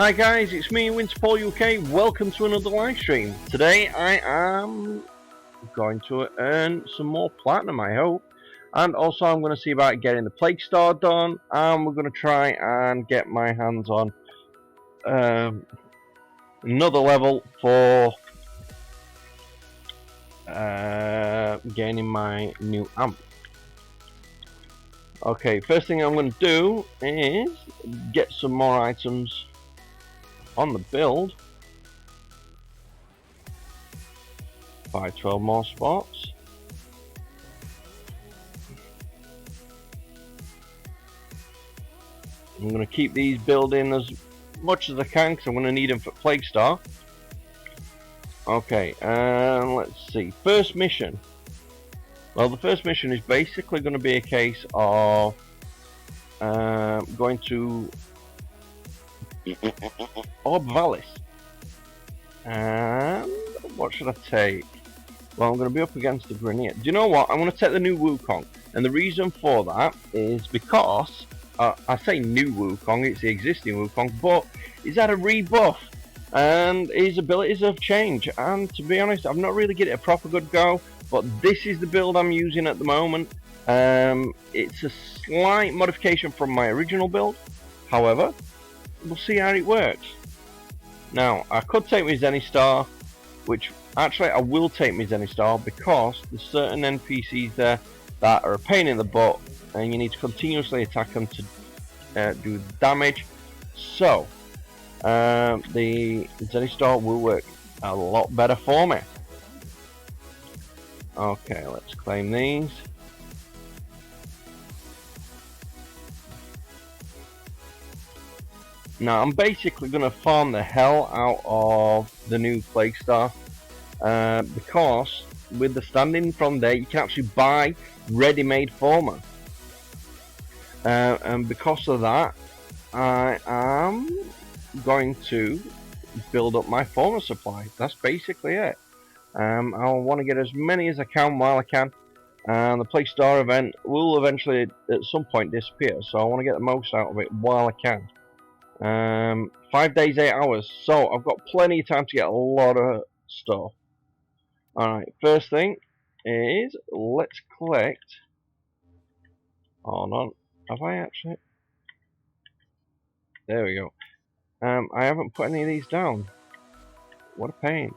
Hi guys, it's me, Winterpole UK. Welcome to another live stream. Today I am going to earn some more platinum, I hope. And also I'm going to see about getting the Plague Star done. And we're going to try and get my hands on another level for gaining my new amp. Okay, first thing I'm going to do is get some more items on the build. Buy 12 more spots. I'm going to keep these building as much as I can because I'm going to need them for Plague Star. Okay, let's see. First mission. Well, the first mission is basically going to be a case of going to Orb and what should I take? Well, I'm going to be up against the Grenier. Do you know what? I'm going to take the new Wukong, and the reason for that is because I say new Wukong, it's the existing Wukong, but he's had a rebuff and his abilities have changed. And to be honest, I've not really given it a proper good go, but this is the build I'm using at the moment. It's a slight modification from my original build, however, we'll see how it works. Now, I could take my Zenny Star, which actually I will take my Zenny Star because there's certain NPCs there that are a pain in the butt and you need to continuously attack them to do damage. So, the Zenny Star will work a lot better for me. Okay, let's claim these. Now I'm basically going to farm the hell out of the new Plague Star because with the standing from there you can actually buy ready-made former, and because of that I am going to build up my former supply. That's basically it. I want to get as many as I can while I can, and the Plague Star event will eventually at some point disappear, so I want to get the most out of it while I can. 5 days, 8 hours, so I've got plenty of time to get a lot of stuff. Alright, first thing is let's collect. Hold on, have I actually? There we go. I haven't put any of these down. What a pain.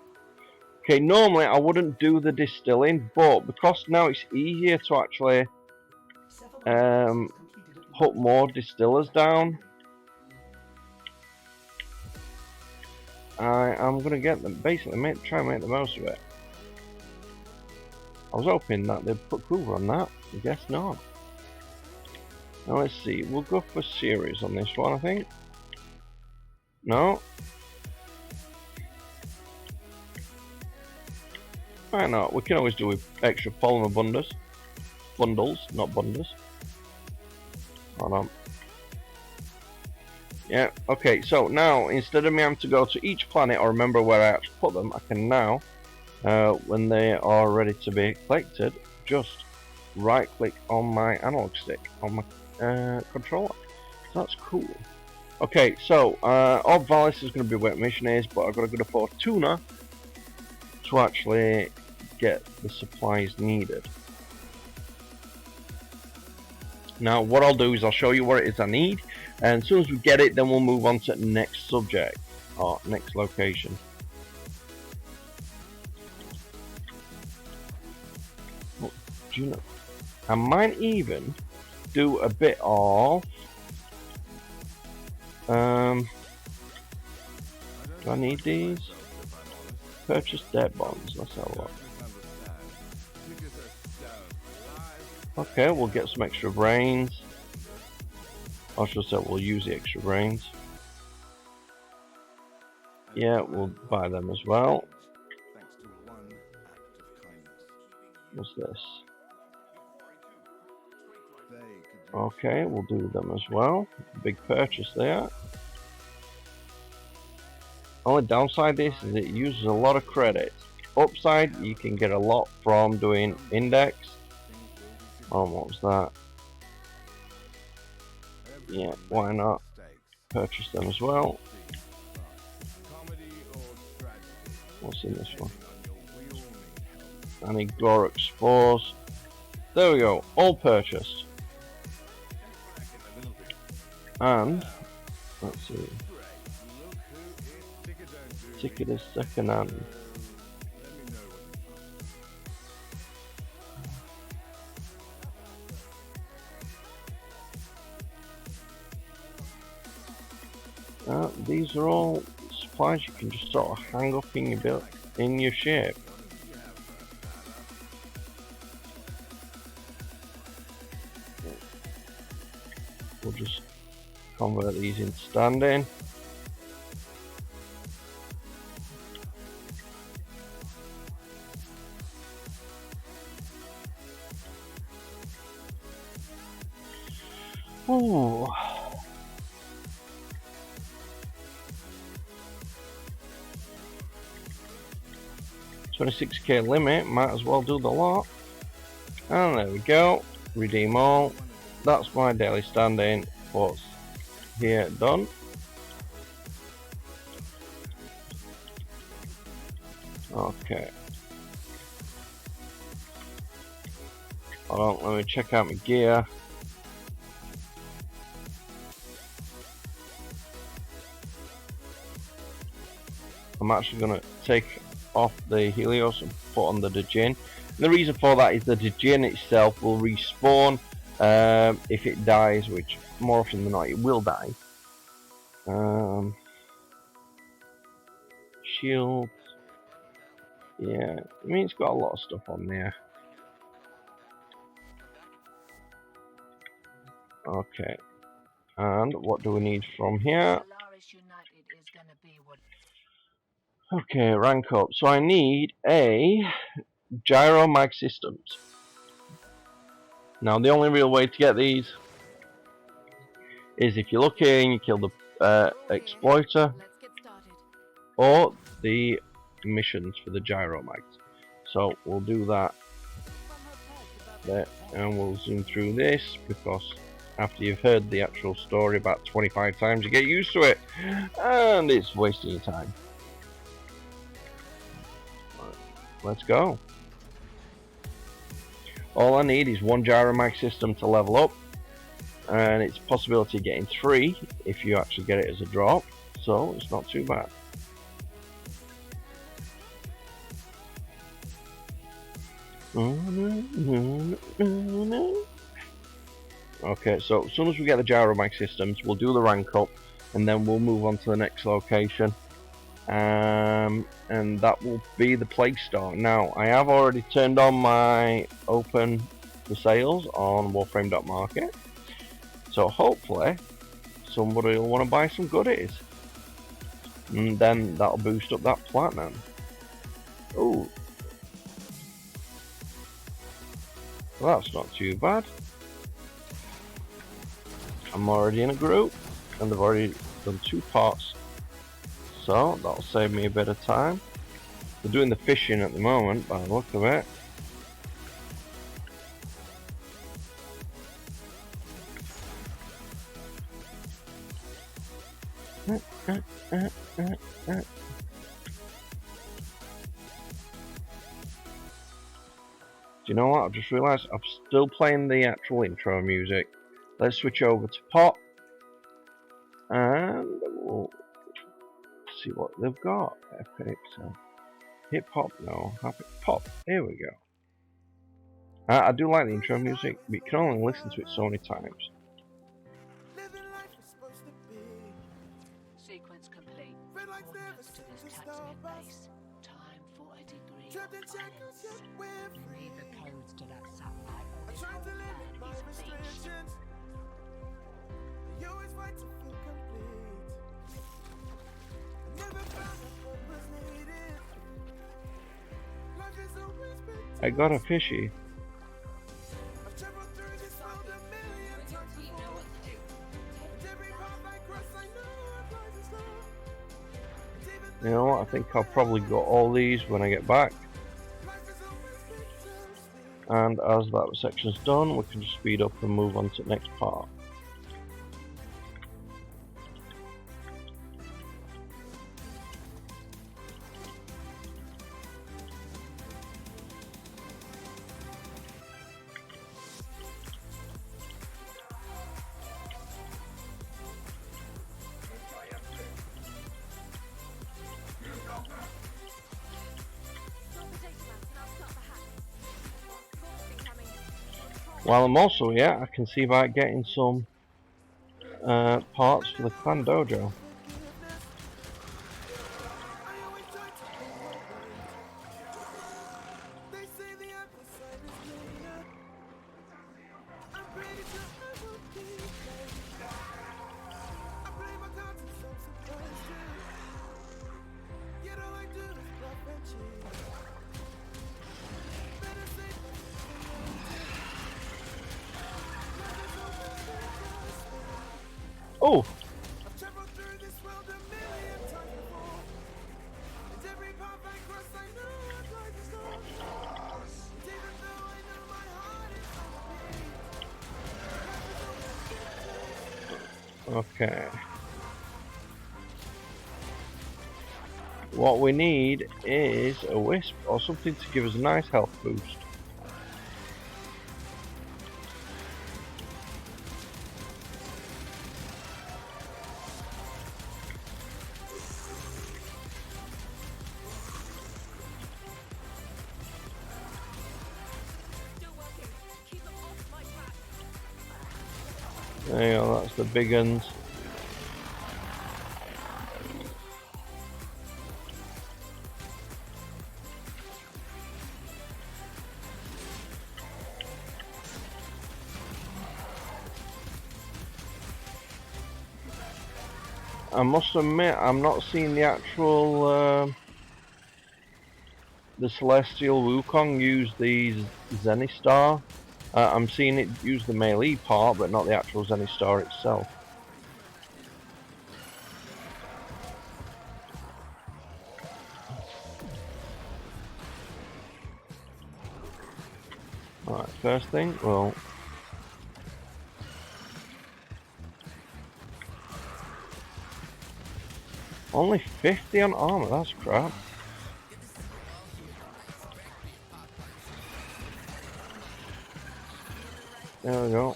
Okay, normally I wouldn't do the distilling, but because now it's easier to actually put more distillers down, I'm gonna get them. Basically, try and make the most of it. I was hoping that they'd put cover on that. I guess not. Now let's see. We'll go for series on this one, I think. No. Why not? We can always do with extra polymer bundles, not bundles. Hold on. Yeah, okay, so now instead of me having to go to each planet or remember where I actually put them, I can now, when they are ready to be collected, just right click on my analog stick on my controller. So that's cool. Okay, so Orb Valis is going to be where mission is, but I've got to go to Fortuna to actually get the supplies needed. Now what I'll do is I'll show you what it is I need, and as soon as we get it then we'll move on to the next subject or next location. Oh, do you know, I might even do a bit of do I need these? Purchase debt bonds, let's have a look. Okay, we'll get some extra brains. I should say we'll use the extra brains. Yeah, we'll buy them as well. What's this? Okay, we'll do them as well. Big purchase there. Only downside this is it uses a lot of credit. Upside, you can get a lot from doing index. Oh, what was that? Yeah, why not purchase them as well? What's in this one? I need Glorex spores. There we go, all purchased. And let's see. Ticket is second hand. These are all supplies you can just sort of hang up in your build, in your ship. We'll just convert these into standing. Ooh. $26k limit, might as well do the lot. And there we go, redeem all. That's my daily standing. What's here done. Okay. Hold on, let me check out my gear. I'm actually going to take off the Helios and put on the Djinn. And the reason for that is the Djinn itself will respawn if it dies, which more often than not it will die. Shield. Yeah, I mean it's got a lot of stuff on there. Okay. And what do we need from here? Okay, rank up. So I need a gyro mag systems. Now the only real way to get these is if you're lucky and you kill the exploiter or the missions for the gyro mags. So we'll do that there, and we'll zoom through this because after you've heard the actual story about 25 times you get used to it and it's wasting your time. Let's go. All I need is one gyromag system to level up, and it's a possibility of getting 3 if you actually get it as a drop, so it's not too bad. Okay, so as soon as we get the gyromag systems, we'll do the rank up, and then we'll move on to the next location. And that will be the plage store. Now, I have already turned on my open for sales on Warframe.market, so hopefully somebody will want to buy some goodies, and then that'll boost up that platinum. Ooh, well, that's not too bad. I'm already in a group, and they've already done 2 parts. So that'll save me a bit of time. We're doing the fishing at the moment by the look of it. Do you know what? I've just realised I'm still playing the actual intro music. Let's switch over to pop, and we'll see what they've got. Epic, so hip hop, no, happy pop. Here we go. I do like the intro music, but you can only listen to it so many times. Sequence complete. Coordinates to this taxman base. Time for a degree of balance. You need the codes to that satellite or this whole plan is bleached. You always fight to feel complete. Never found what was needed. Life is always been. I got a fishy. I've traveled through this world a million times before. And every path I cross, I know I've lies in store. You know what? I think I'll probably got all these when I get back. And as that section's done, we can just speed up and move on to the next part. While I'm also here, I can see about getting some parts for the clan dojo. Oh! Okay. What we need is a wisp or something to give us a nice health boost. There you go, that's the big uns. I must admit, I'm not seeing the actual the Celestial Wukong use the Zenistar. I'm seeing it use the melee part, but not the actual Zenistar itself. Alright, first thing, well... Only 50 on armor, that's crap. There we go.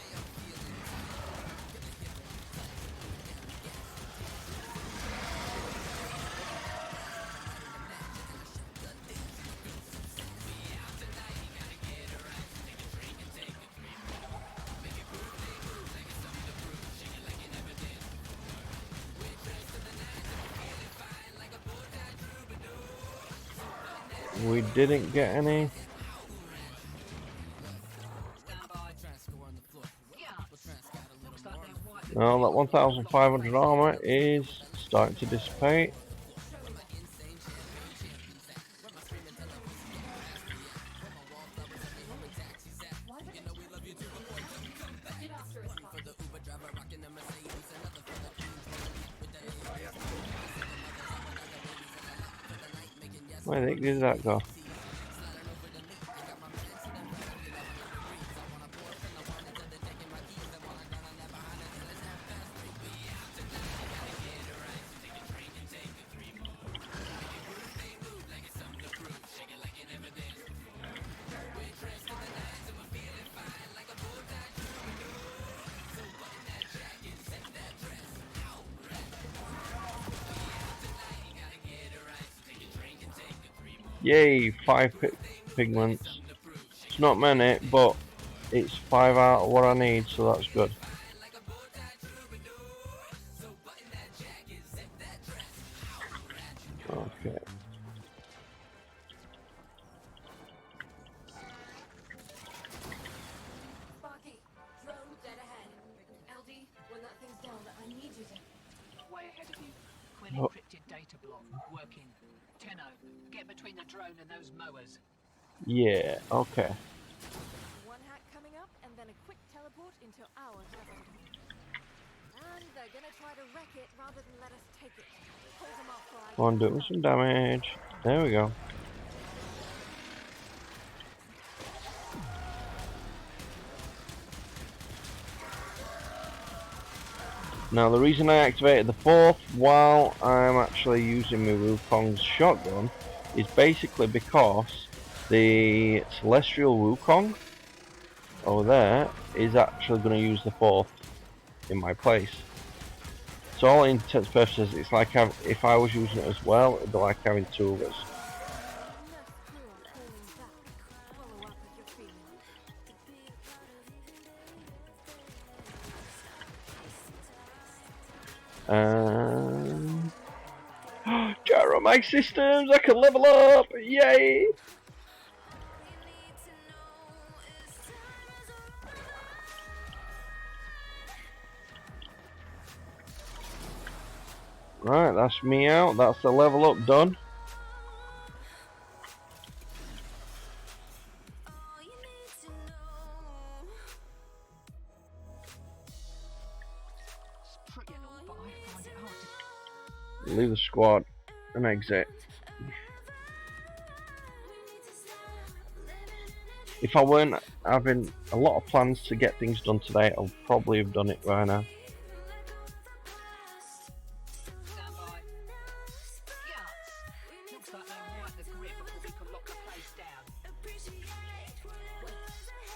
We didn't get any. No, that 1,500 armor is starting to dissipate. Where the heck did that go? Yay, 5 pigments. It's not many, but it's 5 out of what I need, so that's good. Okay. Sparky, drone dead ahead. LD, when that thing's down, I need you to... Way ahead of you. Quill encrypted data block. Working. Tenno, get between the drone and those mowers. Yeah, okay. One hack coming up, and then a quick teleport into our hazard. And they're gonna try to wreck it rather than let us take it. Hold them off while I... Go on, doing some damage. There we go. Now the reason I activated the 4th while I'm actually using my Wukong's shotgun is basically because the Celestial Wukong over there is actually going to use the 4th in my place. So all intents and purposes, it's like if I was using it as well, it'd be like having 2 of us. Gyromag systems! I can level up! Yay! Right, that's me out. That's the level up done. It's pretty and all, but I find it hard to... Leave the squad and exit. If I weren't having a lot of plans to get things done today, I'll probably have done it by now. Stand by. Yes! Looks like they wipe the grid before we can lock the place down. Wait,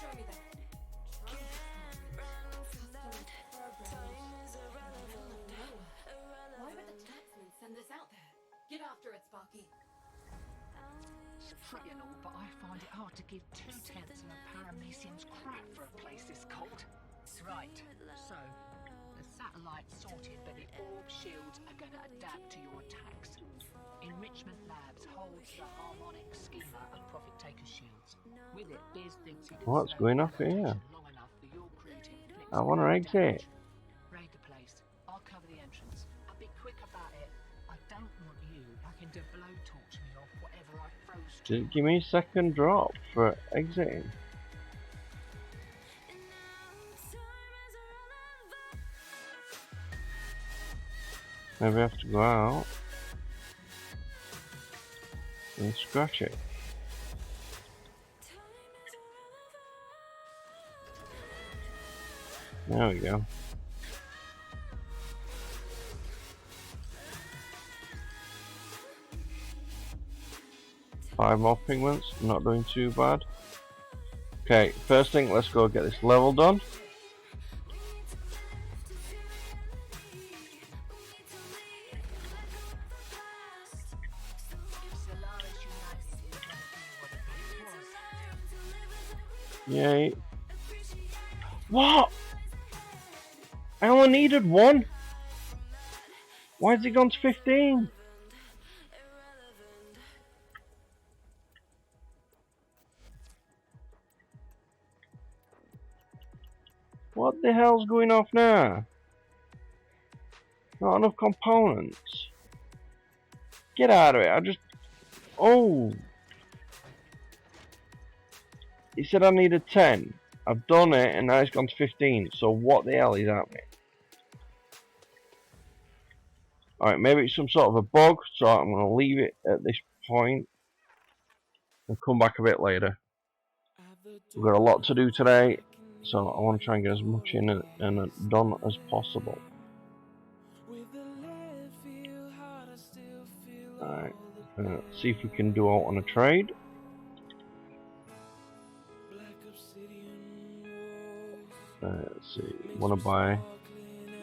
show me that. Why would the taxman send this out there? Get after it, Sparky. It's pretty and all, but I find it hard to give 2/10 of a paramecium's crap for a place this cold. Right, so the satellite's sorted, but the orb shields are going to adapt to your attacks. Enrichment Labs holds the harmonic schema of Profit Taker shields. With it, Biz thinks he can What's slow going the on here? adaptation long enough for your crew to inflict I want to exit. Raid the place. I'll cover the entrance. I'll be quick about it. I don't want you having to blowtorch me off whatever I froze to. Just give me a second drop for exiting. Maybe I have to go out and scratch it. There we go. Five more pigments, not doing too bad. Okay, first thing, let's go get this level done. Yay. What? I only needed one. Why has it gone to 15? What the hell's going off now? Not enough components. Get out of it. I just... Oh. He said I needed 10. I've done it and now it's gone to 15. So what the hell is happening? Alright, maybe it's some sort of a bug. So I'm going to leave it at this point and come back a bit later. We've got a lot to do today. So I want to try and get as much in and done as possible. Alright, see if we can do out on a trade. Let's see, want to buy,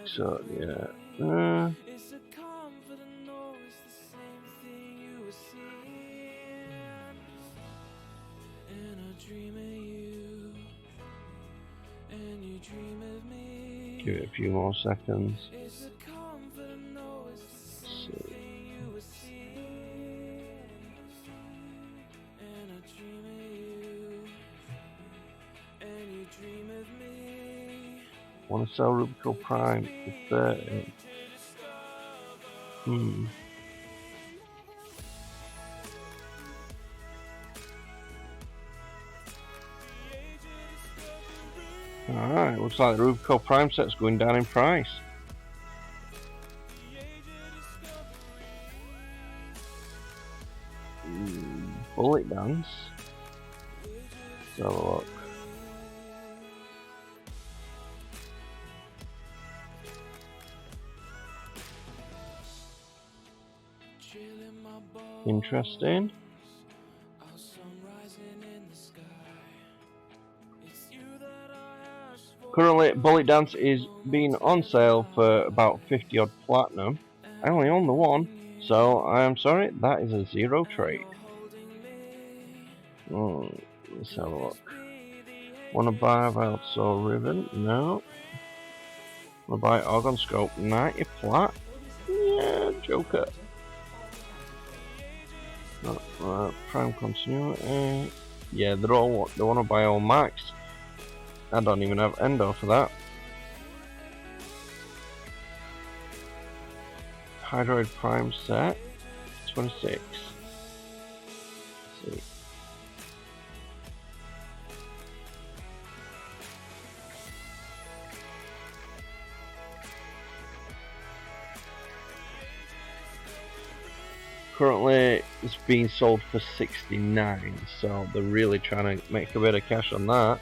so yeah, give it a few more seconds. Want to sell Rubico Prime for 30. Alright, looks like the Rubico Prime set's going down in price. Bullet Dance. Let's have a look. Interesting. Currently, Bullet Dance is being on sale for about 50 odd platinum. I only own the one, so I am sorry, that is a zero trade. Let's have a look. Wanna buy Valso Ribbon? No. Wanna buy Organ Scope 90 plat? Joker. Prime continuity. Yeah, they want to buy all max. I don't even have endo for that. Hydroid Prime set 26. Let's see. Currently, it's being sold for 69, so they're really trying to make a bit of cash on that.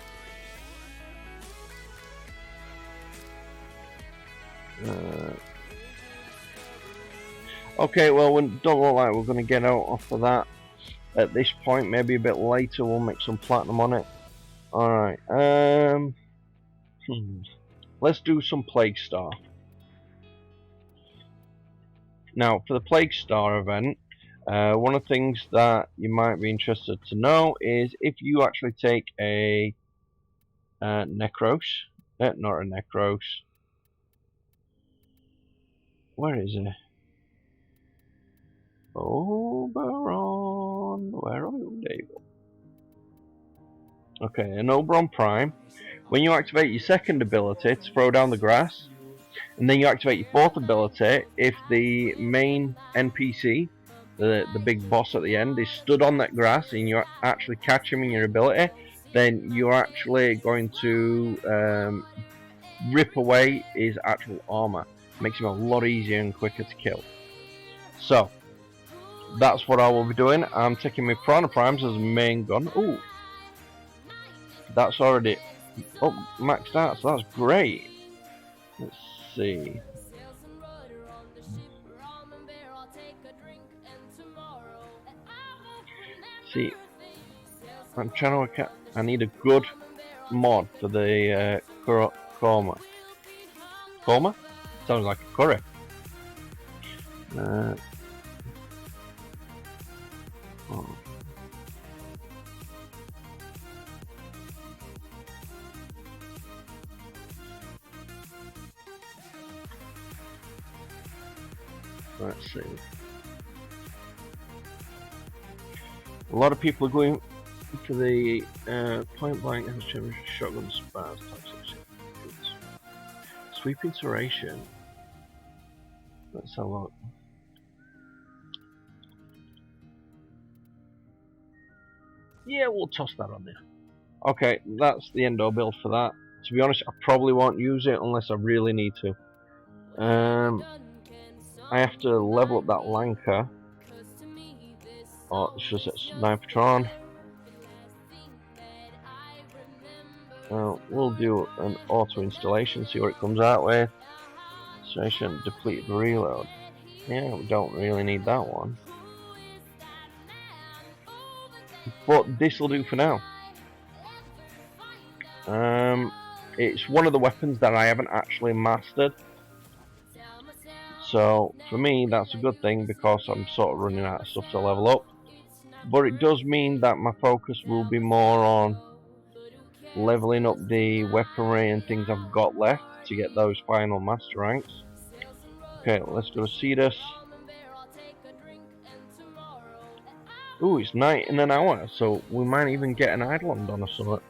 Okay, well, we don't look like we're going to get out off of that at this point. Maybe a bit later we'll make some platinum on it. Alright, let's do some Plague Star. Now, for the Plague Star event, one of the things that you might be interested to know is if you actually take a Necros, not a Necros, where is it? Oberon, where are you, David? Okay, an Oberon Prime. When you activate your second ability to throw down the grass, and then you activate your fourth ability, if the main NPC, the big boss at the end, is stood on that grass and you actually catch him in your ability, then you're actually going to rip away his actual armor. Makes him a lot easier and quicker to kill. So, that's what I will be doing. I'm taking my Piranha Primes as a main gun. Ooh, that's already maxed out, so that's great. Let's see. See, I'm trying to work out. I need a good mod for the Korma. Korma? Sounds like a curry. Oh. Let's see. A lot of people are going for the point blank shotgun spars. Sweeping Serration. Let's have a look. Yeah, we'll toss that on there. Okay, that's the endo build for that. To be honest, I probably won't use it unless I really need to. I have to level up that Lanka. Oh, it's just a Snipetron. We'll do an auto installation, see what it comes out with. Installation, depleted reload. Yeah, we don't really need that one. But this will do for now. It's one of the weapons that I haven't actually mastered. So, for me, that's a good thing because I'm sort of running out of stuff to level up. But it does mean that my focus will be more on leveling up the weaponry and things I've got left to get those final master ranks. Okay, let's do a Cetus. Ooh, it's night in an hour, so we might even get an Eidolon on or something.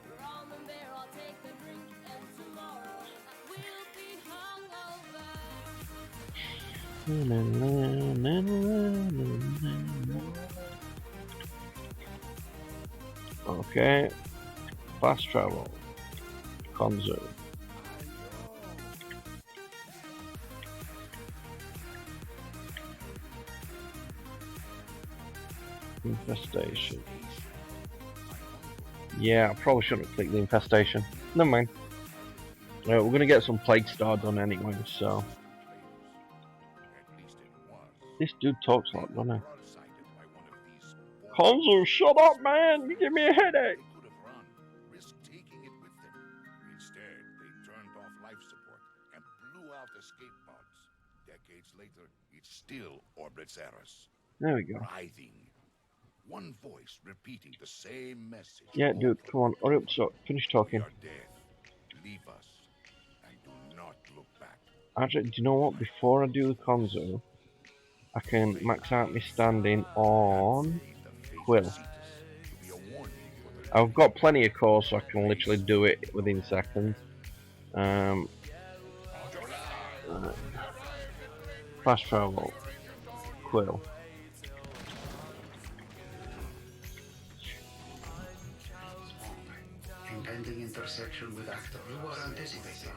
Okay, fast travel, Konzu. Infestation. Yeah, I probably shouldn't have clicked the infestation. Never mind. We're gonna get some Plague Star done anyway, so. This dude talks a lot, doesn't he? Konzu, shut up, man! You give me a headache! Risk taking it with them. Instead, they turned off life support and blew out escape pods. Decades later, it still orbits Eris. There we go. Writhing. One voice repeating the same message. Yeah, dude, come on, hurry up, so finish talking. Your death. Leave us and do not look back. Actually, do you know what? Before I do the Konzu, I can max out my standing on Quill. I've got plenty of cores, so I can literally do it within seconds. Fast travel, Quill. Impending intersection with actor. You were anticipating.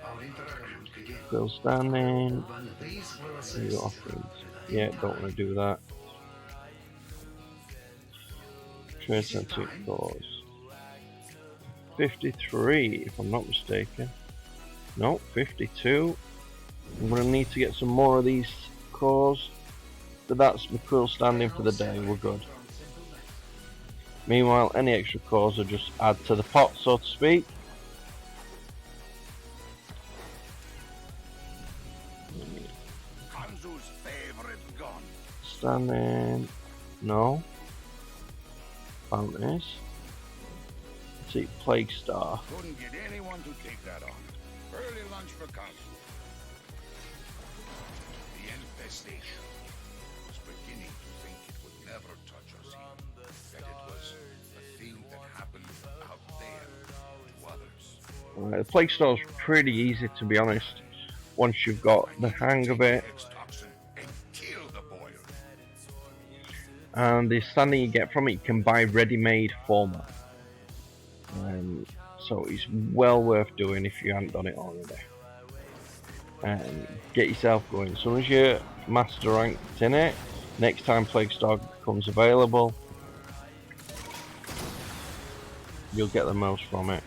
Our interaction begins. Quill standing. These will New assist. offerings. Yeah, don't want to do that. Trade sensitive cores. 53, if I'm not mistaken. No, 52. I'm going to need to get some more of these cores. But that's my Quill standing for the day. We're good. Meanwhile, any extra cores will just add to the pot, so to speak. Hanzo's favorite gun. Standing. No. Fountains. Let's see, Plague Star. Couldn't get anyone to take that on. Early lunch for Kanzu. The infestation was beginning to think it would never touch us here. That it was a thing that happened out there to others. Right, the Plague Star is pretty easy, to be honest. Once you've got the hang of it. Toxin and kill the boil. And the standing you get from it, you can buy ready-made format. So it's well worth doing if you haven't done it already. Get yourself going. As soon as your master rank's in it, next time Plague Star becomes available, you'll get the most from it.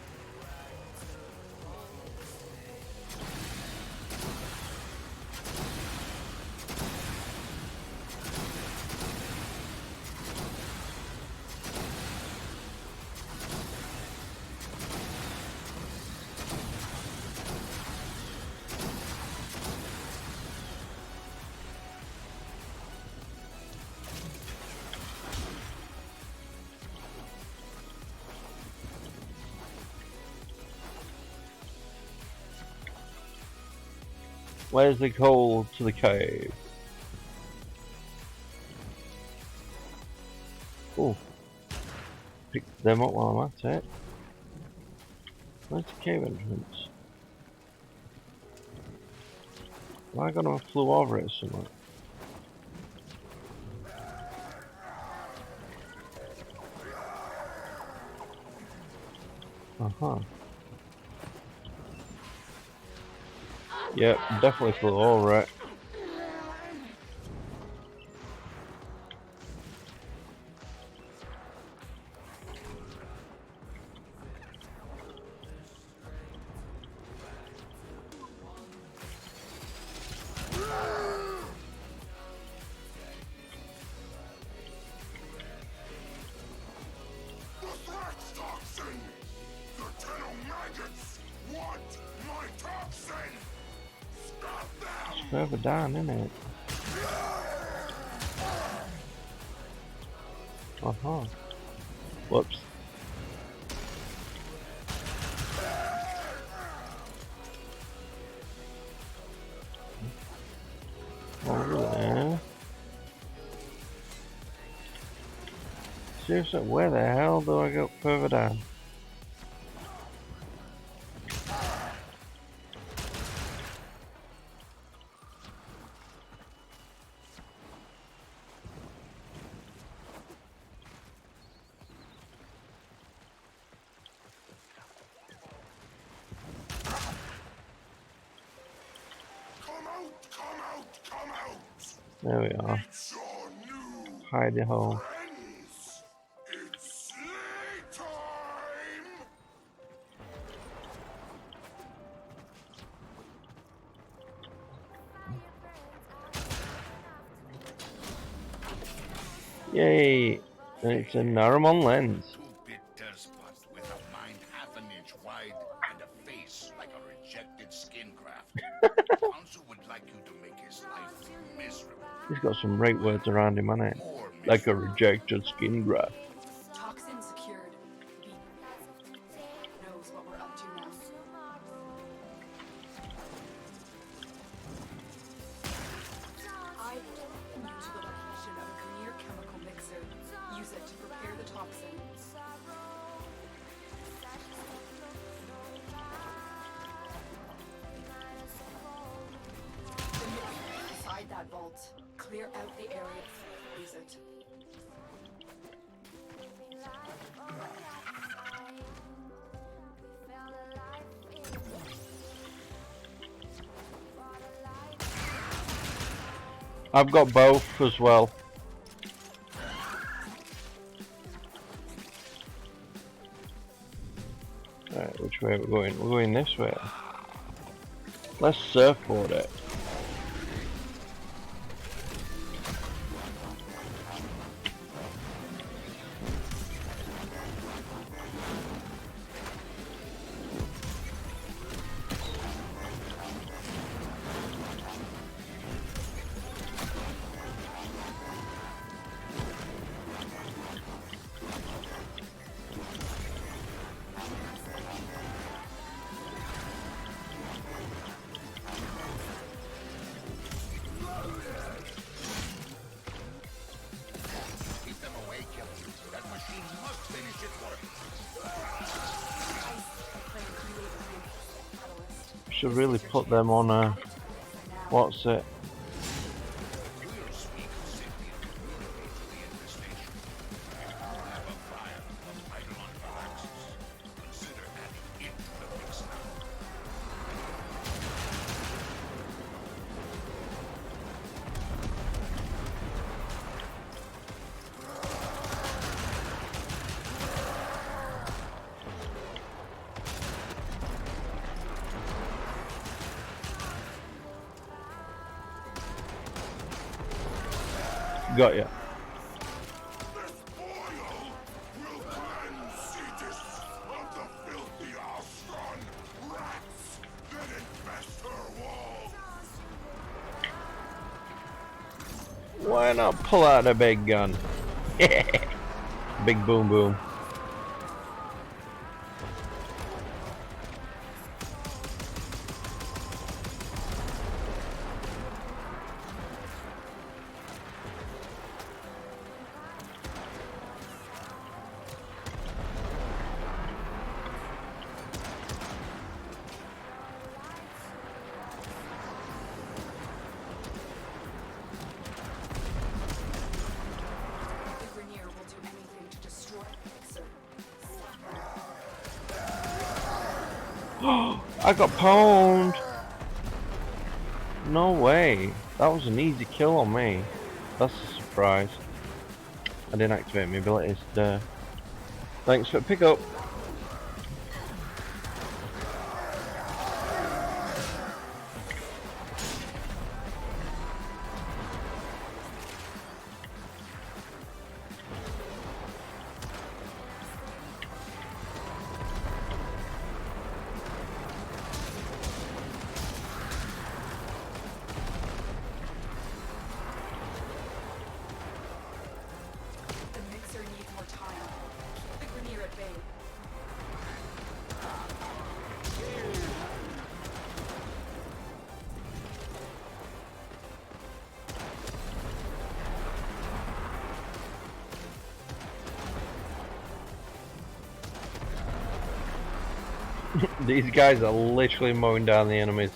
Where's the hole to the cave? Oh, pick them up while I'm at it. Where's the cave entrance? Have I gonna flew over it somewhere? Yep, definitely flew over it. The threat's toxin! The maggots want my toxin! Stop them! It's further down, isn't it? Whoops. Over there. Seriously, where the hell do I go further down? Come out! There we are. It's your new Hide the hole. friends! It's sleigh time! Yay! And it's a Naramon lens. Two-bit despot with a mind half an inch wide and a face like a rejected skin graft. Council would like you to make his life miserable. He's got some right words around him, hasn't he? Like a rejected skin graft. Toxin secured. B knows what we're up to now. vault. Clear out the area. Use it. I've got both as well. Right, which way are we going? We're going this way. Let's surfboard it. Keep them away, Kelly. That machine must finish its work. Should really put them on a... what's it? We'll speak of safety immediately at the station. If you have a fire of Eidolon Galaxis, consider adding it to the mix now. Got ya. This boil will cleanse Cetus of the filthy Alstron rats that infest her walls. Why not pull out a big gun? Big boom boom. The Grenier will do anything to destroy Pixar. I got pwned. No way. That was an easy kill on me. That's a surprise. I didn't activate my abilities there. Thanks for pickup. The mixer needs more time. Keep the Grenier at bay. These guys are literally mowing down the enemies.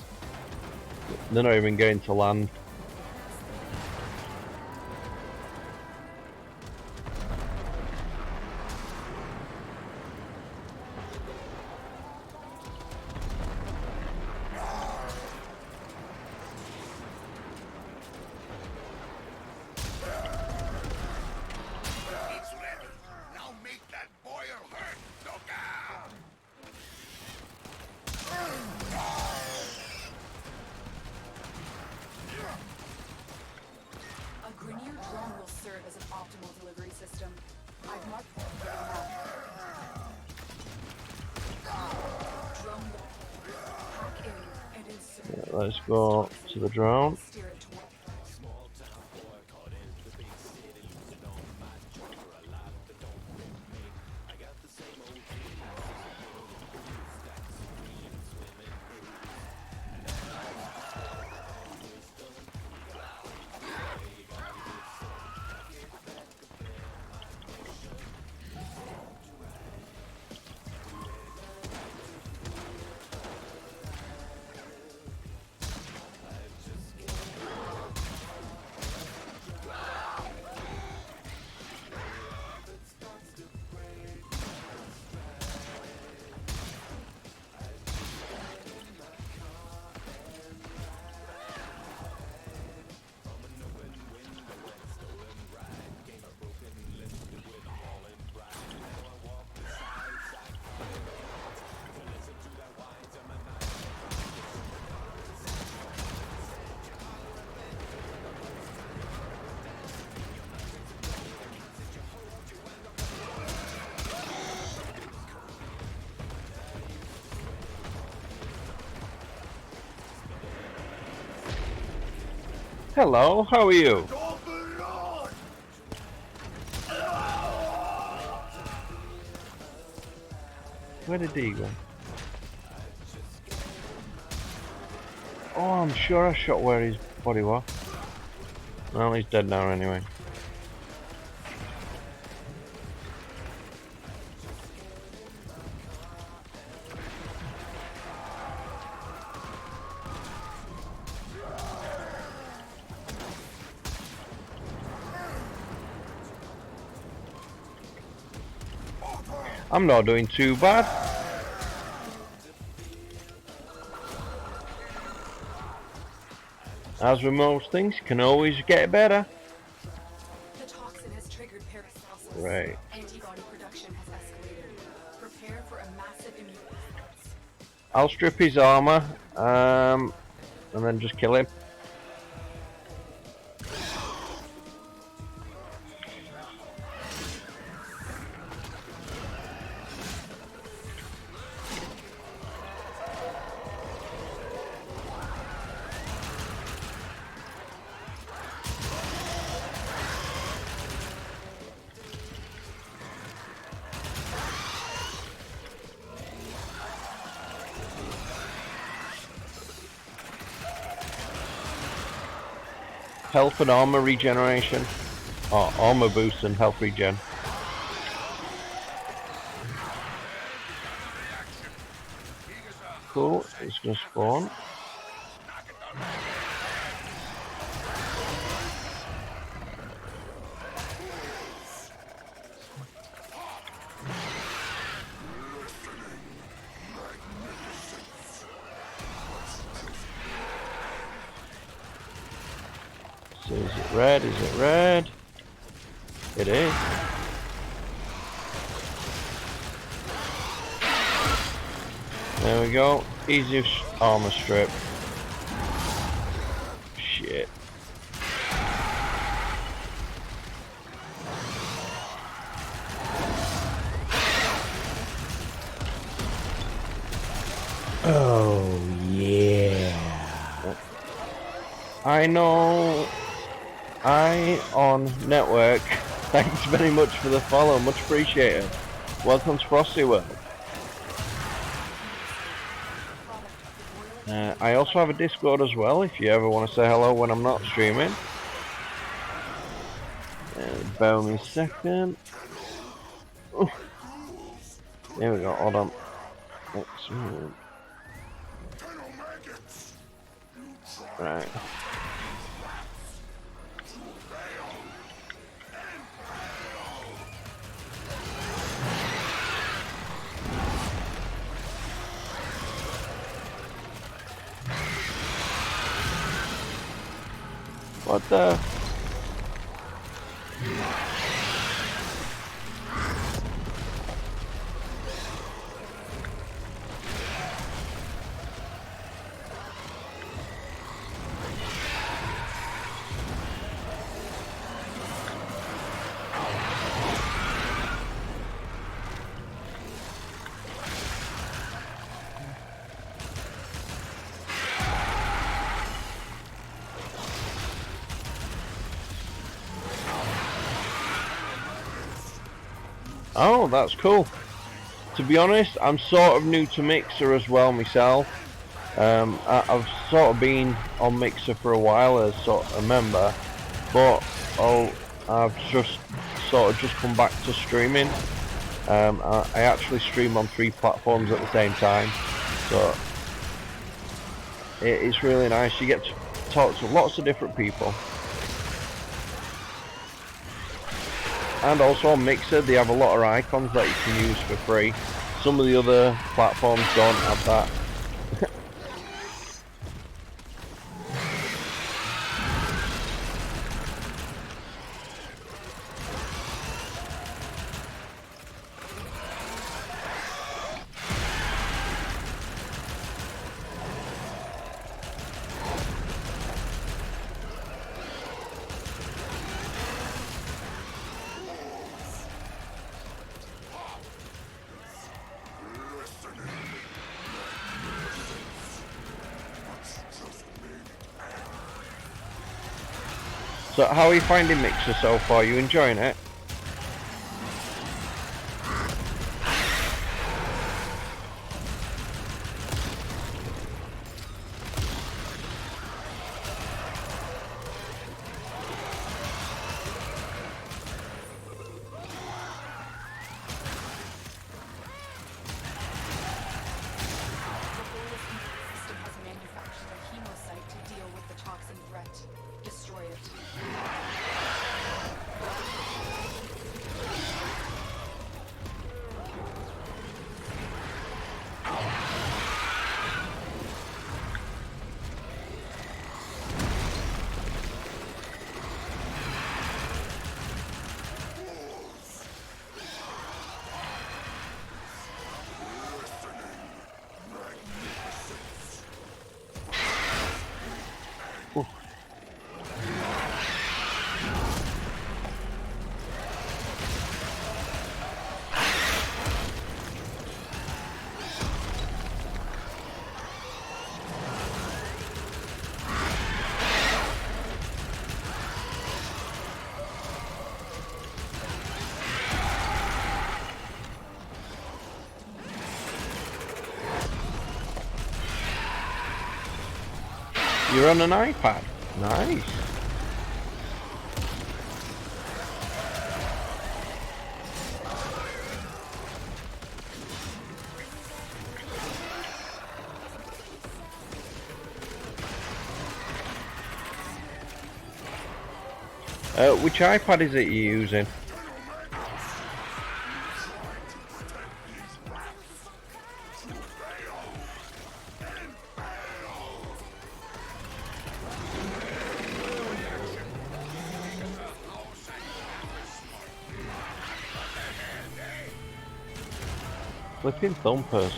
They're not even going to land. It's ready. Now make that boil hurt, Doka! A Grenier drone will serve as an optimal delivery system. I've marked the map. Drone hack in and insert. Yeah, let's go to the drone. Steer it toward. Hello, how are you? Where did he go? Oh, I'm sure I shot where his body was. Well, he's dead now anyway. I'm not doing too bad. As with most things, can always get better. The toxin has triggered peristalsis. Right. Antibody production has escalated. Prepare for a massive immune response. I'll strip his armor, and then just kill him. Health and armor regeneration. Oh, armor boost and health regen. Cool, it's gonna spawn. So is it red? Is it red? It is. There we go. Easy armor strip. Shit. Oh yeah. I know. I on network. Thanks very much for the follow. Much appreciated. Welcome to Frosty World. I also have a Discord as well if you ever want to say hello when I'm not streaming. Bear me a second. Ooh. There we go, hold on. Excellent. Right. What the? Oh, that's cool. To be honest, I'm sort of new to Mixer as well myself. I've sort of been on Mixer for a while as sort of a member, but I've just sort of just come back to streaming. I actually stream on 3 platforms at the same time, so it's really nice. You get to talk to lots of different people. And also on Mixer, they have a lot of icons that you can use for free. Some of the other platforms don't have that. So how are you finding Mixer so far? You enjoying it? The goal system has manufactured a hemosite to deal with the toxin threat. Destroy it. You're on an iPad. Nice. Which iPad is it you're using? Flipping thumpers.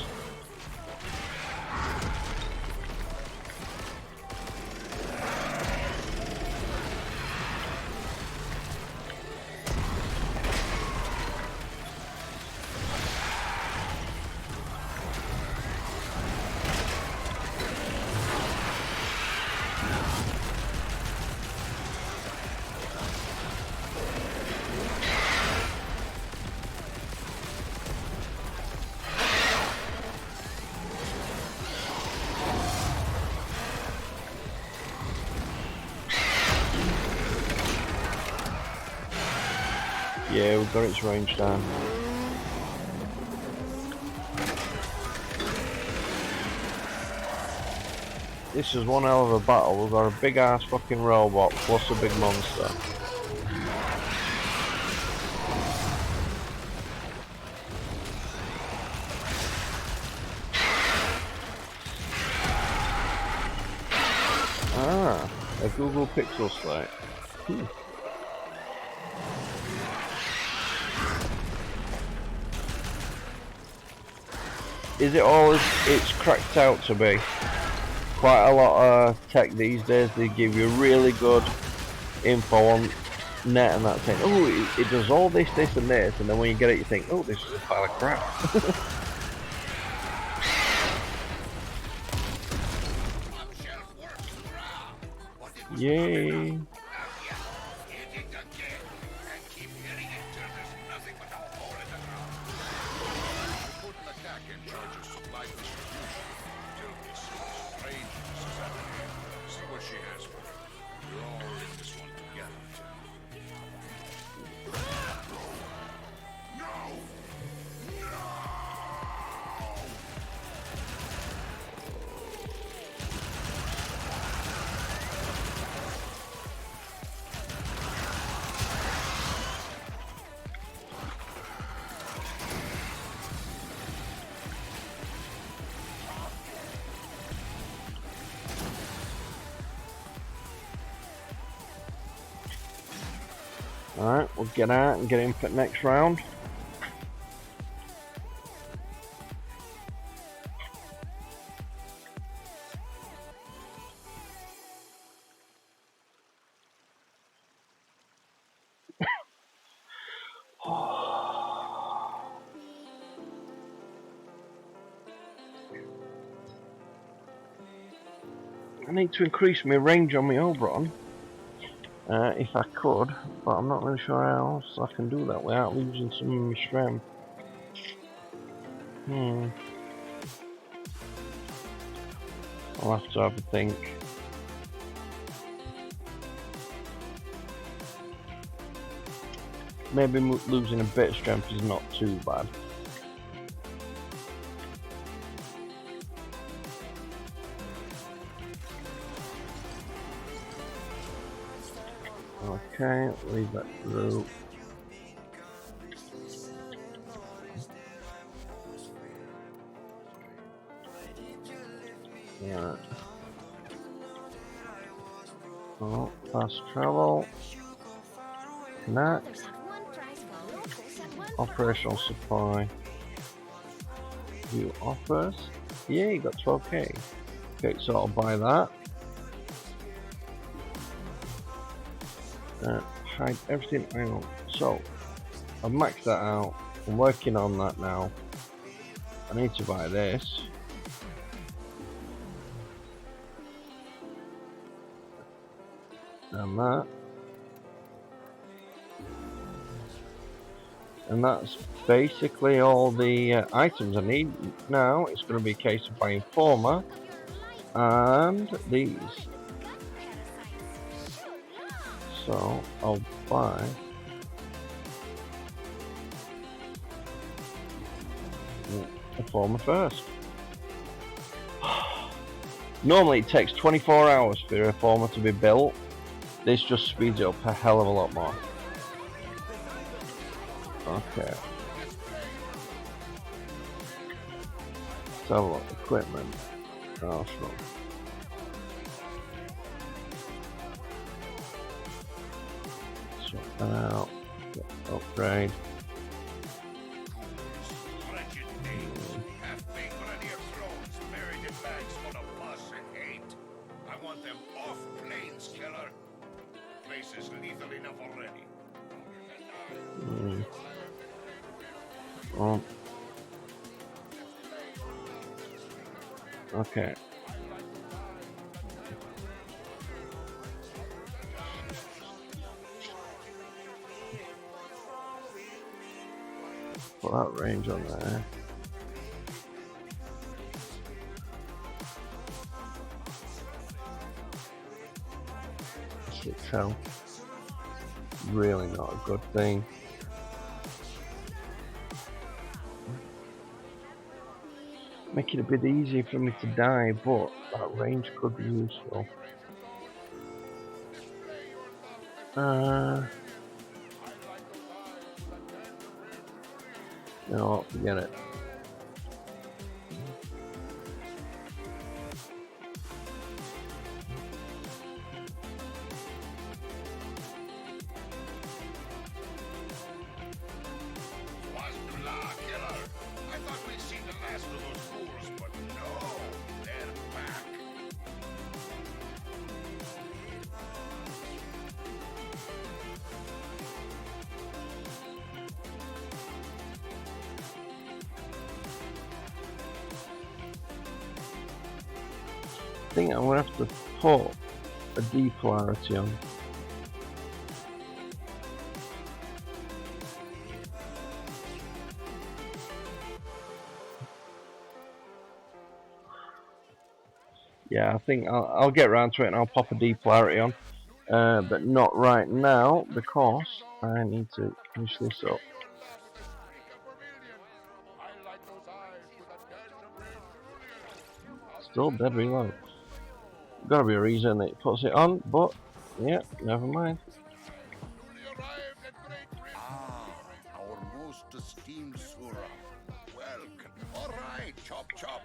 Yeah, we've got its range down. This is one hell of a battle. We've got a big ass fucking robot plus a big monster. Ah, a Google Pixel slate. Is it all as it's cracked out to be? Quite a lot of tech these days, they give you really good info on net and that saying, oh, it does all this, this and this, and then when you get it you think, oh, this is a pile of crap. Yay. Alright, we'll get out and get in for the next round. I need to increase my range on my Oberon. if I could, but I'm not really sure how else I can do that without losing some of my strength. I'll have to have a think. Maybe losing a bit of strength is not too bad. Okay, leave that through. Yeah. Oh, fast travel. Connect. Operational supply. View offers. Yeah, you got 12k. Okay, so I'll buy that. Hide everything I own. So, I've maxed that out. I'm working on that now. I need to buy this. And that. And that's basically all the items I need. Now it's going to be a case of buying Former and these. So I'll buy the Former first. Normally it takes 24 hours for a Former to be built. This just speeds it up a hell of a lot more. Okay. Let's have a look. Equipment. Arsenal. Swap that out. Upgrade. I want them off planes, killer. Place is lethal enough already. Oh. Okay. Put that range on there. Six health. Really not a good thing. Make it a bit easier for me to die, but that range could be useful. No, forget it. I think I'm gonna have to put a depolarity on. Yeah, I think I'll get around to it and I'll pop a depolarity on, but not right now because I need to finish this up. Still dead reload. Gotta be a reason that it puts it on, but yeah, never mind. Our most esteemed Surah. Welcome. All right, chop chop.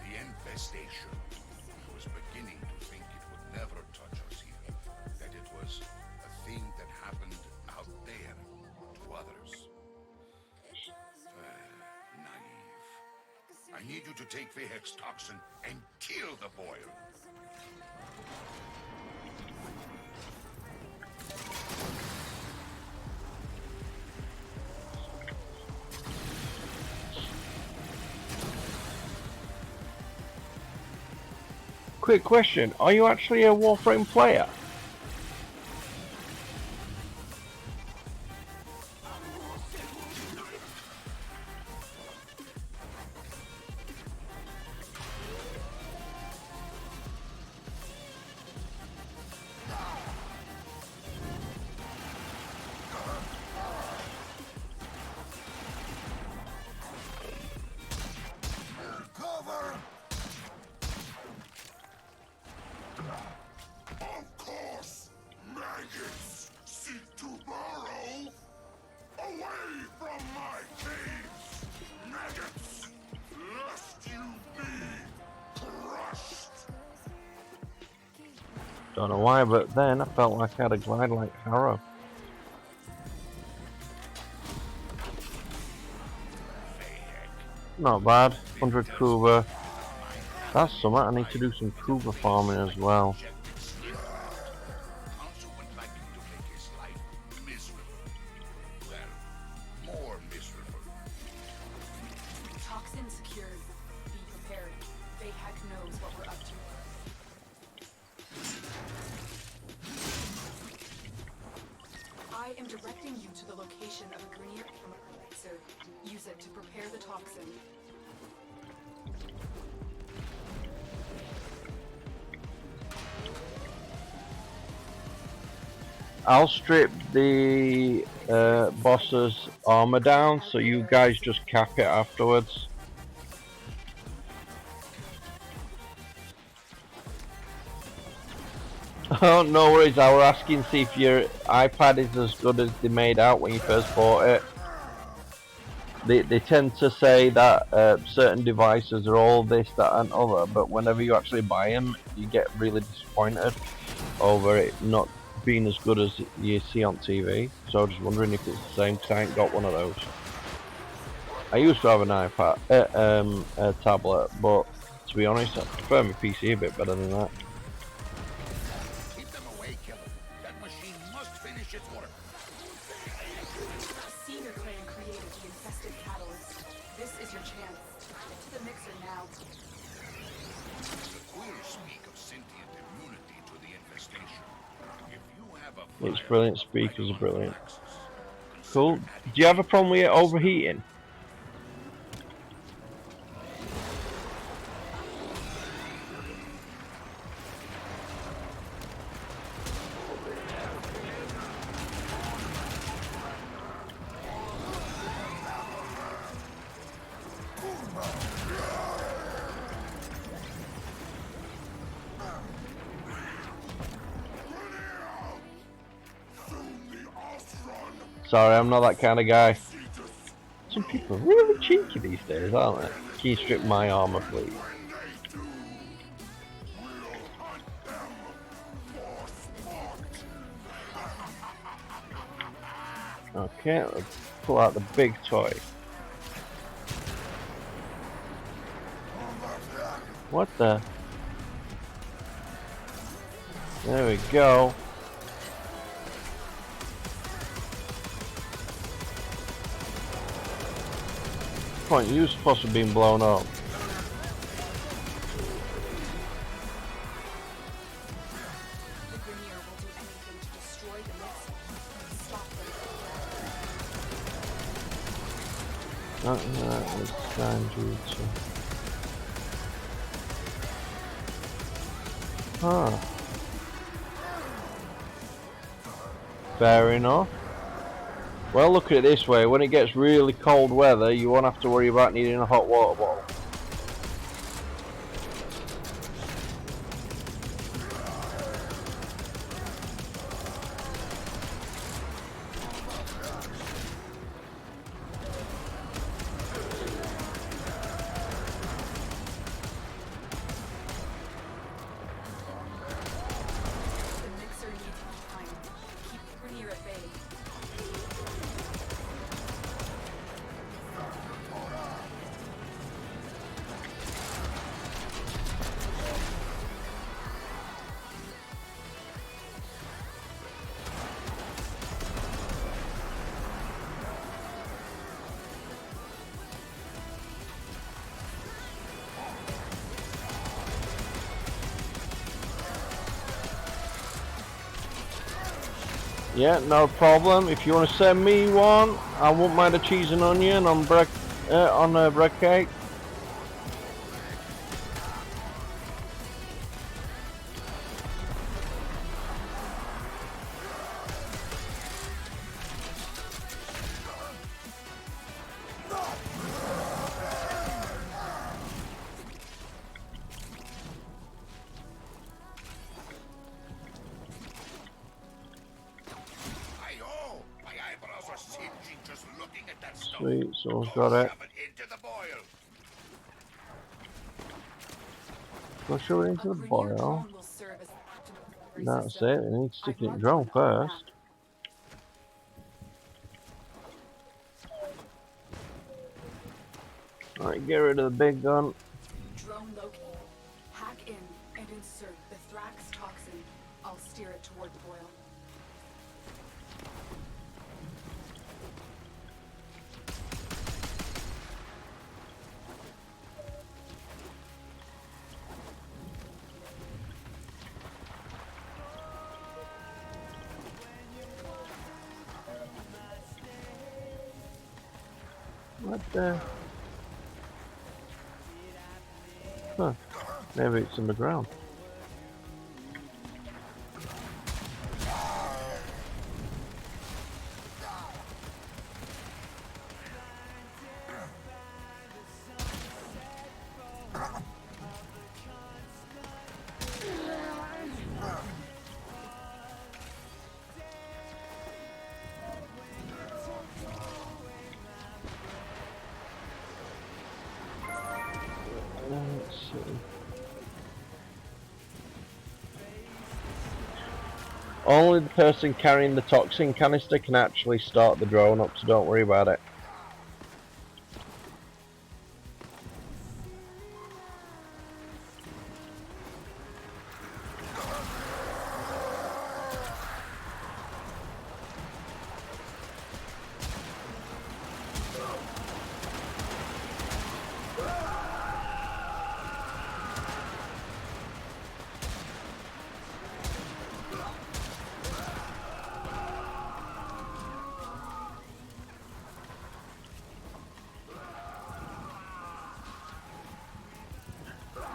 The infestation. I was beginning to think it would never touch us here. That it was a thing that happened out there to others. Naive. I need you to take the hex toxin and kill the boil. quick question. Are you actually a Warframe player? Cover! Of course! Maggots seek to burrow! Away from my caves! Maggots! Lest you be crushed! Don't know why, but then I felt like I had a glide like Harrow. Not bad. 100 Kuba. That's something. I need to do some Kuba farming as well. Also would like him to make his life miserable. Well, more miserable. Toxin secured. Be prepared. Bayhek knows what we're up to. I am directing you to the location of a Grenier elixir. Use it to prepare the toxin. I'll strip the boss's armor down, so you guys just cap it afterwards. Oh, no worries. I was asking see if your iPad is as good as they made out when you first bought it. They tend to say that certain devices are all this, that, and other, but whenever you actually buy them, you get really disappointed over it not being as good as you see on TV. So I was just wondering if it's the same, because I ain't got one of those. I used to have an iPad, a tablet, but to be honest, I prefer my PC a bit better than that. Keep them away, killer. That machine must finish its work. Senior Clan created the infested catalyst. This is your chance. Get to the mixer now. The queers speak of sentient immunity to the infestation. If you have a It's fire, brilliant. Speakers like are brilliant. Arthraxis, Cool. consider adding Do you have a problem with it overheating? Sorry, I'm not that kind of guy. Some people are really cheeky these days, aren't they? Can you strip my armor, please? Okay, let's pull out the big toy. What the? There we go. Point, you supposed to be being blown up. The Grenier will do anything to destroy the mixer. Stop them. That was kind Huh. Fair enough. Well, look at it this way. When it gets really cold weather, you won't have to worry about needing a hot water bottle. The mixer needs time. Keep the Grenier at bay. Yeah, no problem. If you want to send me one, I won't mind a cheese and onion on bread cake. Hi-ho! My eyebrows are singeing just looking at that stuff. Sweet, someone's Go got it. shove it into the boil. Go shove it A into the Grineer boil. drone will serve as a That's system. it. I need to stick I've it in the marked drone one on the map. first. Alright, get rid of the big gun. Drone located. Hack in and insert the Thrax toxin. I'll steer it toward the boil. What the? Huh. Maybe it's in the ground. Let's see. Only the person carrying the toxin canister can actually start the drone up, so don't worry about it.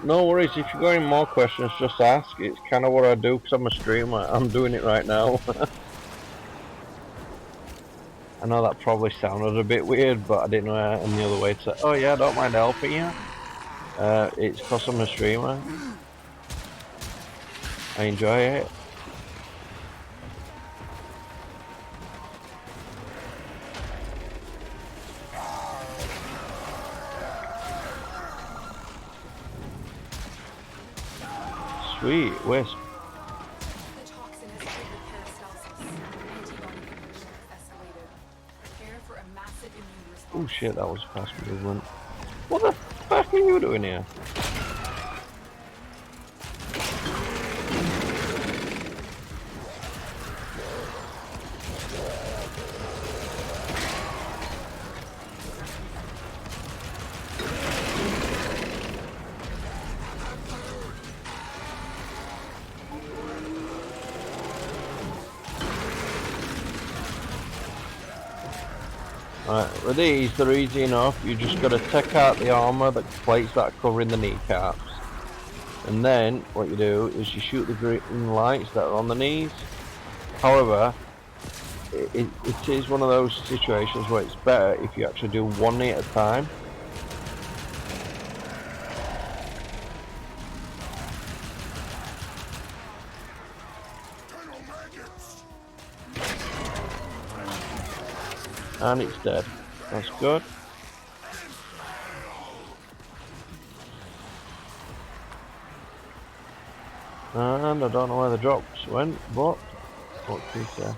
No worries, if you've got any more questions, just ask. It's kind of what I do because I'm a streamer. I'm doing it right now. I know that probably sounded a bit weird, but I didn't know any other way to say, oh yeah, I don't mind helping you. It's because I'm a streamer. I enjoy it. Sweet, Wisp. The toxin has triggered peristalsis. Antibody production has escalated. Prepare for a massive immune response. Oh shit, that was fast movement. What the fuck are you doing here? Right, with these, they're easy enough. You just got to take out the armor, the plates that are covering the kneecaps. And then, what you do is you shoot the green lights that are on the knees. However, it is one of those situations where it's better if you actually do one knee at a time. And it's dead. That's good. And I don't know where the drops went, but what can you say?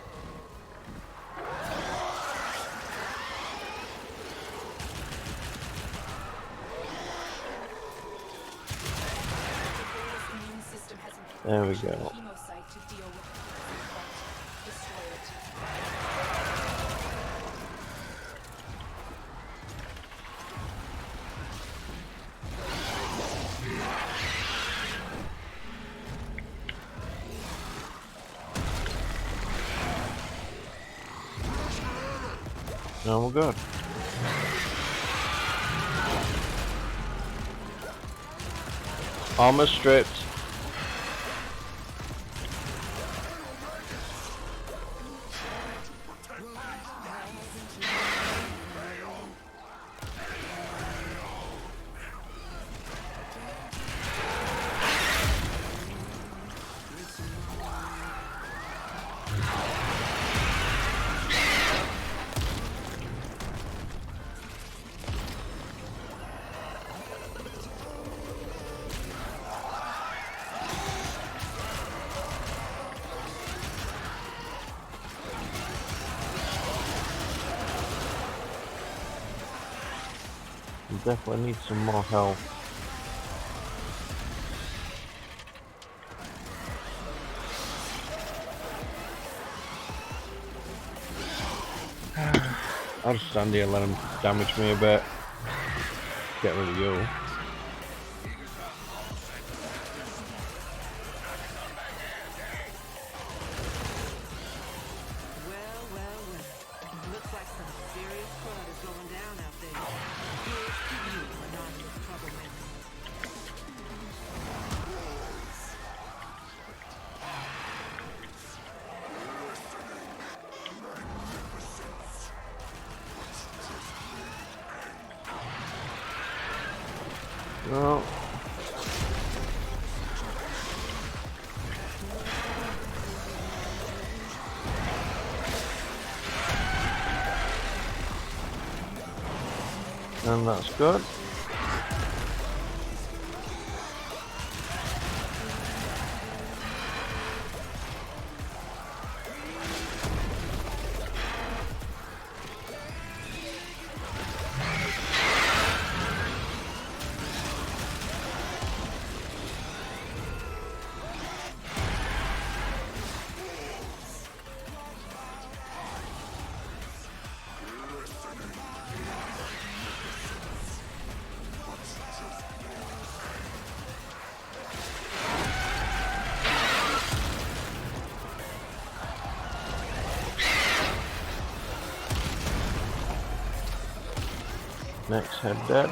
Immune system has There we a go. chemocyte to deal with the destroy it. No, we're good. Armor stripped. We definitely need some more health. I'll just stand here and let him damage me a bit. Get rid of you. Well, well, well. Looks like some serious crud is going down out there. Here's to you, anonymous troublemaker. No. And that's good. Next head dead.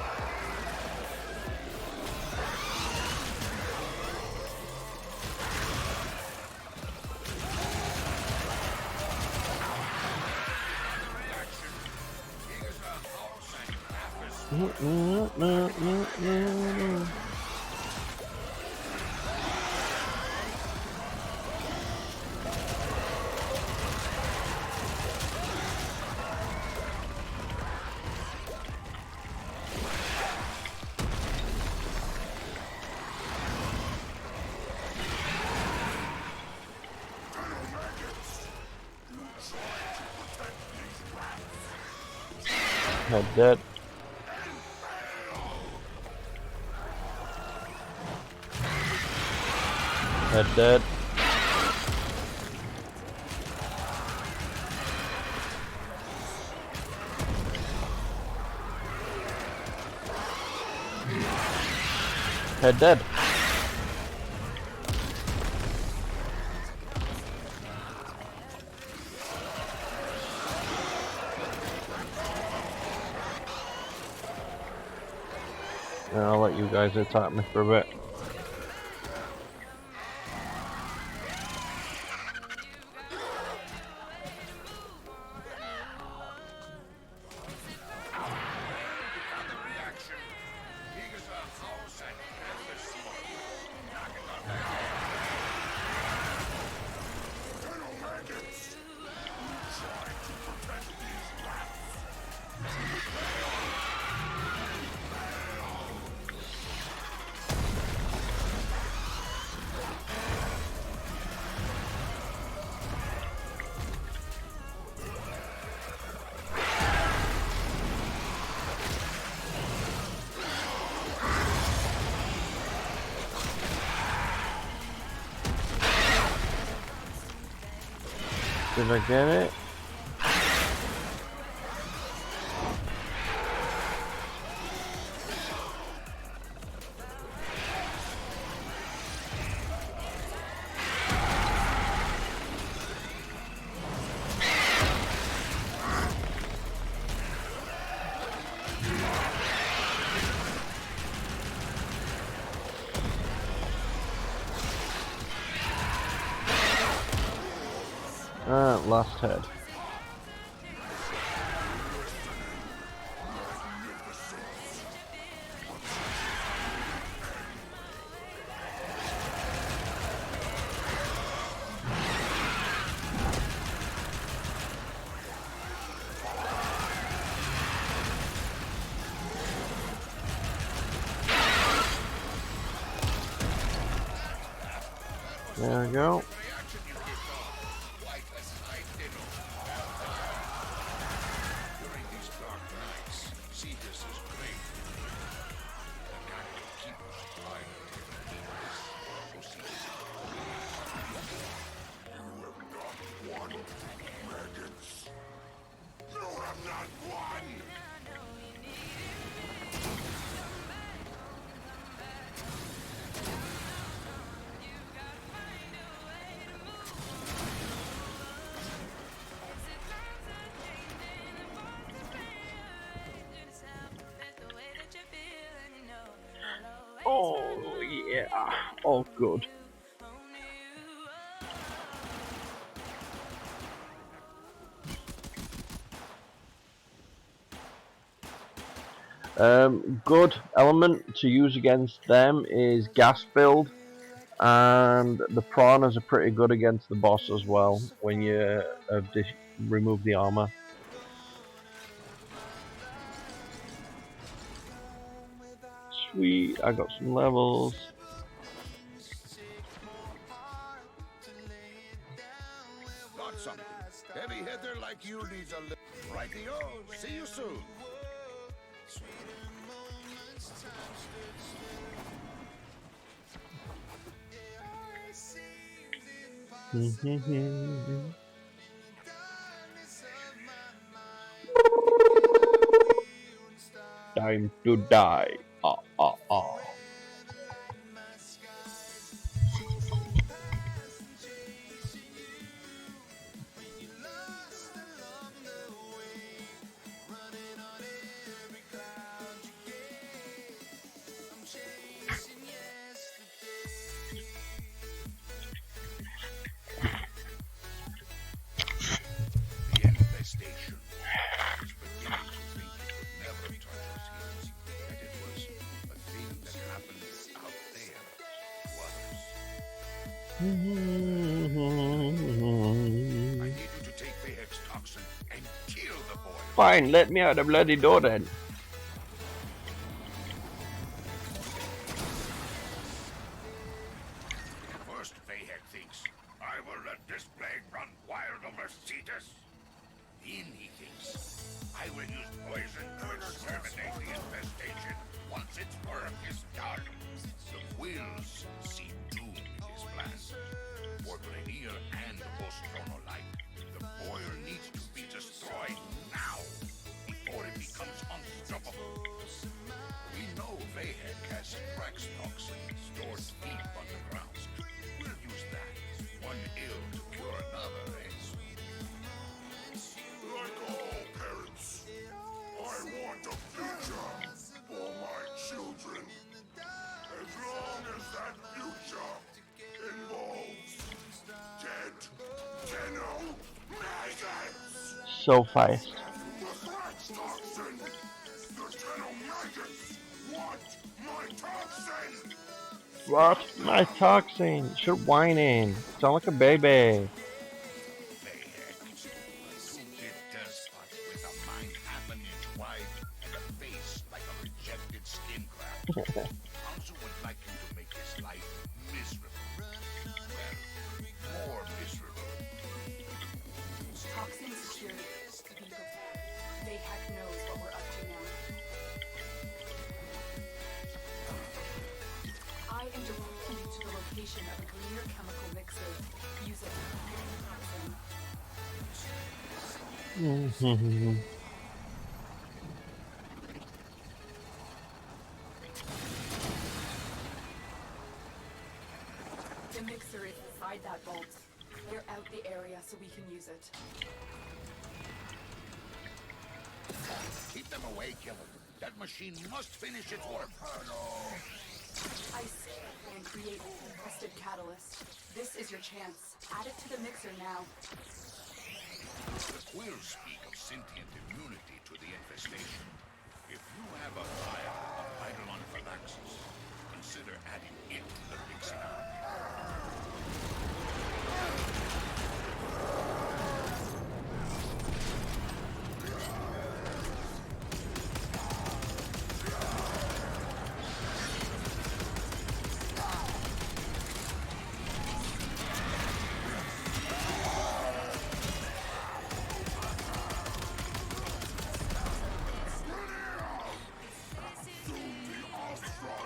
Head dead. Head dead. Head dead. And I'll let you guys attack me for a bit. Did I get it? last head. There we go. During these dark nights, Cetus is great. The active keepers find You have not won, maggots. You have not won! Oh yeah, all good. Good element to use against them is gas build, and the piranhas are pretty good against the boss as well when you remove the armor. Sweet, I got some levels. Got something. Heavy hitter like you needs a little. Rightio. See you soon. Time to die. Ah, ah, ah. The infestation. I was beginning to think it would never touch us here. That it was a thing that happened out there to others. I need you to take Bayhek's toxin and kill the boy. Fine, let me out the bloody door then. First, Bayhek thinks, I will let this plague run wild over Cetus. Then he thinks, I will use poison to exterminate the infestation once its work is done. The Wills see doom in his plan. For Grenier and Ostrono alike, the boil needs to be destroyed now, before it becomes unstoppable. We know Bayhek has Thrax toxin stored deep underground. We'll use that. One ill to cure another, eh? Like all parents, I want a future for my children. As long as that future involves dead Tenno maggots. So fast. The Thrax toxin! The Tenno maggots want my toxin! What? My toxin. You're whining. Sound like a baby. Bayhek, a two-bit despot with a mind half an inch wide and a face like a rejected skin graft. Council would like him to make his life miserable. Well, more miserable. Toxin security. Be prepared. Bayhek knows what we're up to now. I am directing you to the location of a Grenier chemical mixer. Use it. The mixer is inside that vault. Clear out the area so we can use it. Keep them away, Killer. That machine must finish its work. Ice and create a encrusted catalyst. This is your chance. Add it to the mixer now. We'll speak of sentient immunity to the infestation. If you have a vial of Eidolon Phylaxis, consider adding it to the mixing army.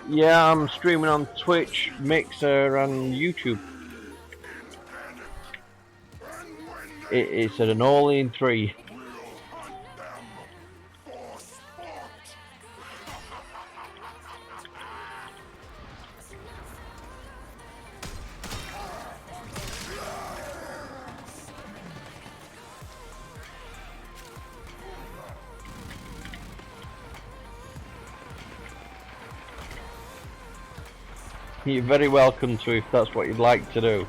Yeah, I'm streaming on Twitch, Mixer, and YouTube. It's at an all-in 3. You're very welcome to if that's what you'd like to do.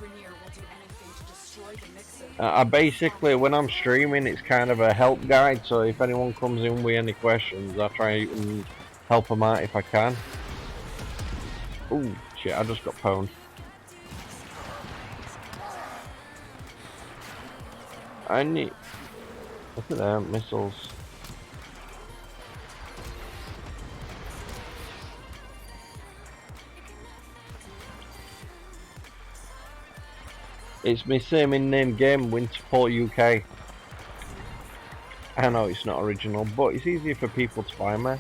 Grenier will do anything to destroy the mixer. I basically, when I'm streaming, it's kind of a help guide, so if anyone comes in with any questions, I try and help them out if I can. Ooh, shit, I just got pwned. I need... Look at them, missiles. It's my same in-name game, Winterfall UK. I know it's not original, but it's easier for people to find me.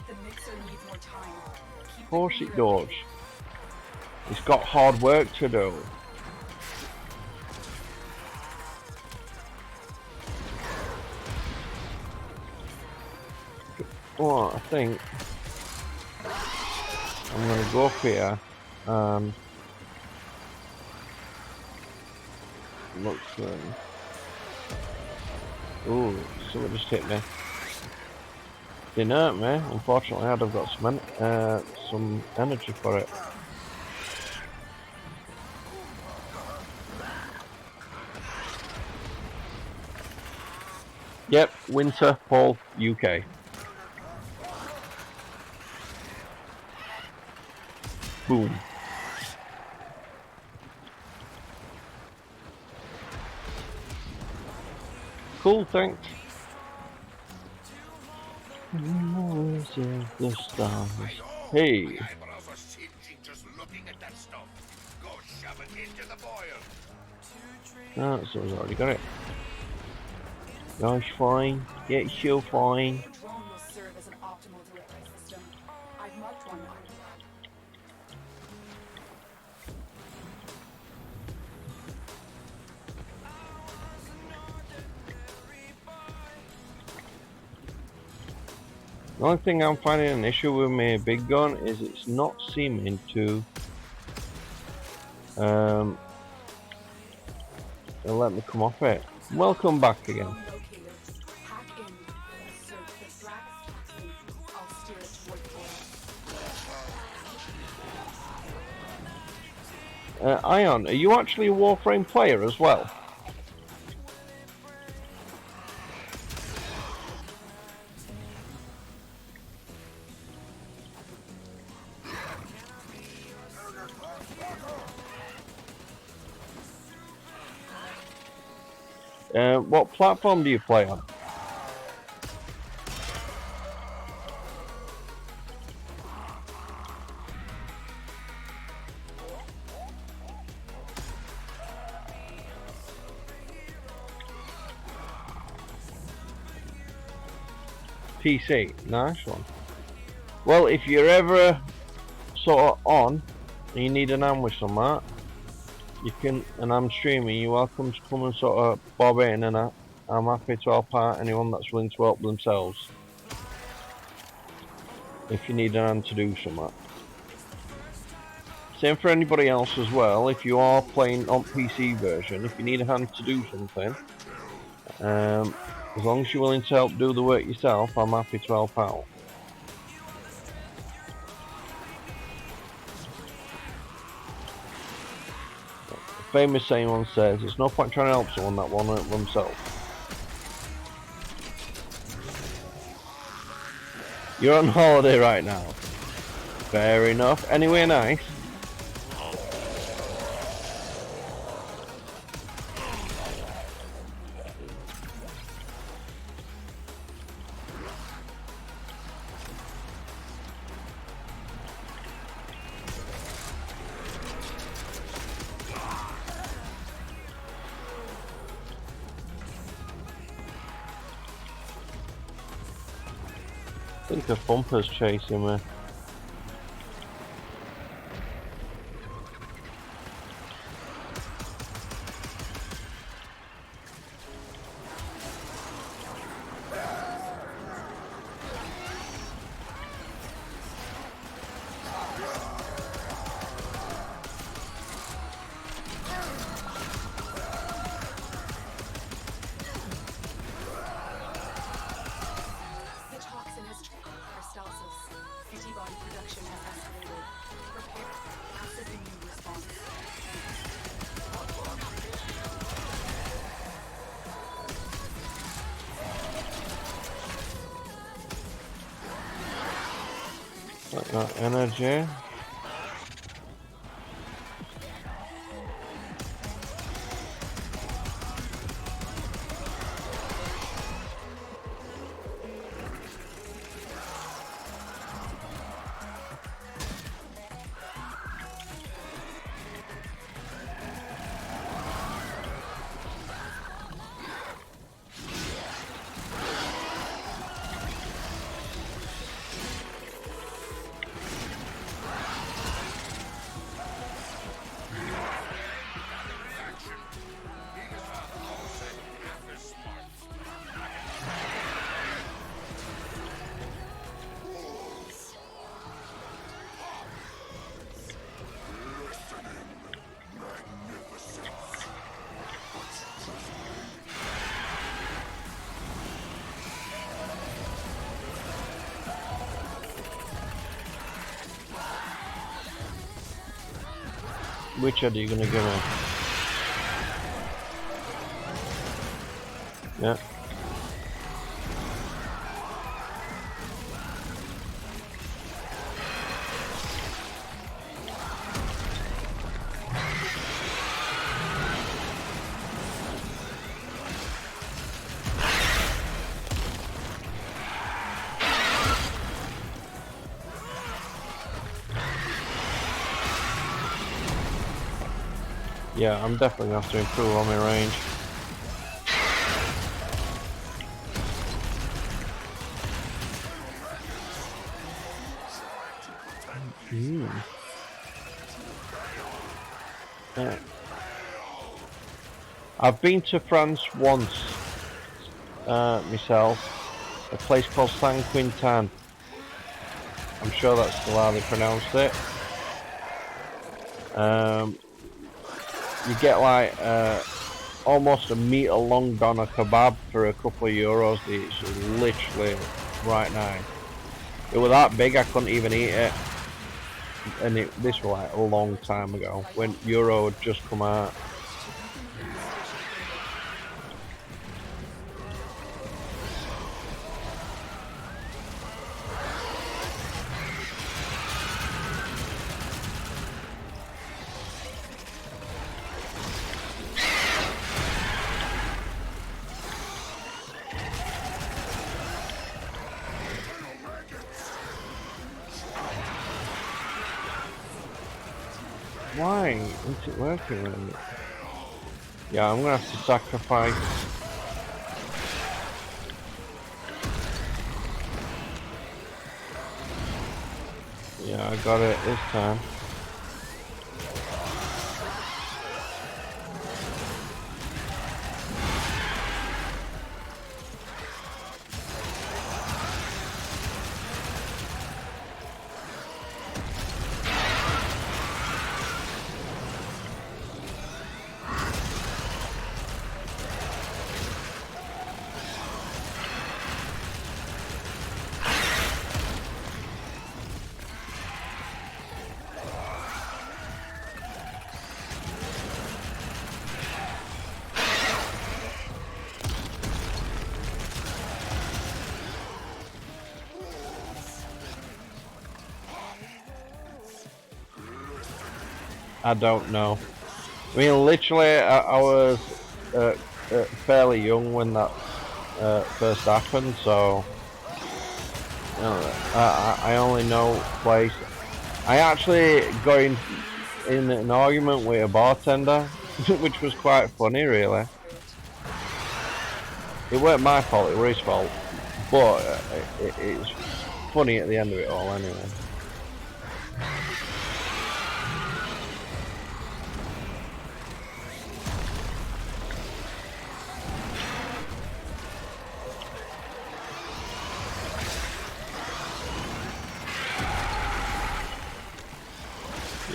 The mixer needs more time. Keep Of course the it Grenier does. It's got hard work to do. Well, I think I'm gonna go up here and look for. Ooh, someone just hit me. Didn't hurt me. Unfortunately, I'd have got some energy for it. Yep, Winterfall UK. Boom. Cool, thanks. The stars. Hey. My eyebrows are singeing just looking at that stuff. Go shove it into the boil. Oh, someone's already got it. Gosh, fine. Get you fine. drone will serve as an optimal delivery system. I've marked one now. The only thing I'm finding an issue with my big gun is it's not seeming to let me come off it. Welcome back again. Drone located. Hack in. Search the Thrax toxin. I'll steer it toward the oil. Ion, are you actually a Warframe player as well? What platform do you play on? PC, nice one. Well, if you're ever sort of on and you need an hand with some that, you can, and I'm streaming, you're welcome to come and sort of bob in, and I'm happy to help out anyone that's willing to help themselves. If you need an hand to do something. Same for anybody else as well, if you are playing on PC version, if you need a hand to do something, As long as you're willing to help do the work yourself, I'm happy to help out. The famous saying once says, "There's no point trying to help someone that won't help themselves." You're on holiday right now. Fair enough. Anywhere nice? I think a bumper's chasing me. The toxin has peristalsis. Antibody production has escalated. Prepare acid immune response. Got energy. Which head are you gonna give me? Yeah. Yeah, I'm definitely gonna have to improve on my range. Yeah. I've been to France once, myself. A place called San Quintin. I'm sure that's still how they pronounced it. You get like almost a metre long doner kebab for a couple of euros. It's literally right nice. It was that big I couldn't even eat it. And this was like a long time ago when Euro had just come out. Why isn't it working with me? Yeah, I'm gonna have to sacrifice. Yeah, I got it this time. I don't know. I mean, literally, I was fairly young when that first happened, so I only know place. I actually got in an argument with a bartender, which was quite funny, really. It weren't my fault; it was his fault, but it's funny at the end of it all, anyway.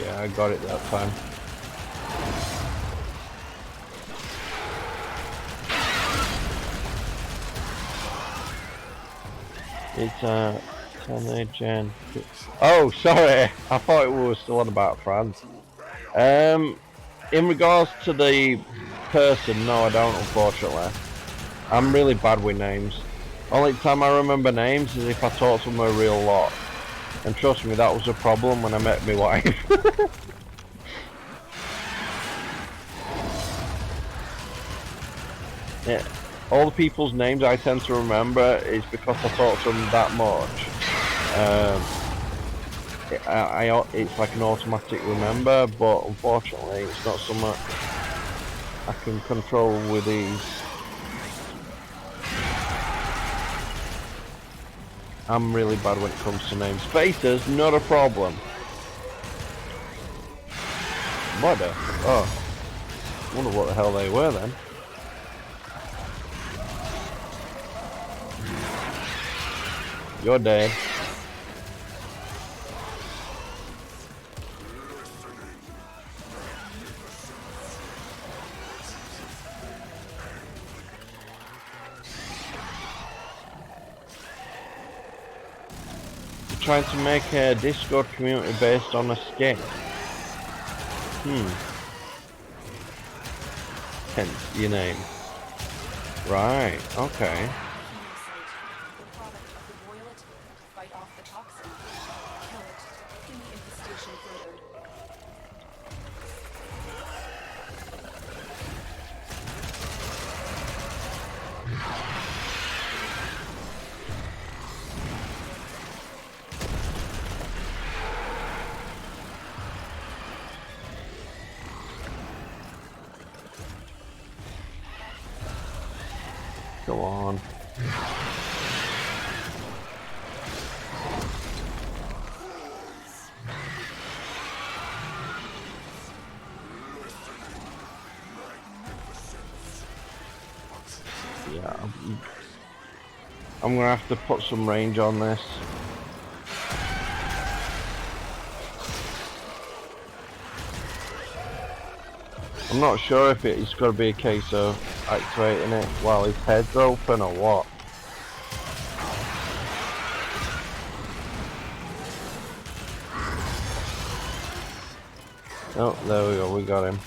Yeah, I got it that time. It's 10 Gen. Oh, sorry. I thought we were still on about France. In regards to the person, no, I don't, unfortunately. I'm really bad with names. Only time I remember names is if I talk to them a real lot. And trust me, that was a problem when I met my wife. Yeah. All the people's names I tend to remember is because I talk to them that much. It's like an automatic remember, but unfortunately it's not something I can control with ease. I'm really bad when it comes to names. Faces, not a problem. Mother? Oh. Wonder what the hell they were then. You're dead. Trying to make a Discord community based on a skin. Hence your name. Right, okay. The product of the boil it to fight off the toxin. Kill it. Thin the infestation further. Go on. Yeah, I'm gonna have to put some range on this. I'm not sure if it's got to be a case of activating it while his head's open or what. Oh, there we go, we got him.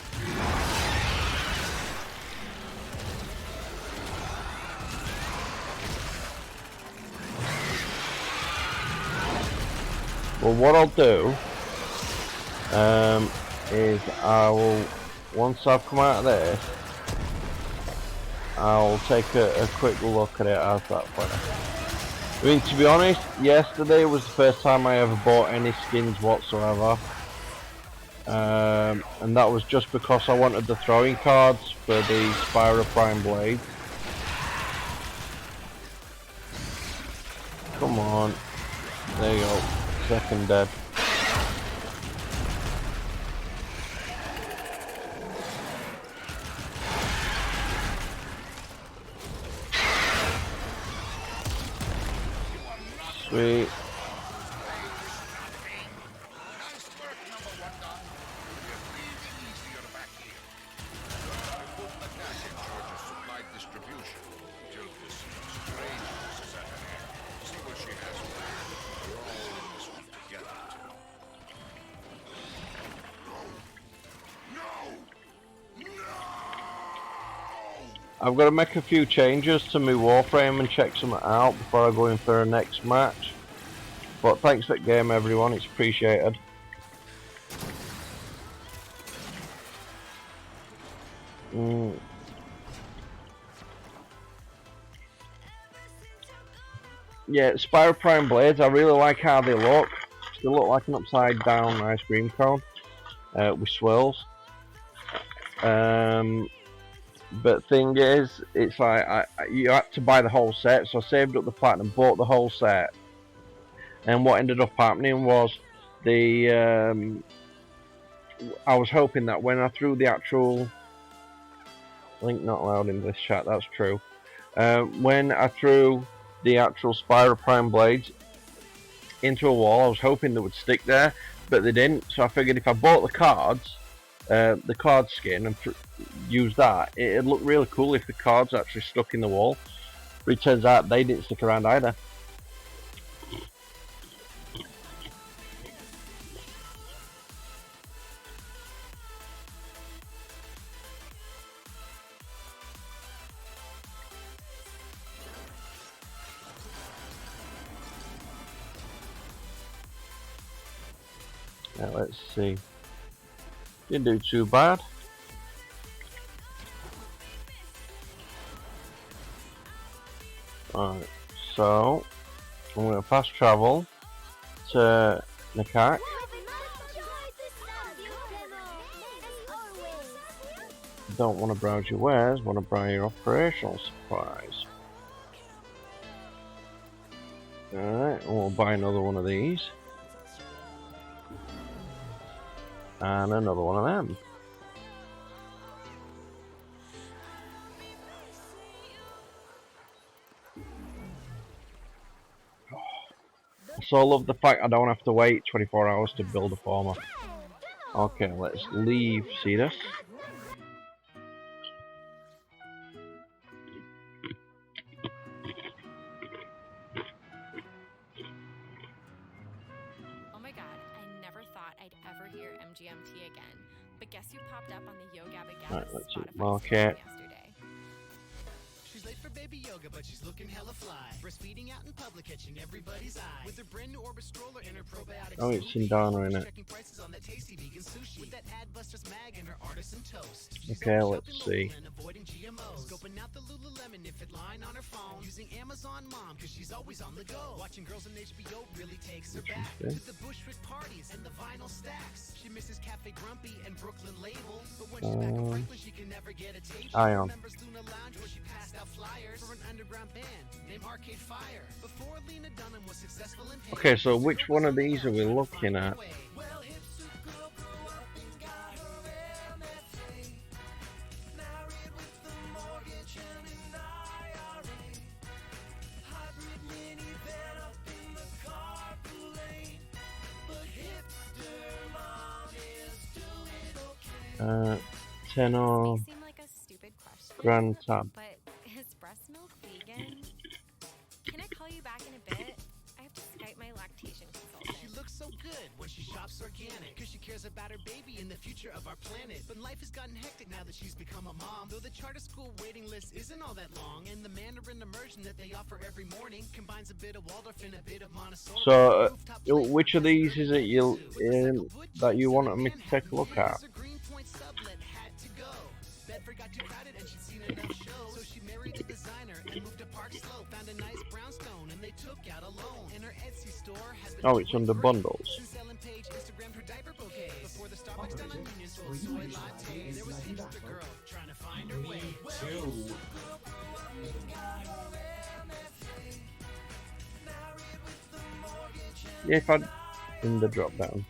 Well, what I'll do is I will, once I've come out of this, I'll take a quick look at it as that point. I mean, to be honest, yesterday was the first time I ever bought any skins whatsoever. And that was just because I wanted the throwing cards for the Spyro Prime Blade. Come on. There you go. Second dead. Sweet. Nice work, number one gun. We're breathing easier back here. We put the cash in charge of supply distribution until this strange is at an end. See what she has planned. We're all in this one together. No! I've got to make a few changes to my Warframe and check something out before I go in for a next match. But thanks for the game, everyone, it's appreciated. Mm. Yeah, Spyro Prime blades. I really like how they look. They look like an upside down ice cream cone with swirls. But thing is, it's like you had to buy the whole set, so I saved up the platinum, bought the whole set, and what ended up happening was the I was hoping that when I threw the actual link not allowed in this chat, that's true. When I threw the actual Spyro Prime blades into a wall, I was hoping they would stick there, but they didn't. So I figured if I bought the card skin, and use that, it'd look really cool if the cards actually stuck in the wall. But it turns out they didn't stick around either. Now let's see. Didn't do too bad. Alright, so I'm going to fast travel to Nakak. Don't want to browse your wares, want to browse your operational supplies. Alright, we'll buy another one of these. And another one of them. So I love the fact I don't have to wait 24 hours to build a farmer. Okay, let's leave Cetus. Oh my god, I never thought I'd ever hear MGMT again. But guess who popped up on the Yo Gabba Gabba Right, let's Spotify market. yesterday? She's late for baby yoga, but she's looking hella fly. Breastfeeding out in public, catching everybody's eye. With her brand new Orbit stroller and her probiotic Oh, it's Sindana in it. checking prices on that tasty vegan sushi. With that Adbusters mag and her artisan toast. Okay, let's see. And avoiding GMOs. Scoping out the Lululemon if it line on her phone. Using Amazon Mom, cause she's always on the go. Watching Girls on HBO really takes her back. To the Bushwick parties and the vinyl stacks. She misses Cafe Grumpy and Brooklyn Label. But when she's back in Franklin, she can never get a taste. Ion. Remembers Luna Lounge where she passed out flyers for an underground band named Arcade Fire. Before Lena Dunham was successful in pain. Okay, so which one of these are we looking at? Tenor This may seem like a stupid question, Grand Tab. but is breast milk vegan? Can I call you back in a bit? I have to Skype my lactation consultant. She looks so good when she shops organic, cause she cares about her baby and the future of our planet. But life has gotten hectic now that she's become a mom. Though the charter school waiting list isn't all that long, and the Mandarin immersion that they offer every morning combines a bit of Waldorf and a bit of Montessori. So, which of these is it that you want me to take a look at? Bedford got too crowded and she'd seen enough shows, so she married a designer and moved to Park Slope. Found a nice brownstone and they took out a loan. And her Etsy store has been Oh, it's under bundles. since Ellen Page Instagrammed her diaper bouquets. Before the Starbucks down on Union sold soy lattes, there was hipster girl trying to find her way. Yeah, if I in the drop down.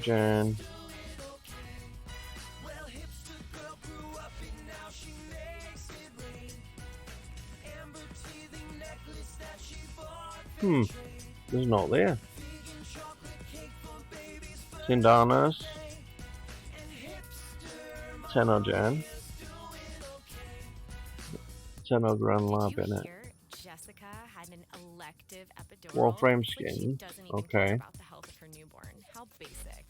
Jen. There's not there. Sindana's. Tenor Jen. Tenor Grand Lab Did in you it. hear Jessica had an elective epidural? Warframe but she skin. doesn't even Okay. care about the health of her newborn. How basic.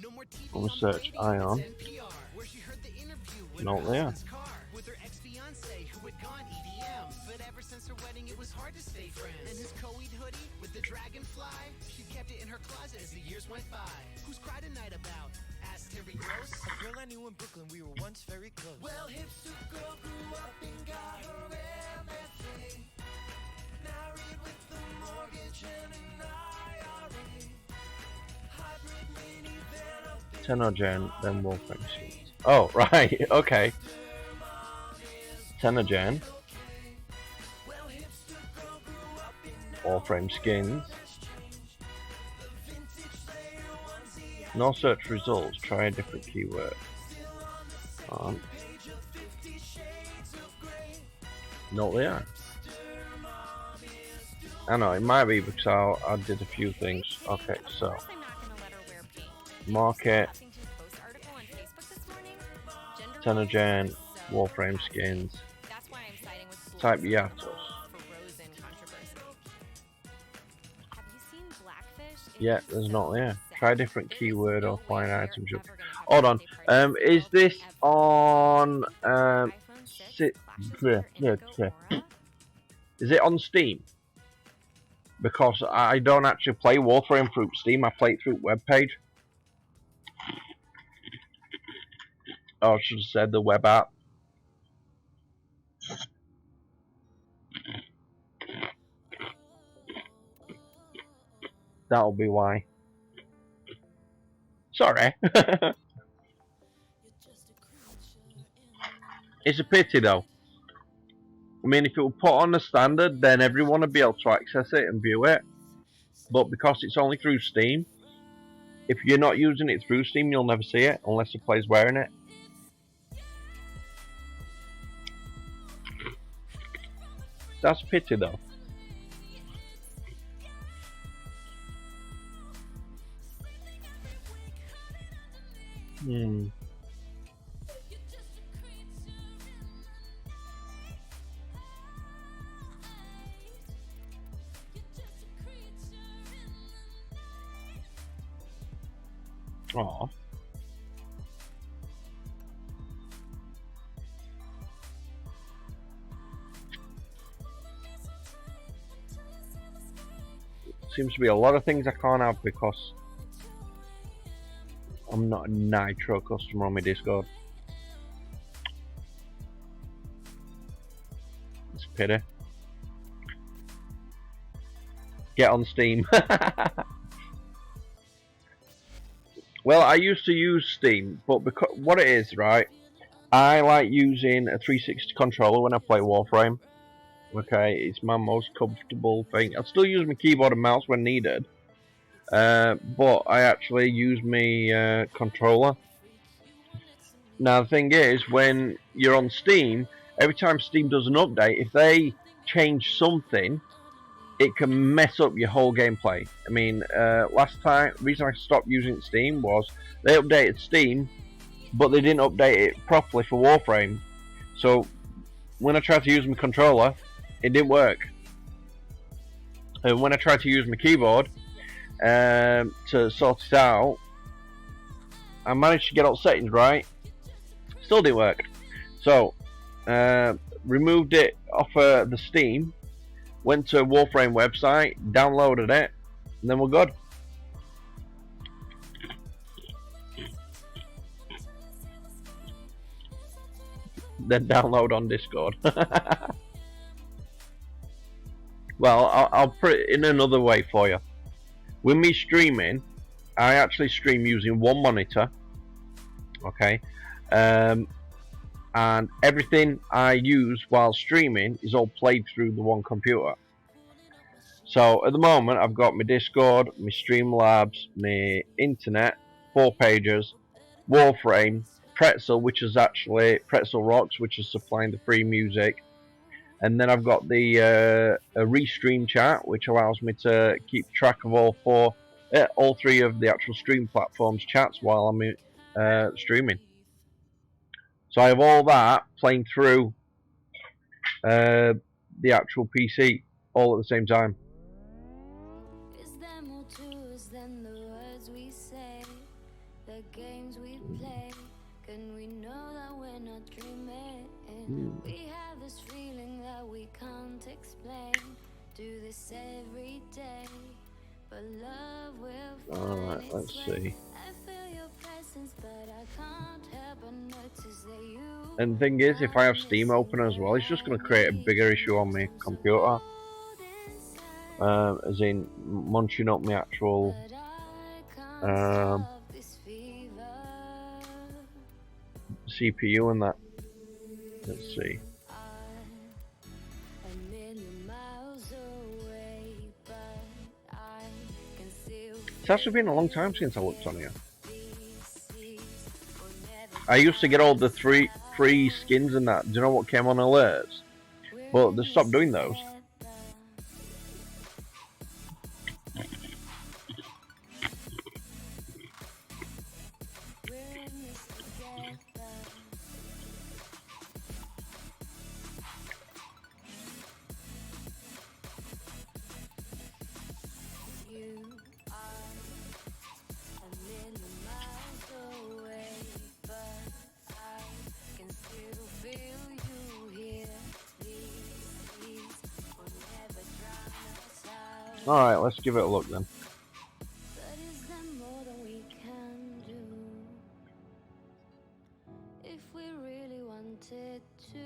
No more TV I'm on gonna the search radio, Ion. it's NPR, where she heard the interview with Not her there. husband's car, with her ex-fiance who had gone EDM. But ever since her wedding, it was hard to stay friends. And his co-ed hoodie with the dragonfly, she kept in her closet as the years went by. Who's cried a night about? Asked Terry Gross. A girl I knew in Brooklyn, we were once very close. Well, hipster girl grew up and got her MFA. Married with a mortgage and an IRA. Hybrid minivan up in Tenogen, then Wolfram Skins. Oh, right, okay. Tenogen. Warframe Skins. No search results, try a different keyword. Not there. I know, it might be because I did a few things. Okay, so. Of course I'm not gonna let her wear pink. Market, Huffington Post article on Facebook this morning. Tenogen, So Warframe Skins. that's why I'm siding with Type Blue Yatos. for Rosen controversy. Have you seen Blackfish? It Yeah, is there's so not there. sick. Try a different There is keyword no or way find we are items. ever gonna have Hold on. birthday prices Is this ever. on iPhone 6 si- flashes yeah, with your indigo yeah. aura? is it on Steam? Because I don't actually play Warframe through Steam, I play it through webpage. Oh, I should have said the web app. That'll be why. Sorry. It's a pity though. I mean, if it were put on the standard, then everyone would be able to access it and view it. But because it's only through Steam, if you're not using it through Steam, you'll never see it unless the player's wearing it. That's a pity though. Aw. Seems to be a lot of things I can't have because I'm not a Nitro customer on my Discord. It's a pity. Get on Steam. Well, I used to use Steam, but because what it is, right? I like using a 360 controller when I play Warframe. Okay, it's my most comfortable thing. I still use my keyboard and mouse when needed, but I actually use my controller. Now the thing is, when you're on Steam, every time Steam does an update, if they change something, it can mess up your whole gameplay. I mean, last time, the reason I stopped using Steam was they updated Steam, but they didn't update it properly for Warframe. So when I tried to use my controller, it didn't work. And when I tried to use my keyboard to sort it out, I managed to get all settings right. Still didn't work. So removed it off the Steam. Went to a Warframe website, downloaded it, and then we're good. Then download on Discord. Well, I'll put it in another way for you. With me streaming, I actually stream using one monitor. Okay. And everything I use while streaming is all played through the one computer. So at the moment I've got my Discord, my Streamlabs, my internet, 4 pages, Warframe, Pretzel, which is actually Pretzel Rocks, which is supplying the free music, and then I've got the a restream chat, which allows me to keep track of all 3 of the actual stream platforms chats while I'm streaming. So I have all that playing through the actual PC all at the same time. Is there more to us than the words we say, the games we play? Can we know that we're not dreaming? We have this feeling that we can't explain. Do this every day, but love will Alright, find let's its way. see. I feel your presence, but I can't help but notice that you And the thing is, if I have Steam open as well, it's just going to create a bigger issue on my computer. As in, munching up my actual CPU and that. Let's see. It's actually been a long time since I looked on here. I used to get all the free skins and that. Do you know what came on alerts? But they stopped doing those. Alright, let's give it a look then. But is there more than we can do? If we really wanted to,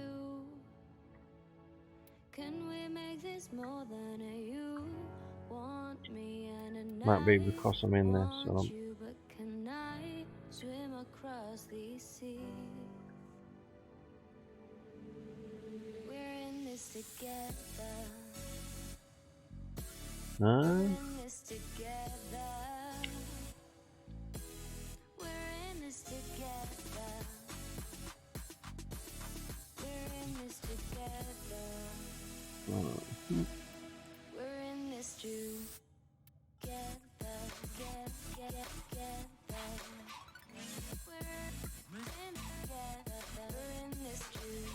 can we make this more than a you want me and a Might be because I'm in there, so want you, but can I swim across these seas? We're in this together. no. We're in this together. We're in this together. We're in this together. We're in this together. Together. We're in together. We're in this together.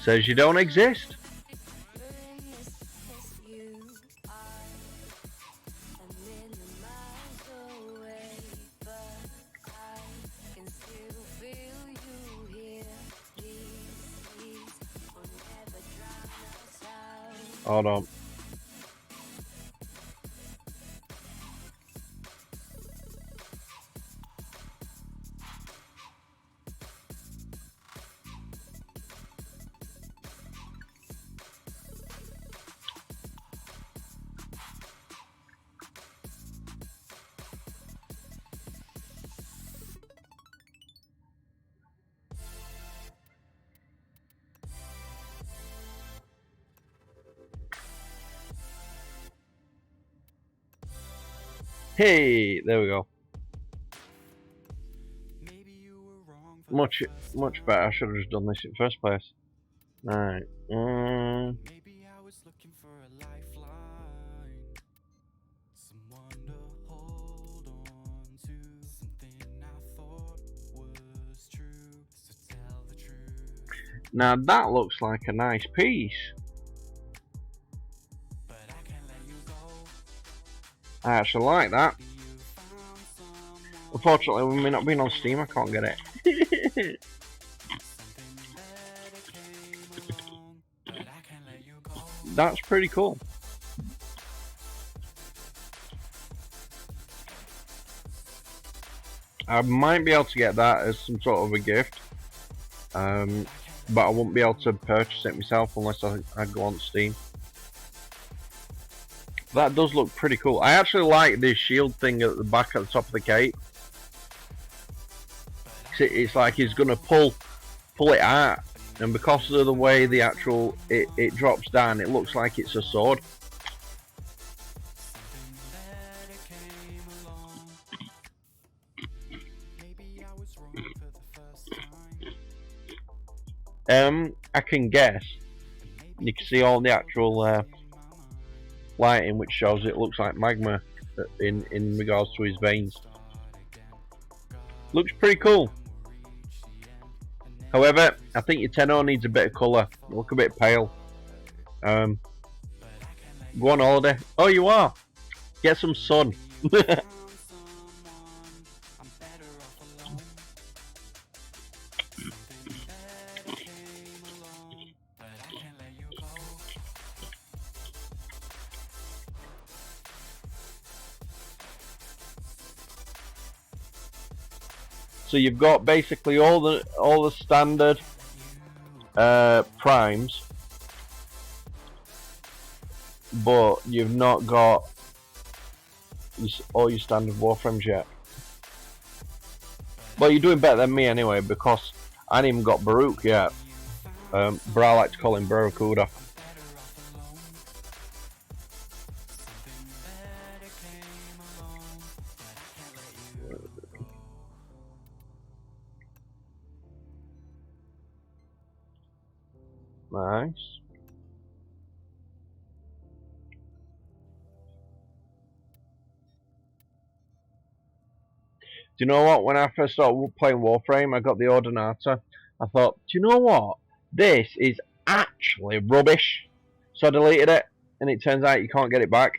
Says you don't exist. Hold on. Hey, there we go. Much better. I should have just done this in first place. Right. Maybe I was looking for a lifeline, someone to hold on to, something I thought was true. So tell the truth. Now that looks like a nice piece. But I can't let you go. I actually like that. Unfortunately, with me not being on Steam, I can't get it. That's pretty cool. I might be able to get that as some sort of a gift, but I won't be able to purchase it myself unless I go on Steam. That does look pretty cool. I actually like this shield thing at the back at the top of the cape. It's like he's gonna pull it out, and because of the way the actual it drops down, it looks like it's a sword. I can guess. You can see all the actual lighting, which shows it looks like magma in regards to his veins. Looks pretty cool. However, I think your Tenno needs a bit of colour. You look a bit pale. Go on holiday. Oh, you are. Get some sun. So you've got basically all the standard primes, but you've not got all your standard warframes yet. Well, you're doing better than me anyway, because I ain't even got Baruch yet. But I like to call him Barracuda. Nice. Do you know what? When I first started playing Warframe, I got the Ordinata. I thought, do you know what? This is actually rubbish. So I deleted it, and it turns out you can't get it back.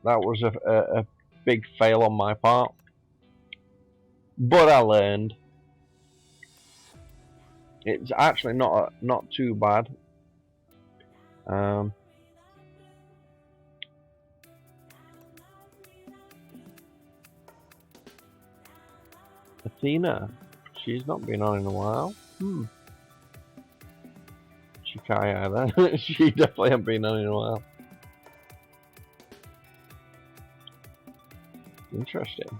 That was a big fail on my part. But I learned. It's actually not too bad. Athena, she's not been on in a while. She can't either. She definitely hasn't been on in a while. Interesting.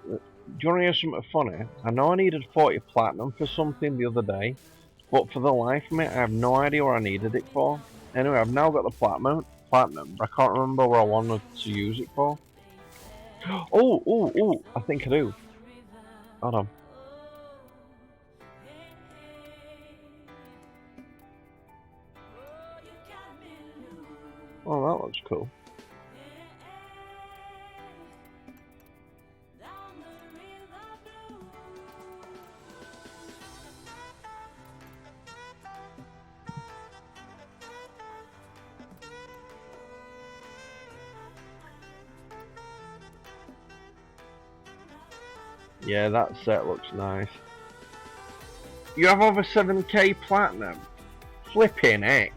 Do you want to hear something funny? I know I needed 40 platinum for something the other day, but for the life of me, I have no idea what I needed it for. Anyway, I've now got the platinum, but I can't remember what I wanted to use it for. Oh, I think I do. Hold on. Oh, that looks cool. Yeah, that set looks nice. You have over 7k platinum? Flipping heck.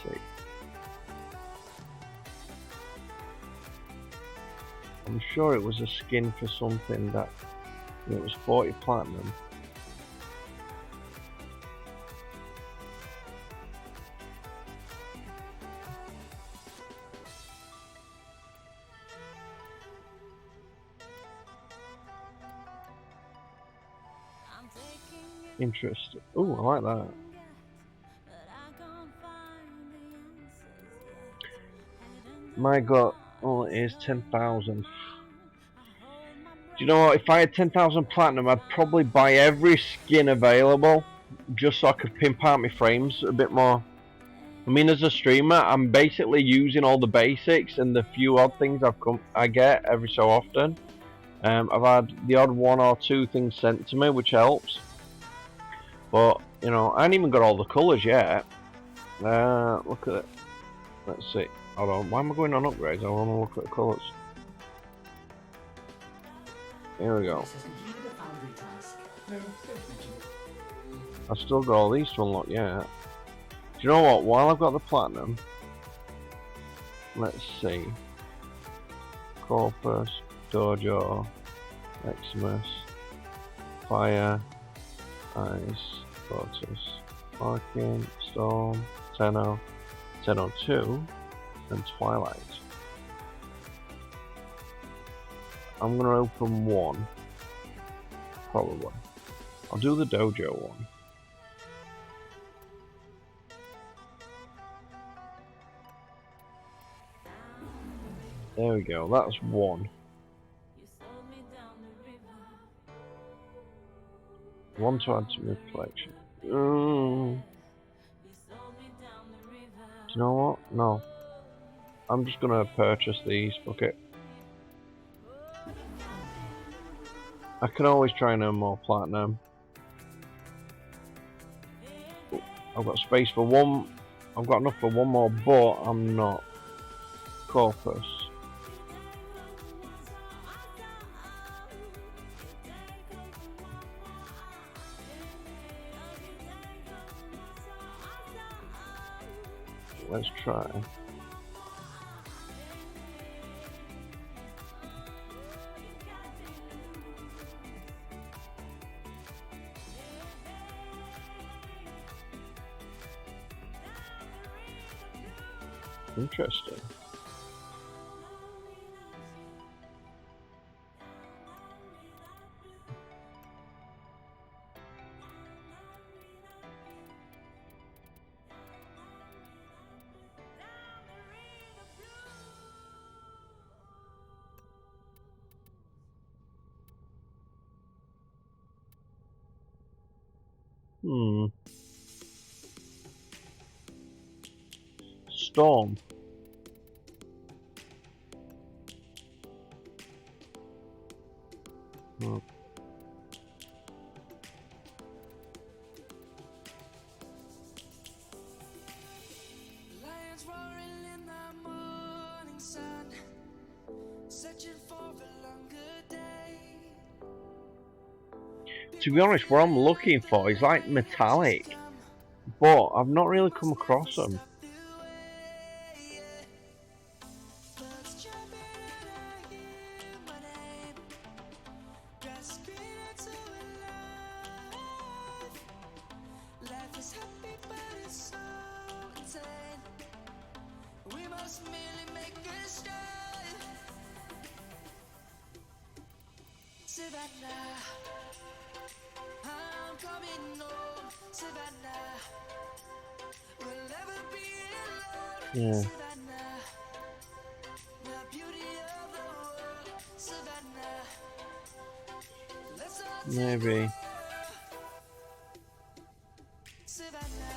See. I'm sure it was a skin for something that it was 40 platinum. Interesting. Oh, I like that. My god, oh, it is 10,000. Do you know what? If I had 10,000 platinum, I'd probably buy every skin available just so I could pimp out my frames a bit more. I mean, as a streamer, I'm basically using all the basics and the few odd things I get every so often. I've had the odd one or two things sent to me, which helps. But, you know, I ain't even got all the colours yet. Look at it. Let's see. Hold on. Why am I going on upgrades? I want to look at the colours. Here we go. I've still got all these to unlock yet. Do you know what? While I've got the platinum, let's see. Corpus, Dojo, Eximus, Fire, Ice, Lotus, Arcane, Storm, Tenno, Tenno 2, and Twilight. I'm gonna open one. Probably. I'll do the Dojo one. There we go, that's one. One to add to my collection. Do you know what? No. I'm just gonna purchase these, fuck it. I can always try and earn more platinum. I've got space for one. I've got enough for one more, but I'm not. Corpus. let's try. Interesting. Storm. Oh. Lions roaring in the morning sun, searching for a longer day. To be honest, what I'm looking for is like metallic, but I've not really come across them. Life is happy, but it's so insane. We must merely make a start. Savannah, I'm coming home. Savannah, we'll never be alone. Yeah. Savannah, the beauty of the world. Savannah, let's all take Maybe. a walk. Savannah.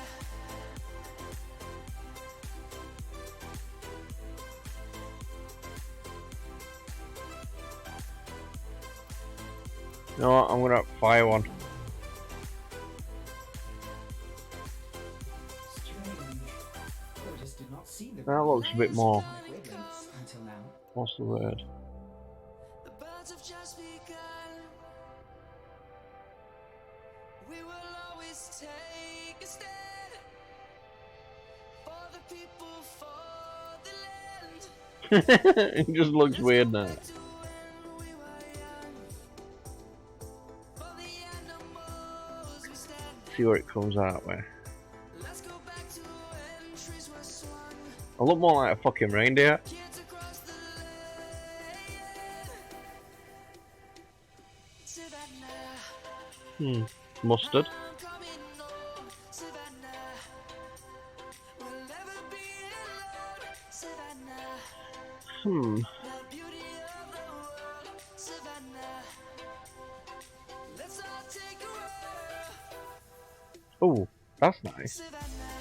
You know what? I'm gonna fire one. That looks a bit more. What's the word? The birds have just begun. We will always take a stand for the people, for the land. It just looks weird now. Back to when we were young. For the animals we stand. See where it comes out with. Let's go back to when trees were swung. I look more like a fucking reindeer. Kids across the land. Savannah. Mustard. I'm coming home. Savannah. We'll never be alone. Savannah. The beauty of the world. Savannah. Let's all take a walk. Oh, that's nice. Savannah.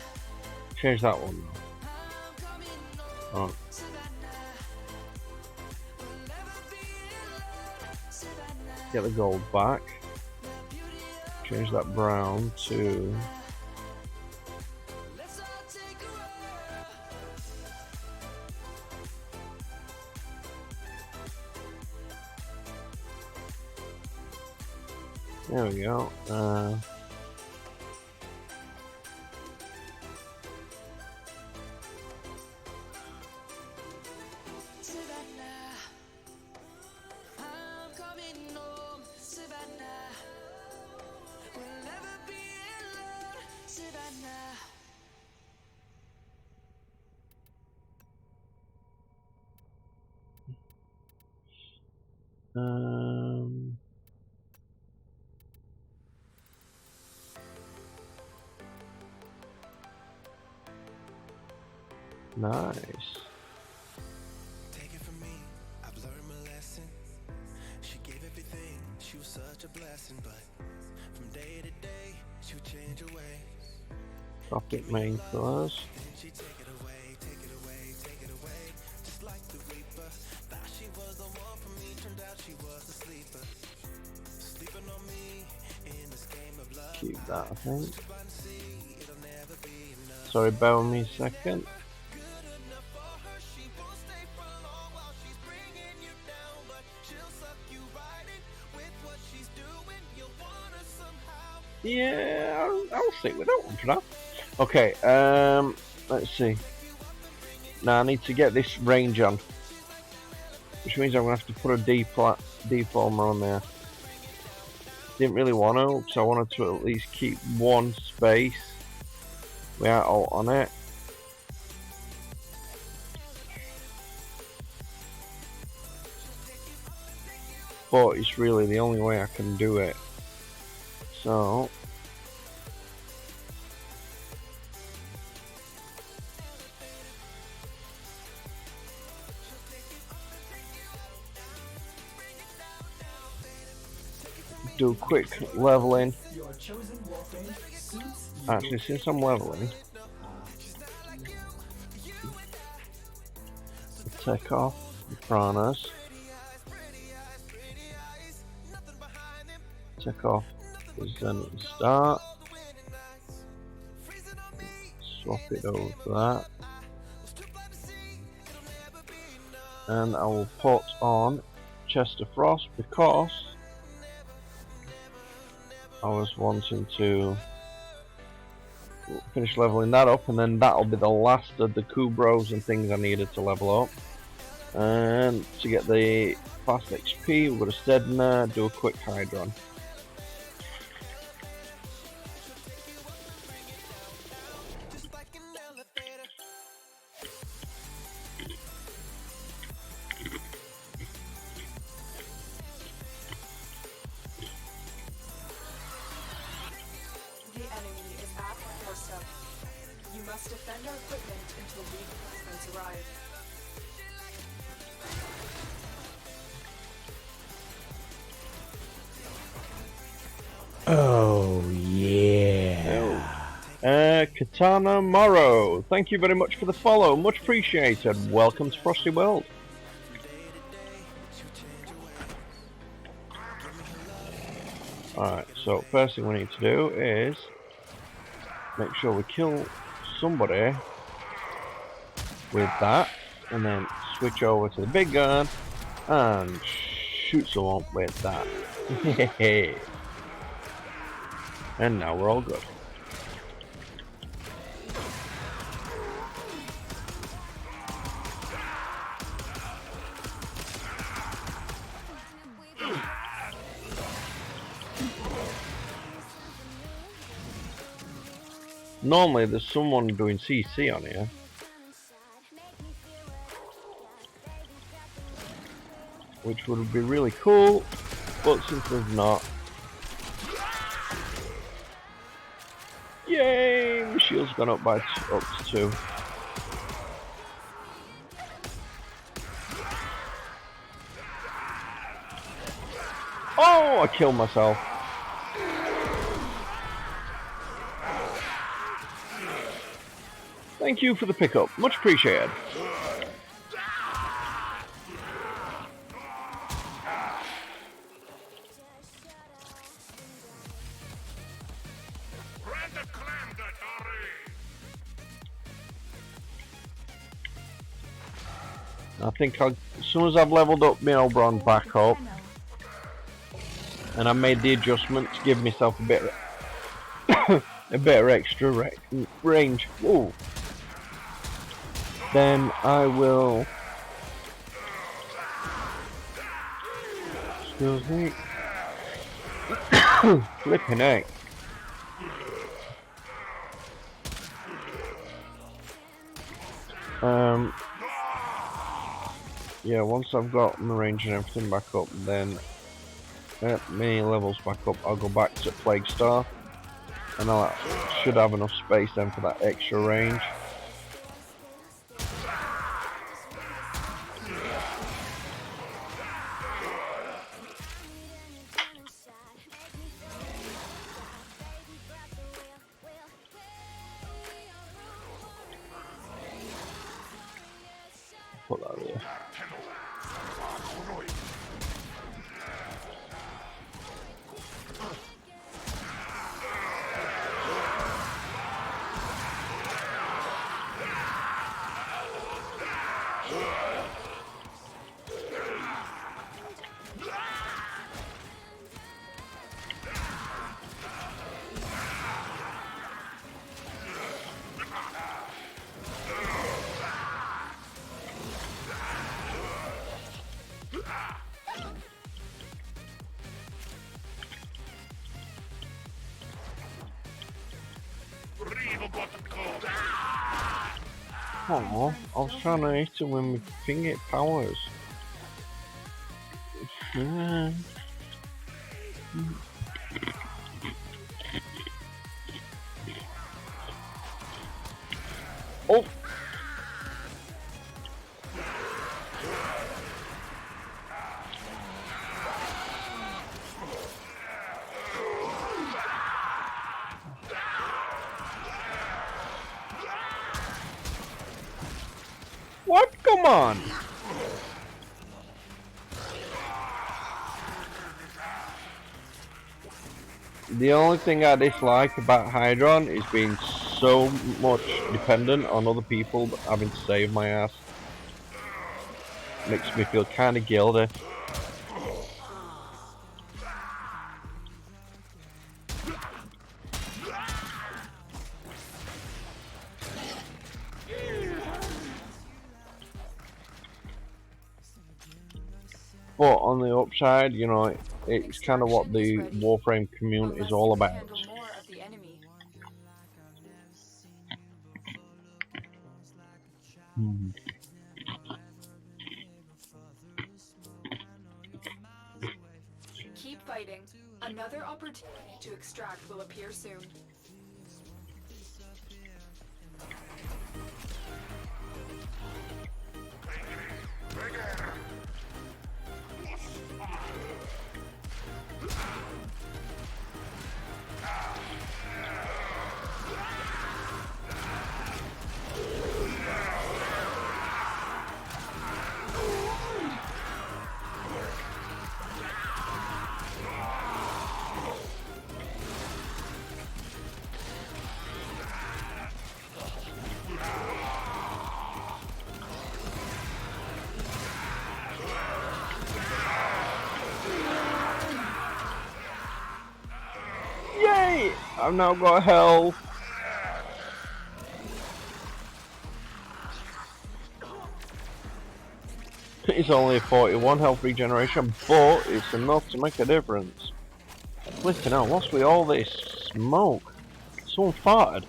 Change that one though. I'm coming home. Oh, Savannah. We'll never be alone. Savannah. get the gold back. The beauty of Change that brown to. let's all take a walk. There we go. Savannah, I'm coming home. Savannah, we'll never be alone. Savannah. Nice. Take it from me, I've learned my lesson. She gave everything, she was such a blessing, but from day to day, she would change her ways. Tropic main colors. Then she'd take it away, take it away, take it away. Just like the reaper, thought she was the one for me, turned out she was a sleeper. Sleeping on me in this game of love. Keep that, I think. Too blind to see, it'll never be enough. Sorry, bear with me a second. Good enough for her, she won't stay for long while she's bringing you down, but she'll suck you right in with what she's doing. You'll want her somehow. Yeah, I'll stick with that one for now. Okay, let's see. If you Now I need to get this range on, which means I'm gonna have to put a deformer on there. Didn't really want to, because I wanted to at least keep one space without all on it. But it's really the only way I can do it. So do a quick leveling. Actually, since I'm leveling, I'll take off the piranhas. Take off the Zen at the start. Swap it over to that. And I will put on Chester Frost because I was wanting to finish leveling that up, and then that'll be the last of the Kubros and things I needed to level up. And to get the fast XP, we'll go to Sedna, do a quick Hydron. The enemy is at Costa. You must defend our equipment until reinforcements arrive. Oh, yeah. Katana Morrow, thank you very much for the follow. Much appreciated. Welcome to Frosty World. Alright, so first thing we need to do is make sure we kill somebody with that, and then switch over to the big gun and shoot someone with that. And now we're all good. Normally there's someone doing CC on here. Which would be really cool, but since there's not. Yay! My shield's gone up by up to 2. Oh, I killed myself. Thank you for the pickup, much appreciated. I think as soon as I've leveled up my Oberon back up, and I made the adjustment to give myself a bit of extra range. Whoa. Then I will. Excuse me. Flipping heck. Yeah, once I've got my range and everything back up, then my levels back up, I'll go back to Plague Star, and I should have enough space then for that extra range. Put that there. Oh, I was trying to hit him with my finger powers. Yeah. Oh! What? Come on! The only thing I dislike about Hydron is being so much dependent on other people having to save my ass. Makes me feel kinda guilty. But on the upside, you know, it's kind of what the Warframe community is all about. Keep fighting. Another opportunity to extract will appear soon. Yay! I've now got health. It's only a 41 health regeneration, but it's enough to make a difference. Flipping out, what's with all this smoke? Someone farted.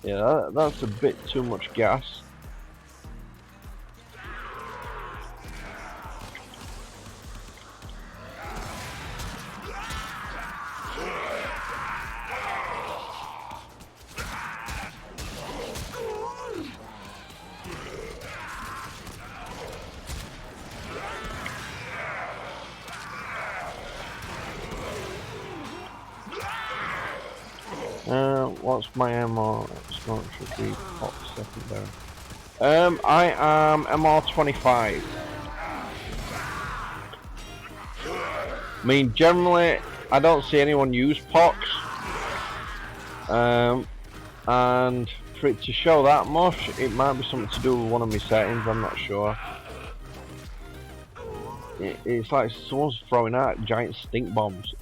Yeah, that's a bit too much gas. What's my MR? It's not should be pop secondary. I am MR 25. I mean, generally, I don't see anyone use pox. And for it to show that much, it might be something to do with one of my settings. I'm not sure. It's like someone's throwing out giant stink bombs.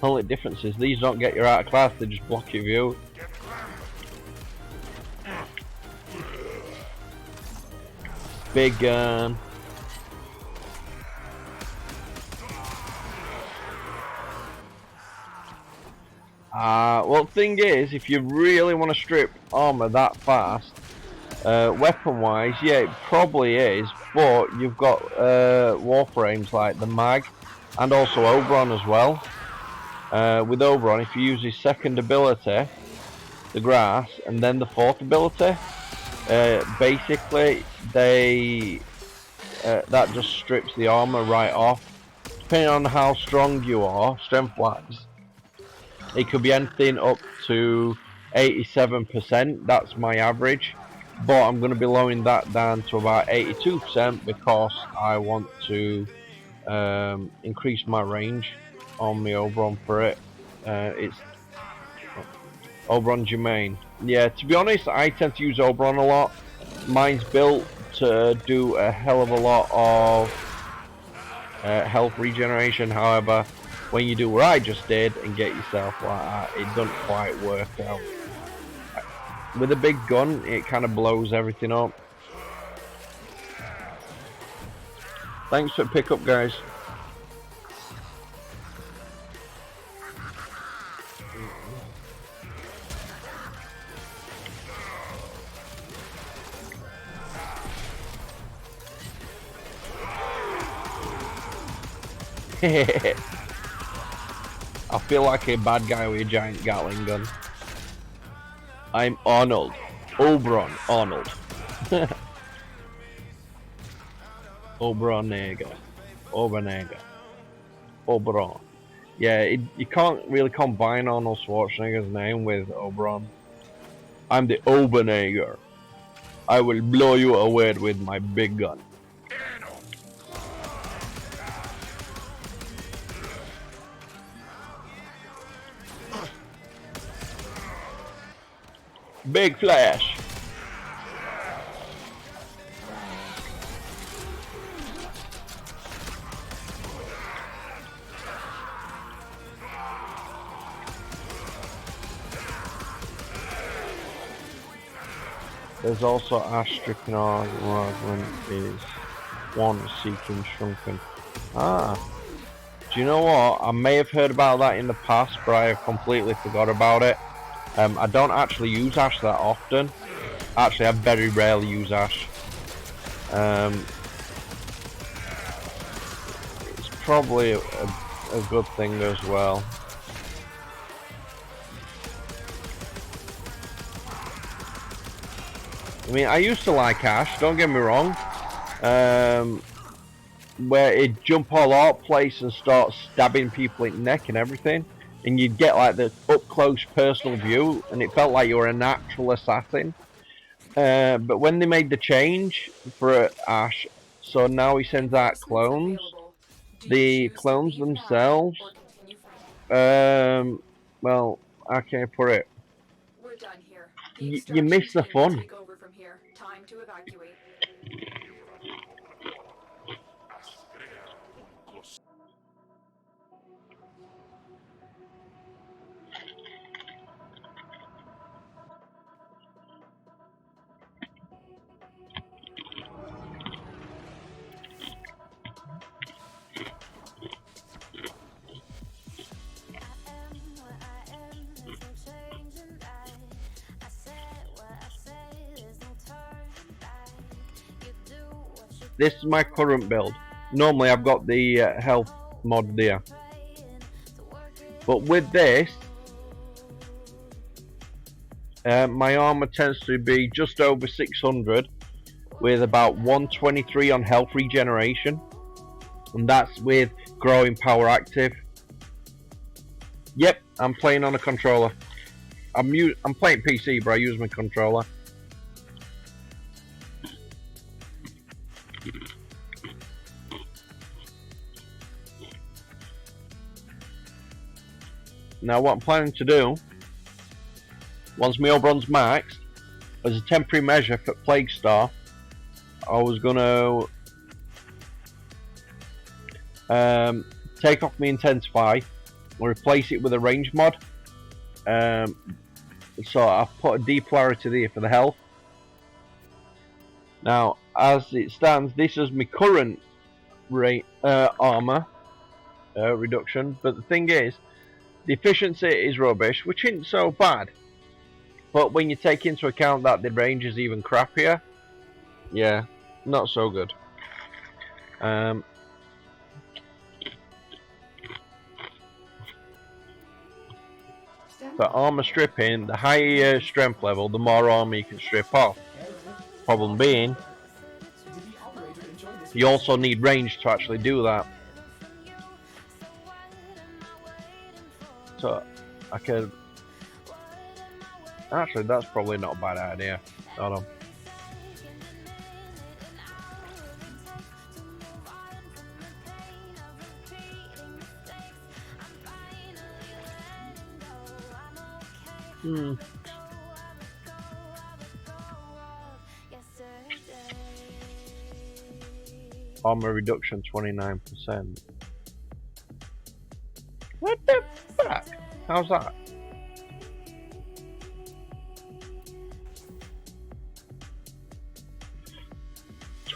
Only difference is these don't get you out of class, they just block your view. Big gun. Well, the thing is, if you really want to strip armor that fast, weapon wise, yeah, it probably is, but you've got warframes like the mag and also Oberon as well. With Oberon, if you use his second ability, the grass, and then the fourth ability, basically that just strips the armor right off. Depending on how strong you are, strength wise, it could be anything up to 87%. That's my average, but I'm going to be lowering that down to about 82% because I want to increase my range on my Oberon for it. It's Oberon Germain. Yeah, to be honest, I tend to use Oberon a lot. Mine's built to do a hell of a lot of health regeneration. However, when you do what I just did and get yourself like that, it doesn't quite work out. with a big gun, it kind of blows everything up. Thanks for pickup, guys. I feel like a bad guy with a giant Gatling gun. I'm Arnold. Oberon Arnold. Oberon. Oberon. Yeah, you can't really combine Arnold Schwarzenegger's name with Oberon. I'm the Oberneger. I will blow you away with my big gun. Big flash. There's also Ash stricken when is one seeking shrunken. Ah. Do you know what? I may have heard about that in the past, but I have completely forgot about it. I don't actually use Ash that often. Actually, I very rarely use Ash. It's probably a good thing as well. I mean, I used to like Ash, don't get me wrong. Where it'd jump all over the place and start stabbing people in the neck and everything. And you'd get like the up-close personal view, and it felt like you were a natural assassin. But when they made the change for Ash, so now he sends out clones. The clones themselves, well, how can I put it? We're done here. You miss the fun. Take over from here. Time to evacuate. This is my current build. Normally I've got the health mod there. But with this, my armor tends to be just over 600 with about 123 on health regeneration. And that's with growing power active. Yep, I'm playing on a controller. I'm playing PC, but I use my controller. Now what I'm planning to do, once my Oberon's maxed, as a temporary measure for Plague Star, I was gonna take off my Intensify and replace it with a range mod. So I've put a D-polarity there for the health. Now, as it stands, this is my current armor reduction, but the thing is, the efficiency is rubbish, which isn't so bad. But when you take into account that the range is even crappier, yeah, not so good. For armor stripping, the higher your strength level, the more armor you can strip off. Problem being, you also need range to actually do that. So I could actually, that's probably not a bad idea. Hold on. Armor reduction 29%. What the fuck? How's that?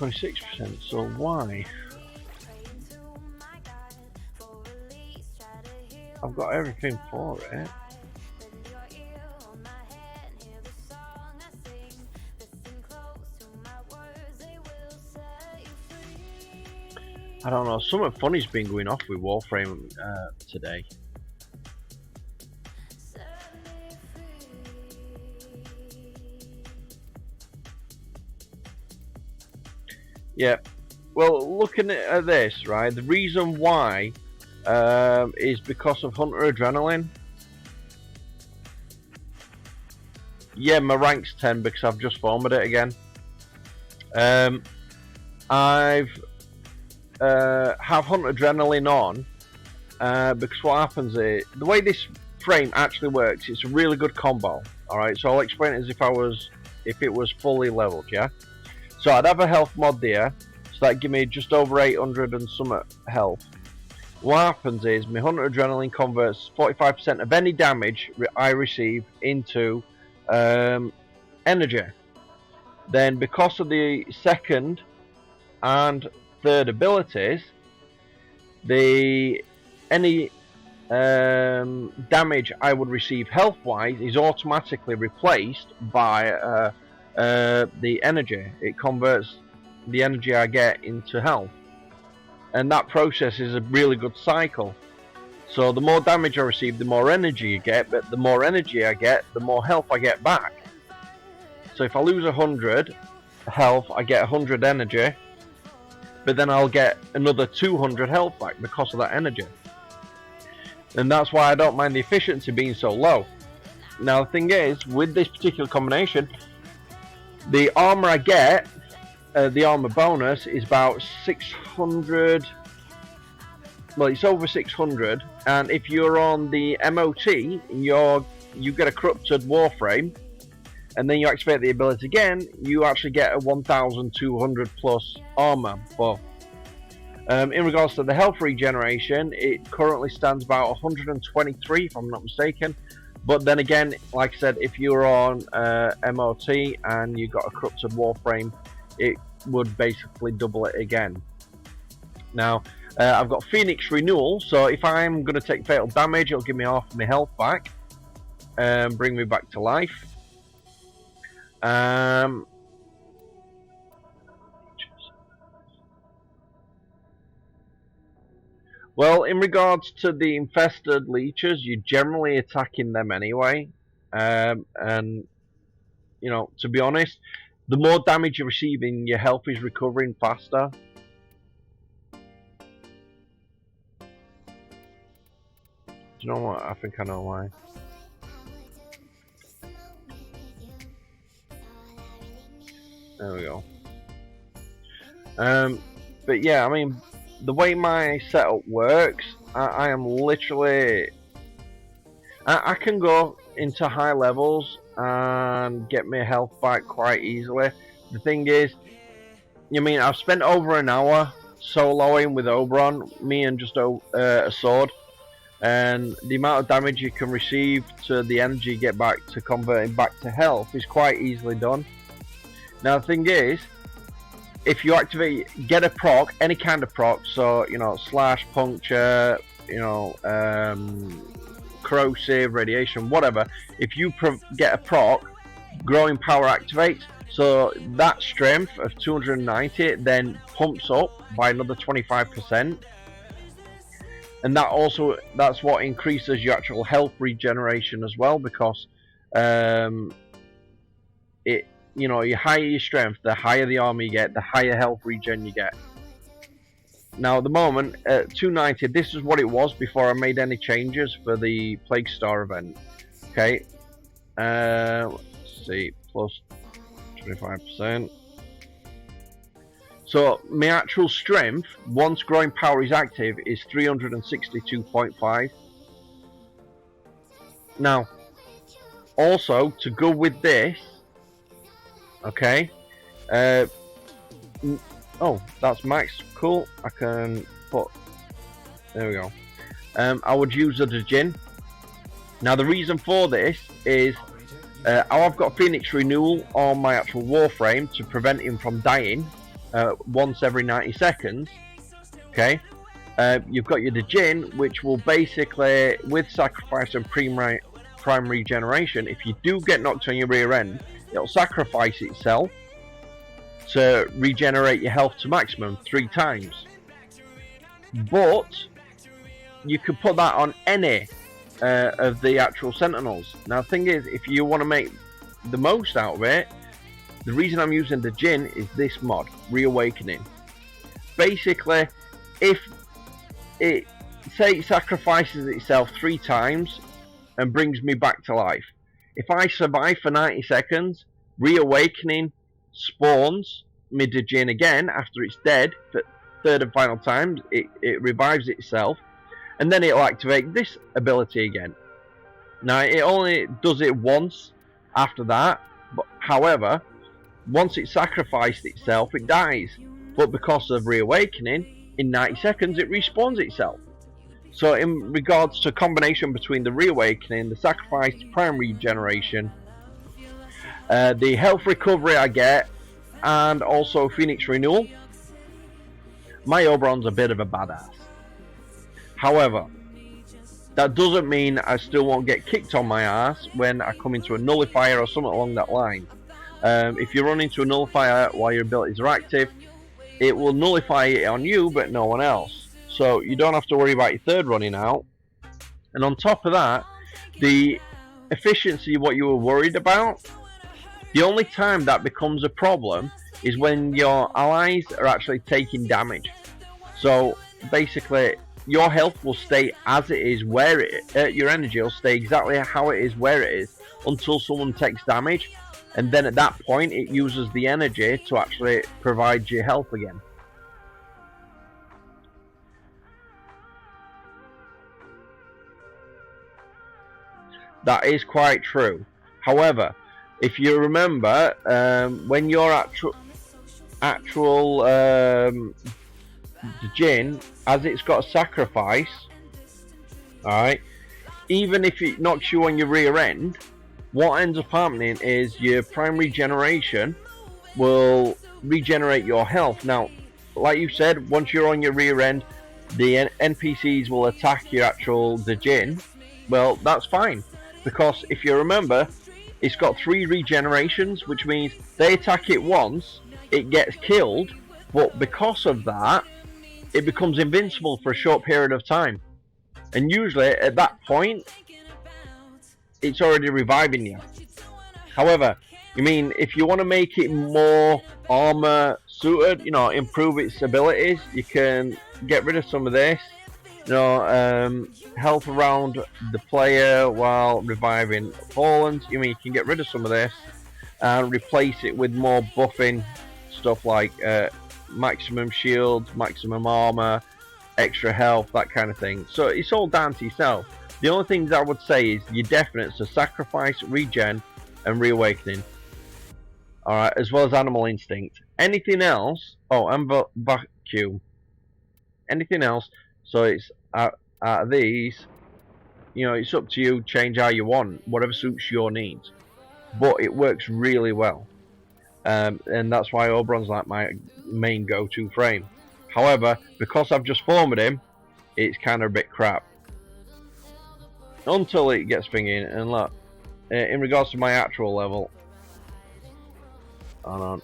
26%, so why? I've got everything for it. I don't know, something funny's been going off with Warframe today. Yeah, well, looking at this, right, the reason why is because of Hunter Adrenaline. Yeah, my rank's 10 because I've just formed it again. I've have Hunter Adrenaline on because what happens is, the way this frame actually works, it's a really good combo. Alright, so I'll explain it as if it was fully leveled, yeah? So I'd have a health mod there, so that'd give me just over 800 and some health. What happens is, my Hunter Adrenaline converts 45% of any damage I receive into energy. Then because of the second and third abilities, any damage I would receive health wise is automatically replaced by the energy. It converts the energy I get into health, and that process is a really good cycle. So the more damage I receive, the more energy you get, but the more energy I get, the more health I get back. So if I lose 100 health, I get 100 energy, but then I'll get another 200 health back because of that energy. And that's why I don't mind the efficiency being so low. Now the thing is, with this particular combination, the armor I get, the armor bonus, is about 600. Well, it's over 600, and if you're on the MOT, you get a corrupted Warframe, and then you activate the ability again, you actually get a 1200 plus armor buff. In regards to the health regeneration, it currently stands about 123 if I'm not mistaken, but then again, like I said, if you're on MOT and you got a corrupted Warframe, it would basically double it again. Now I've got Phoenix Renewal, so if I'm going to take fatal damage, it'll give me half my health back and bring me back to life. Well, in regards to the infested leeches, you're generally attacking them anyway, and you know, to be honest, the more damage you're receiving, your health is recovering faster. Do you know what? I think I know why. There we go. But yeah, I mean, the way my setup works, I am literally... I can go into high levels and get my health back quite easily. The thing is, I've spent over an hour soloing with Oberon, me and just a sword, and the amount of damage you can receive to the energy you get back to converting back to health is quite easily done. Now the thing is, if you get a proc, any kind of proc, so slash, puncture, corrosive, radiation, whatever, if you get a proc, growing power activates, so that strength of 290 then pumps up by another 25%, and that's what increases your actual health regeneration as well, because your higher your strength, the higher the armor you get, the higher health regen you get. Now at the moment, at 290, this is what it was before I made any changes for the Plague Star event. Okay, let's see, plus 25%. So my actual strength, once growing power is active, is 362.5. Now, also to go with this, okay, oh, that's max, cool, I can put, there we go, I would use a Djinn. Now the reason for this is, I've got Phoenix Renewal on my actual Warframe to prevent him from dying, once every 90 seconds. Okay, you've got your Djinn, which will basically, with sacrifice and prime regeneration, if you do get knocked on your rear end, it'll sacrifice itself to regenerate your health to maximum 3 times. But you could put that on any of the actual Sentinels. Now the thing is, if you want to make the most out of it, the reason I'm using the Djinn is this mod, Reawakening. Basically, if it sacrifices itself 3 times and brings me back to life, if I survive for 90 seconds, Reawakening spawns me Djinn again after it's dead for 3rd and final time. It revives itself, and then it'll activate this ability again. Now it only does it once after that, but however, once it sacrificed itself, it dies. But because of Reawakening, in 90 seconds it respawns itself. So in regards to combination between the Reawakening, the sacrifice, prime regeneration, the health recovery I get, and also Phoenix Renewal, my Oberon's a bit of a badass. However, that doesn't mean I still won't get kicked on my ass when I come into a nullifier or something along that line. If you run into a nullifier while your abilities are active, it will nullify it on you but no one else. So you don't have to worry about your 3rd running out. And on top of that, the efficiency, what you were worried about, the only time that becomes a problem is when your allies are actually taking damage. So basically, your health will stay as it is where it your energy will stay exactly how it is where it is until someone takes damage, and then at that point it uses the energy to actually provide you health again. That is quite true. However, if you remember, when your actual Djinn, as it's got a sacrifice, alright, even if it knocks you on your rear end, what ends up happening is your prime regeneration will regenerate your health. Now, like you said, once you're on your rear end, the NPCs will attack your actual Djinn. Well, that's fine, because if you remember, it's got 3 regenerations, which means they attack it once, it gets killed, but because of that, it becomes invincible for a short period of time. And usually, at that point, it's already reviving you. However, you mean, if you want to make it more armor suited, you know, improve its abilities, you can get rid of some of this. You know, health around the player while reviving fallen. You mean, you can get rid of some of this and replace it with more buffing stuff like maximum shield, maximum armor, extra health, that kind of thing. So it's all down to yourself. The only things I would say is your definites are sacrifice, regen, and reawakening. Alright, as well as animal instinct. Anything else, and vacuum. Anything else, so it's out of these, you know, it's up to you, change how you want, whatever suits your needs. But it works really well. And that's why Oberon's like my main go-to frame. However, because I've just formed him, it's kind of a bit crap. Until it gets thinking, and look, in regards to my actual level, hold on.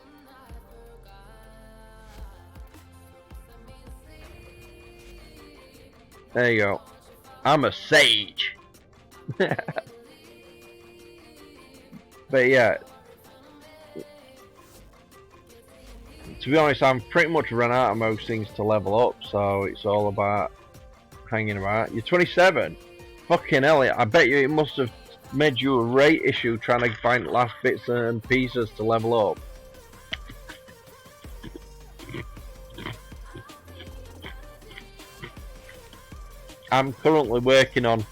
There you go. I'm a sage. But yeah, to be honest, I'm pretty much run out of most things to level up, so it's all about hanging about. You're 27. Fucking hell, I bet you it must have made you a rate issue trying to find last bits and pieces to level up. I'm currently working on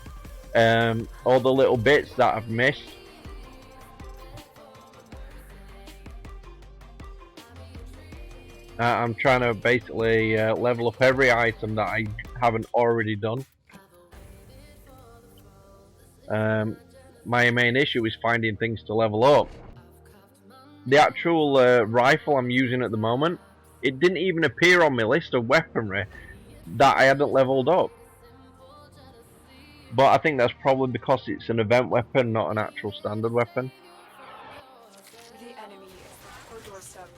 all the little bits that I've missed. I'm trying to basically level up every item that I haven't already done. My main issue is finding things to level up. The actual rifle I'm using at the moment it didn't even appear on my list of weaponry that I hadn't leveled up. But I think that's probably because it's an event weapon, not an actual standard weapon. The enemy is our doorstep.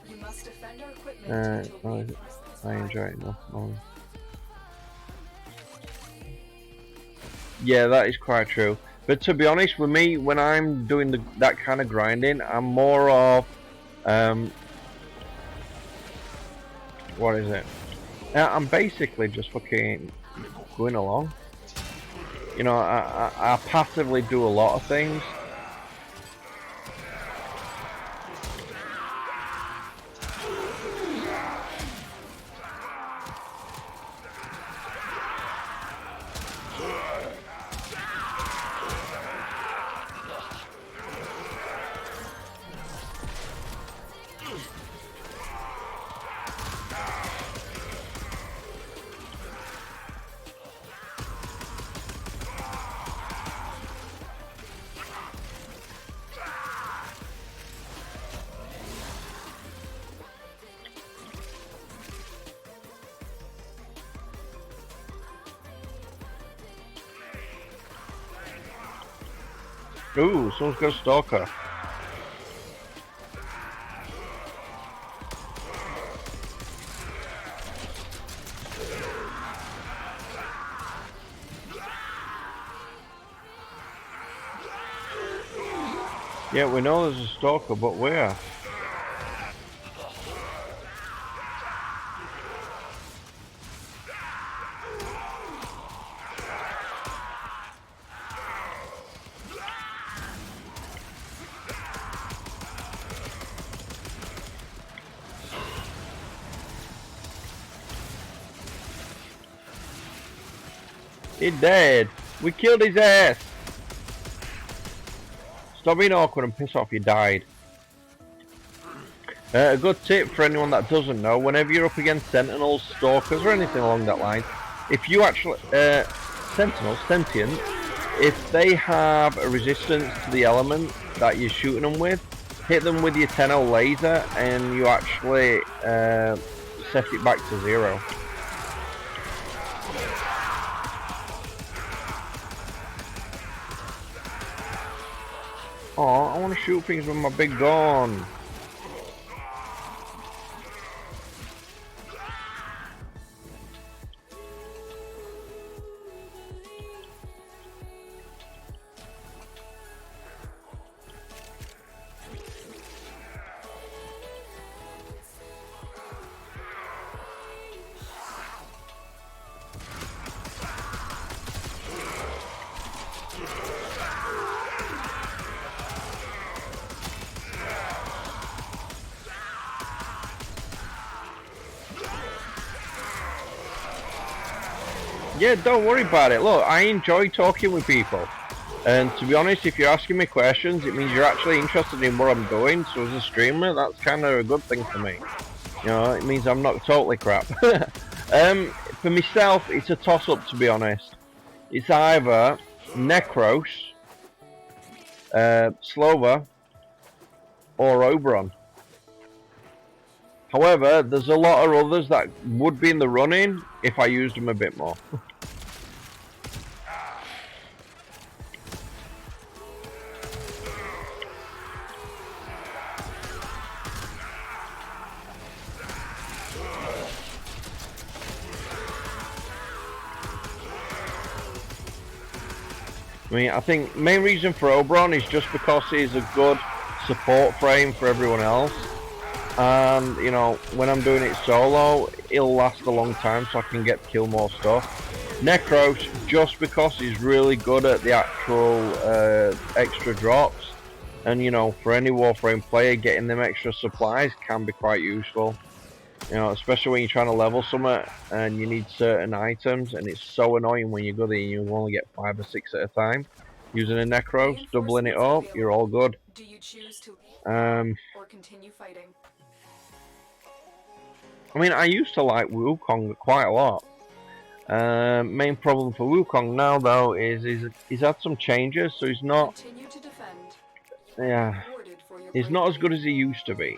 You must defend our equipment until I reinforcements arrive. enjoy it enough. Yeah, that is quite true. But to be honest with me, when I'm doing that kind of grinding, I'm more of what is it? I'm basically just fucking going along. You know, I passively do a lot of things. Ooh, someone's got a stalker. Yeah, we know there's a stalker, but where? He's dead. We killed his ass. Stop being awkward and piss off, you died. A good tip for anyone that doesn't know, whenever you're up against sentinels, stalkers or anything along that line, if you actually, sentinels, sentient, if they have a resistance to the element that you're shooting them with, hit them with your 10-0 laser and you actually set it back to 0. Oh, I want to shoot things with my big gun. Yeah, don't worry about it. Look, I enjoy talking with people. And to be honest, if you're asking me questions, it means you're actually interested in what I'm doing. So as a streamer, that's kind of a good thing for me. You know, it means I'm not totally crap. For myself, it's a toss-up, to be honest. It's either Necros, Slover, or Oberon. However, there's a lot of others that would be in the running if I used them a bit more. I mean, I think main reason for Oberon is just because he's a good support frame for everyone else. And, you know, when I'm doing it solo, it'll last a long time so I can get to kill more stuff. Necros, just because he's really good at the actual extra drops. And, you know, for any Warframe player, getting them extra supplies can be quite useful. You know, especially when you're trying to level something and you need certain items, and it's so annoying when you go there and you only get 5 or 6 at a time. Using a Necros, doubling it up, you're all good. Do you choose to or continue fighting? I mean, I used to like Wukong quite a lot. Main problem for Wukong now, though, is he's had some changes, so he's not. Continue to defend. Yeah, he's not as good as he used to be.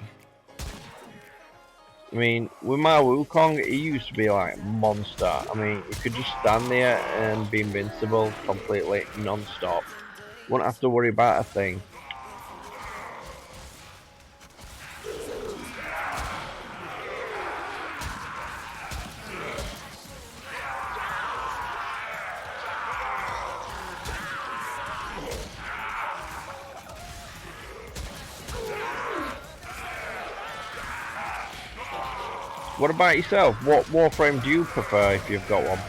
I mean, with my Wukong, he used to be like a monster. I mean, he could just stand there and be invincible completely, non-stop. Wouldn't have to worry about a thing. What about yourself? What Warframe do you prefer if you've got one?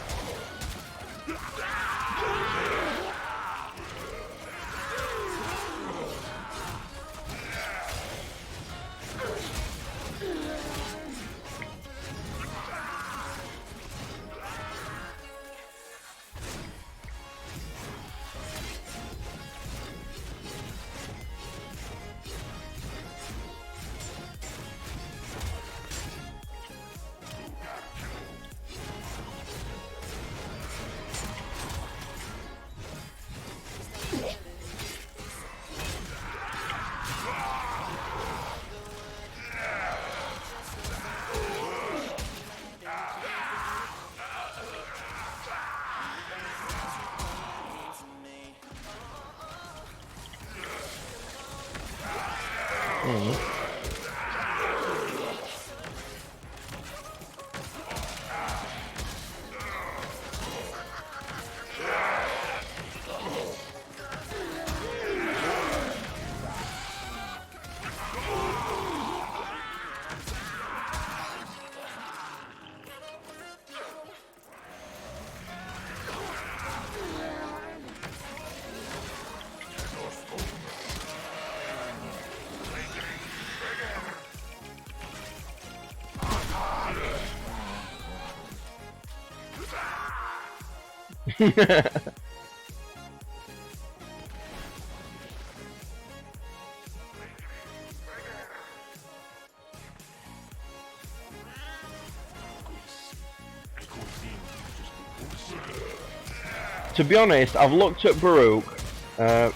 To be honest, I've looked at Baruch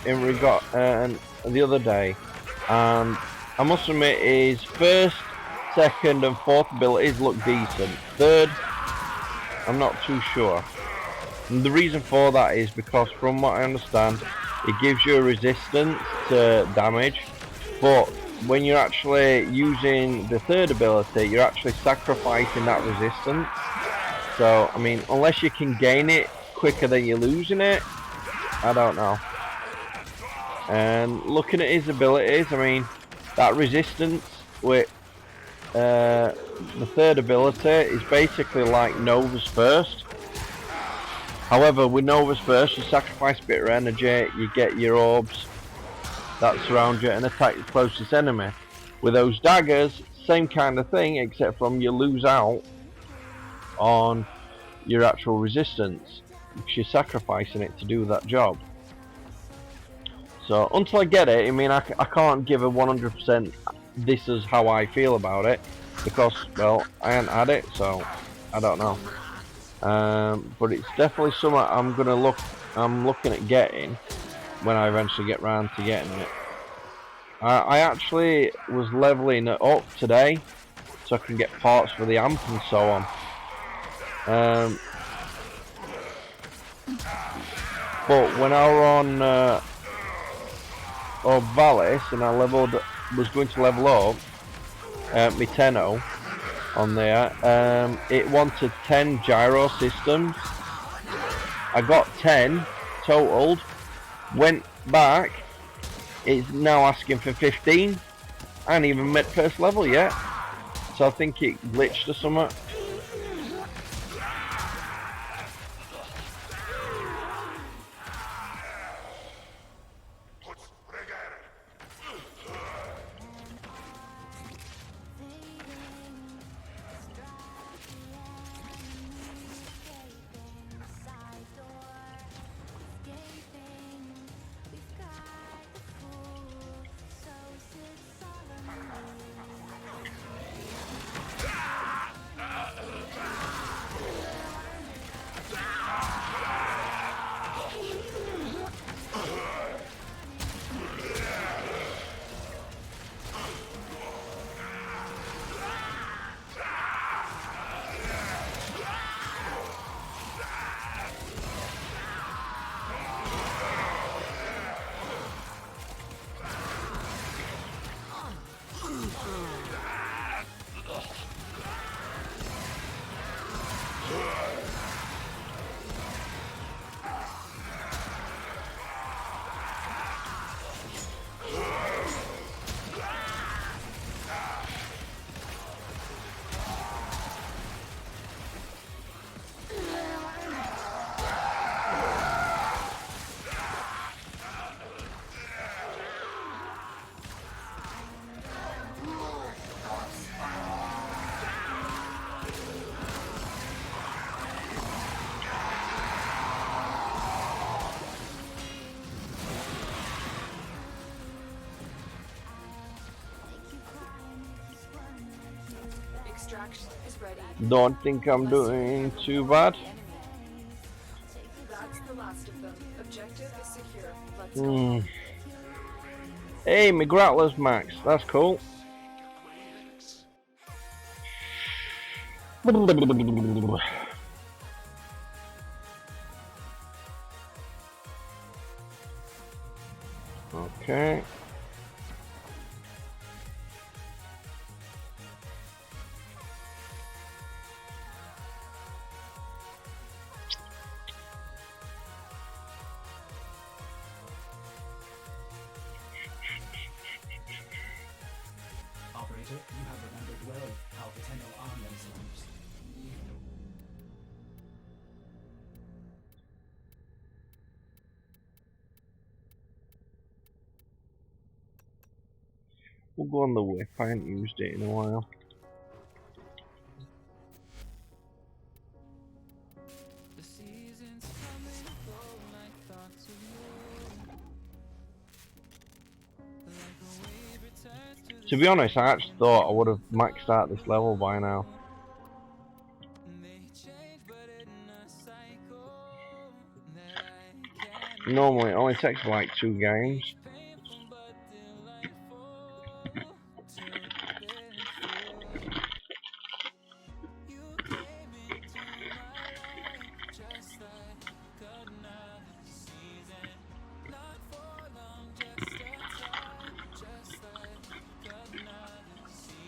in regard the other day, and I must admit his first, second, and fourth abilities look decent. Third, I'm not too sure. And the reason for that is because, from what I understand, it gives you a resistance to damage, but when you're actually using the third ability, you're actually sacrificing that resistance. So, I mean, unless you can gain it quicker than you're losing it, I don't know. And looking at his abilities, I mean, that resistance with the third ability is basically like Nova's first. However, with Nova's first, you sacrifice a bit of energy, you get your orbs that surround you and attack your closest enemy. With those daggers, same kind of thing, except from you lose out on your actual resistance, because you're sacrificing it to do that job. So until I get it, I mean, I can't give a 100% this is how I feel about it, because, well, I haven't had it, so I don't know. But it's definitely something I'm looking at getting when I eventually get round to getting it. I actually was leveling it up today so I can get parts for the amp and so on. But when I were on Valis and I was going to level up my Tenno on there, it wanted 10 gyro systems. I got 10 totaled, went back, it's now asking for 15. I ain't even met first level yet, so I think it glitched or something. Extraction is ready. Don't think I'm doing too bad. That's the last of them. Objective is secure. Let's go. Hey, my Grappler's max. That's cool. Okay. Operator, you have remembered well how Potendo arm themselves. We'll go on the whip. I haven't used it in a while. To be honest, I actually thought I would have maxed out this level by now. Normally it only takes like 2 games.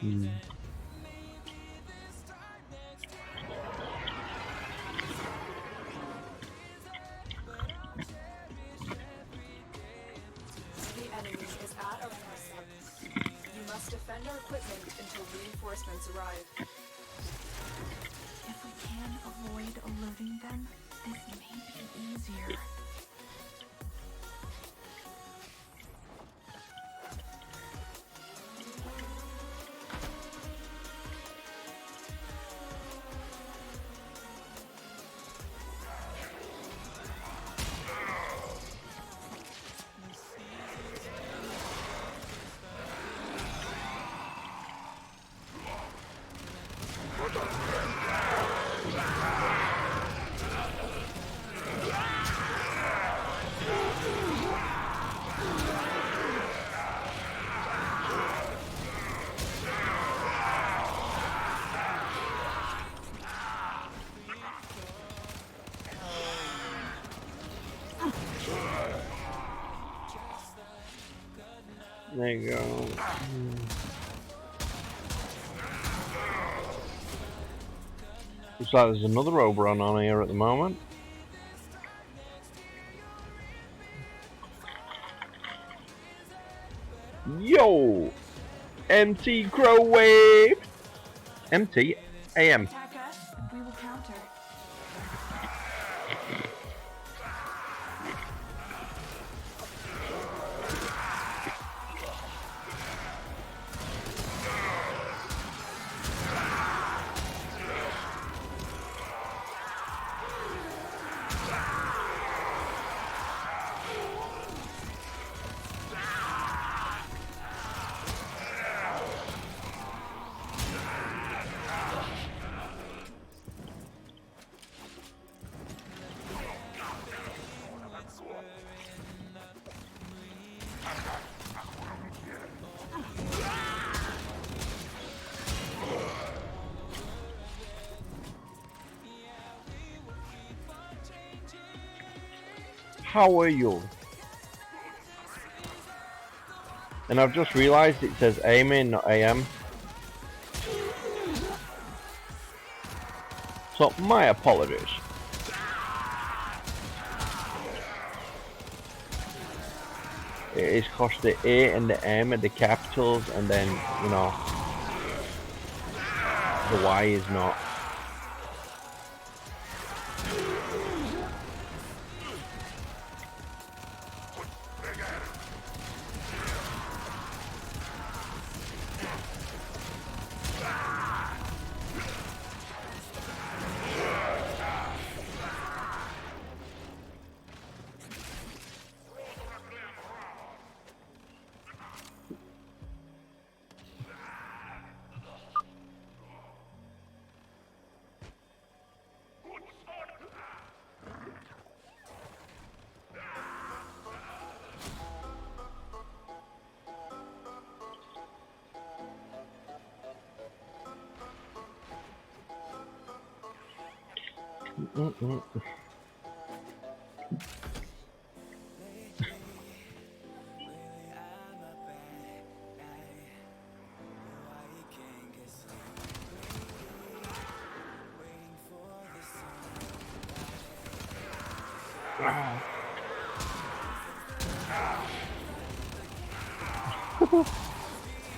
The enemy is at our doorstep. You must defend our equipment until reinforcements arrive. If we can avoid alerting them, this may be easier. There you go. Looks like there's another Oberon on here at the moment. Yo! MT Crow Wave! MT AM. Attack us, we will counter. How are you? And I've just realised it says aiming, not AM. So my apologies. It is because the A and the M are the capitals, and then, you know, the Y is not. Mm-mm.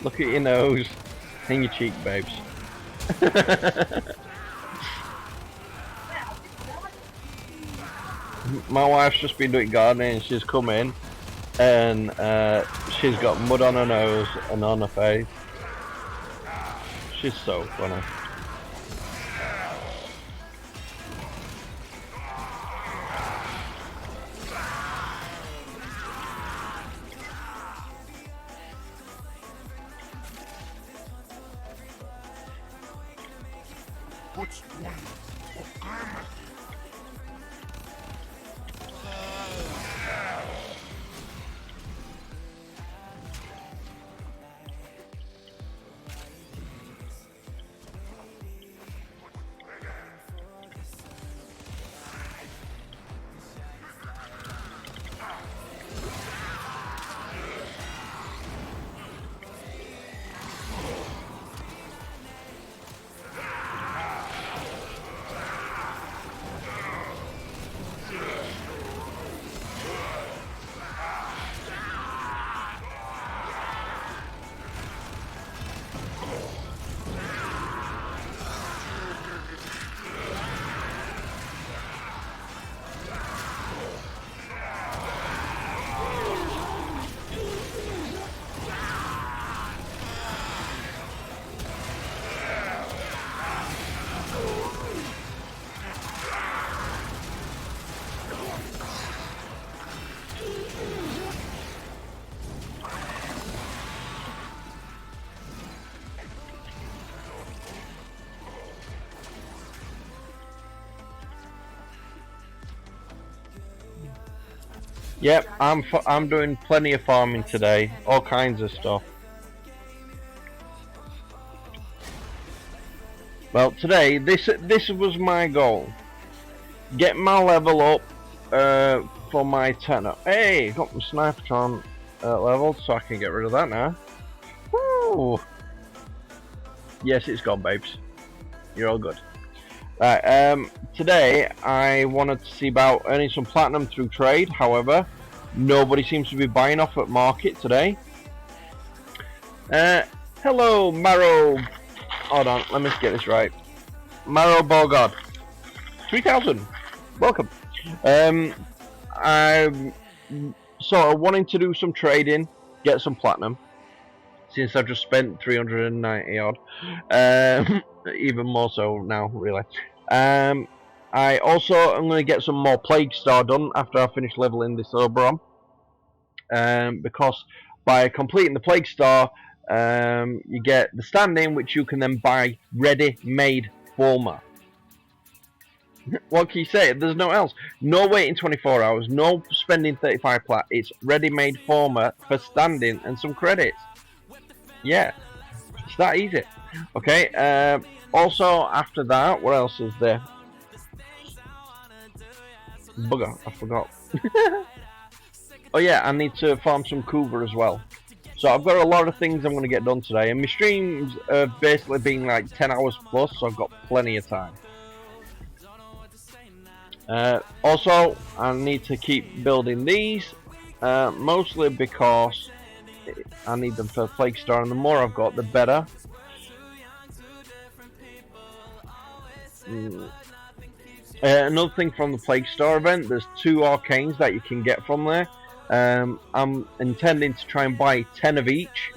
Look at your nose and your cheek, babes. My wife's just been doing gardening and she's come in and she's got mud on her nose and on her face. She's so funny. What's one of grammar? Yep, I'm doing plenty of farming today, all kinds of stuff. Well, today this was my goal: get my level up for my tenor. Hey, got my sniper on leveled, so I can get rid of that now. Woo! Yes, it's gone, babes. You're all good. Right, today I wanted to see about earning some platinum through trade. However, nobody seems to be buying off at market today. Hello, Marrow. Hold on, let me get this right. Marrow Bogard, 3,000. Welcome. I'm sort of wanting to do some trading, get some platinum, since I've just spent 390 odd. Even more so now, really. I also am going to get some more Plague Star done after I finish leveling this Oberon. Because by completing the Plague Star, you get the stand-in, which you can then buy ready-made former. What can you say? There's no else. No waiting 24 hours, no spending 35 plat. It's ready-made former for stand-in and some credits. Yeah, it's that easy. Okay, also after that, what else is there? Bugger, I forgot. Oh yeah, I need to farm some cougar as well. So I've got a lot of things I'm going to get done today, and my streams have basically been like 10 hours plus, so I've got plenty of time. Also, I need to keep building these, mostly because I need them for Plague Star, and the more I've got, the better. Another thing from the Plague Star event, there's 2 arcanes that you can get from there. I'm intending to try and buy 10 of each,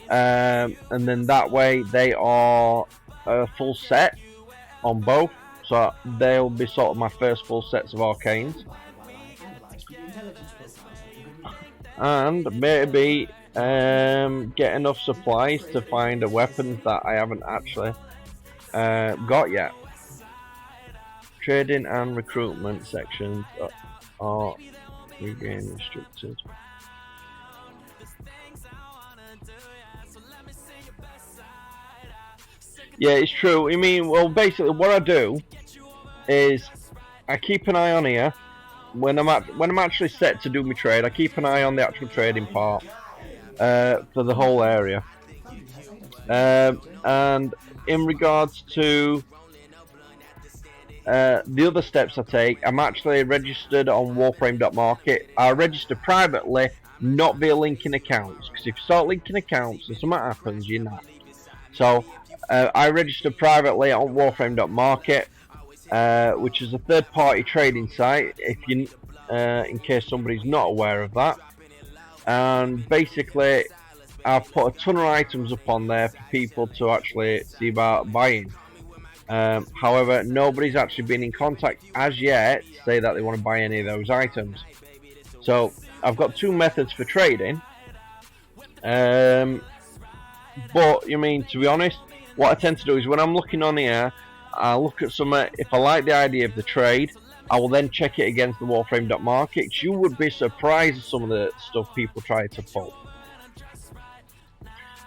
and then that way they are a full set on both, so they'll be sort of my first full sets of arcanes. And maybe get enough supplies to find a weapon that I haven't actually got yet. Trading and recruitment sections are regain restricted. Yeah, it's true. I mean, well, basically what I do is I keep an eye on here when I'm actually set to do my trade. I keep an eye on the actual trading part for the whole area. And in regards to the other steps I take, I'm actually registered on Warframe.market. I register privately, not via linking accounts, because if you start linking accounts and something happens, you're not. So I register privately on Warframe.market, which is a third-party trading site. If you, in case somebody's not aware of that, and basically, I've put a ton of items up on there for people to actually see about buying. However, nobody's actually been in contact as yet to say that they want to buy any of those items. So I've got two methods for trading. But you mean, to be honest, what I tend to do is when I'm looking on here, I look at some. If I like the idea of the trade, I will then check it against the Warframe.market. You would be surprised at some of the stuff people try to pull.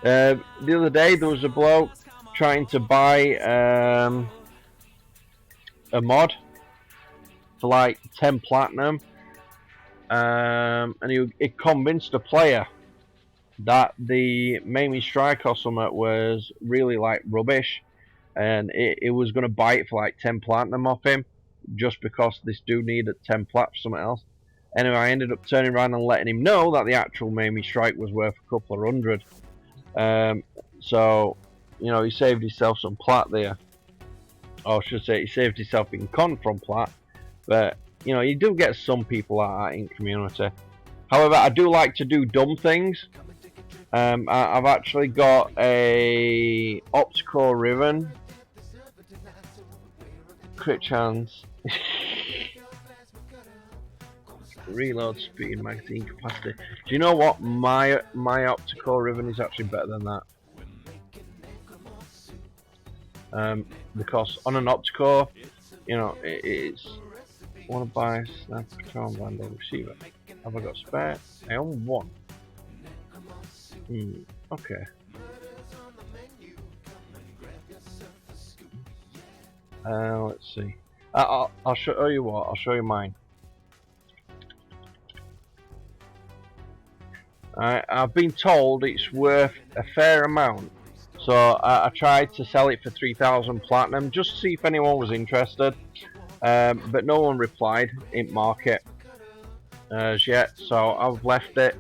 The other day there was a bloke trying to buy a mod for like 10 platinum, and he convinced a player that the Mamie Strike or something was really like rubbish, and it was going to buy it for like 10 platinum off him just because this dude needed 10 plat for something else. Anyway, I ended up turning around and letting him know that the actual Mamie Strike was worth a couple of hundred. So, you know, he saved himself some plat there. Or I should say, he saved himself in con from plat. But, you know, you do get some people like that in community. However, I do like to do dumb things. I've actually got a optical ribbon. Crit chance. Reload speed, magazine capacity. Do you know what? My optical ribbon is actually better than that. Because on an optical, you know, it's want to buy snap control band receiver. Have I got spare? I own one. Okay. Let's see. I'll show you what. I'll show you mine. I've been told it's worth a fair amount, so I tried to sell it for 3,000 platinum just to see if anyone was interested, but no one replied in market as yet, so I've left it.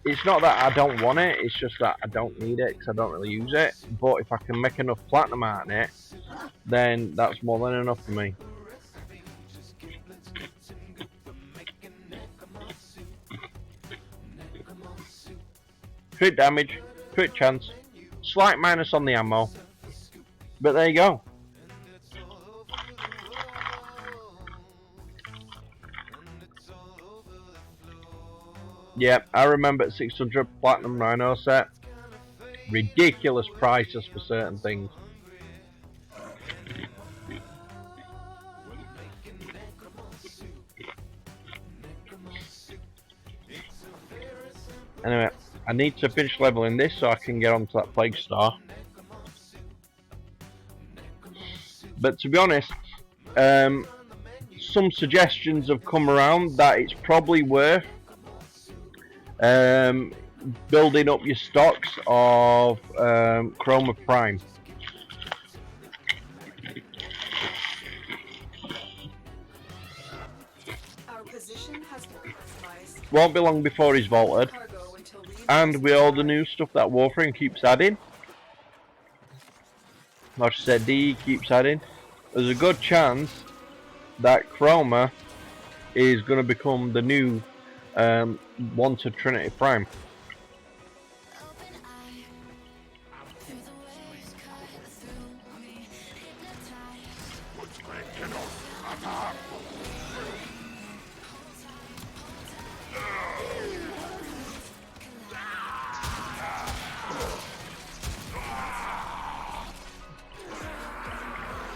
It's not that I don't want it, it's just that I don't need it because I don't really use it, but if I can make enough platinum out of it, then that's more than enough for me. Crit damage, crit chance, slight minus on the ammo, but there you go. Yep, I remember 600 platinum rhino set. Ridiculous prices for certain things. Anyway, I need to finish leveling this so I can get onto that plague star. But to be honest, some suggestions have come around that it's probably worth building up your stocks of Chroma Prime. Our position has been compromised. Won't be long before he's vaulted. And with all the new stuff that Warframe keeps adding, like I said, D keeps adding, there's a good chance that Chroma is going to become the new wanted Trinity Prime.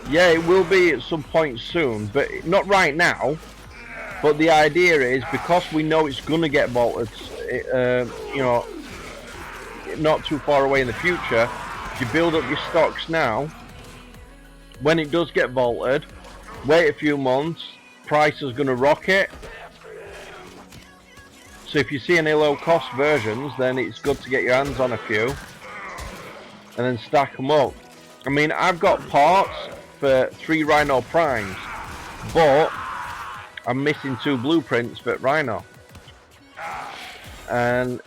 Yeah, it will be at some point soon, but not right now. But the idea is, because we know it's going to get vaulted, you know, not too far away in the future, if you build up your stocks now, when it does get vaulted, wait a few months, price is going to rocket. So if you see any low cost versions, then it's good to get your hands on a few and then stack them up. I mean, I've got parts for 3 Rhino Primes, but I'm missing 2 blueprints for Rhino. And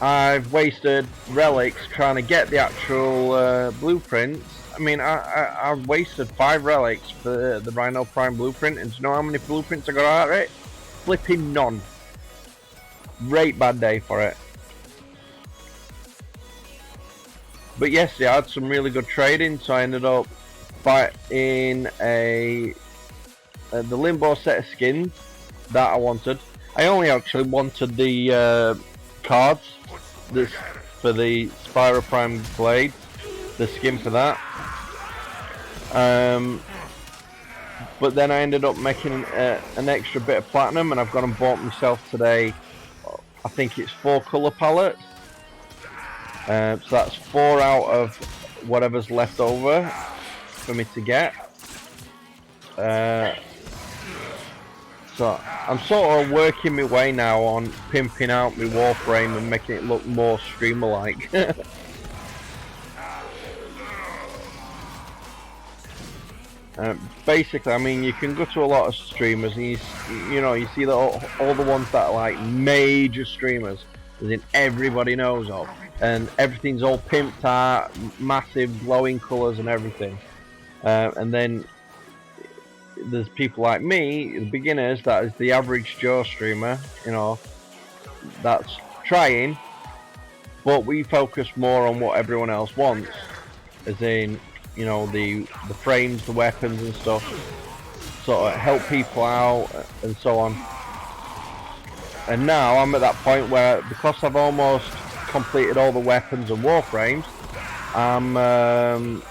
I've wasted relics trying to get the actual blueprints. I mean, I've wasted 5 relics for the Rhino Prime blueprint, and do you know how many blueprints I got out of it? Flipping none. Great bad day for it. But yes, I had some really good trading, so I ended up fighting the Limbo set of skins that I wanted. I only actually wanted the cards for the Spyro Prime blade, the skin for that. But then I ended up making an extra bit of platinum, and I've gone and bought myself today, I think it's 4 colour palettes. So that's 4 out of whatever's left over for me to get. So I'm sort of working my way now on pimping out my Warframe and making it look more streamer-like. Basically, I mean, you can go to a lot of streamers and you know, you see that all the ones that are like major streamers, as in everybody knows of, and everything's all pimped out, massive glowing colours and everything. And then there's people like me, the beginners, that is the average Joe streamer, you know, that's trying, but we focus more on what everyone else wants, as in, you know, the frames, the weapons and stuff, sort of help people out and so on. And now I'm at that point where, because I've almost completed all the weapons and warframes, I'm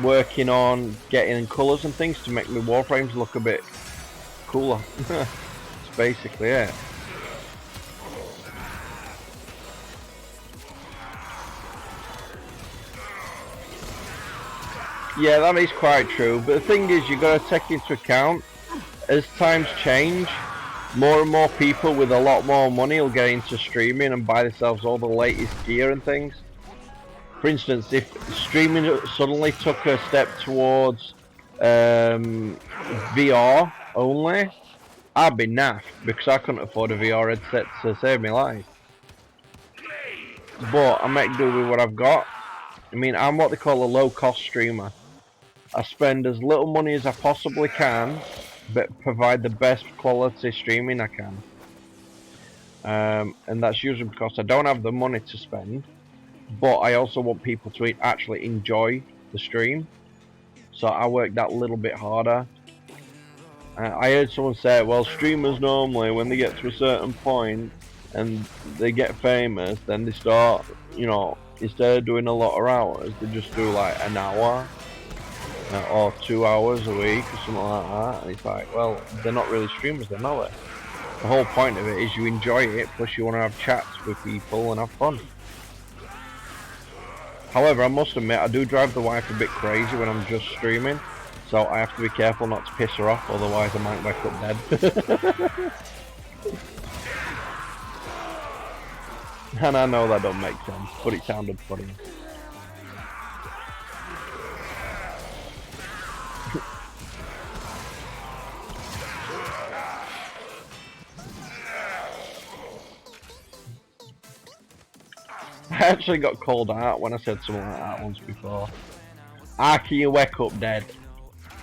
working on getting colours and things to make my warframes look a bit cooler. That's basically it. Yeah, that is quite true, but the thing is, you've got to take into account, as times change, more and more people with a lot more money will get into streaming and buy themselves all the latest gear and things. For instance, if streaming suddenly took a step towards VR only, I'd be naff, because I couldn't afford a VR headset to save my life. But I make do with what I've got. I mean, I'm what they call a low-cost streamer. I spend as little money as I possibly can, but provide the best quality streaming I can. And that's usually because I don't have the money to spend, but I also want people to actually enjoy the stream. So I work that little bit harder. I heard someone say, well, streamers normally, when they get to a certain point and they get famous, then they start, you know, instead of doing a lot of hours, they just do like an hour. Or 2 hours a week or something like that, and it's like, well, they're not really streamers then, are they? The whole point of it is you enjoy it, plus you want to have chats with people and have fun. However, I must admit, I do drive the wife a bit crazy when I'm just streaming, so I have to be careful not to piss her off, otherwise I might wake up dead. And I know that don't make sense, but it sounded funny. I actually got called out when I said something like that once before. How can you wake up dead?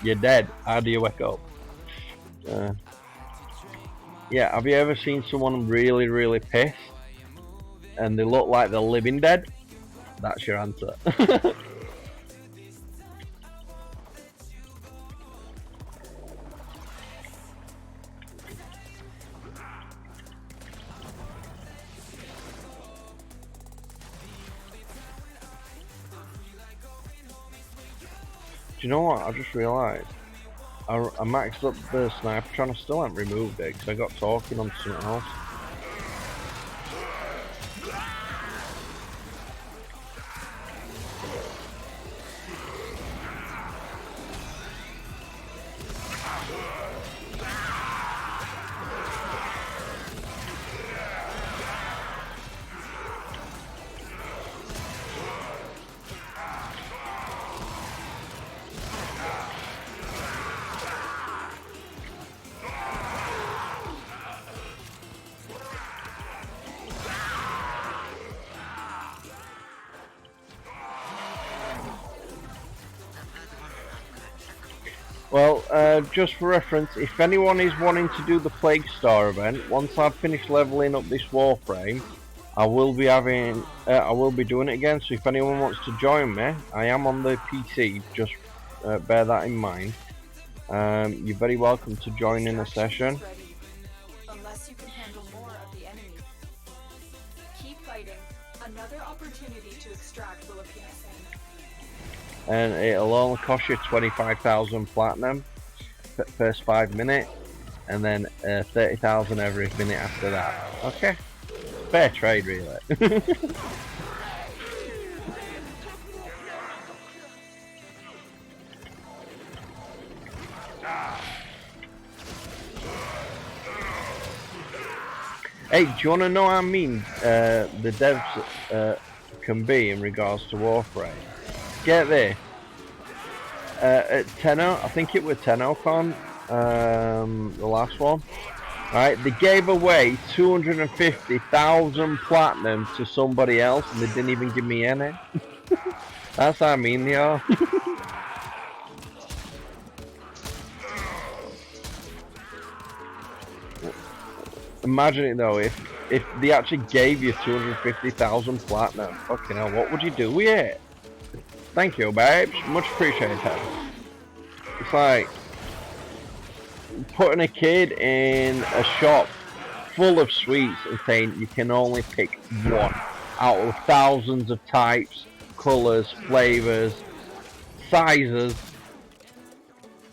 You're dead. How do you wake up? Yeah, have you ever seen someone really, really pissed and they look like they're living dead? That's your answer. Do you know what? I just realised I maxed up the sniper and I still haven't removed it because I got talking on something else. Well, just for reference, if anyone is wanting to do the Plague Star event, once I've finished leveling up this Warframe, I will be doing it again. So if anyone wants to join me, I am on the PC. Just bear that in mind. You're very welcome to join in a session. Unless you can handle more of the enemy. Keep fighting. Another opportunity to extract will appear soon. And it'll only cost you 25,000 platinum first 5 minutes, and then 30,000 every minute after that. Okay, fair trade, really. Hey, do you want to know how mean the devs can be in regards to Warframe? Get this. At Tenno, I think it was TennoCon, the last one, right? They gave away 250,000 platinum to somebody else, and they didn't even give me any. That's how mean they are. Imagine it though, if they actually gave you 250,000 platinum, fucking hell, what would you do with it? Thank you, babes. Much appreciated. It's like putting a kid in a shop full of sweets and saying you can only pick one out of thousands of types, colours, flavours, sizes,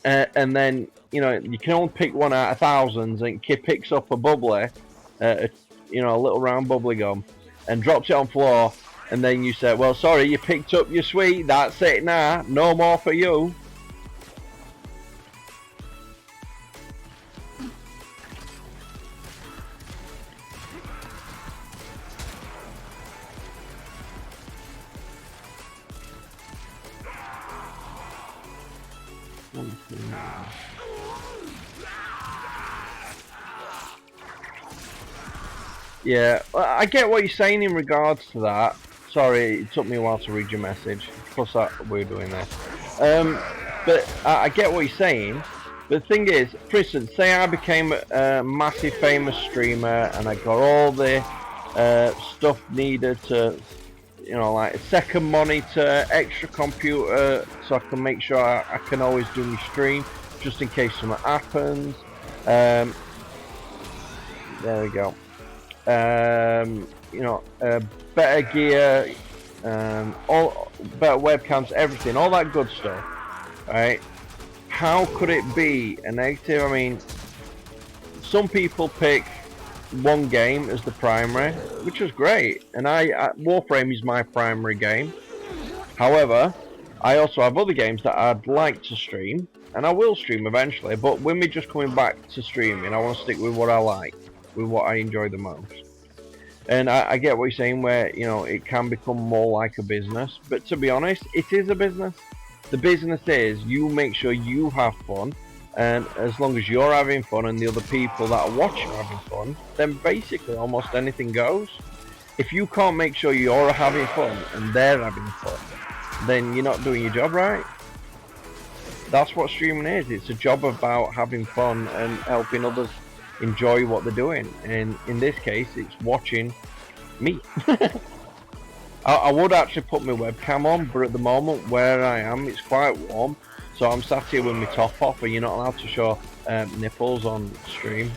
and then, you know, you can only pick one out of thousands, and kid picks up a bubbly, you know, a little round bubbly gum, and drops it on floor. And then you say, well, sorry, you picked up your sweet, that's it now, no more for you. Yeah, I get what you're saying in regards to that. Sorry, it took me a while to read your message. Plus, we're doing this. But I get what you're saying. But the thing is, for instance, say I became a massive famous streamer and I got all the stuff needed to, you know, like a second monitor, extra computer, so I can make sure I can always do my stream, just in case something happens. There we go. You know, better gear, all better webcams, everything, all that good stuff, right? How could it be a negative? I mean, some people pick one game as the primary, which is great, and Warframe is my primary game. However, I also have other games that I'd like to stream, and I will stream eventually, but with me just coming back to streaming, I want to stick with what I like, with what I enjoy the most. And I get what you're saying, where, you know, it can become more like a business, but to be honest, it is a business. The business is you make sure you have fun, and as long as you're having fun and the other people that are watching are having fun, then basically almost anything goes. If you can't make sure you're having fun and they're having fun, then you're not doing your job right. That's what streaming is. It's a job about having fun and helping others enjoy what they're doing, and in this case it's watching me. I would actually put my webcam on, but at the moment where I am it's quite warm, so I'm sat here with my top off, and you're not allowed to show nipples on stream.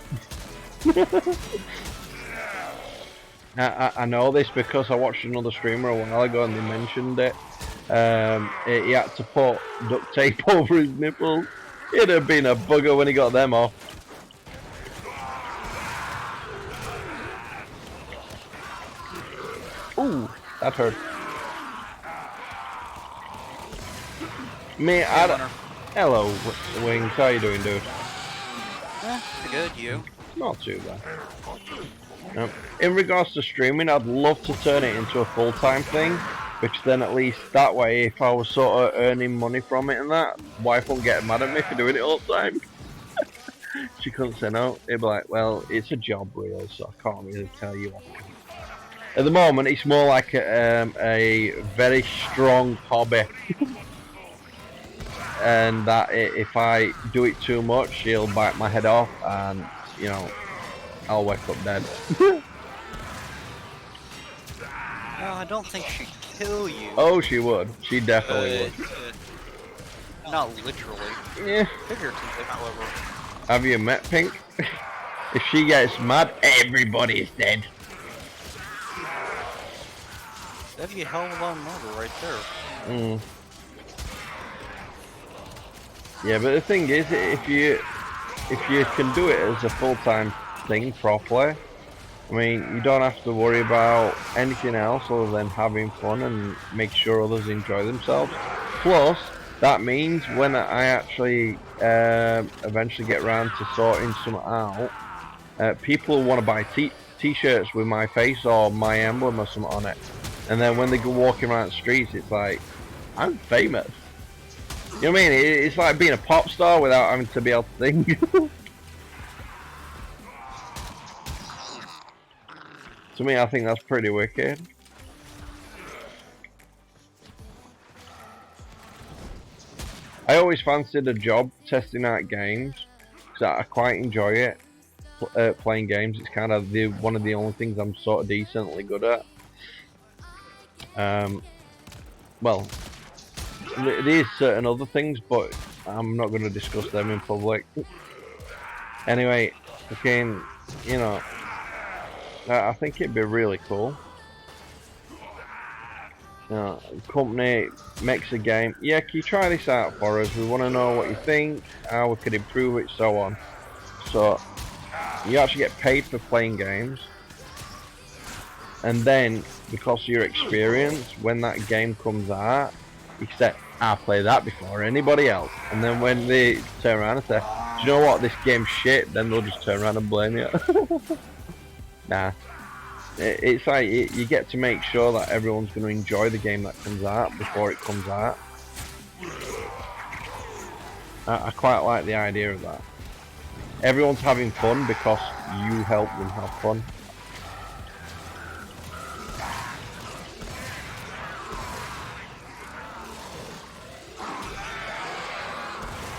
I know this because I watched another streamer a while ago and they mentioned it. He had to put duct tape over his nipples. It'd have been a bugger when he got them off. Ooh, that hurt. Me, hello, Wings. How you doing, dude? Pretty good, you? Not too bad. In regards to streaming, I'd love to turn it into a full-time thing, which then at least that way, if I was sort of earning money from it and that, wife won't get mad at me for doing it all the time. She couldn't say no. It'd be like, well, it's a job, really, so I can't really tell you what. At the moment, it's more like a very strong hobby. and that if I do it too much, she'll bite my head off, and you know, I'll wake up dead. No, I don't think she'd kill you. Oh, she would. She definitely would. Not literally. Yeah. Figuratively, however. Have you met Pink? If she gets mad, everybody's dead. That'd be a hell of a lot of murder right there. Mm. Yeah, but the thing is, if you can do it as a full-time thing properly, I mean, you don't have to worry about anything else other than having fun and make sure others enjoy themselves. Plus, that means when I actually eventually get around to sorting some out, people will want to buy t-shirts with my face or my emblem or something on it. And then when they go walking around the streets, it's like, I'm famous. You know what I mean? It's like being a pop star without having to be able to sing. To me, I think that's pretty wicked. I always fancied a job testing out games because I quite enjoy it. Playing games, it's kind of one of the only things I'm sort of decently good at. Well, there is certain other things, but I'm not going to discuss them in public. Anyway, again, you know, I think it'd be really cool. You know, company makes a game. Yeah, can you try this out for us? We want to know what you think, how we could improve it, so on. So you actually get paid for playing games, and then because of your experience, when that game comes out, you say, I played that before anybody else. And then when they turn around and say, do you know what, this game's shit, then they'll just turn around and blame you. Nah. It's like you get to make sure that everyone's going to enjoy the game that comes out before it comes out. I quite like the idea of that. Everyone's having fun because you help them have fun.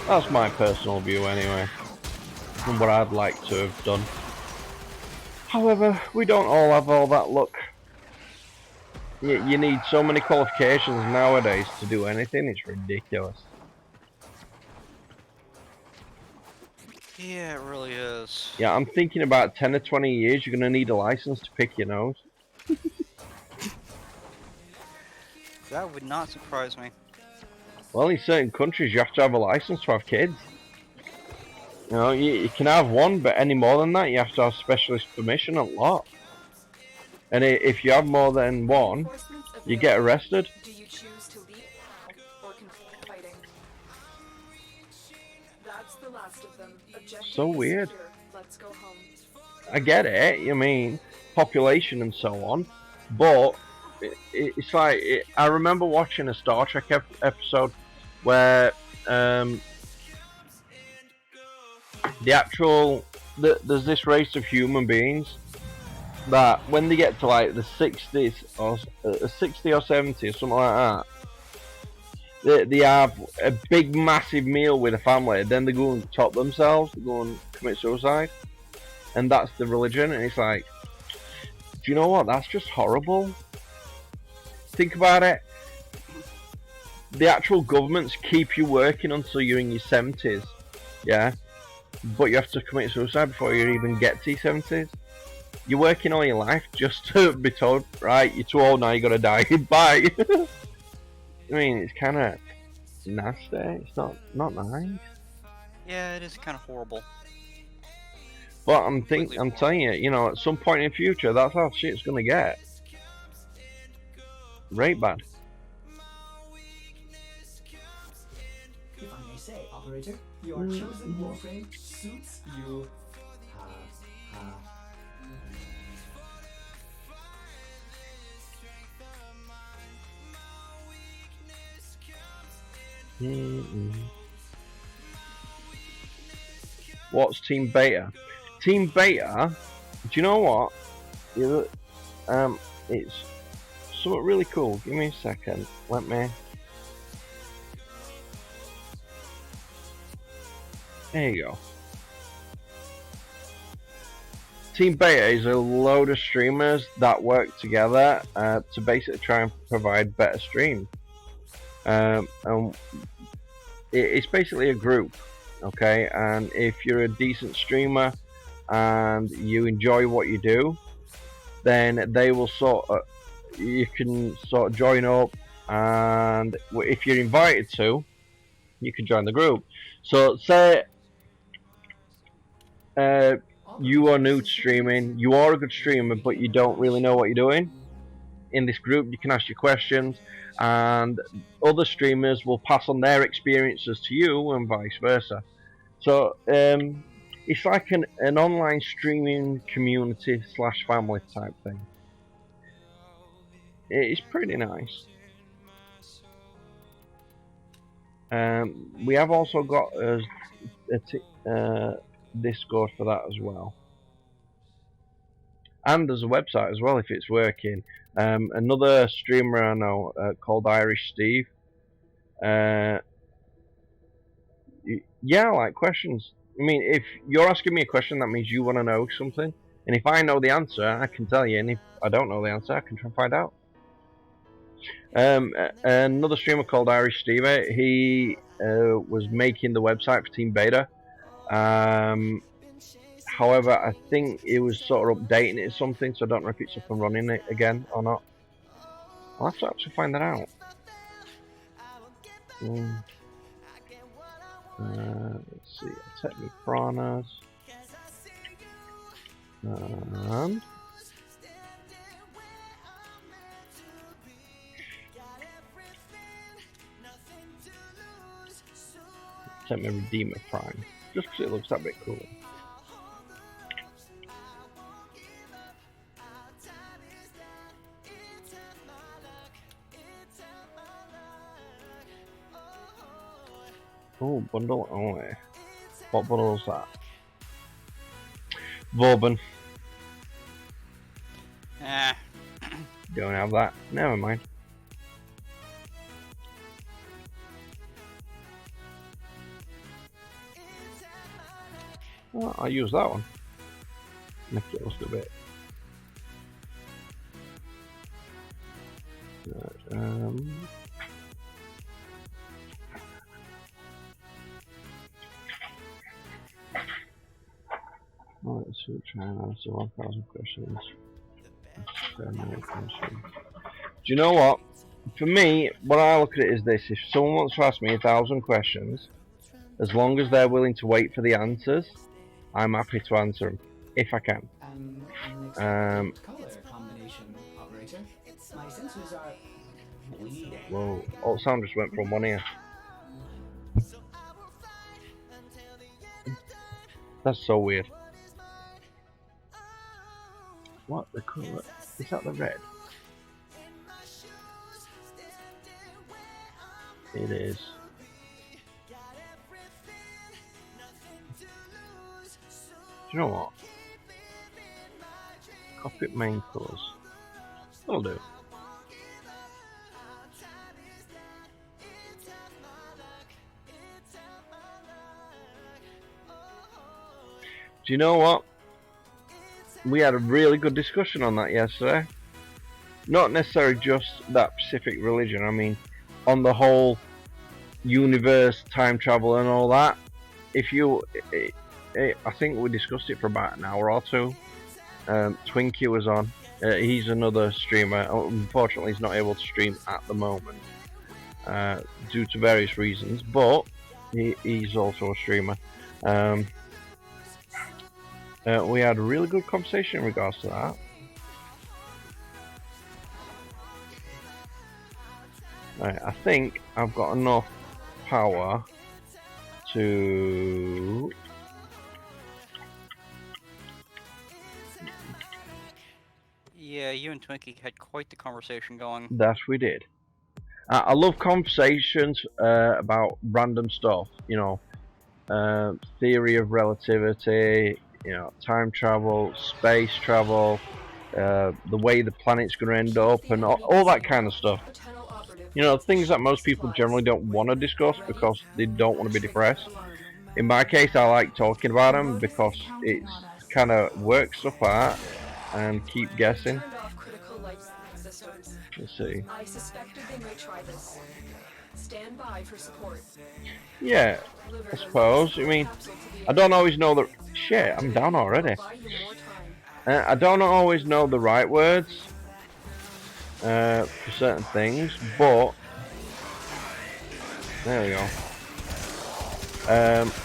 That's my personal view anyway, and what I'd like to have done. However, we don't all have all that luck. You need so many qualifications nowadays to do anything, it's ridiculous. Yeah, it really is. Yeah, I'm thinking about 10 or 20 years, you're going to need a license to pick your nose. That would not surprise me. Well, in certain countries, you have to have a license to have kids. You know, you can have one, but any more than that, you have to have specialist permission a lot. And if you have more than one, you get arrested. Do you choose to leave or continue fighting? That's the last of them. Objective So weird. secure. Let's go home. I get it, I mean, population and so on, but it's like, I remember watching a Star Trek episode where there's this race of human beings that when they get to like the 60s or 60 or 70 or something like that, they have a big massive meal with a family, then they go and top themselves, they go and commit suicide, and that's the religion. And it's like, do you know what, that's just horrible. Think about it. The actual governments keep you working until you're in your 70s, yeah, but you have to commit suicide before you even get to your 70s. You're working all your life just to be told, right, you're too old now, you gotta die, bye. I mean, it's kind of nasty. It's not nice. Yeah, it is kind of horrible. But I'm telling you, you know, at some point in the future, that's how shit's gonna get. Right bad. If I may say, operator, your chosen warframe suits you. What's Team Beta? Team Beta, do you know what? It's something really cool. Give me a second. Let me. There you go. Team Beta is a load of streamers that work together to basically try and provide better streams. And it's basically a group, okay? And if you're a decent streamer and you enjoy what you do, then they will you can sort of join up, and if you're invited to, you can join the group. So say you are new to streaming, you are a good streamer, but you don't really know what you're doing. In this group, you can ask your questions, and other streamers will pass on their experiences to you, and vice versa. So it's like an online streaming community / family type thing. It's pretty nice. We have also got a Discord for that as well, and there's a website as well if it's working. Another streamer I know called Irish Steve. Yeah, I like questions. I mean, if you're asking me a question, that means you want to know something, and if I know the answer, I can tell you, and if I don't know the answer, I can try and find out. Another streamer called Irish Steve, he was making the website for Team Beta. However, I think he was sort of updating it or something, so I don't know if it's up and running it again or not. I'll have to actually find that out. Let's see, I'll take my piranhas. And take my Redeemer Prime, just because it looks that bit cool. Oh, bundle only. What bundle is that? Vauban. Don't have that. Never mind. Well, I'll use that one. Make it look a bit. Alright, so try and answer 1,000 questions. Do you know what? For me, what I look at it is this: if someone wants to ask me 1,000 questions, as long as they're willing to wait for the answers, I'm happy to answer them if I can. Color combination, operator. My sensors are bleeding. Whoa! Oh, sound just went from one ear. That's so weird. What the colour? Is that the red? It is. Do you know what? Copy main colours. That'll do. Do you know what? We had a really good discussion on that yesterday. Not necessarily just that specific religion, I mean, on the whole universe, time travel and all that. If you, I think we discussed it for about an hour or two. Twinkie was on. He's another streamer. Unfortunately, he's not able to stream at the moment due to various reasons, but he's also a streamer. We had a really good conversation in regards to that. Right, I think I've got enough power to... Yeah, you and Twinkie had quite the conversation going. That we did. I love conversations about random stuff, you know, theory of relativity, you know, time travel, space travel, the way the planet's going to end up, and all that kind of stuff. You know, things that most people generally don't want to discuss because they don't want to be depressed. In my case, I like talking about them because it's kind of work stuff out and keep guessing. Turned off critical life systems. Let's see. I suspected they might try this. Stand by for support. Yeah, I suppose. I mean, I don't always know the shit. I'm down already. I don't always know the right words for certain things, but there we go.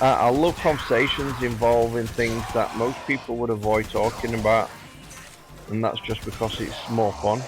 I love conversations involving things that most people would avoid talking about, and that's just because it's more fun.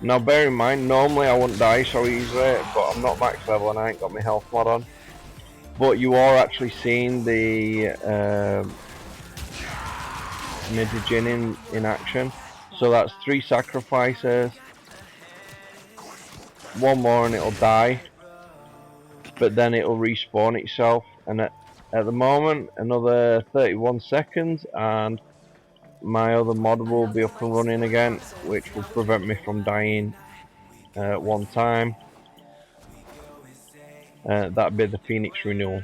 Now bear in mind, normally I wouldn't die so easily, but I'm not max level and I ain't got my health mod on. But you are actually seeing the Midijin in action. So that's 3 sacrifices, 1 more and it'll die, but then it'll respawn itself, and at the moment another 31 seconds and my other mod will be up and running again, which will prevent me from dying 1 time. That'd be the Phoenix renewal.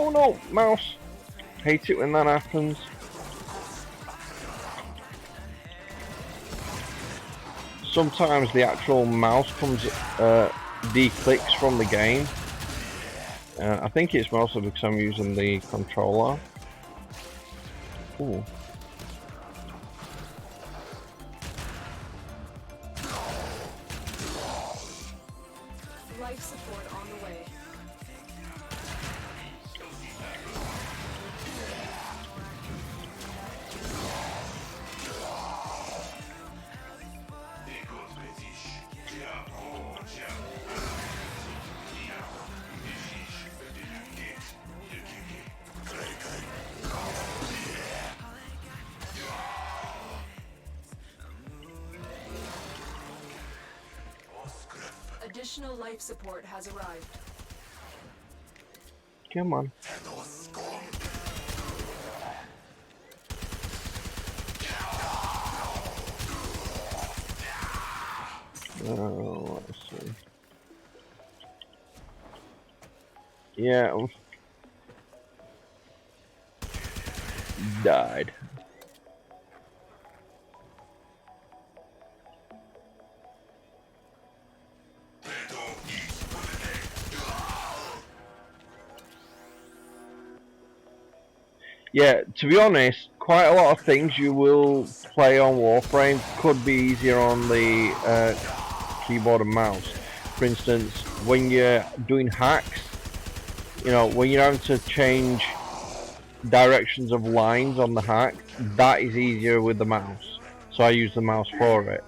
Oh no, mouse! Hate it when that happens. Sometimes the actual mouse comes declicks from the game. I think it's mostly because I'm using the controller. Ooh. Life support on the way. Additional life support has arrived. Come on. Oh, let's see. Yeah. Died. Yeah, to be honest, quite a lot of things you will play on Warframe could be easier on the keyboard and mouse. For instance, when you're doing hacks, you know, when you're having to change directions of lines on the hack, that is easier with the mouse. So I use the mouse for it.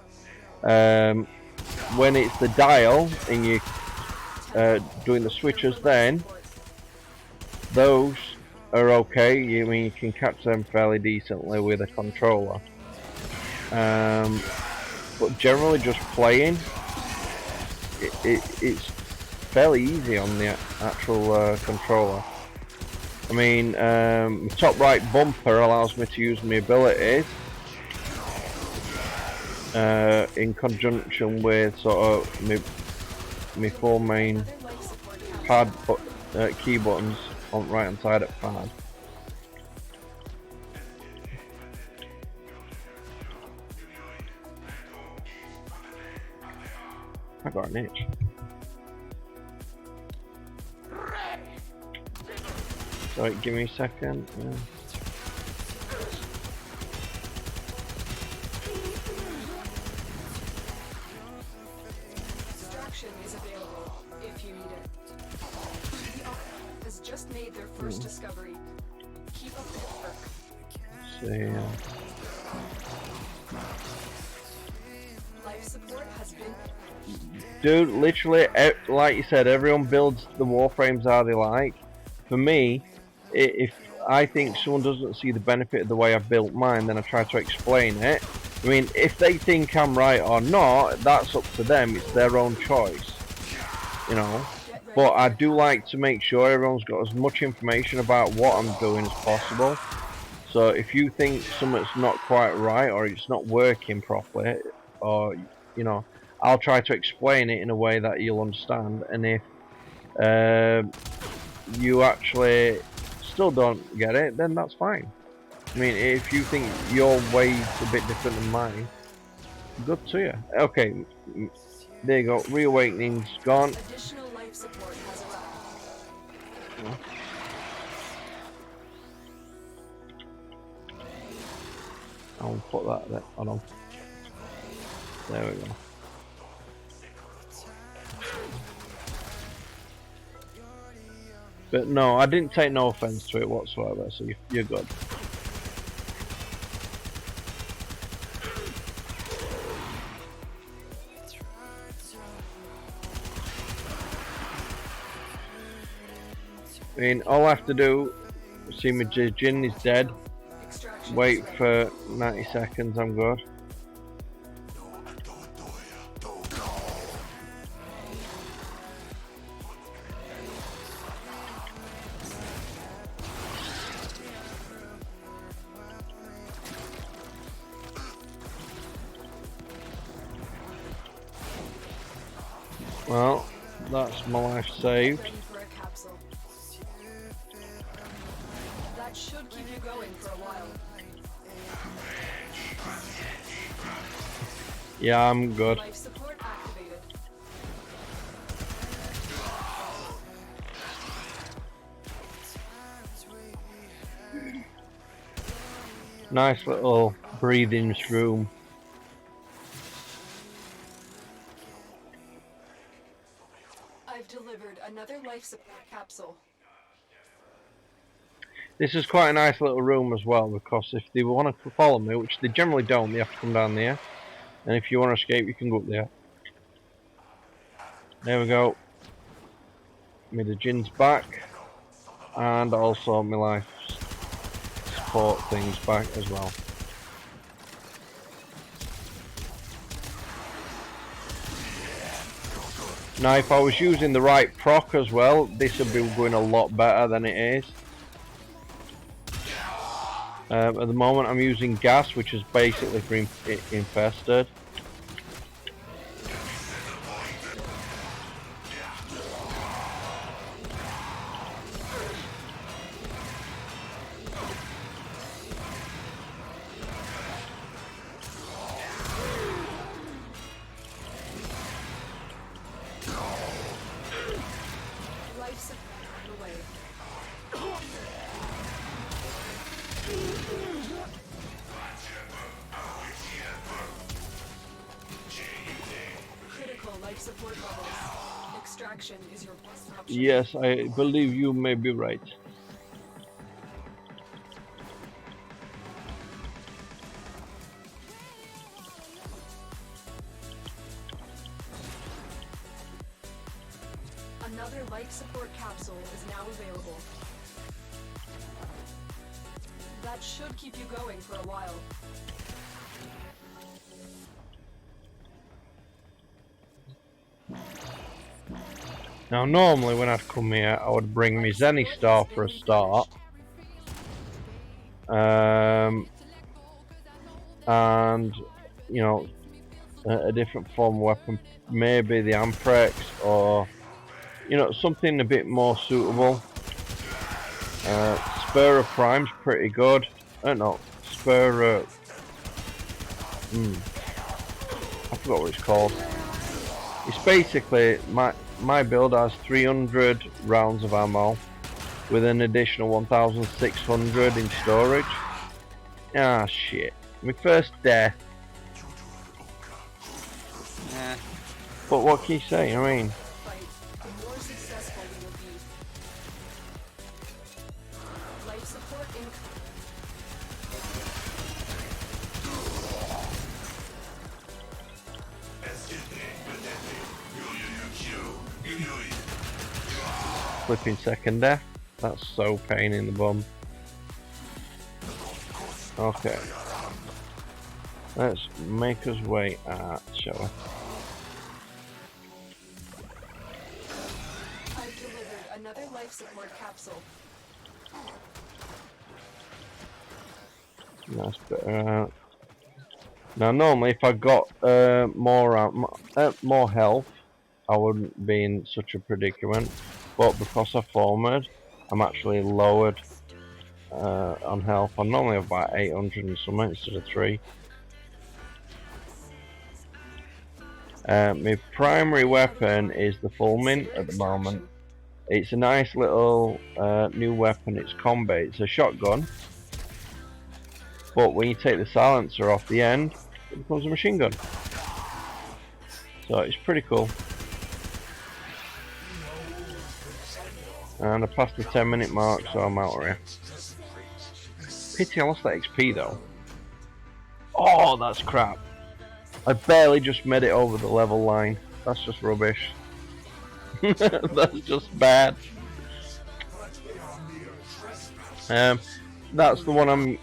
When it's the dial and you're doing the switches, then those are okay. I mean, you can catch them fairly decently with a controller. But generally, just playing, it's fairly easy on the actual controller. I mean, the top right bumper allows me to use my abilities in conjunction with sort of my 4 main pad key buttons on the right hand side of pad. I got an itch. Sorry, give me a second. Yeah. see. Life support has been. Dude, literally, like you said, everyone builds the warframes how they like. For me, if I think someone doesn't see the benefit of the way I've built mine, then I try to explain it. I mean, if they think I'm right or not, that's up to them. It's their own choice, you know. But I do like to make sure everyone's got as much information about what I'm doing as possible. So if you think something's not quite right or it's not working properly, or you know, I'll try to explain it in a way that you'll understand. And if you actually still don't get it, then that's fine. I mean, if you think your way's a bit different than mine, good to you. Okay, there you go. Reawakening's gone. Additional life support has arrived. I'll put that there. Hold on. There we go. But no, I didn't take no offense to it whatsoever, so you're good. I mean, all I have to do, see my Jin is dead, wait for 90 seconds, I'm good. Well, that's my life saved. That should keep you going for a while. Yeah, I'm good. Life support activated. Nice little breathing room. I've delivered another life support capsule. This is quite a nice little room as well, because if they want to follow me, which they generally don't, they have to come down there. And if you want to escape, you can go up there. There we go. My Jin's back. And also my life support things back as well. Now if I was using the right proc as well, this would be going a lot better than it is. At the moment I'm using gas, which is basically for infested. Life support away. Critical life support levels. Extraction is your best option. Yes, I believe you may be right. Another life support capsule is now available. That should keep you going for a while. Now normally when I'd come here I would bring me Zenny Star for a start. And you know, a different form of weapon, maybe the Amprex, or you know, something a bit more suitable. Spur Prime's pretty good. No, Spur I forgot what it's called. It's basically my build has 300 rounds of ammo with an additional 1,600 in storage. Ah shit. My first death. Eh. But what can you say? I mean, The more successful we will be. Life support flipping second death. That's so pain in the bum. Okay. Let's make us way out, shall we? I've delivered another life support capsule. That's better. Now, normally, if I got more health, I wouldn't be in such a predicament. But because I formed, I'm actually lowered on health. I normally have about 800 and something instead of 3. My primary weapon is the full mint at the moment. It's a nice little new weapon. It's combat. It's a shotgun. But when you take the silencer off the end, it becomes a machine gun. So it's pretty cool. And I passed the 10-minute mark, so I'm out of here. Pity I lost that XP though. Oh, that's crap. I barely just made it over the level line. That's just rubbish. That's just bad. That's the one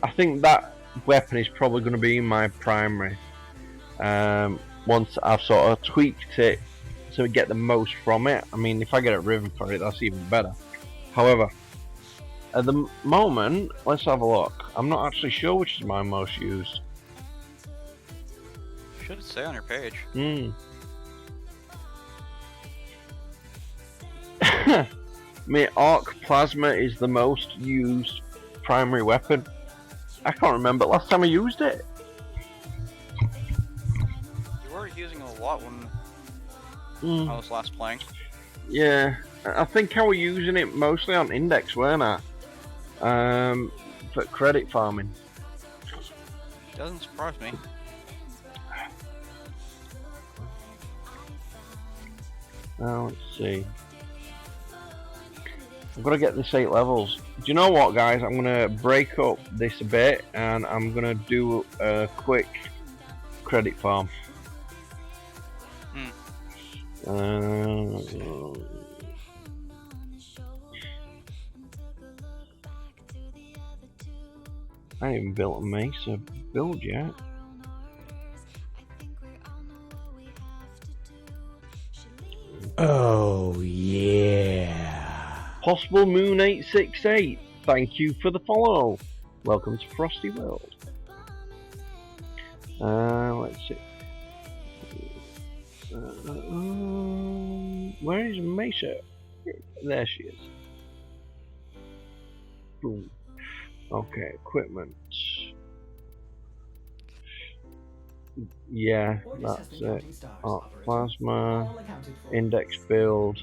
I think that weapon is probably going to be my primary. Once I've sort of tweaked it to get the most from it. I mean, if I get a ribbon for it, that's even better. However, at the moment, let's have a look. I'm not actually sure which is my most used. Should say on your page. My arc plasma is the most used primary weapon. I can't remember last time I used it. You were using it a lot when I was last playing. Yeah, I think I was using it mostly on index, weren't I? For credit farming. Doesn't surprise me. Now let's see. I've got to get this 8 levels. Do you know what, guys? I'm gonna break up this a bit, and I'm gonna do a quick credit farm. I haven't even built a mesa build yet. Oh yeah. Possible Moon 868. Thank you for the follow. Welcome to Frosty World. Let's see. Where is Mesa? There she is. Boom. Okay, equipment. Yeah, that's it. Plasma, index build.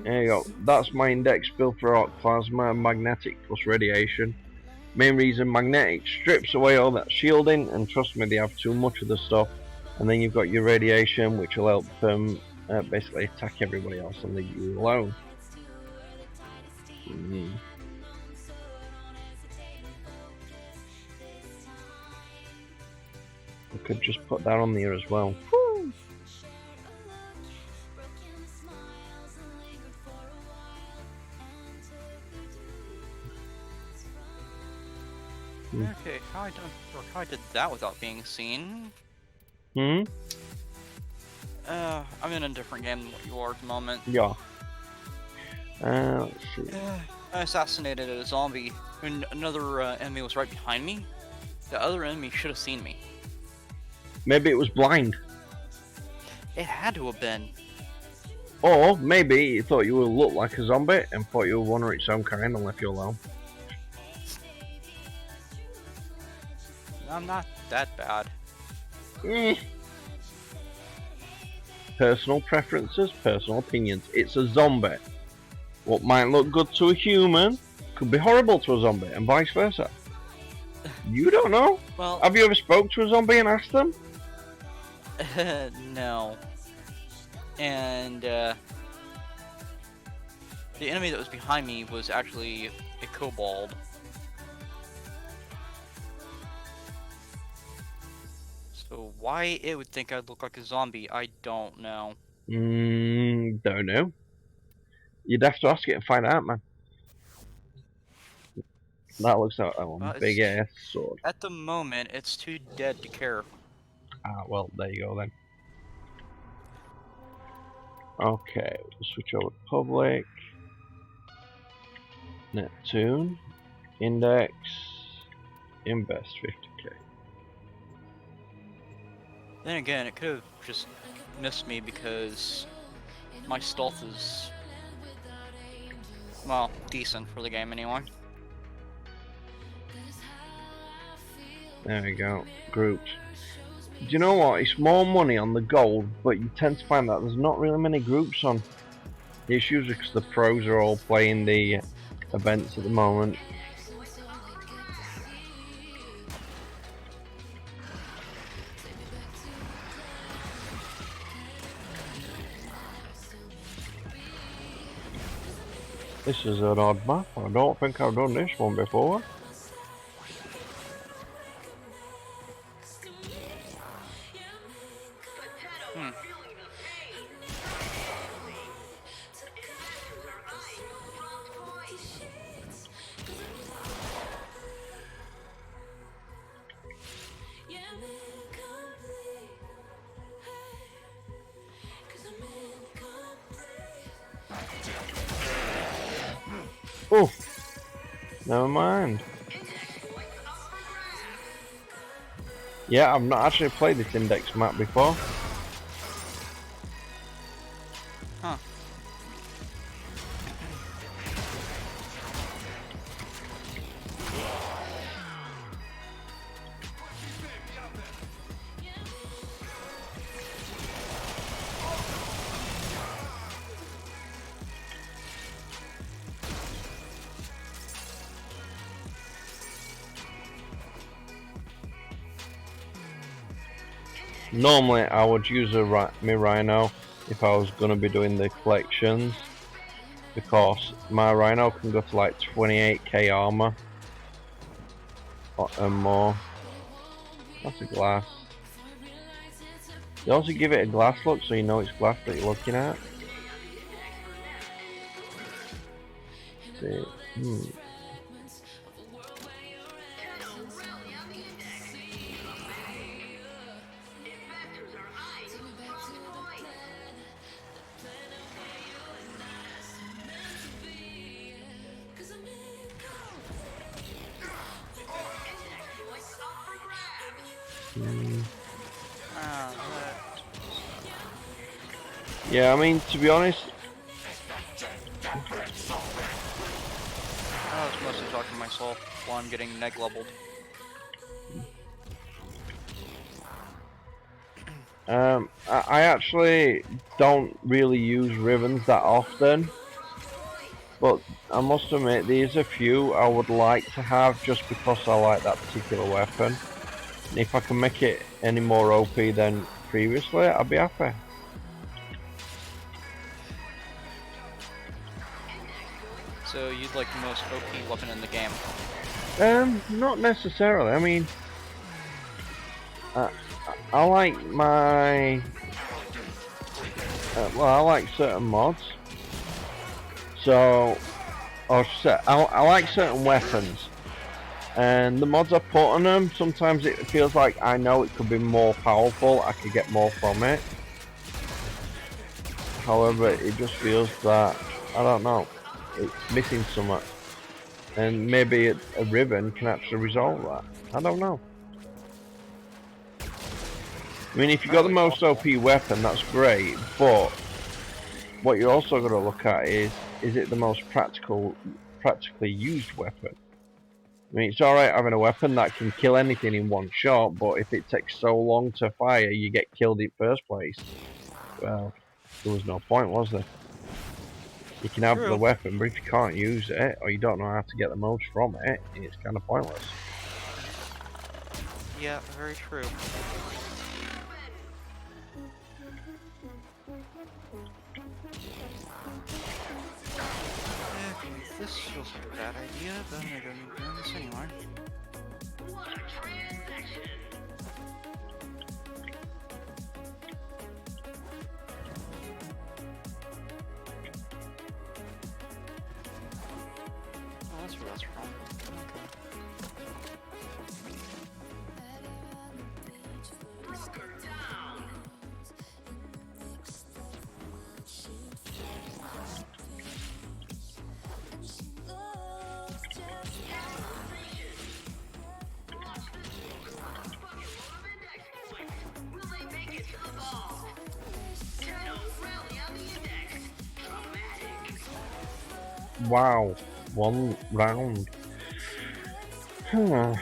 There you go. That's my index build for arc plasma, magnetic plus radiation. Main reason, magnetic strips away all that shielding, and trust me, they have too much of the stuff. And then you've got your radiation, which will help them basically attack everybody else and leave you alone. I could just put that on there as well. Woo! Okay, how I did that without being seen? Hmm? I'm in a different game than what you are at the moment. Yeah. Let's see. I assassinated a zombie, and another enemy was right behind me. The other enemy should have seen me. Maybe it was blind. It had to have been. Or maybe it thought you would look like a zombie and thought you were one of its own kind and left you alone. I'm not that bad. Personal preferences, personal opinions. It's a zombie. What might look good to a human could be horrible to a zombie, and vice versa. You don't know. Well, have you ever spoke to a zombie and asked them? No. And the enemy that was behind me was actually a kobold. So why it would think I'd look like a zombie, I don't know. Don't know. You'd have to ask it and find out, man. That looks like a big ass sword. At the moment, it's too dead to care. Ah, well, there you go then. Okay, we'll switch over to public. Neptune. Index. Invest 50k. Then again, it could have just missed me because my stealth is, well, decent for the game anyway. There we go. Groups. Do you know what? It's more money on the gold, but you tend to find that there's not really many groups on. It's usually because the pros are all playing the events at the moment. This is an odd map. I don't think I've done this one before. Oh, never mind. Yeah, I've not actually played this index map before. Huh. Normally I would use my Rhino if I was going to be doing the collections, because my Rhino can go to like 28k armor and more. That's a glass. They also give it a glass look so you know it's glass that you're looking at. Let's see. Yeah, I mean, to be honest, I was mostly talking to myself while I'm getting neg leveled. I actually don't really use ribbons that often, but I must admit there's a few I would like to have just because I like that particular weapon. And if I can make it any more OP than previously, I'd be happy. So you'd like the most OP weapon in the game? Not necessarily. I mean, I like my... well, I like certain mods. So, I like certain weapons. And the mods I put on them, sometimes it feels like I know it could be more powerful, I could get more from it. However, it just feels that, I don't know, it's missing something. And maybe a ribbon can actually resolve that. I don't know. I mean, if you got the most OP weapon, that's great, but what you're also going to look at is it the most practically used weapon? I mean, it's alright having a weapon that can kill anything in one shot, but if it takes so long to fire, you get killed in first place. Well, there was no point, was there? You can have the weapon, but if you can't use it, or you don't know how to get the most from it, it's kind of pointless. Yeah, very true. This feels like a bad idea, but I don't need doing this anymore. that's wrong. Wow, one round. Huh.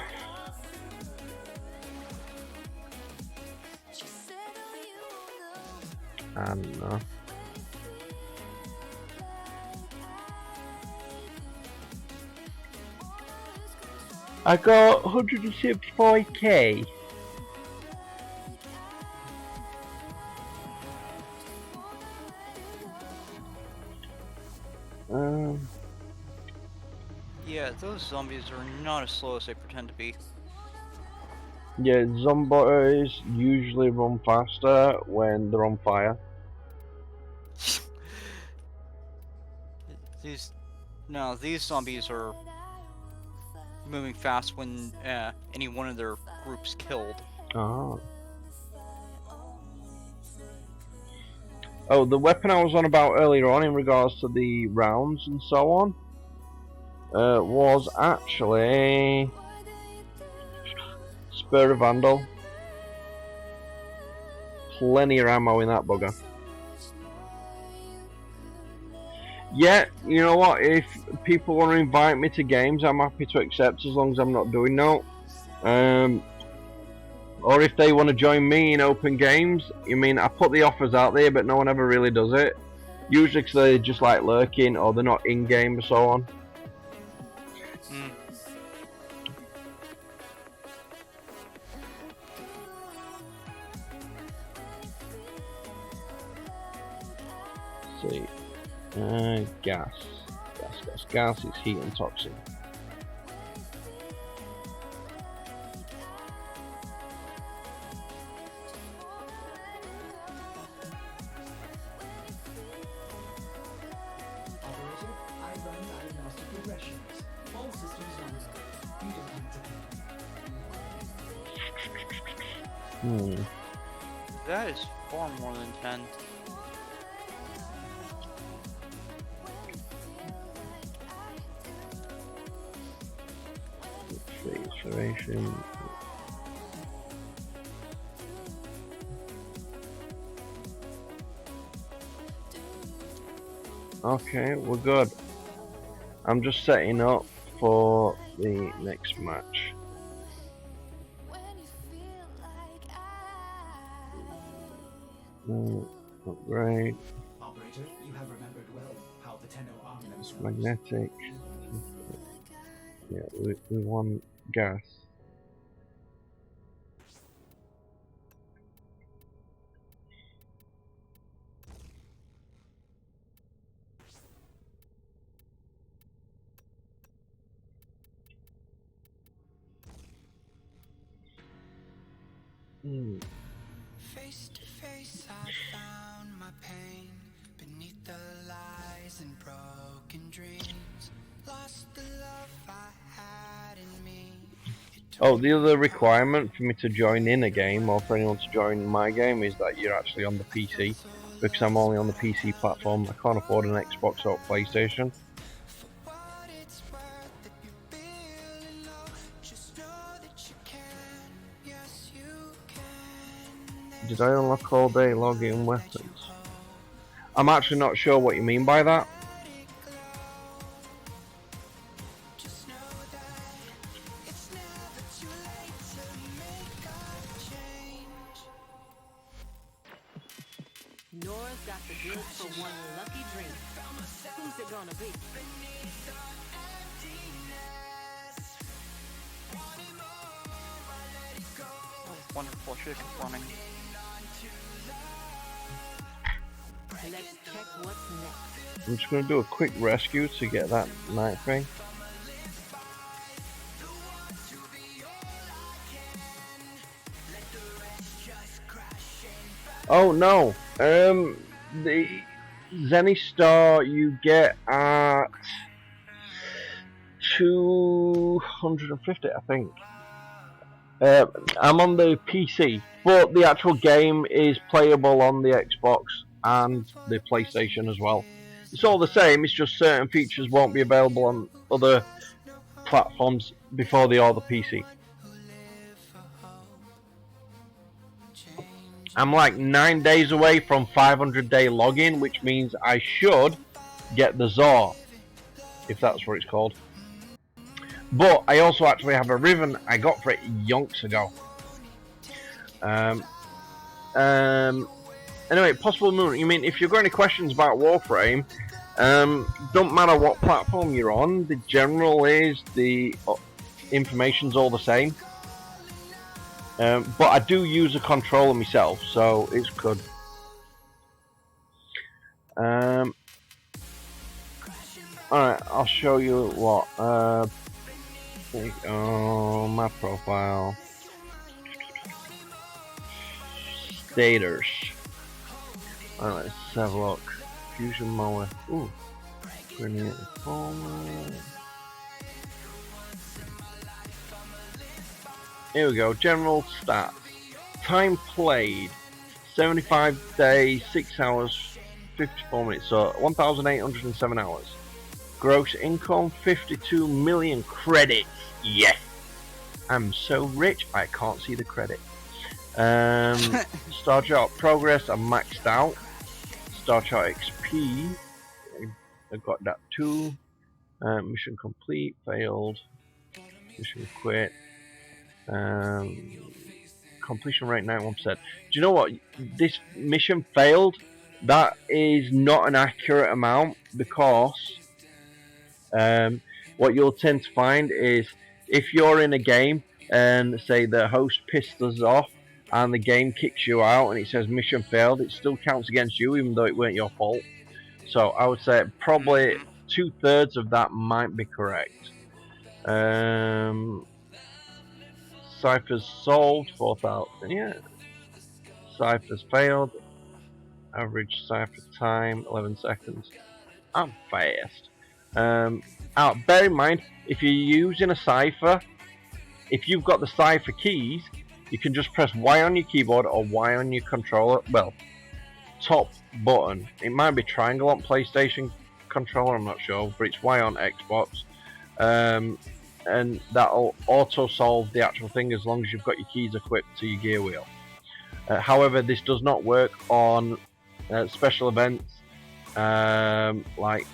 I don't know. I got 175k. Yeah, those zombies are not as slow as they pretend to be. Yeah, zombies usually run faster when they're on fire. These zombies are moving fast when any one of their groups killed. Oh. Oh, the weapon I was on about earlier on in regards to the rounds and so on was actually Spur of Vandal. Plenty of ammo in that bugger. Yeah, you know what? If people want to invite me to games, I'm happy to accept as long as I'm not doing no. Or if they want to join me in open games, I put the offers out there, but no one ever really does it. Usually because they're just like lurking, or they're not in game, and so on. Let's see, gas is heat and toxin. That is far more than 10. Refrigeration. Okay, we're good. I'm just setting up for the next match. Upgrade. Operator, you have remembered well how the Tenno arm It's themselves. magnetic. Yeah, we want gas. Face to face, I found my pain beneath the lies and broken dreams. Lost the love I had in me. Oh, the other requirement for me to join in a game, or for anyone to join my game, is that you're actually on the PC. Because I'm only on the PC platform, I can't afford an Xbox or PlayStation. Did I unlock all day login weapons? I'm actually not sure what you mean by that. Nora's got the goods for one lucky drink. Who's it gonna be? Oh, wonderful, I should have kept running. Let's check what's next. I'm just going to do a quick rescue to get that night thing. Oh no! The Zenny Star you get at 250, I think. I'm on the PC, but the actual game is playable on the Xbox and the PlayStation as well. It's all the same, it's just certain features won't be available on other platforms before they are the PC. I'm like 9 days away from 500-day login, which means I should get the Zor, if that's what it's called. But I also actually have a Riven I got for it yonks ago. Anyway, possible movement. You mean if you've got any questions about Warframe, don't matter what platform you're on, the general is the information's all the same. But I do use a controller myself, so it's good. Alright, I'll show you what. My profile. Staters. Alright, let's have a look. Fusion mower. Ooh. Grenade forward. Here we go. General stats. Time played. 75 days, 6 hours, 54 minutes. So 1,807 hours. Gross income 52 million credits. Yes. I'm so rich I can't see the credit. Star chart progress I'm maxed out. Star chart XP I've got that too. Mission complete, failed. Mission quit. Completion rate 91%. Do you know what? This mission failed. That is not an accurate amount because what you'll tend to find is if you're in a game and say the host pissed us off and the game kicks you out and it says mission failed, it still counts against you even though it weren't your fault. So I would say probably 2/3 of that might be correct. Ciphers solved 4,000. Yeah. Ciphers failed. Average cipher time 11 seconds. I'm fast. Bear in mind, if you're using a cipher, if you've got the cipher keys, you can just press Y on your keyboard or Y on your controller. Well, top button. It might be triangle on PlayStation controller, I'm not sure, but it's Y on Xbox. And that'll auto solve the actual thing as long as you've got your keys equipped to your gear wheel. However, this does not work on special events like,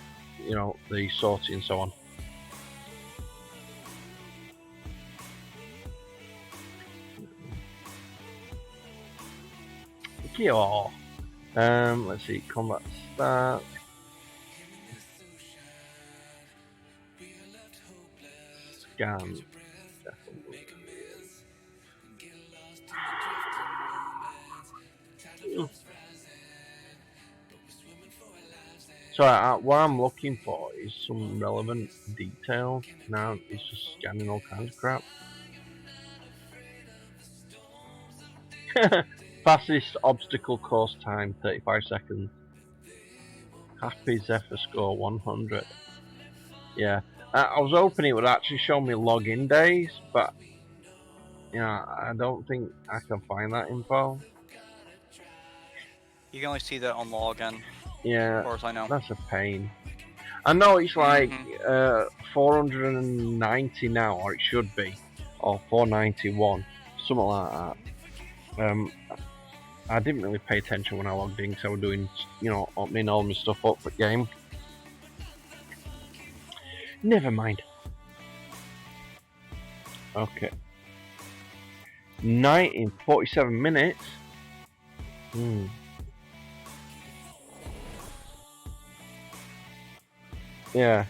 you know, the sortie and so on. Let's see, combat start. Scan. So what I'm looking for is some relevant detail. Now it's just scanning all kinds of crap. Fastest obstacle course time 35 seconds. Happy Zephyr score 100. Yeah, I was hoping it would actually show me login days, but yeah, I don't think I can find that info. You can only see that on login. Yeah, as far as I know. That's a pain. I know it's like 490 now, or it should be, or 491, something like that. I didn't really pay attention when I logged in because I was doing, you know, opening all my stuff up for the game. Never mind. Okay. Night in 47 minutes. Yeah.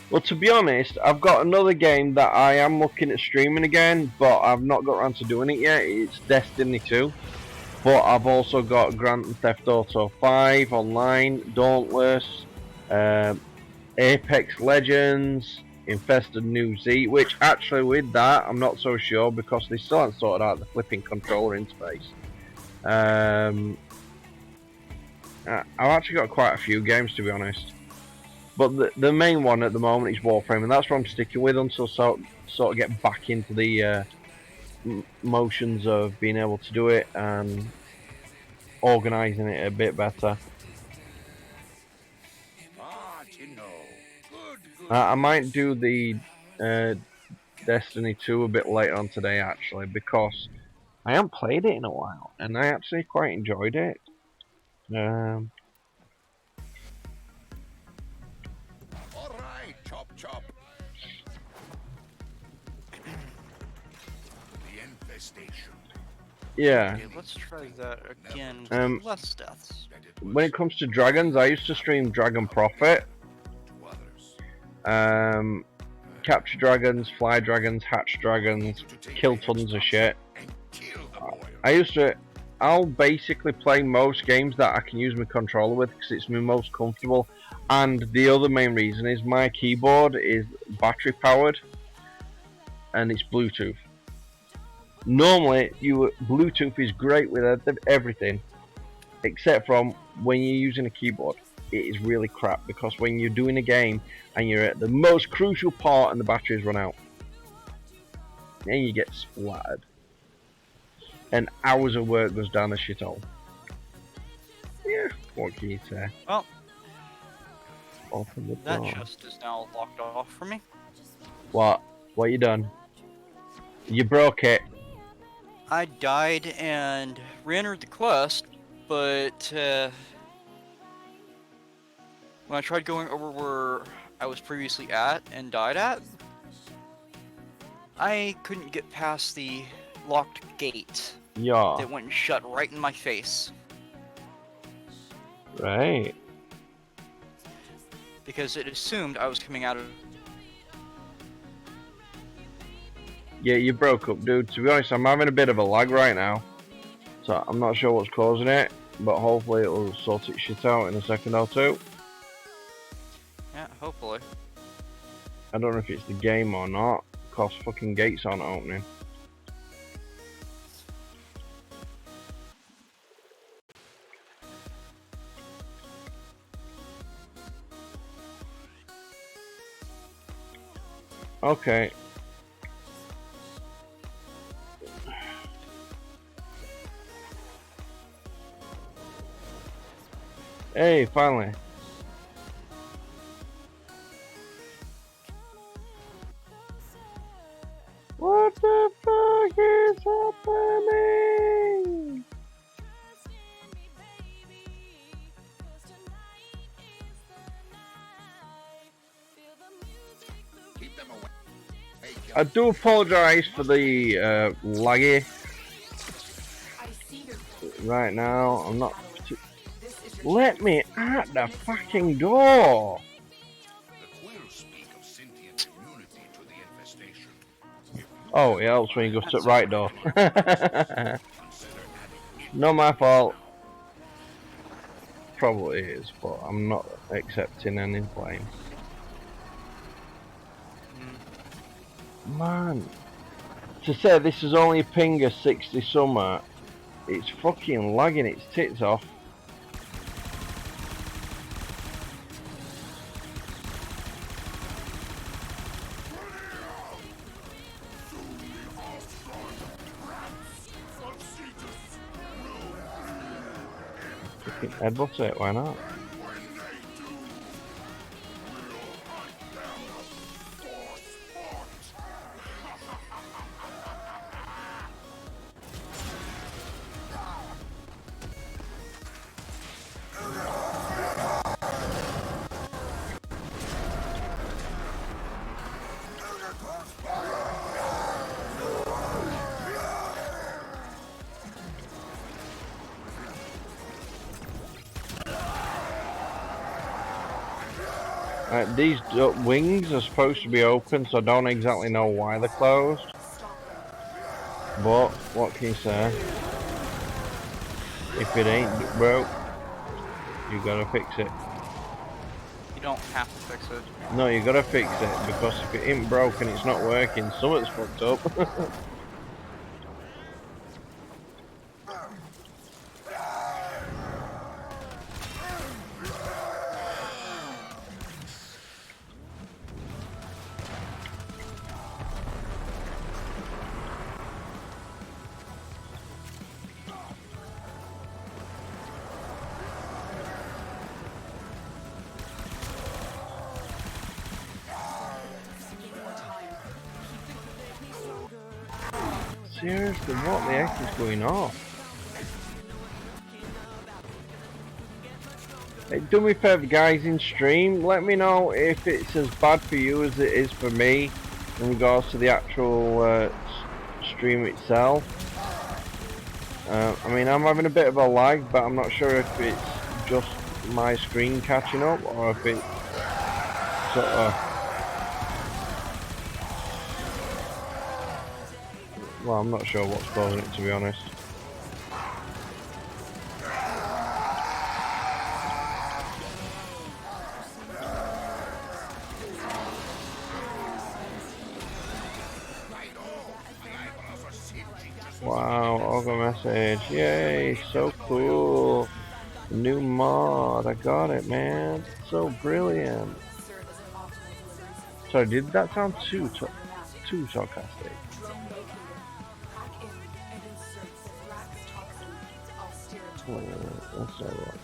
Well, to be honest, I've got another game that I am looking at streaming again, but I've not got around to doing it yet. It's Destiny 2. But I've also got Grand Theft Auto 5 online, Dauntless, Apex Legends, Infested New Z, which actually with that, I'm not so sure because they still haven't sorted out the flipping controller interface. I've actually got quite a few games, to be honest. But the main one at the moment is Warframe, and that's what I'm sticking with until sort of get back into the motions of being able to do it and organising it a bit better. Ah, to know. Good. I might do the Destiny 2 a bit later on today, actually, because I haven't played it in a while, and I actually quite enjoyed it. All right, chop. The infestation. Yeah. Okay, let's try that again Um, with less deaths. When it comes to dragons, I used to stream Dragon Prophet. Capture dragons, fly dragons, hatch dragons, kill tons of shit. I'll basically play most games that I can use my controller with because it's my most comfortable. And the other main reason is my keyboard is battery powered and it's Bluetooth. Normally, Bluetooth is great with everything, except from when you're using a keyboard. It is really crap because when you're doing a game and you're at the most crucial part and the batteries run out, then you get splattered. And hours of work goes down the shithole. Yeah, what can you say? Well, open the that door. chest is now locked off for me. What? What you done? You broke it. I died and re-entered the quest, but when I tried going over where I was previously at and died at, I couldn't get past the locked gate. Yeah. That went and shut right in my face. Right. Because it assumed I was coming out of... Yeah, you broke up, dude. To be honest, I'm having a bit of a lag right now. So I'm not sure what's causing it, but hopefully it'll sort its shit out in a second or two. Yeah, hopefully. I don't know if it's the game or not, because fucking gates aren't opening. Okay. Hey, finally. What the fuck is happening? Keep them away. Hey, I do apologise for the laggy right now. I'm not. Let me at the fucking door. The quills speak of sentient immunity to the infestation. Oh, it helps when you go to the right door. Not my fault. Probably is, but I'm not accepting any blame. Man, to say this is only a ping of 60 summer, it's fucking lagging its tits off. Fucking headbutt it, why not? These wings are supposed to be open, so I don't exactly know why they're closed. But, what can you say? If it ain't broke, you gotta fix it. You don't have to fix it. No, you gotta fix it, because if it ain't broken, it's not working, something's fucked up. Seriously, what the heck is going on? Hey, do me a favour, guys, in stream, let me know if it's as bad for you as it is for me in regards to the actual stream itself. I mean, I'm having a bit of a lag, but I'm not sure if it's just my screen catching up or if it's sort of... Well, I'm not sure what's causing it, to be honest. Wow, Ogre message. Yay, so cool. New mod, I got it, man. So brilliant. Sorry, did that sound too sarcastic? Let's have a look.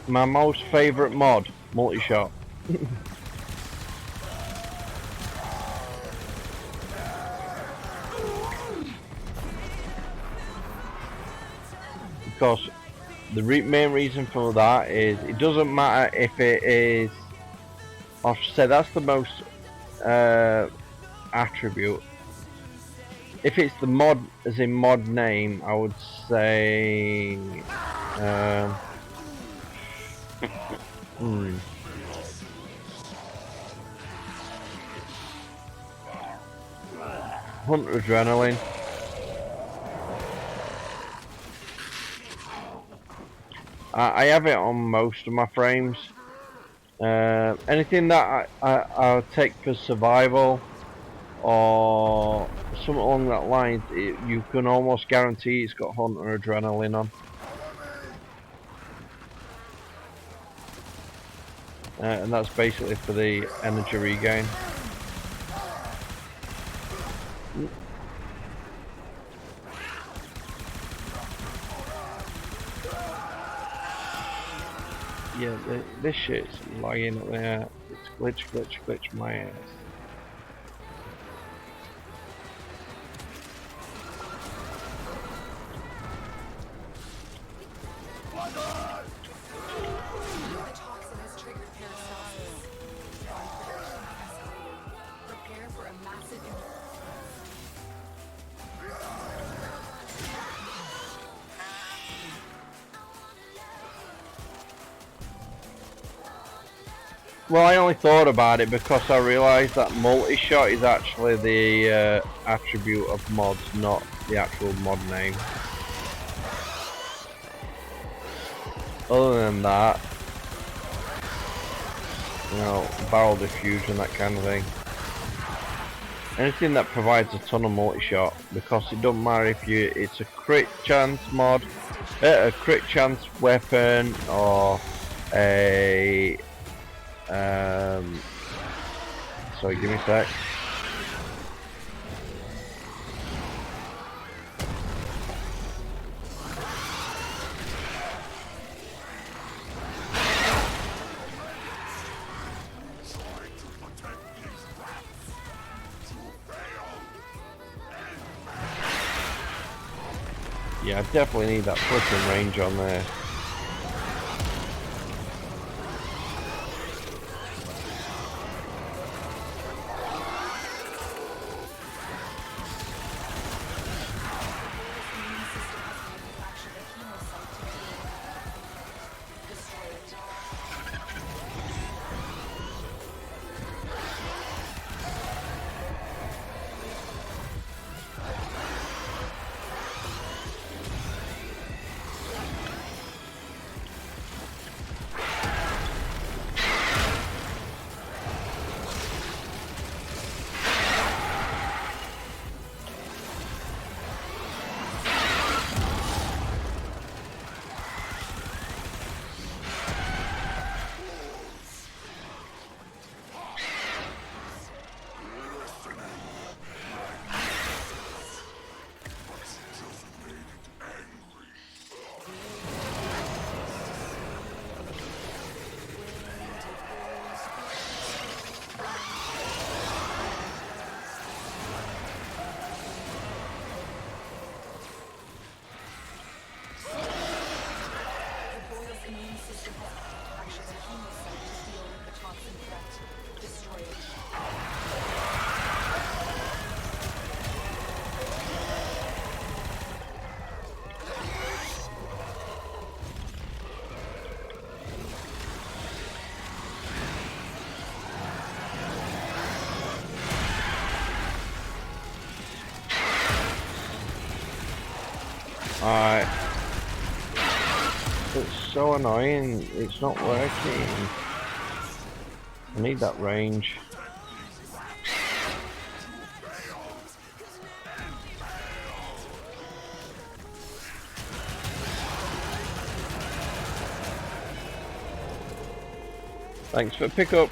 My most favourite mod, multi-shot. Because the main reason for that is it doesn't matter if it is, I should say that's the most attribute. If it's the mod, as in mod name, I would say Hunter Adrenaline. I have it on most of my frames. Anything that I'll take for survival or something along that line, you can almost guarantee it's got Hunter Adrenaline on. And that's basically for the energy regain. Yeah, this shit's lagging up there. It's glitch my ass. Well, I only thought about it because I realised that multi-shot is actually the attribute of mods, not the actual mod name. Other than that, you know, barrel diffusion, that kind of thing. Anything that provides a ton of multi-shot, because it doesn't matter if it's a crit chance mod, a crit chance weapon, or a sorry, give me a sec. Yeah, I definitely need that flipping range on there. Alright. It's so annoying, it's not working. I need that range. Thanks for pickup.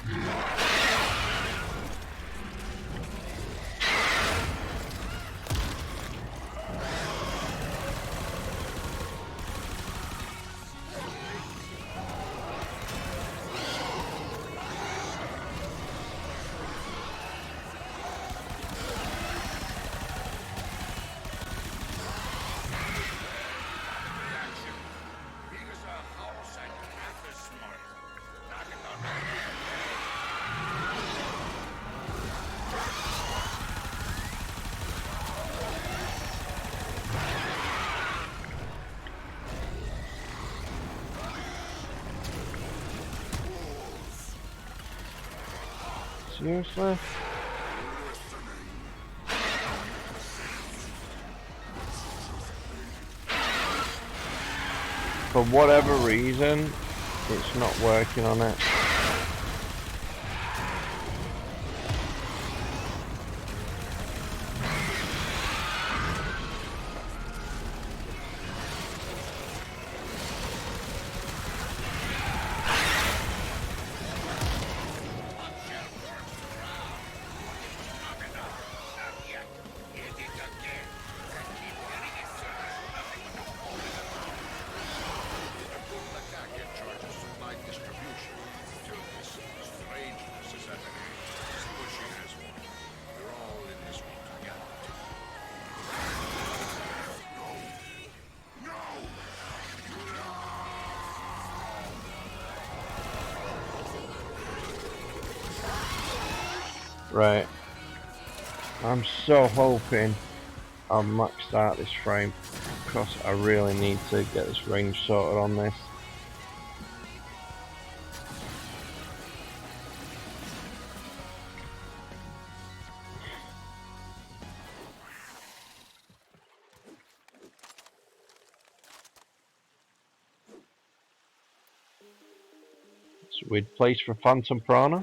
Seriously? For whatever reason, it's not working on it. Right. I'm so hoping I'll max out this frame because I really need to get this range sorted on this. It's a weird place for Phantom Prana.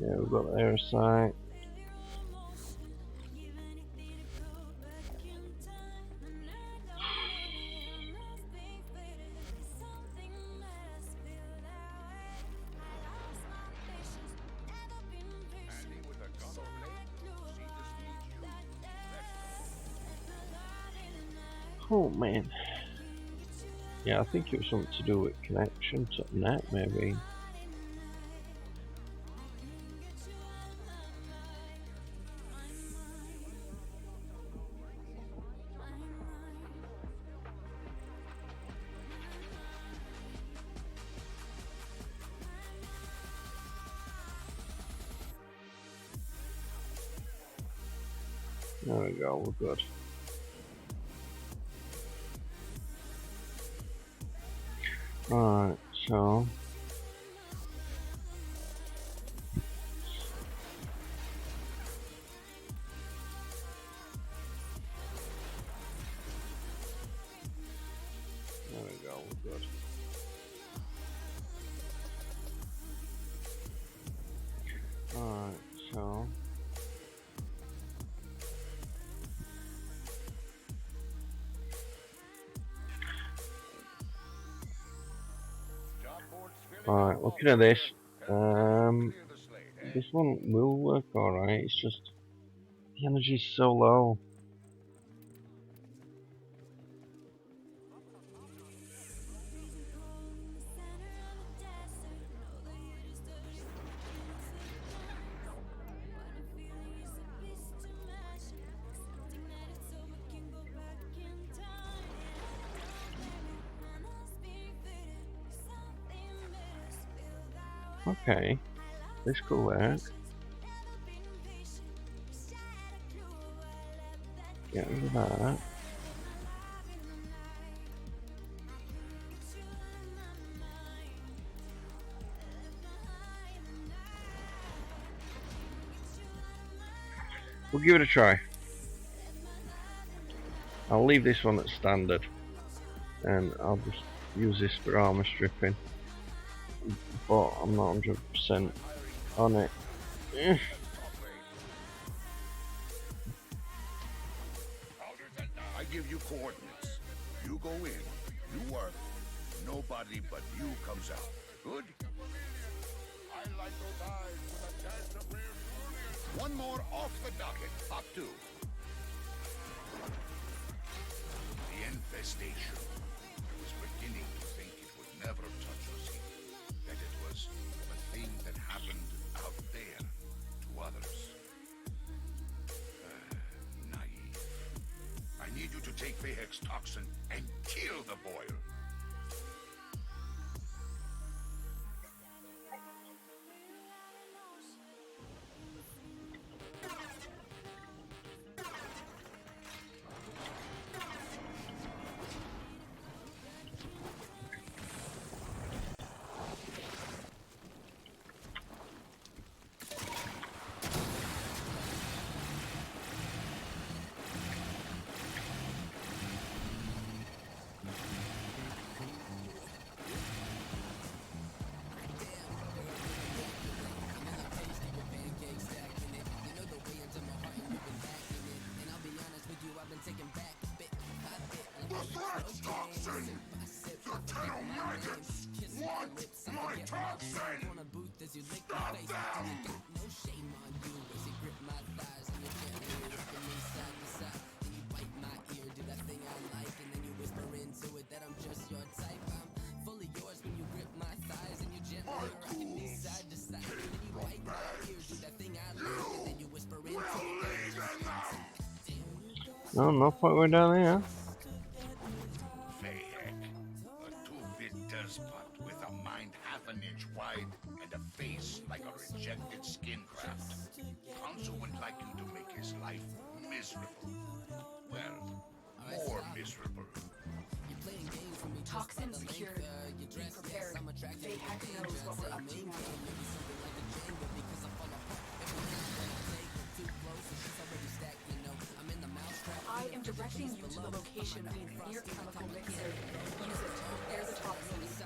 Yeah, we've got the air sight. Oh man. Yeah, I think it was something to do with connection to net maybe. There we go, we're good. Alright, so there we go, we're good. Alright, so alright, looking at this, this one will work alright, it's just the energy's so low. Okay, this could work. Get rid of that. We'll give it a try. I'll leave this one at standard, and I'll just use this for armor stripping. But I'm not 100% on it. I give you coordinates. You go in, you work. Nobody but you comes out. Good? I like those eyes with a dash of real brilliance. One more off the docket. Hop 2. The infestation. I was beginning to think it would never touch us here. That it was a thing that happened out there to others. Naive. I need you to take Vahek's toxin and kill the boil. No, no point we're down here. Vahek, a 2-bit despot with a mind half an inch wide and a face like a rejected skin graft. Council would like you to make his life miserable. Well, more miserable. Toxin secured. Be prepared. Vahek knows what we're up to now. I am directing you to the location of the near chemical mixer. Use it to prepare the toxins.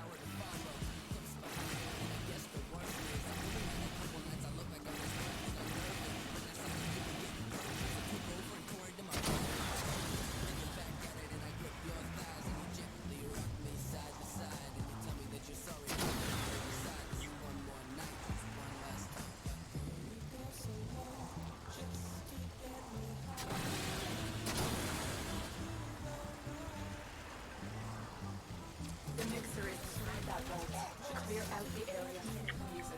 The mixer is inside that vault. Clear out the area and use it.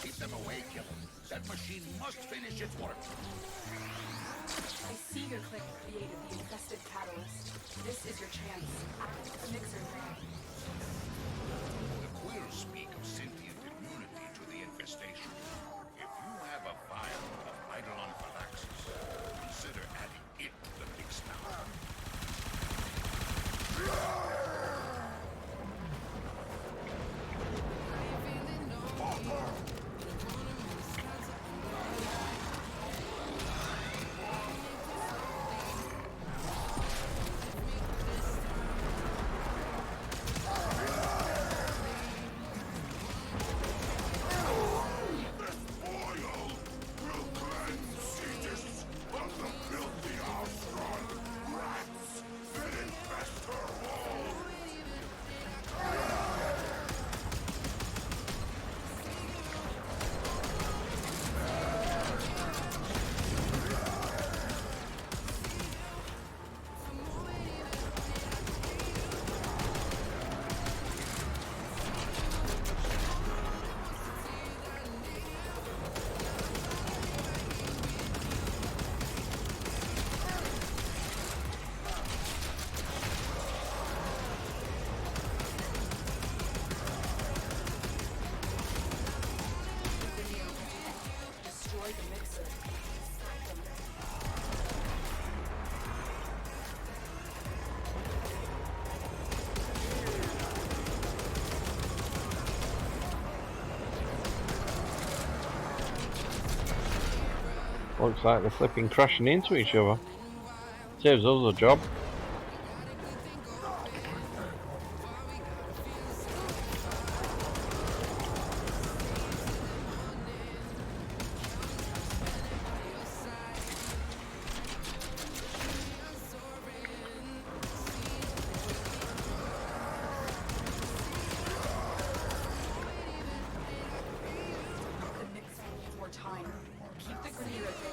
Keep them away, killer. That machine must finish its work. I see your click created the infested catalyst. This is your chance. Activate the mixer now. The quills speak of sentient immunity to the infestation. If you have a vial of Eidolon Phylaxis, consider adding it to the mix now. Looks like they're flipping crashing into each other. Saves us a job. The mix needs more time. Keep the Grineer at bay.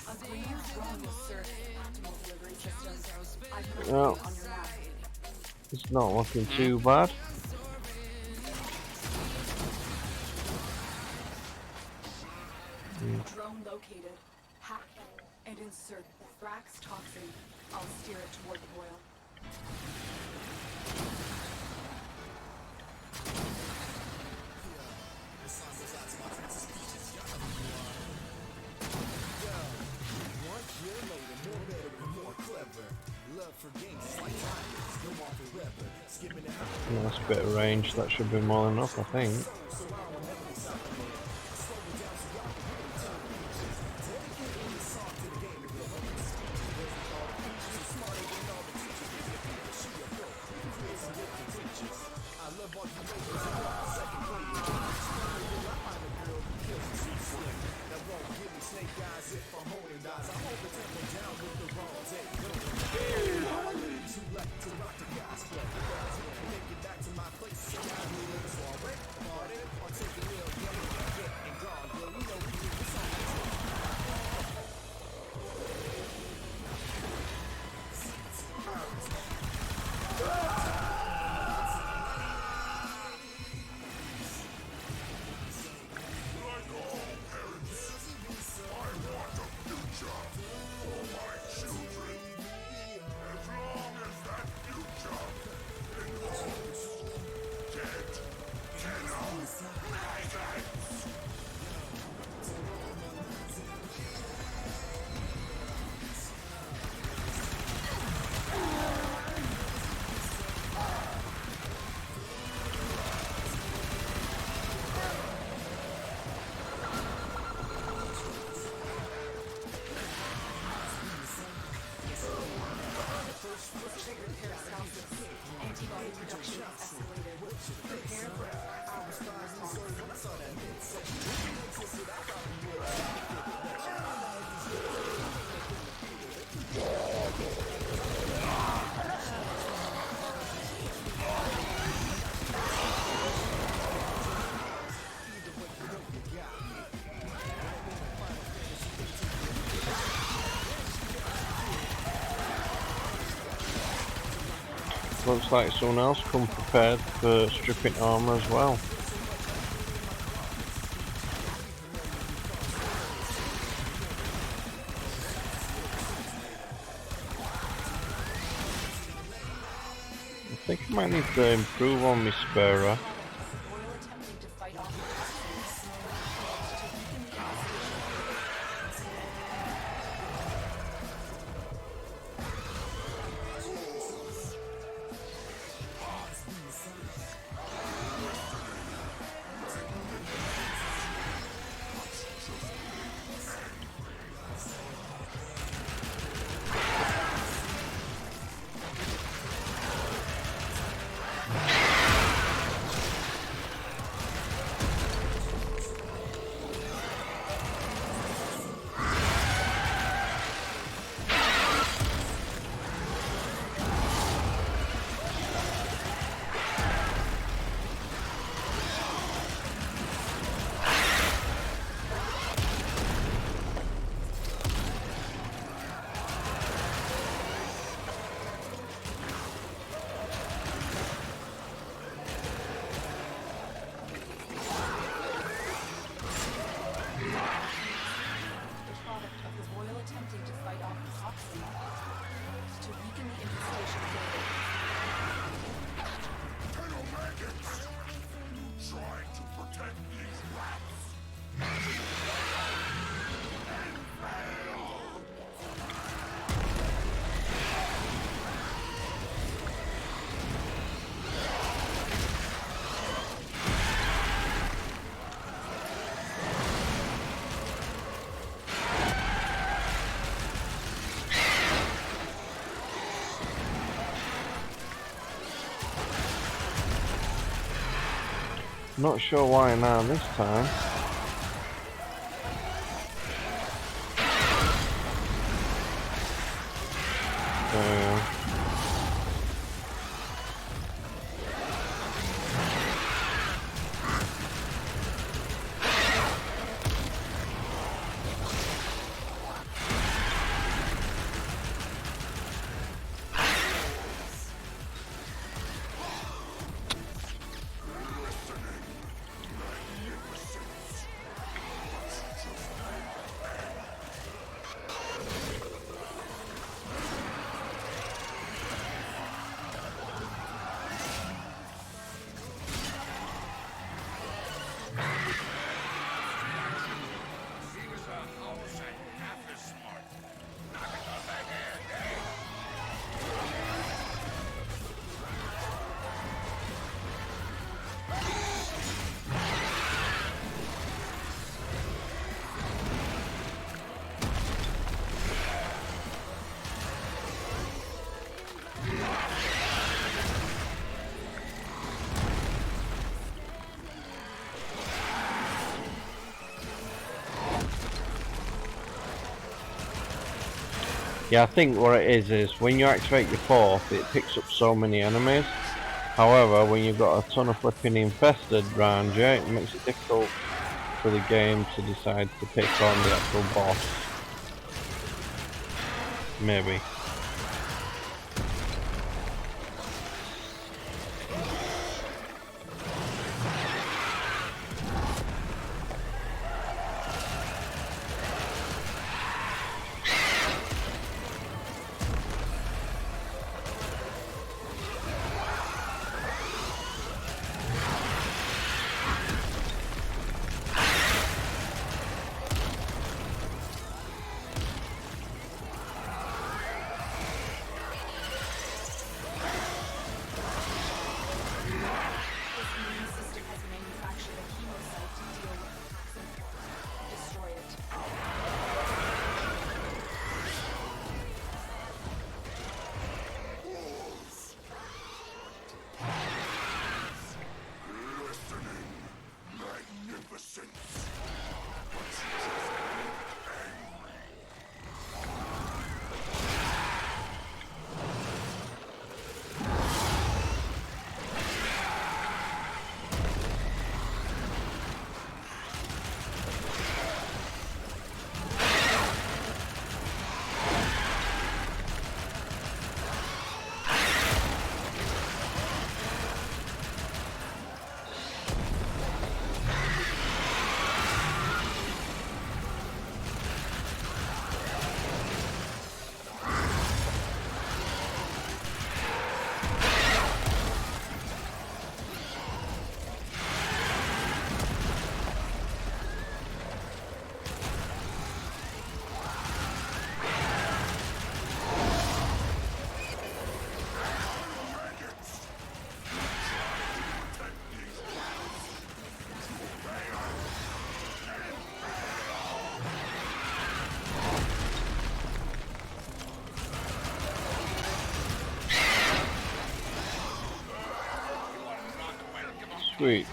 A Grineer drone will serve as optimal delivery system. I've put Well, it on your map. it's not looking too bad. Drone located. Hack and insert Thrax toxin. I'll steer it toward the boil. Nice bit of range, that should be more than enough, I think. Antibody production escalated. Prepare for our response. Looks like someone else come prepared for stripping armor as well. I think I might need to improve on my sparer. Not sure why now this time. Yeah, I think what it is when you activate your fourth, it picks up so many enemies. However, when you've got a ton of flipping infested around you, it makes it difficult for the game to decide to pick on the actual boss. Maybe. Sweet.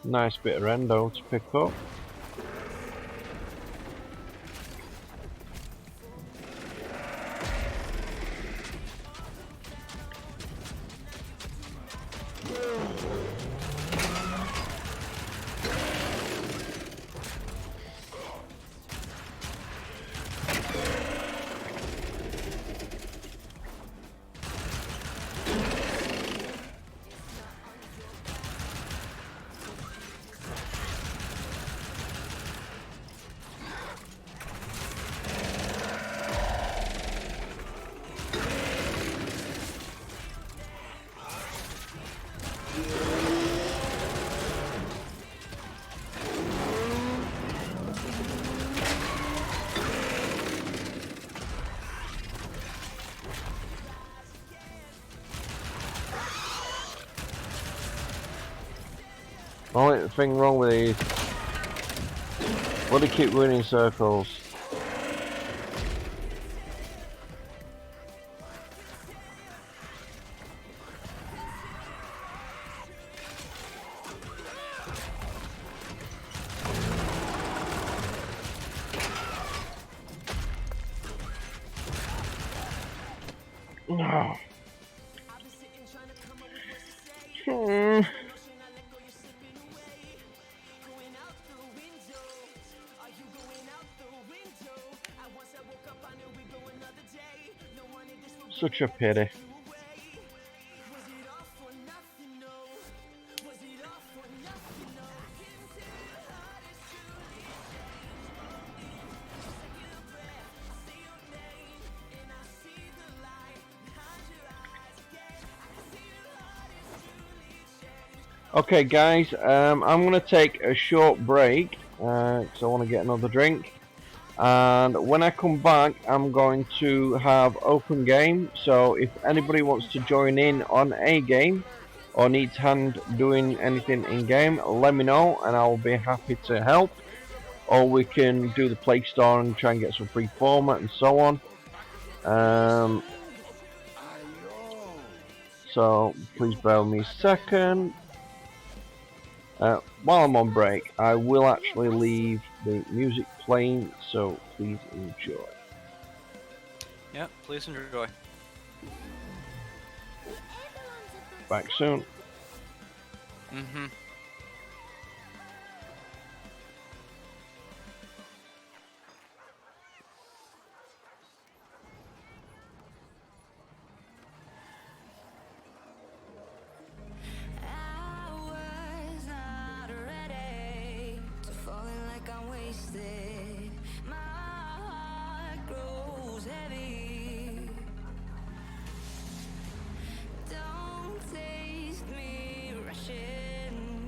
Nice bit of rendo to pick up. Only thing wrong with these. What do you keep running in circles? No. Such a pity. Okay guys, I'm going to take a short break because I want to get another drink, and when I come back I'm going to have open game, so if anybody wants to join in on a game or needs hand doing anything in game, let me know and I'll be happy to help, or we can do the Play Store and try and get some free format and so on. So please bear with me a second. While I'm on break, I will actually leave the music playing, so please enjoy. Yeah, please enjoy. Back soon. Mm-hmm. Don't taste me rushing.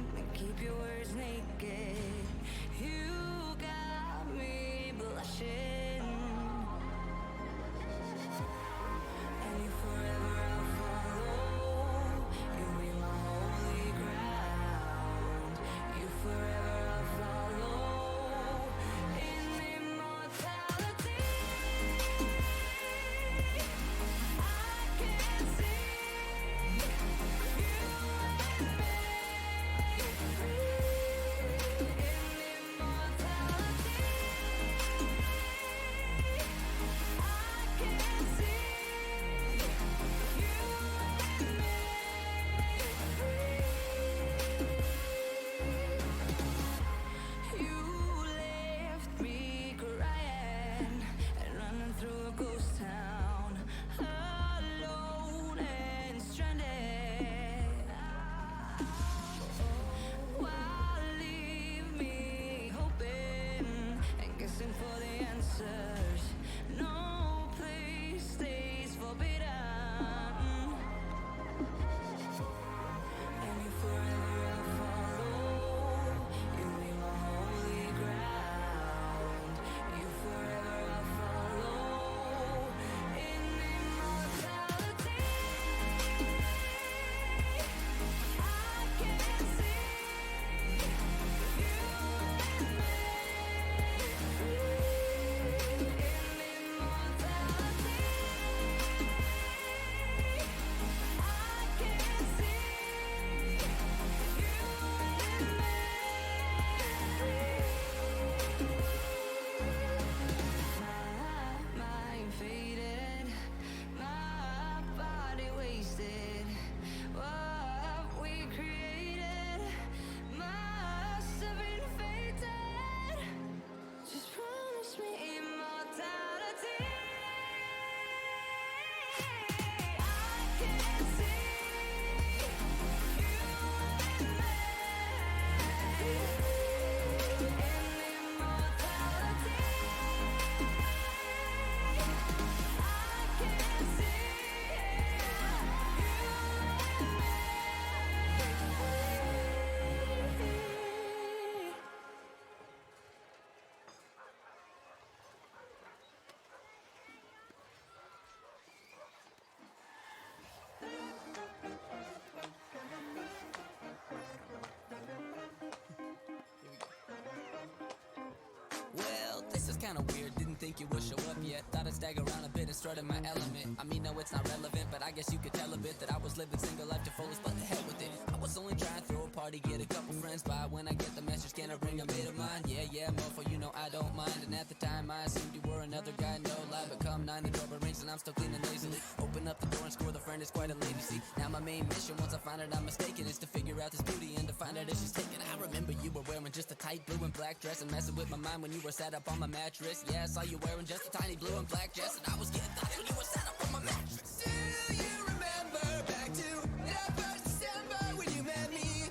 kinda weird, didn't think you would show up yet. Thought I'd stagger around a bit and strut in my element. I mean, no, it's not relevant, but I guess you could tell a bit that I was living single life to fullest, but the hell with it. I was only trying to throw a party, get a couple friends by. When I get the message, can I bring a mate of mine? Yeah, mofo, you know I don't mind. And at the time, I assumed you were another guy, no lie. But come 9, the doorbell rings and I'm still cleaning lazily. Open up the door and score the friend is quite a lady. See, now my main mission, once I find out I'm mistaken, is to figure out this beauty and to find out if she's taken. I remember you were wearing just a tight blue and black dress and messing with my mind when you were sat up on my mattress. Yeah, I saw you wearing just a tiny blue and black dress, and I was getting thoughts when you were sat up on my mattress. Do you remember back to that first December when you met me?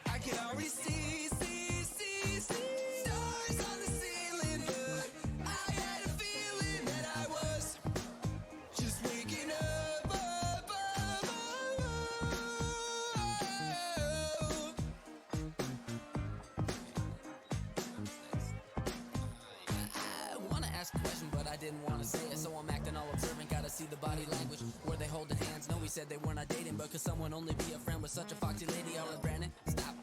I could already see stars on the ceiling, but I had a feeling that I was just waking up. I wanna ask a question, but I didn't wanna say it, so I'm acting all observant. Gotta see the body language. Were they holding hands? No, we said they were not dating, but could someone only be a friend with such a foxy lady? Alright, Brandon, stop.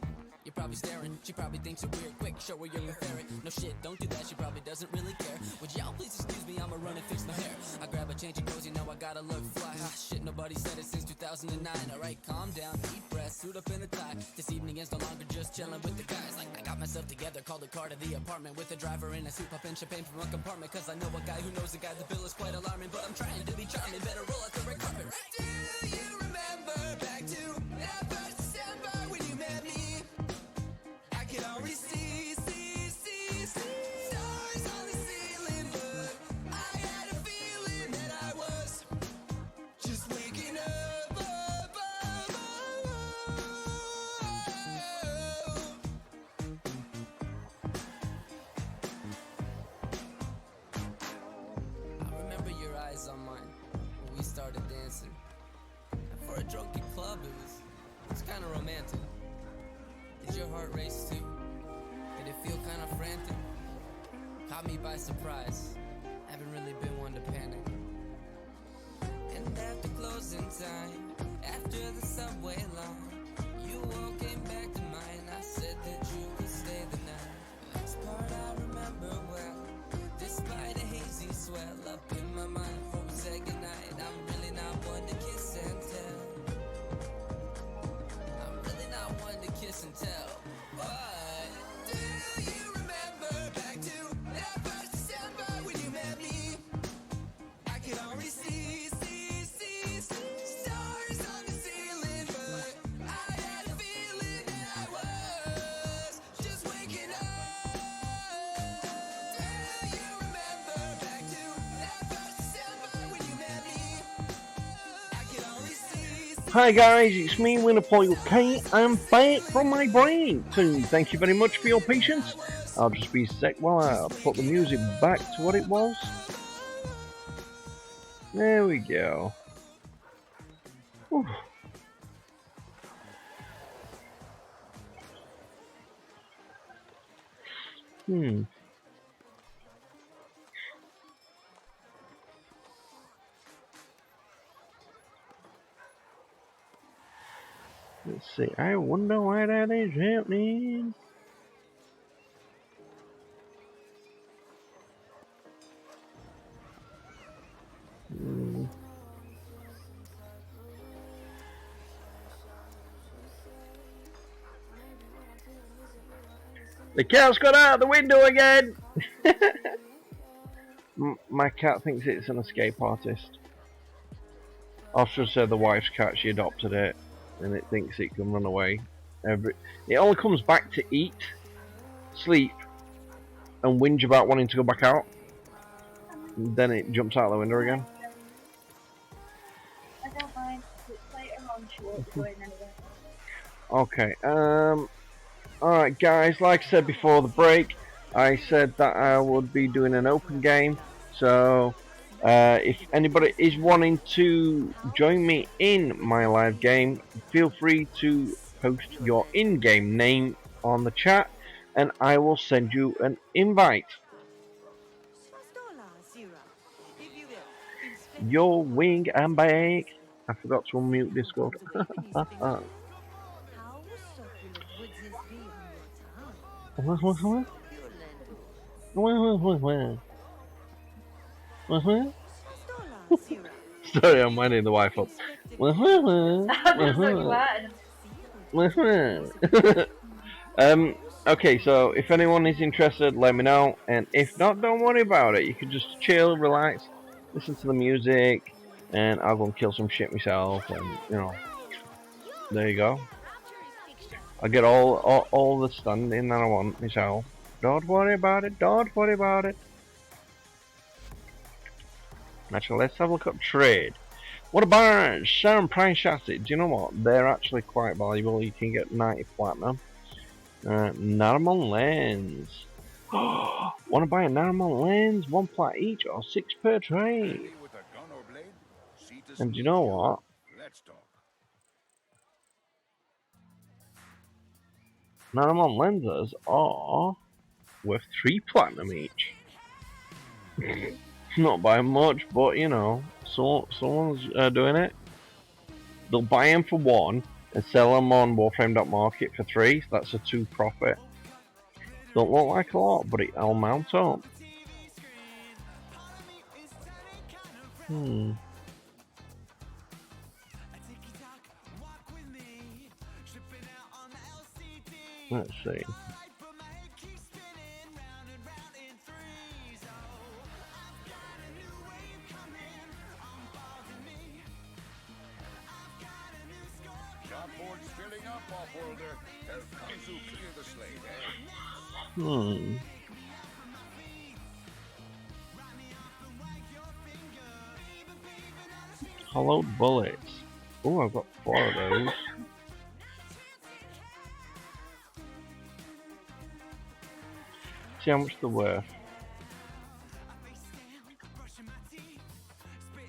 You're probably staring. She probably thinks you're weird. Quick, show her you're a ferret. No shit, don't do that. She probably doesn't really care. Would y'all please excuse me? I'ma run and fix my hair. I grab a change of clothes, you know I gotta look fly. Ah, shit, nobody said it since 2009. Alright, calm down, deep breath, suit up in a tie. This evening is no longer just chilling with the guys. Like, I got myself together, called a car to the apartment with a driver in a suit, popping champagne from a compartment. Cause I know a guy who knows a guy. The bill is quite alarming, but I'm trying to be charming. Better roll out the red carpet, right? Do you remember back to that first December when you met me? I could already see stars on the ceiling, but I had a feeling that I was just waking up. I remember your eyes on mine when we started dancing. And for a drunken club, it was kind of romantic. Did your heart race too? Did it feel kind of frantic? Caught me by surprise. Haven't really been one to panic. And after closing time, after the subway line, you all came back to mine. I said that you would stay the night. Last part I remember well, despite a hazy swell up in my mind before we said goodnight. I'm really not one to kiss and tell. I'm really not one to kiss and tell. But do you remember back to that first December when you met me? I could already see stars on the ceiling, but I had a feeling that I was just waking up. Do you remember back to that first December when you met me? I could already see. Hi guys, it's me, Winnerpoil K. I'm back from my break. So thank you very much for your patience. I'll just be a sec while I put the music back to what it was. There we go. Whew. Let's see. I wonder why that is happening. The cat's got out the window again! My cat thinks it's an escape artist. I should say the wife's cat, she adopted it, and it thinks it can run away. It only comes back to eat, sleep, and whinge about wanting to go back out. And then it jumps out the window again. I don't mind. It's later on, she won't be going anywhere. Okay, alright guys, like I said before the break, I said that I would be doing an open game, so if anybody is wanting to join me in my live game, feel free to post your in-game name on the chat and I will send you an invite. Your wing and back. I forgot to unmute Discord. Sorry, I'm winding the wife up. I just thought you were. Okay, so if anyone is interested, let me know. And if not, don't worry about it. You can just chill, relax, listen to the music, and I'll go and kill some shit myself. And, you know, there you go. I'll get all the standing that I want myself. Don't worry about it, don't worry about it. Actually, let's have a look at trade. What about Sharon Price chassis? Do you know what? They're actually quite valuable. You can get 90 platinum. Narman lens. Want to buy a Narman lens? 1 plat each or 6 per trade. And do you know what? Let's talk. Narman lenses are worth 3 platinum each. Not by much, but you know, someone's doing it. They'll buy them for 1 and sell them on Warframe.market for 3. So that's a 2 profit. Don't look like a lot, but it'll mount up. Let's see. Cardboard's filling up, off-worlder. Help Kanzu clear the slate, Hollowed bullets. Oh, I've got 4 of those. See how much they're worth.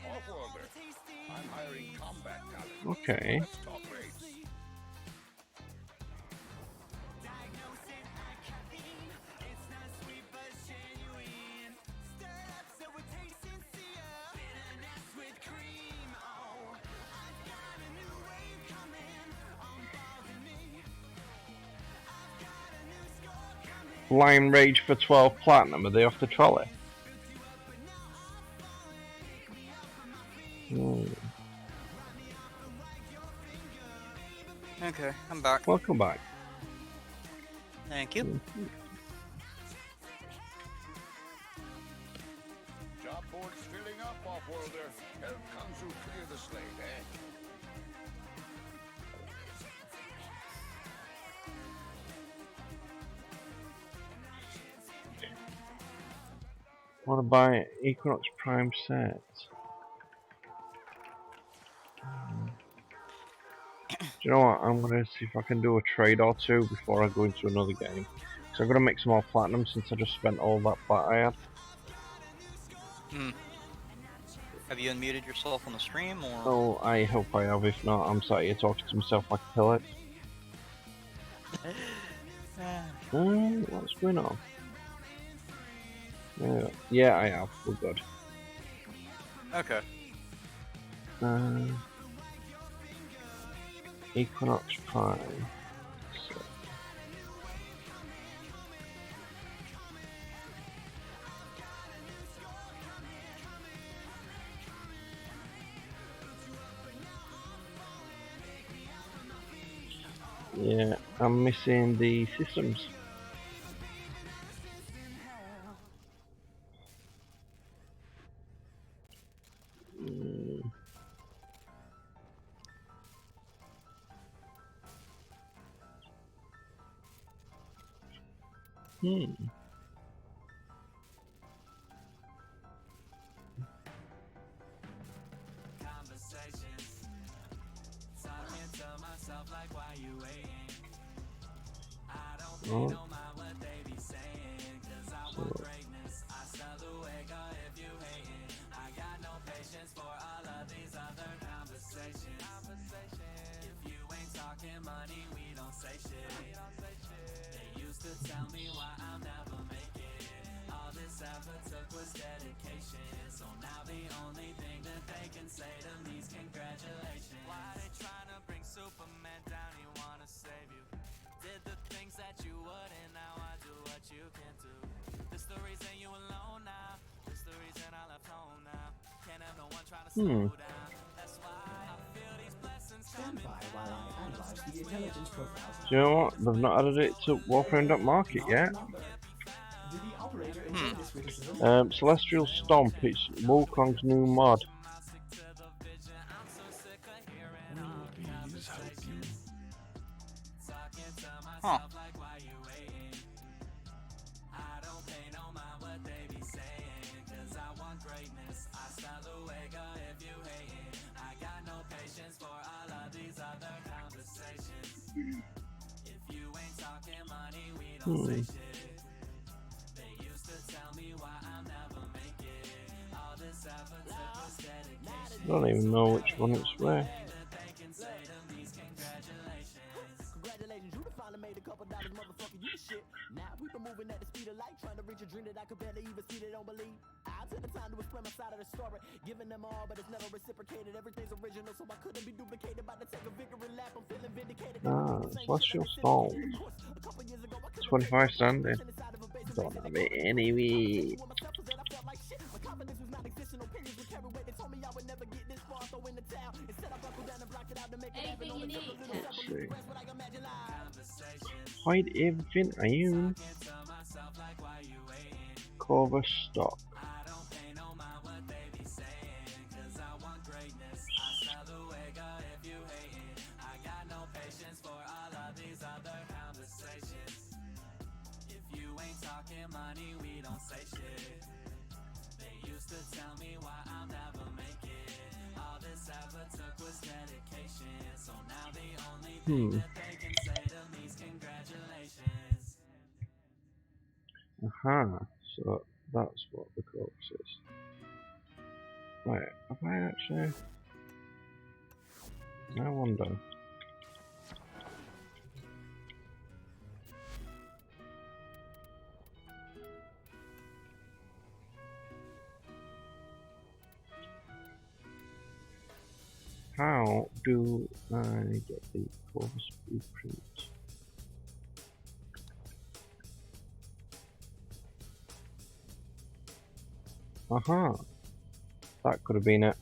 Off-worlder, I'm hiring combat talent. Okay. Let's talk rates. Lion Rage for 12 platinum. Are they off the trolley? Okay, I'm back. Welcome back. Thank you. Job board's filling up, off-worlder. Help Kanzu clear the slate, Want to buy Equinox Prime set? Do you know what? I'm gonna see if I can do a trade or 2 before I go into another game. So I'm gonna make some more platinum since I just spent all that plat I had. Have you unmuted yourself on the stream, or? Oh, I hope I have. If not, I'm sat here talking to myself like a pillock. What's going on? Yeah, I have. We're good. Okay. Equinox Prime. So. Yeah, I'm missing the systems. Oh. So. Hmm. Stand by while I analyze the intelligence profiles. Do you know what? They've not added it to Warframe.market yet. Number. Did the operator enjoy this criticism? Celestial Stomp, it's Wukong's new mod. Huh. Hmm. I don't even know which one it's where. Congratulations, you finally made a couple dollars, motherfucker, you the shit. Now we been moving at the speed of light, trying to reach a dream that I could barely even see, they don't believe. I took the time to explain my side of the story, giving them all, but it's never reciprocated. Everything's original, so I couldn't be duplicated. About to take a vigorous lap, I'm feeling vindicated. Celestial Stomp. 25 standing. Don't have it anyway. Anything you need. Let's see. Hide everything I own. Cover stock. Aha, so that's what the corpse is. Wait, have I actually? I wonder. How do I get the corpse blueprint? Aha! That could have been it.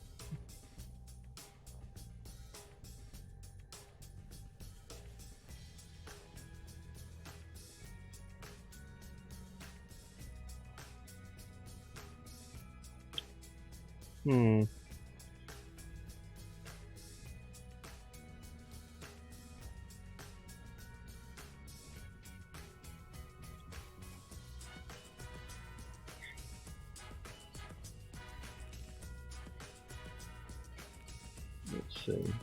Let's see.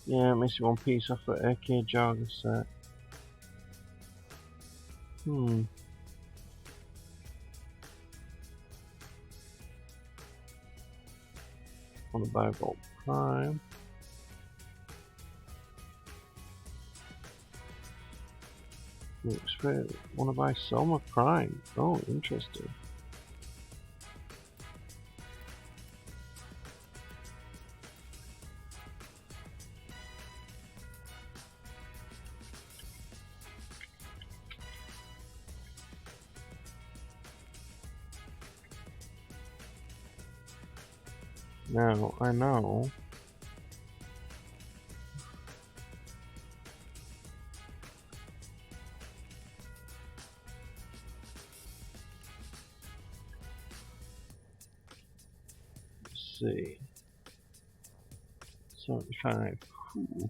Yeah, missing one piece off the AK Jargon set. Want to buy Vault Prime. Looks great. Want to buy Soma Prime. Oh, interesting. Now, I know. Let's see. 75. Cool.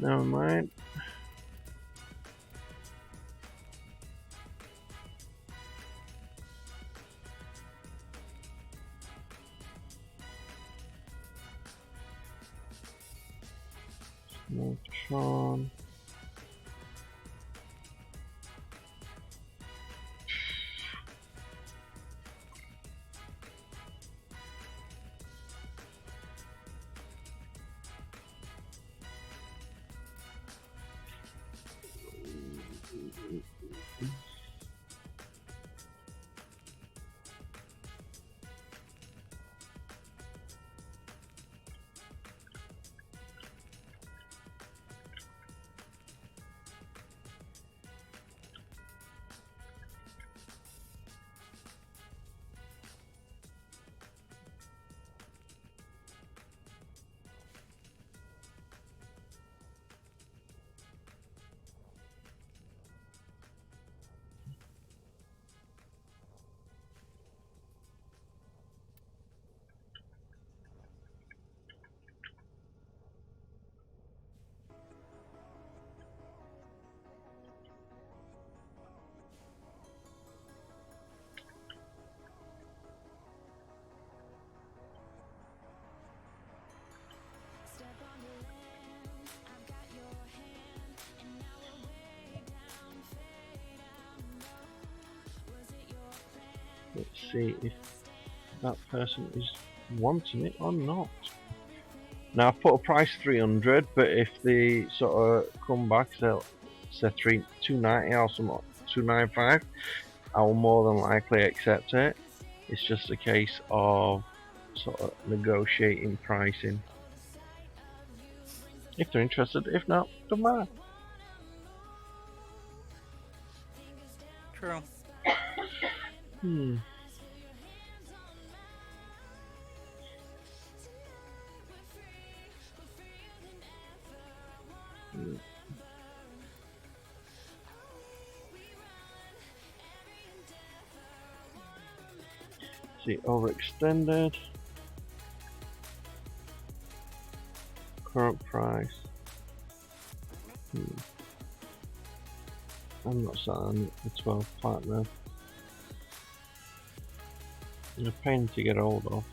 Never mind. Neutron. Let's see if that person is wanting it or not. Now I've put a price 300, but if they sort of come back, they'll say 290 or some 295, I will more than likely accept it. It's just a case of sort of negotiating pricing. If they're interested, if not, don't matter. True. Hmm. See, overextended. Current price. I'm not sat on the 12 platinum. It's a pain to get hold of.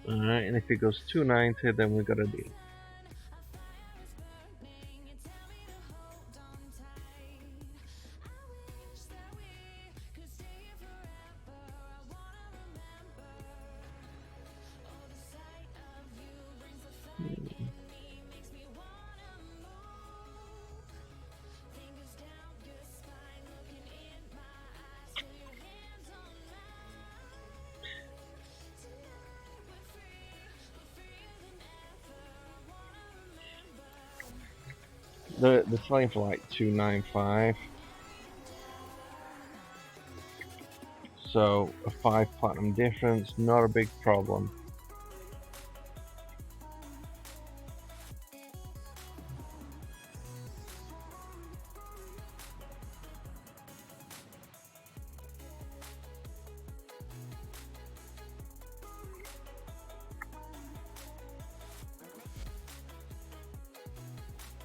Alright, and if it goes 290, then we got a deal. They're selling for like 295. So a 5 platinum difference, not a big problem.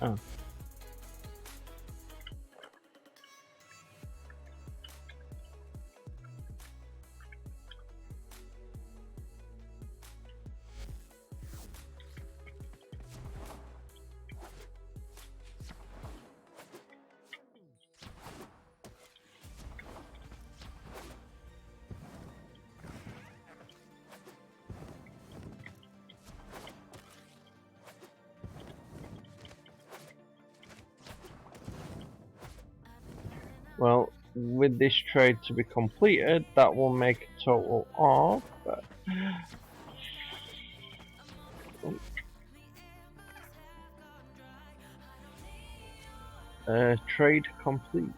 Oh. Well, with this trade to be completed, that will make a total of... trade complete.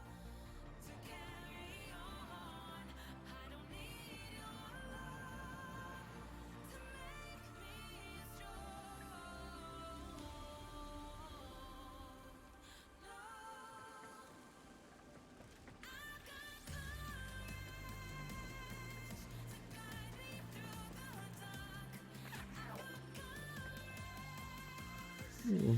Hmm.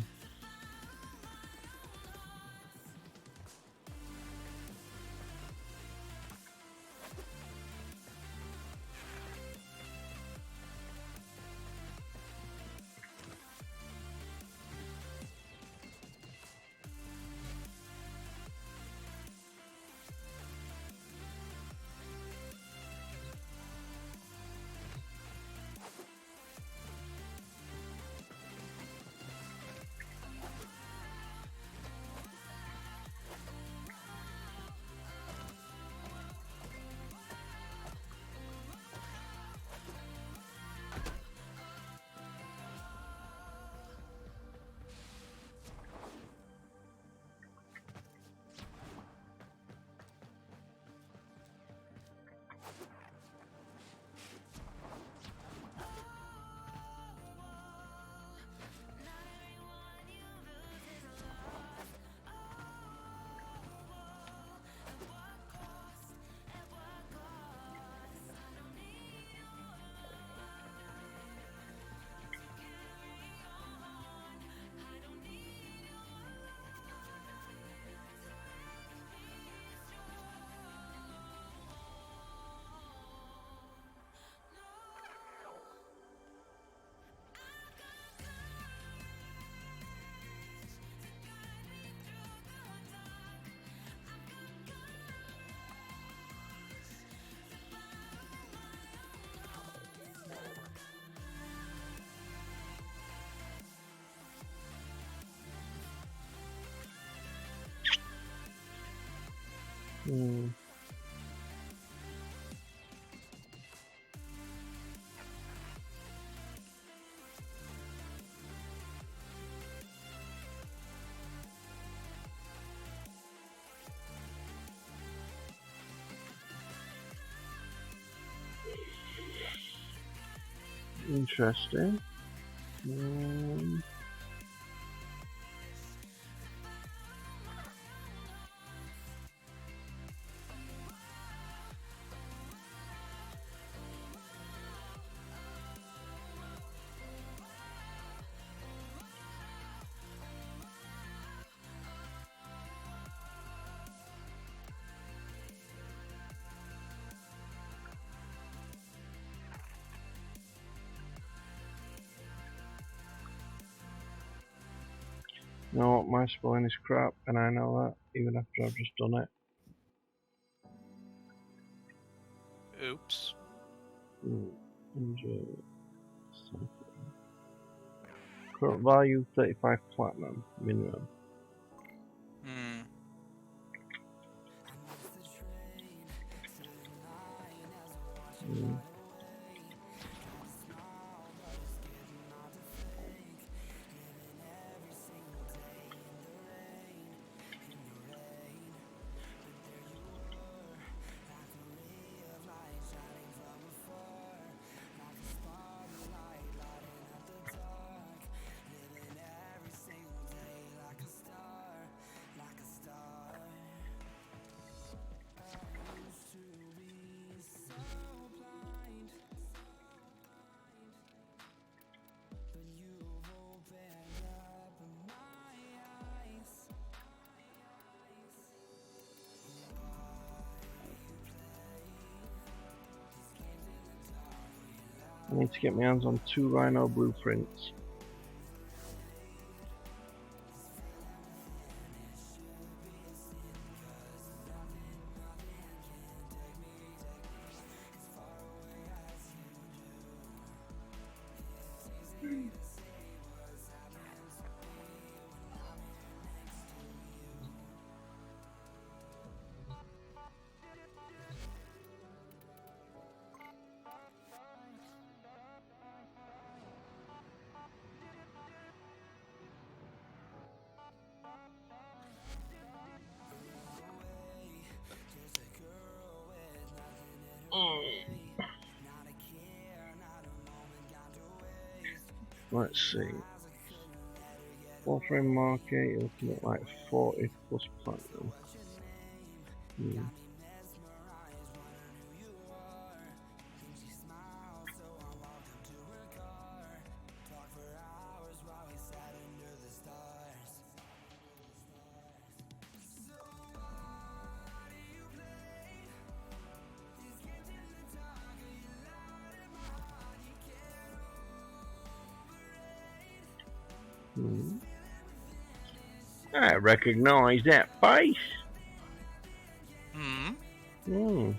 Hmm. Interesting. You know what, my spelling is crap, and I know that, even after I've just done it. Oops. Current value 35 platinum minimum. Hmm. Hmm. I need to get my hands on 2 Rhino blueprints. Let's see. 4 frame market, you're looking at like 40 plus platinum. Hmm. I recognize that face. Hmm. Hmm.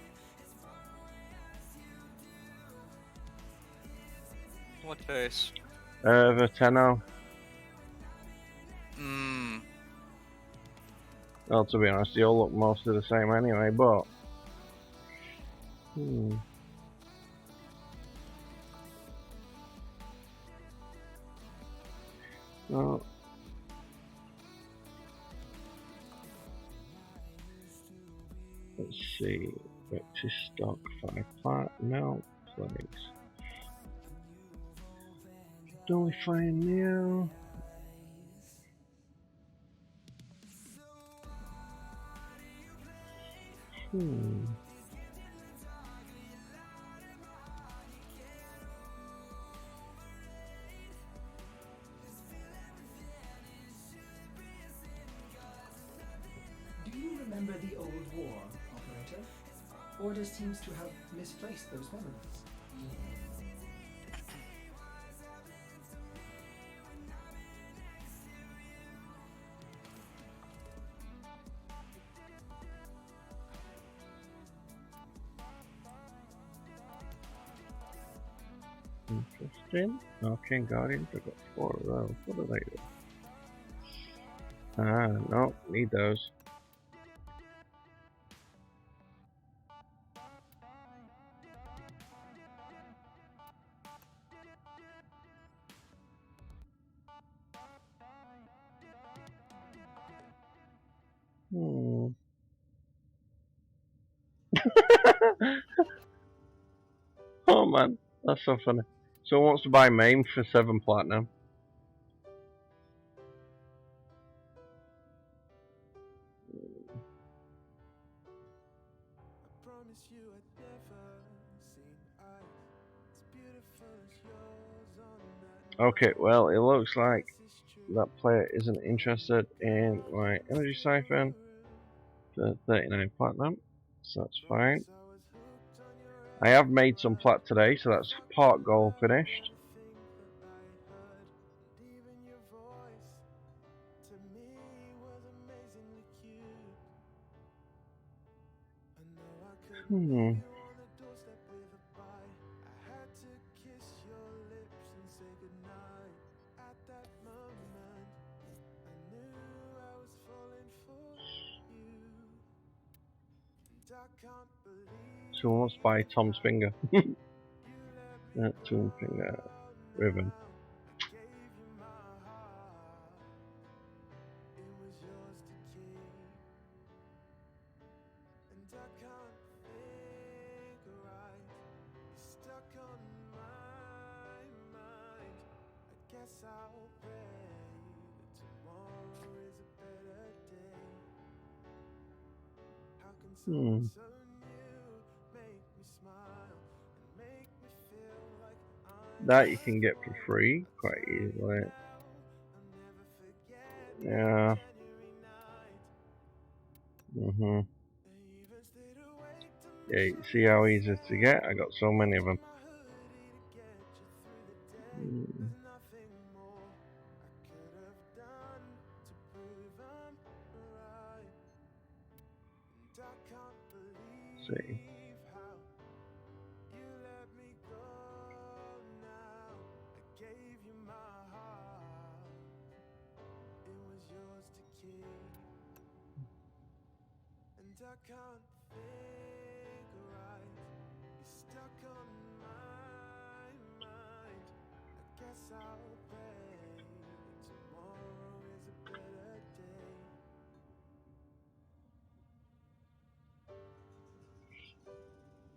What face? Verteno. Hmm. Well, to be honest, they all look mostly the same anyway, but... Hmm. Oh. Let's see. Breakfast stock, 5 plat, milk, plates. Don't we find new? Hmm. Do you remember the old war, operator? Order seems to have misplaced those memories. Interesting. Okay, Guardians, I've got 4 of those. What do they do? Ah, no, need those. Hmm. Oh man, that's so funny. So wants to buy MAME for 7 platinum. Okay, well, it looks like that player isn't interested in my energy siphon for 39 platinum, so that's fine. I have made some plat today, so that's part goal finished. Hmm. So who wants to buy Tom's finger? Tom's finger ribbon. Hmm. That you can get for free quite easily. Yeah. Yeah, you see how easy it's to get? I got so many of them. Hmm. See.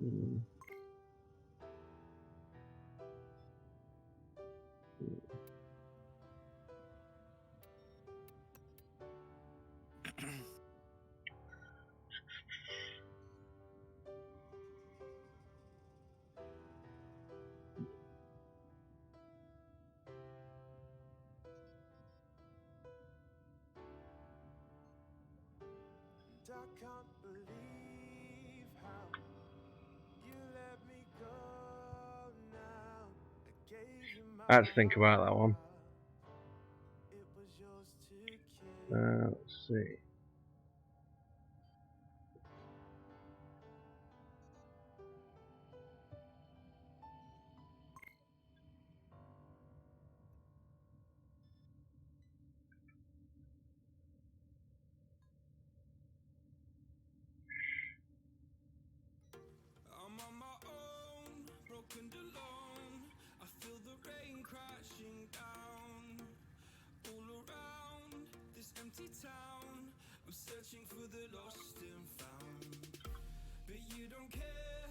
Hmm. I had to think about that one. Let's see. I'm on my own, broken and alone. I feel the rain crashing down all around this empty town. I'm searching for the lost and found, but you don't care.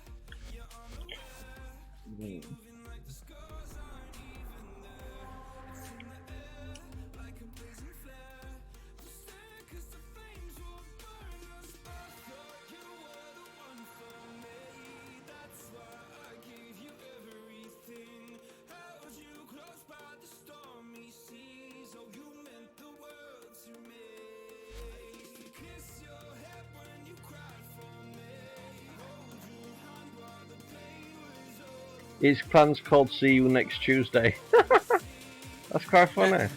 You're unaware. Keep moving like the scars aren't even there. It's in the air like a blazing flare. Just stare 'cause the flames will burn us. I thought you were the one for me. That's why I gave you everything. Held you close by the stormy seas. Oh, you meant the world to me. I used to kiss your head when you cried for me. Hold your hand while the pain was over. His plan's called See You Next Tuesday. That's quite funny.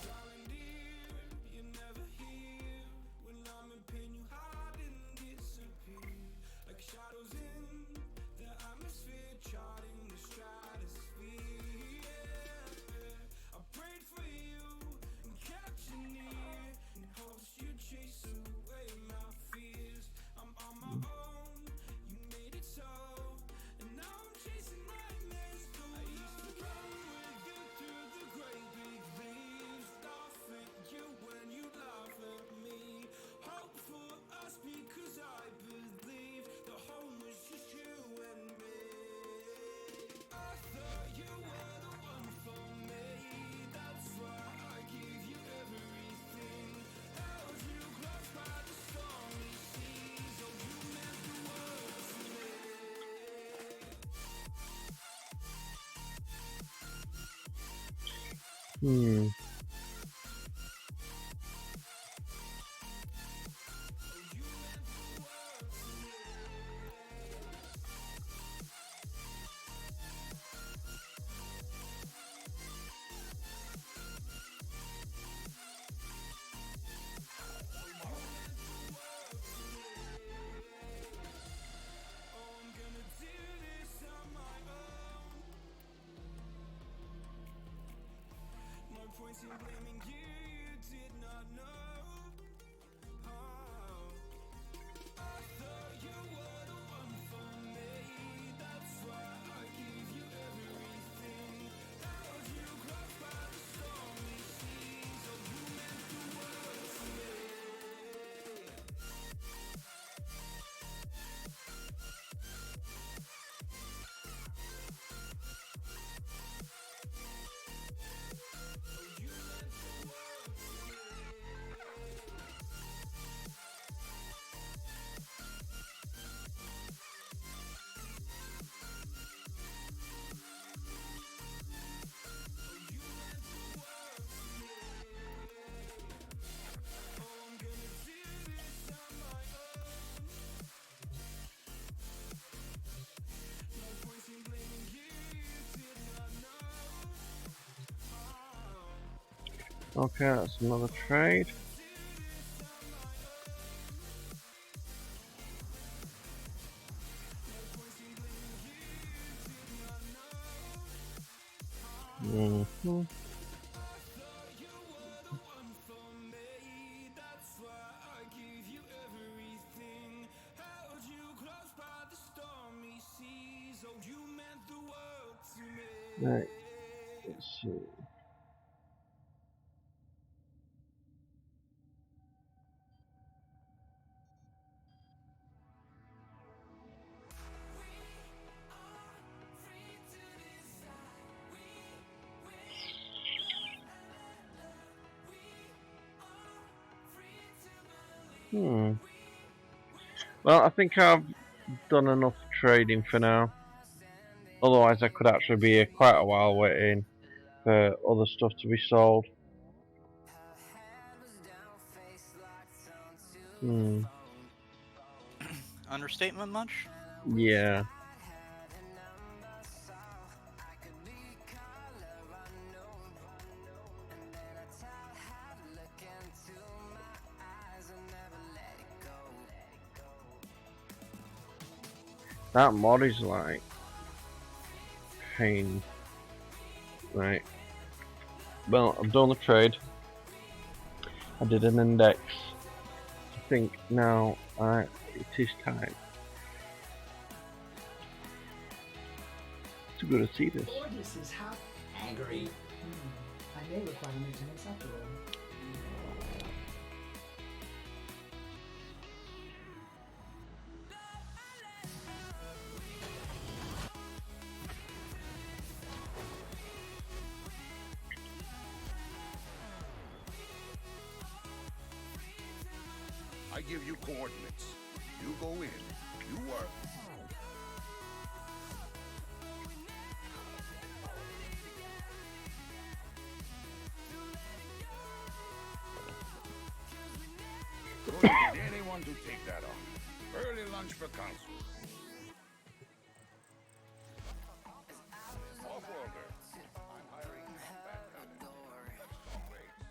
Darling dear, you're never here. When I'm in pain, you hide and disappear. Like shadows in the atmosphere, charting the stratosphere. Yeah. I prayed for you and kept you near, in hopes you'd chase away my fears. I'm on my own, you made it so, and now I'm chasing nightmares too. I used to run with you through the great big leaves, laugh at you when you laugh at me. Hope for us because I believed the home was just you and me. I thought you were the one for me. That's why I gave you everything. Held you close by the stormy seas. Oh, you meant the world to me. Oh, I'm gonna do this on my own. No point in blaming you, you did not know. Oh, I thought you were the one for me. That's why I gave you everything. Held you close by the stormy seas. Oh, you meant the world to me. Okay, that's another trade. Mm-hmm. Right, let's see. Well, I think I've done enough trading for now. Otherwise, I could actually be here quite a while waiting for other stuff to be sold. Understatement much? Yeah. That mod is like pain. Right. Well, I've done the trade. I did an index. I think now it is time to go to see this. Gorgeous is half angry. I may require maintenance after all. I give you coordinates. You go in. You work. Don't need anyone to take that on. Early lunch for council. Off-worlder. I'm hiring combat cannon. Strong rates.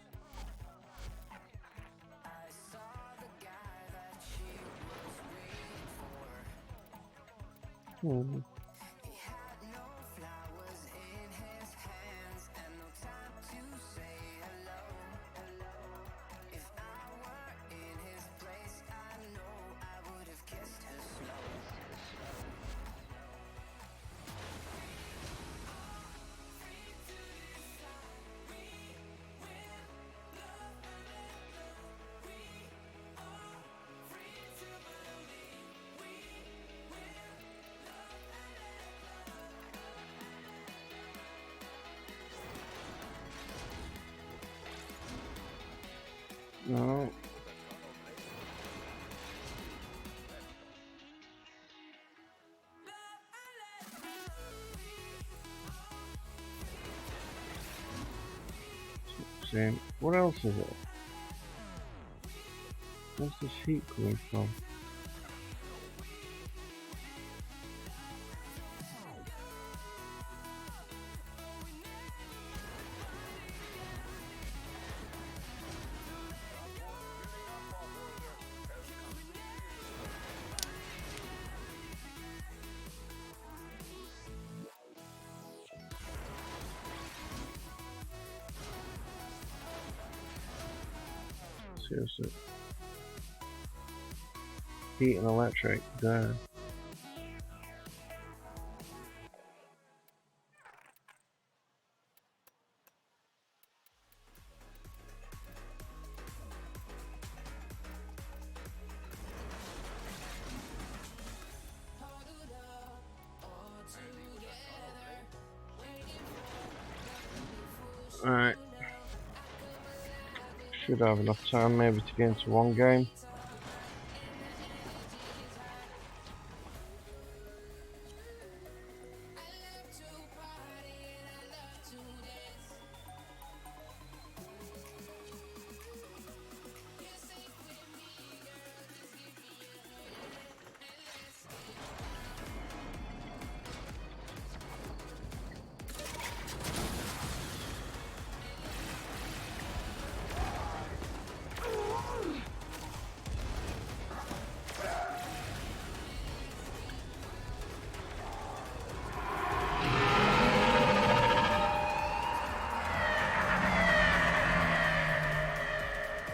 No. Same. What else is it? Where's this heat coming from? Seriously. Heat and electric, there. Alright. Should have enough time maybe to get into one game.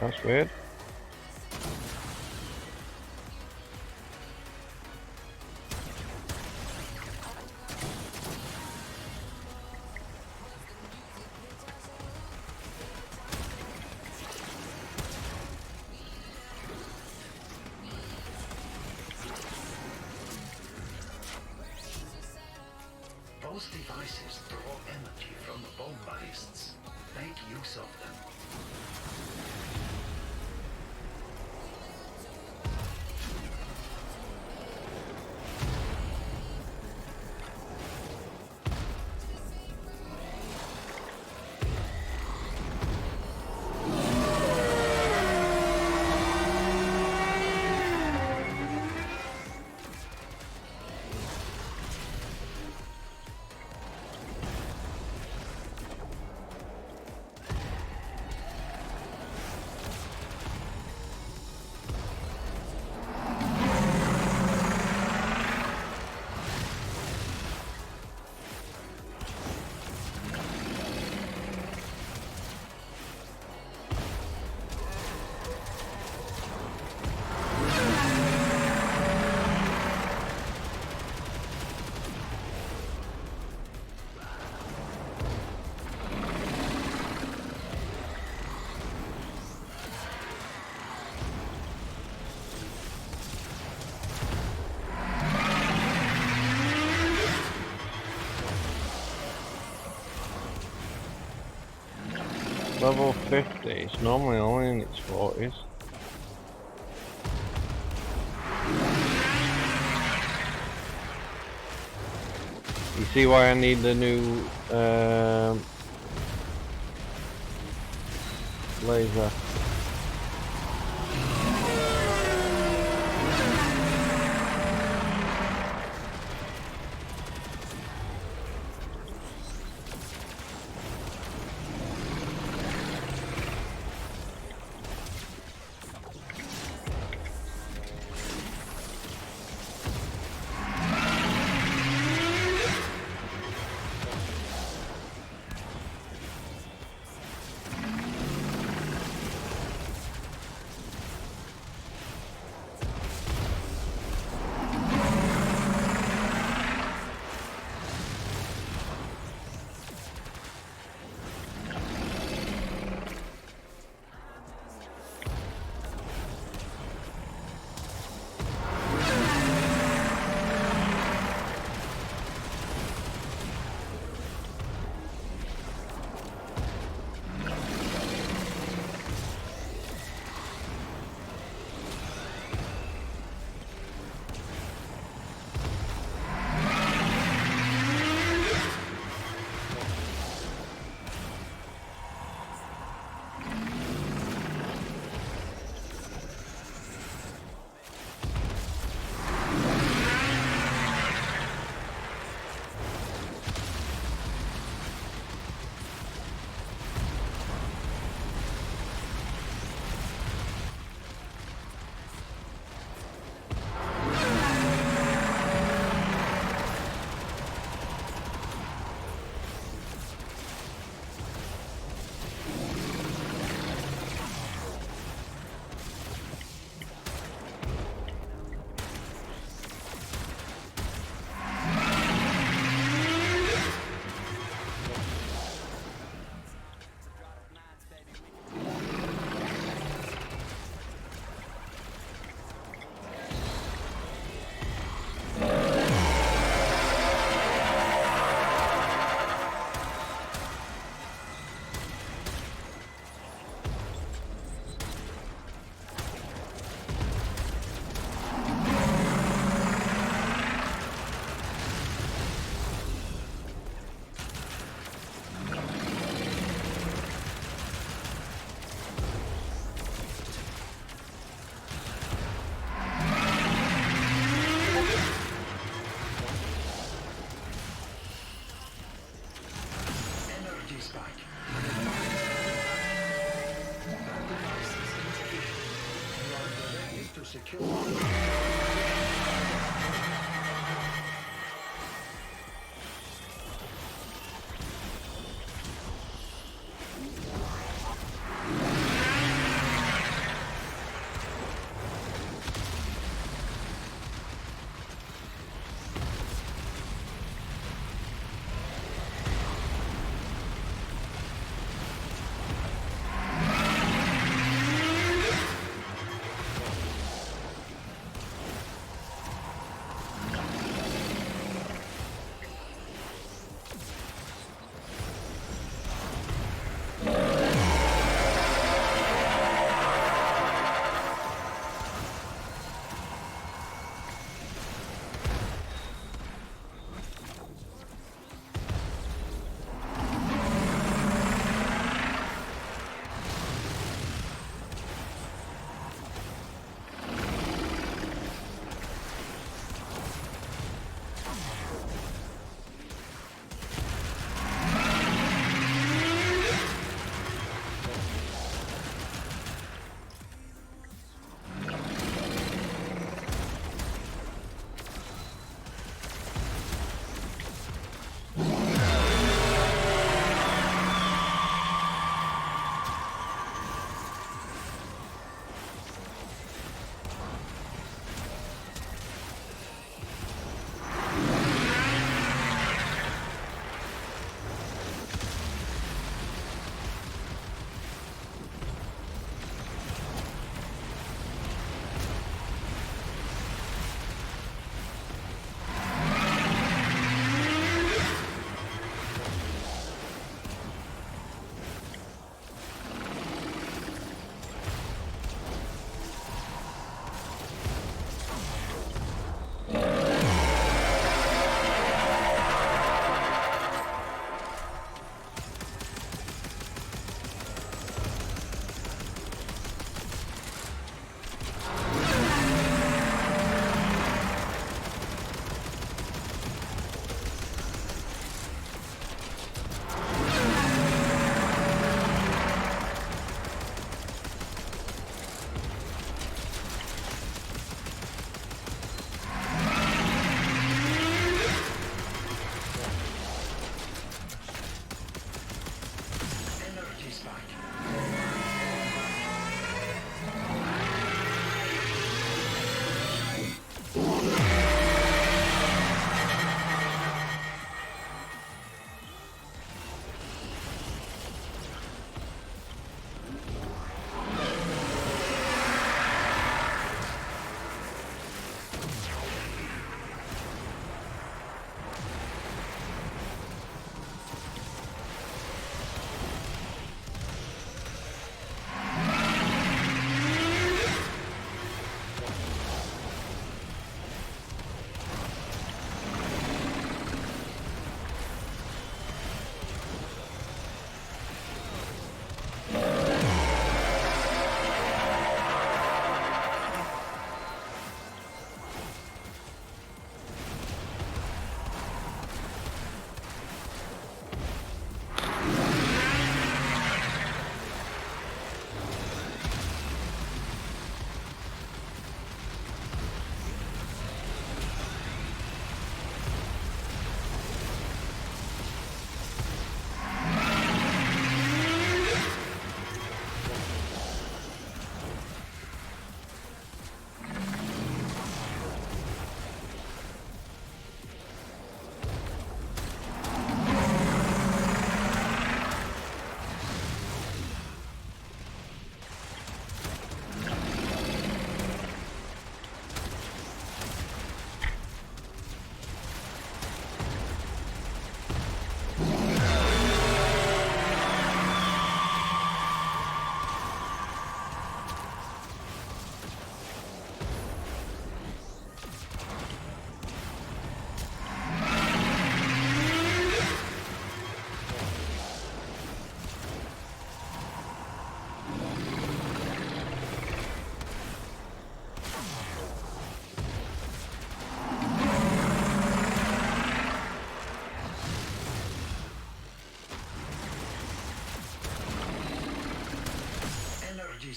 That's weird. Those devices draw energy from the bomb ballists. Make use of them. Level 50. It's normally only in its 40s. You see why I need the new laser.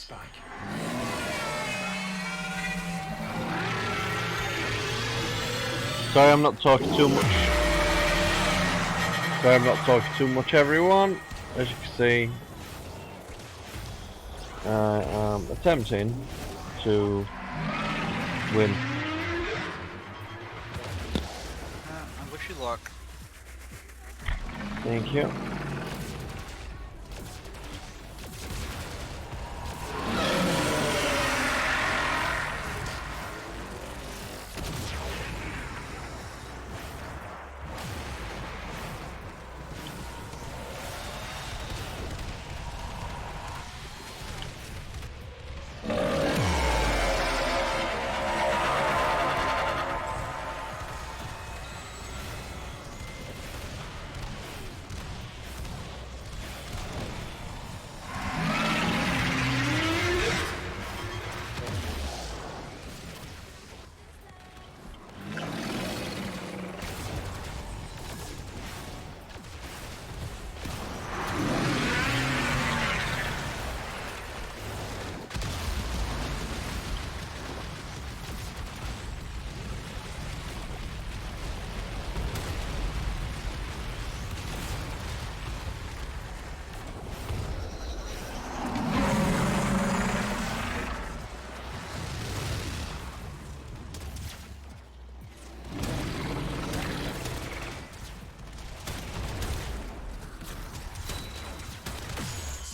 spike. Sorry, I'm not talking too much. Sorry, I'm not talking too much, everyone. As you can see, I am attempting to win. I wish you luck. Thank you.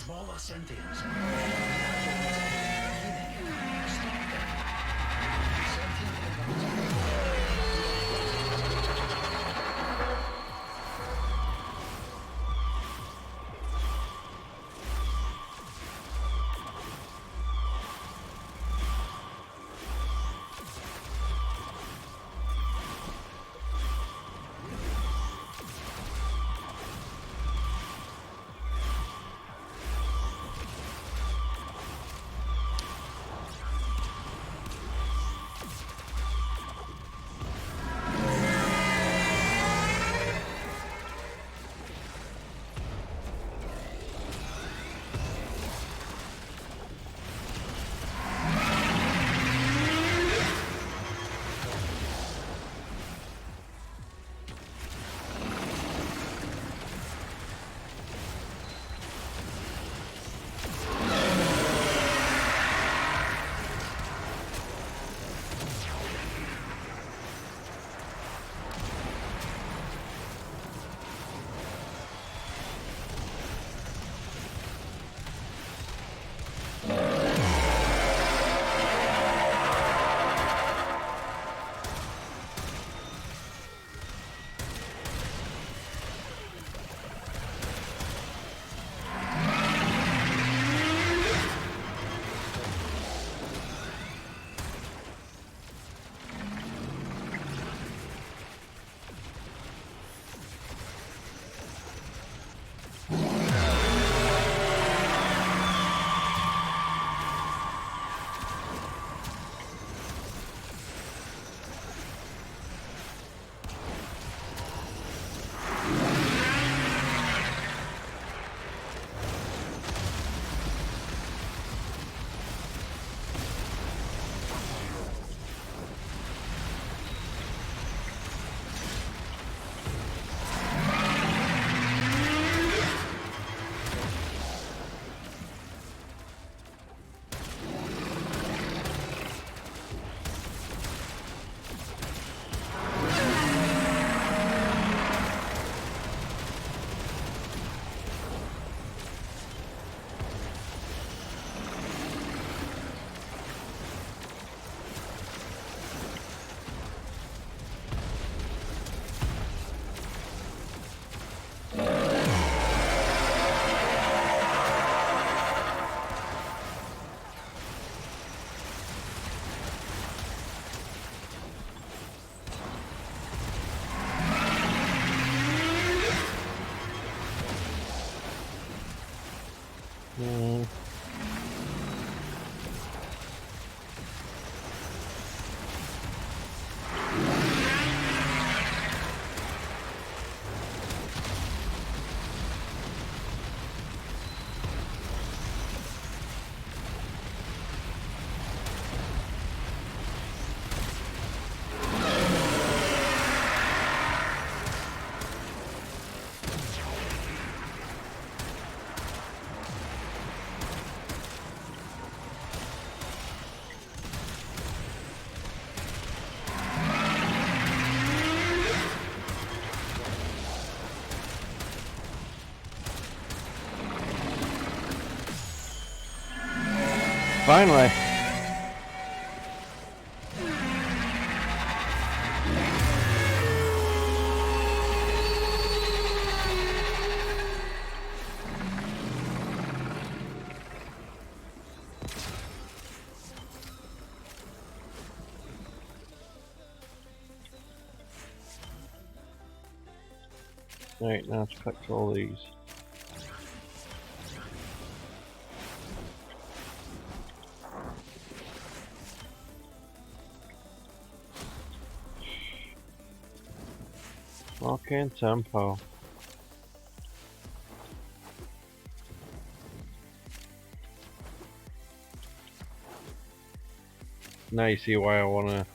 Smaller sentience. Finally. Right, now to collect all these. Arcane tempo. Now you see why I want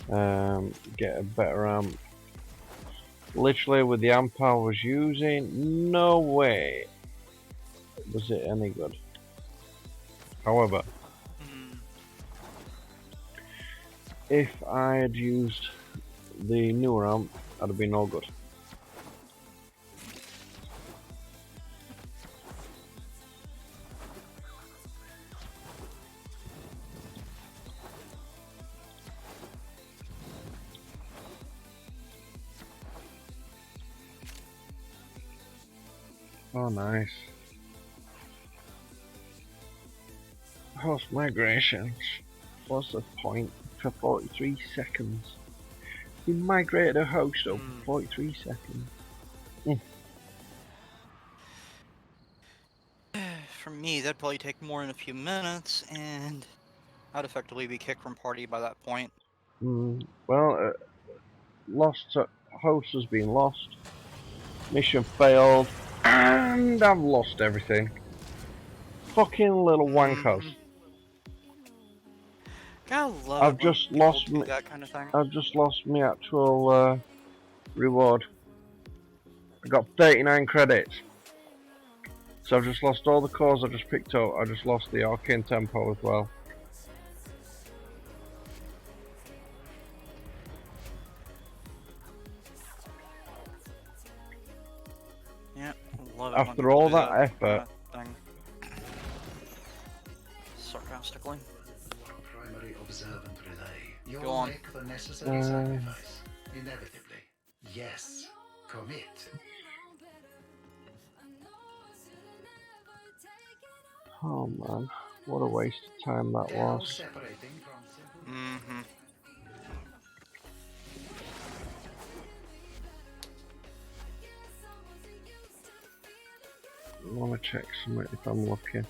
to get a better amp. Literally with the amp I was using, no way was it any good. However, if I had used the newer amp, I'd have been all good. Oh, nice. Host migrations. What's the point for 43 seconds? You migrated a host over 43 seconds. For me, that'd probably take more than a few minutes, and I'd effectively be kicked from party by that point. Well, host has been lost. Mission failed, and I've lost everything. Fucking little wankers. Gotta love I've it when just people lost do me. that kind of thing. I've just lost my actual reward. I got 39 credits. So I've just lost all the cores I just picked up. I just lost the arcane tempo as well. Yeah, love it when After people all do that effort. thing. Sarcastically. Primary observant relay. You'll Go on. make the necessary sacrifice. Inevitably. Yes. Commit. Oh man, what a waste of time that was. I want to check something if I'm lucky.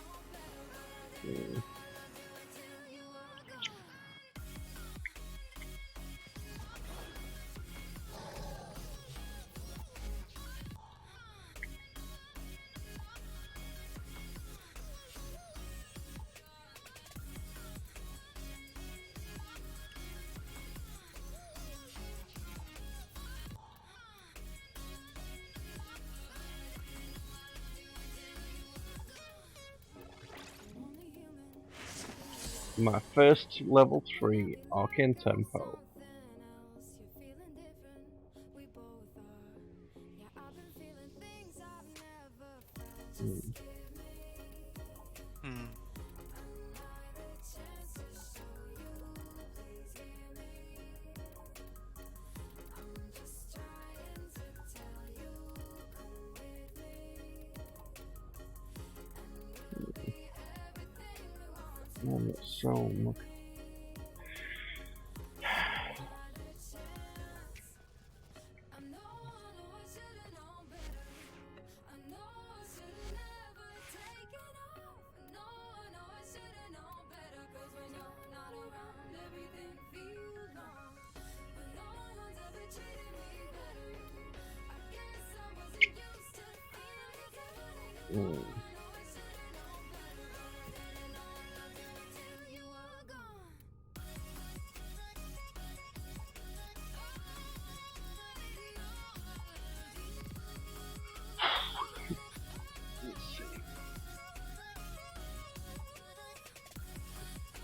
My first level 3 arcane tempo. Man, it's so much.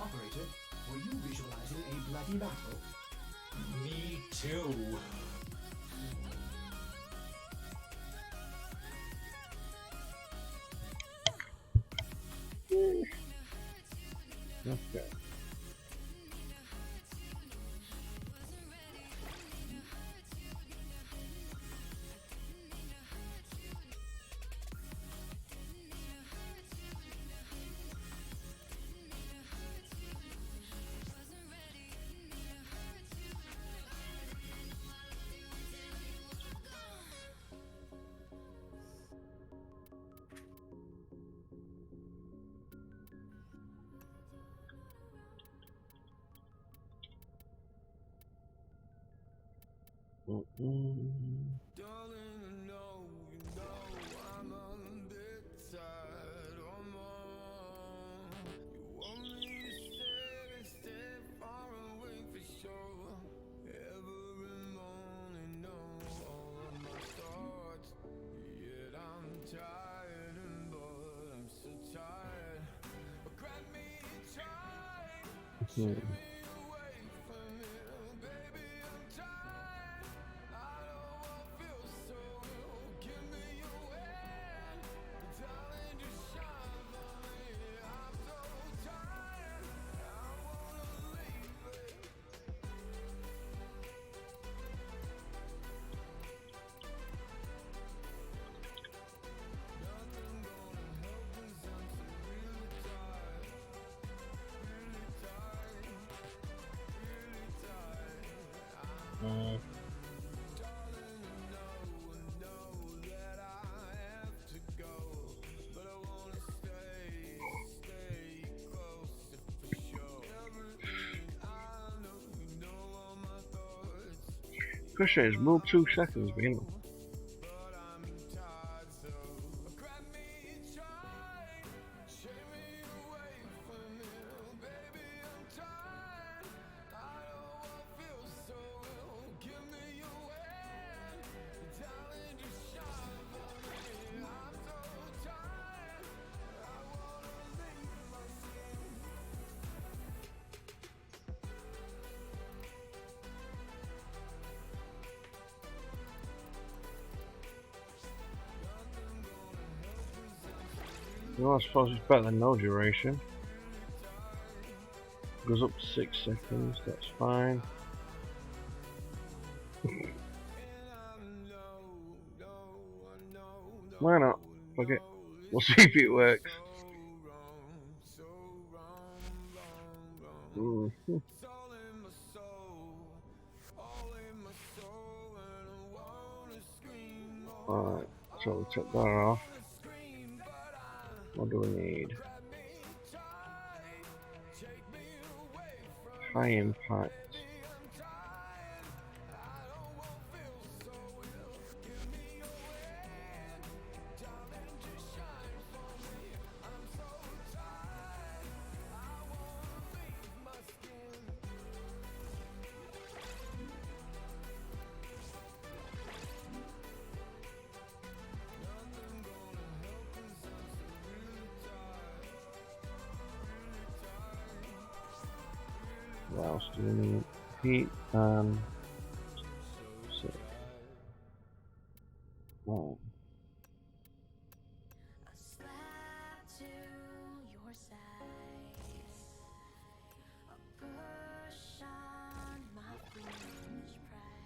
Operator, were you visualizing a bloody battle? Me too. Okay. Pressure is move 2 seconds, beginning. Well, I suppose it's better than no duration. Goes up to 6 seconds, that's fine. Why not? Fuck it. We'll see if it works. Alright, so we'll take that off. What do we need? High impact. What else do we need? Heat and so. Oh.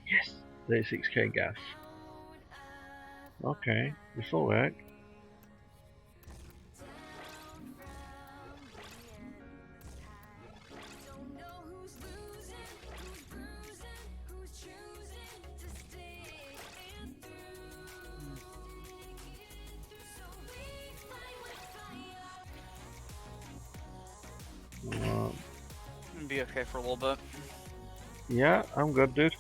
Yes, 36k gas. Okay, this will work. Be okay for a little bit. Yeah, I'm good, dude.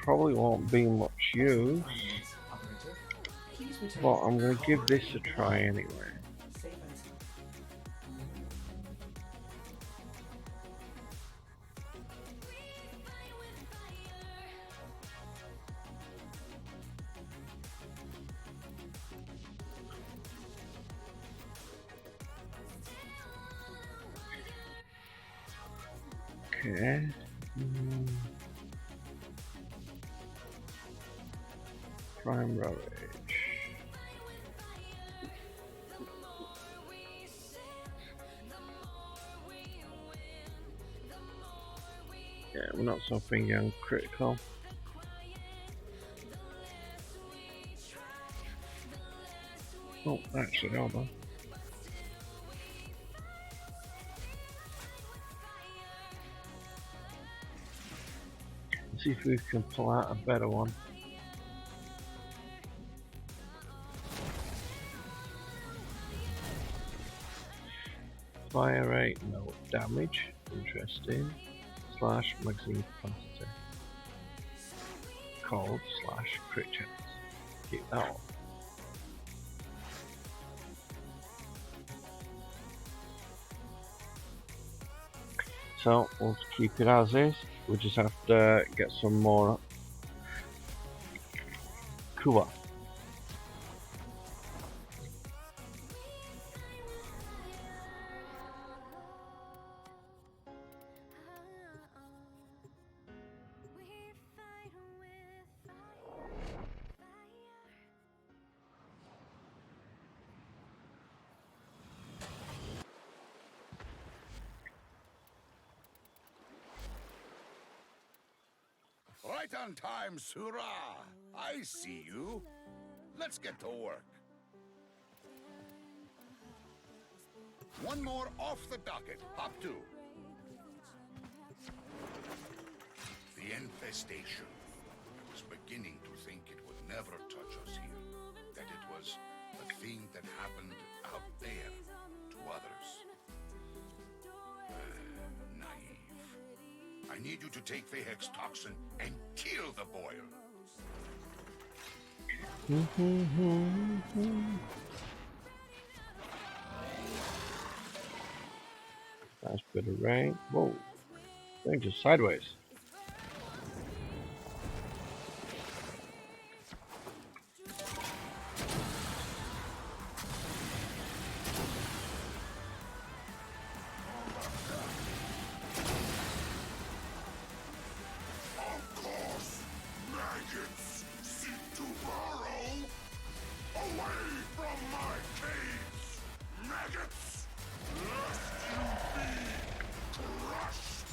probably won't be much use, Operator, please return but I'm to gonna give this a operating try mode. anyway. Save as Okay. Prime Ravage. Yeah, we're not something young critical. Oh, actually, hold on. Let's see if we can pull out a better one. Fire rate, no damage. Interesting. Slash magazine capacity. Cold slash crit chance. Keep that one. So we'll keep it as is. We just have to get some more Kua. Right on time, Surah. I see you. Let's get to work. One more off the docket. Hop 2. The infestation. I was beginning to think it would never touch us here. That it was a thing that happened out there to others. Naive. I need you to take the hex toxin and kill the boil. Nice bit of rain. Whoa. Going just sideways. Of course, maggots seek to burrow away from my caves. Maggots, lest you be crushed.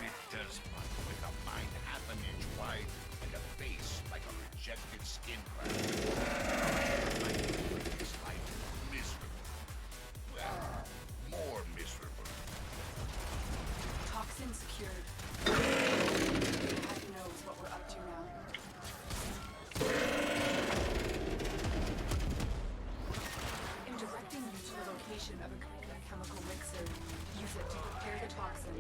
It does not with a mind half an inch wide and a face like a rejected skin graft. My this life miserable. Well, more miserable. Toxin secured. Heck knows what we're up to now. In directing you to the location of a chemical mixer, use it to prepare the toxin.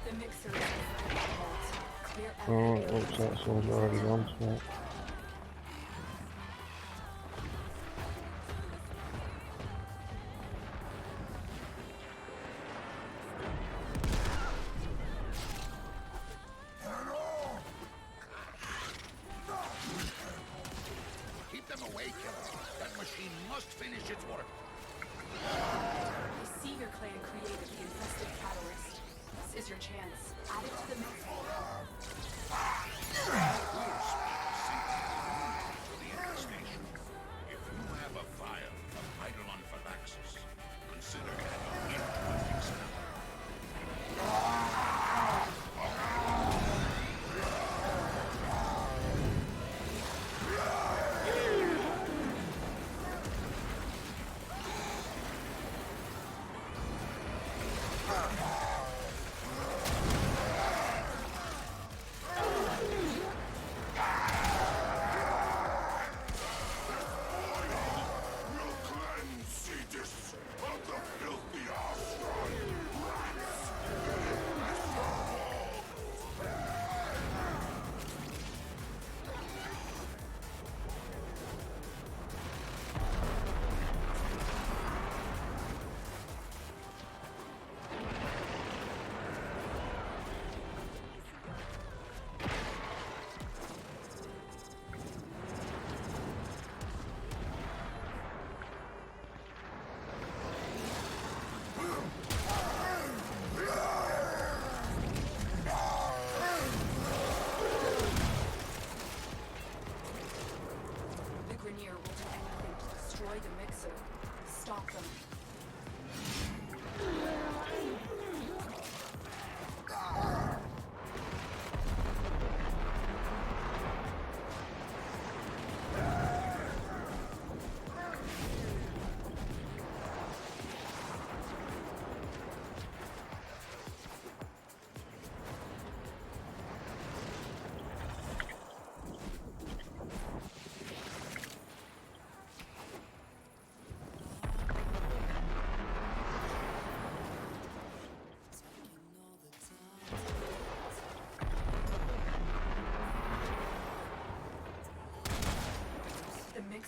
The mixer is inside the vault. Clear out. Oh, it looks like someone's already gone to it. Keep them away, killer. That machine must finish its work. The Seeger clan created the infested catalyst. This is your chance. Add it to the mix. To the infestation. If you have a vial of Eidolon Phylaxis, consider adding it to a mix now.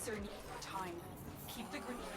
Sir, need time. Keep the grenades.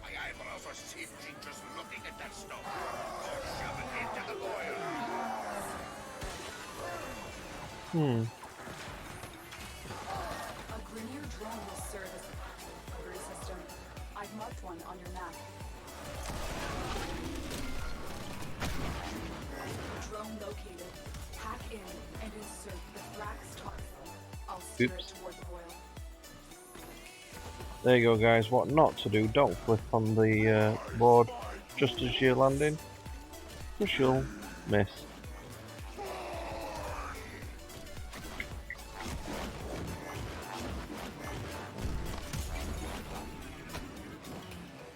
My eyebrows are singeing just looking at that stuff. Go shove it into the boil. A Grenier drone will serve as a delivery system. I've marked one on your map. Drone located. Hack in and insert the Thrax toxin. I'll steer it toward the boil. There you go, guys. What not to do. Don't flip on the board just as you're landing, because you'll miss.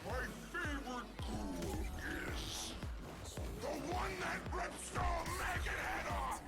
My favorite ghoul is the one that rips your maggot head off.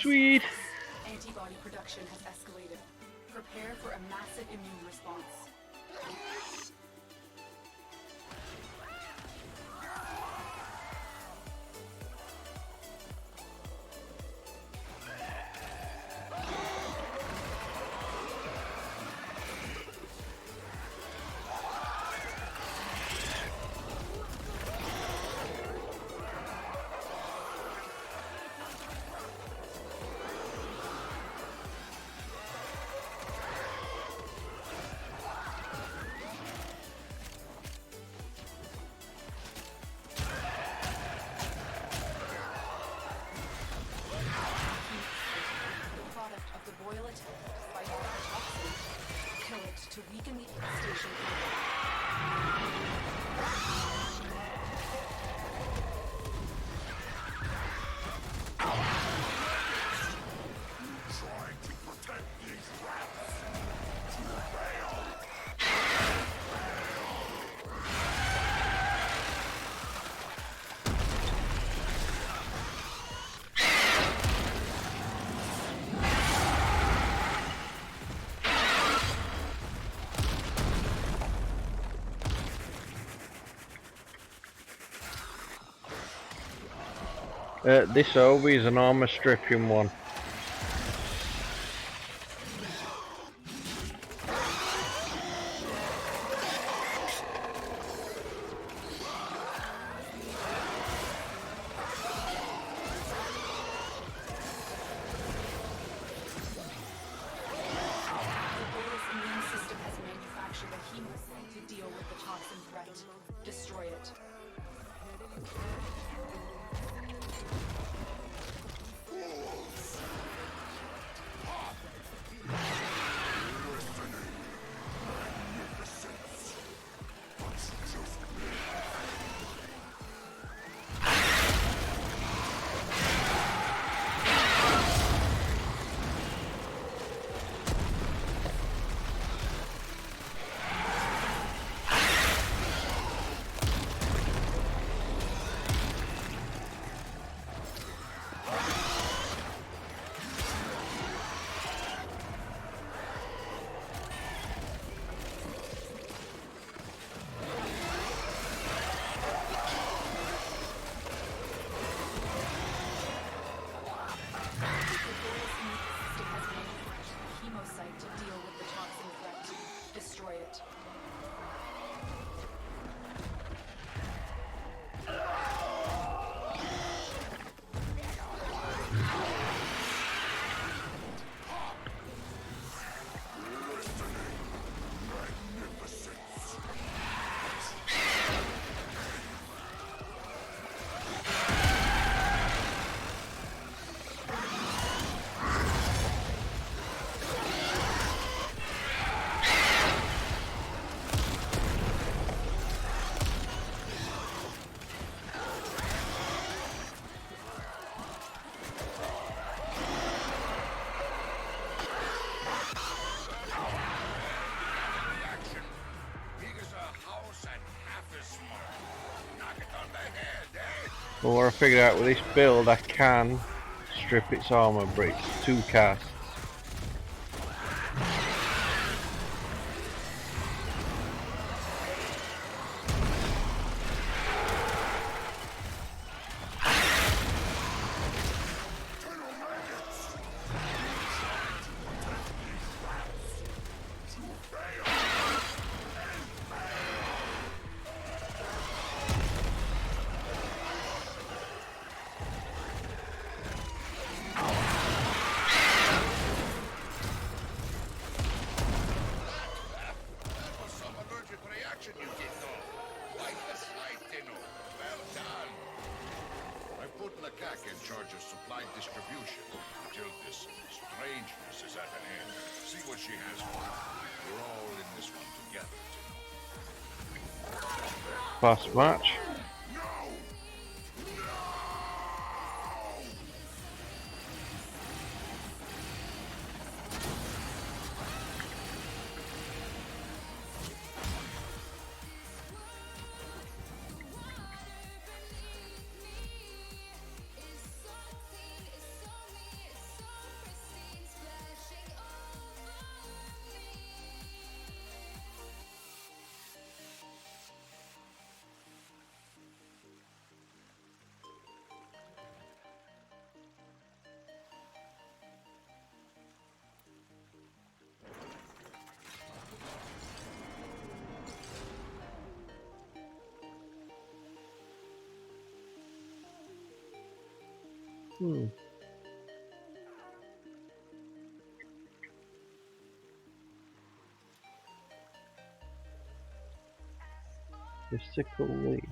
Sweet. Antibody production has escalated. Prepare for a massive immune response. To weaken the infestation. Trying to protect these rats. This Obi is an armor stripping one. Destroy it. But what I figured out with this build, I can strip its armor, but it's 2 casts. Fast match. The sickle leaf.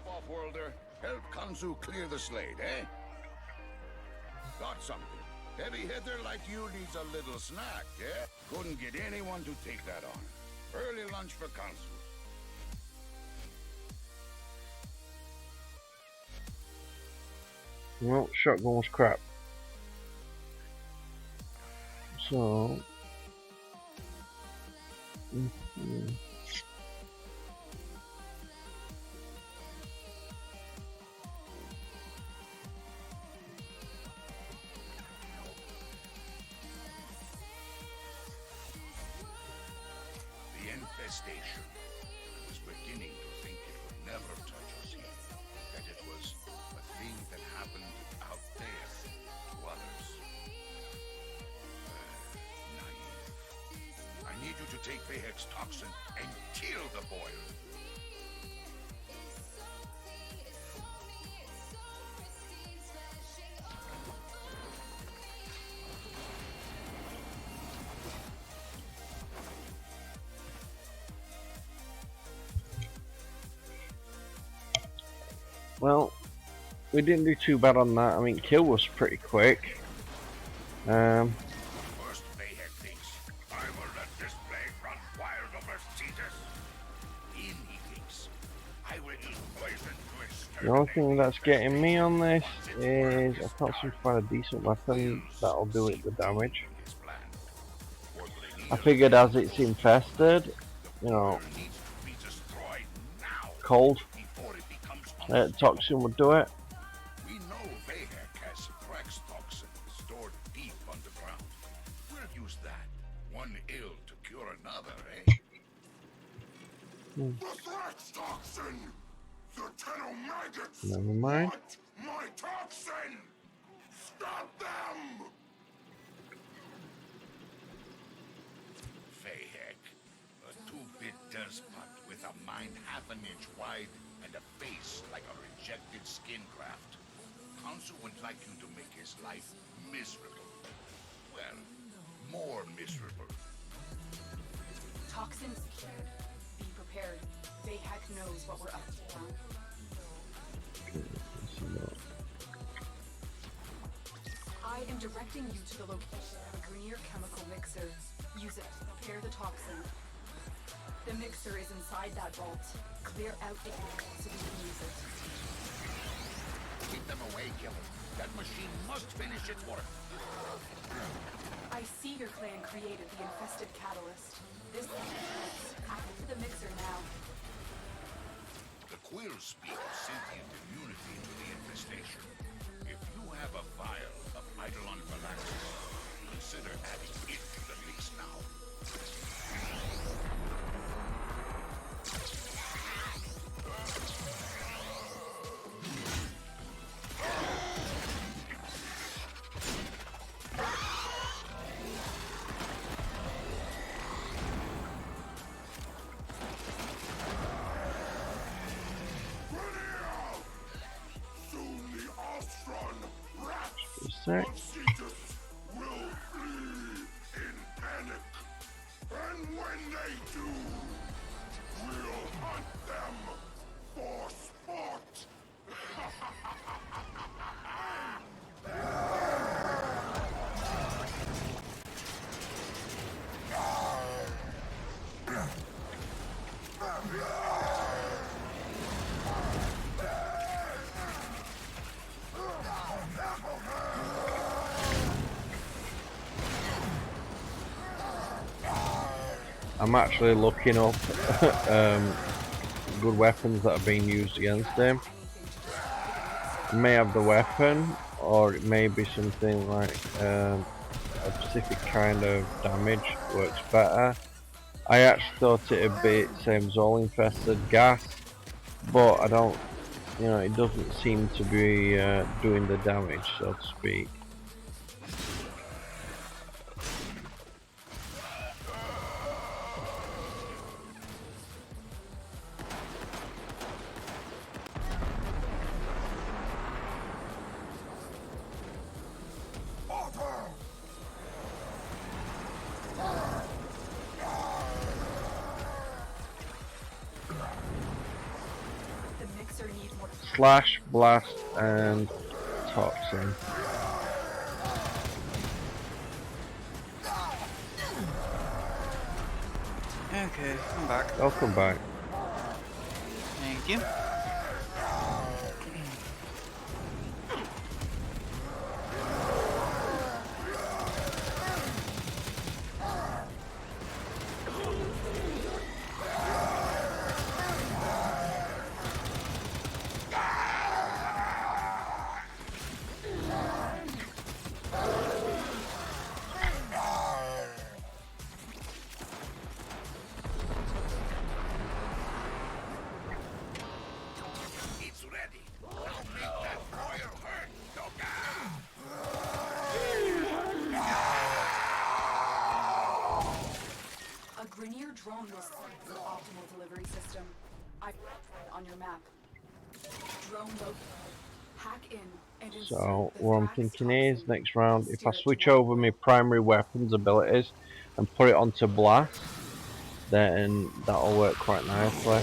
Off-worlder, help Kanzu clear the slate, eh? Got something. Heavy hitter like you needs a little snack, yeah? Couldn't get anyone to take that on. Early lunch for Kanzu. Well, shotgun was crap. So... The infestation. I was beginning to think it would never touch us here. That it was a thing that happened out there to others. Naive. I need you to take Vahek's toxin and kill the boil. Well, we didn't do too bad on that. I mean, kill was pretty quick. First Vahek thinks, I will let this plague run wild over Cetus. Then he thinks, I will use poison to exterminate. The only thing that's getting me on this is I can't seem to find a decent weapon that'll do it the damage. I figured as it's infested, you know, cold, toxin would do it. We know Vahek has Thrax toxin stored deep underground. We'll use that. One ill to cure another, eh? The Thrax toxin! The Tenno maggots Never mind. want my toxin! Stop them! Vahek, a 2-bit despot with a mind half an inch wide and a face like a rejected skin graft. Council would like you to make his life miserable. Well, more miserable. Toxin secured. Be prepared. Vahek knows what we're up to. I am directing you to the location of a Grenier chemical mixer. Use it. Prepare the toxin. The mixer is inside that vault. Clear out the area so we can use it. Keep them away, Killer. That machine must finish its work. I I see your clan created the infested catalyst. This happened to the mixer now. The quills speak of sentient immunity to the infestation. If you have a vial of Eidolon Phalanxes, consider adding it to the mix now. Sec. Will flee in panic. And when they do, we'll hunt them for sport. I'm actually looking up good weapons that are being used against him. It may have the weapon, or it may be something like a specific kind of damage works better. I actually thought it'd be same Zol infested gas, but I don't, you know, it doesn't seem to be doing the damage, so to speak. Slash, blast, and toxin. Okay, I'm back. Welcome back. Thank you. Drone will select the optimal delivery system. I on your map. Drone load. Hack in and So what I'm thinking is, next round, if I switch over my primary weapons abilities and put it onto blast, then that'll work quite nicely.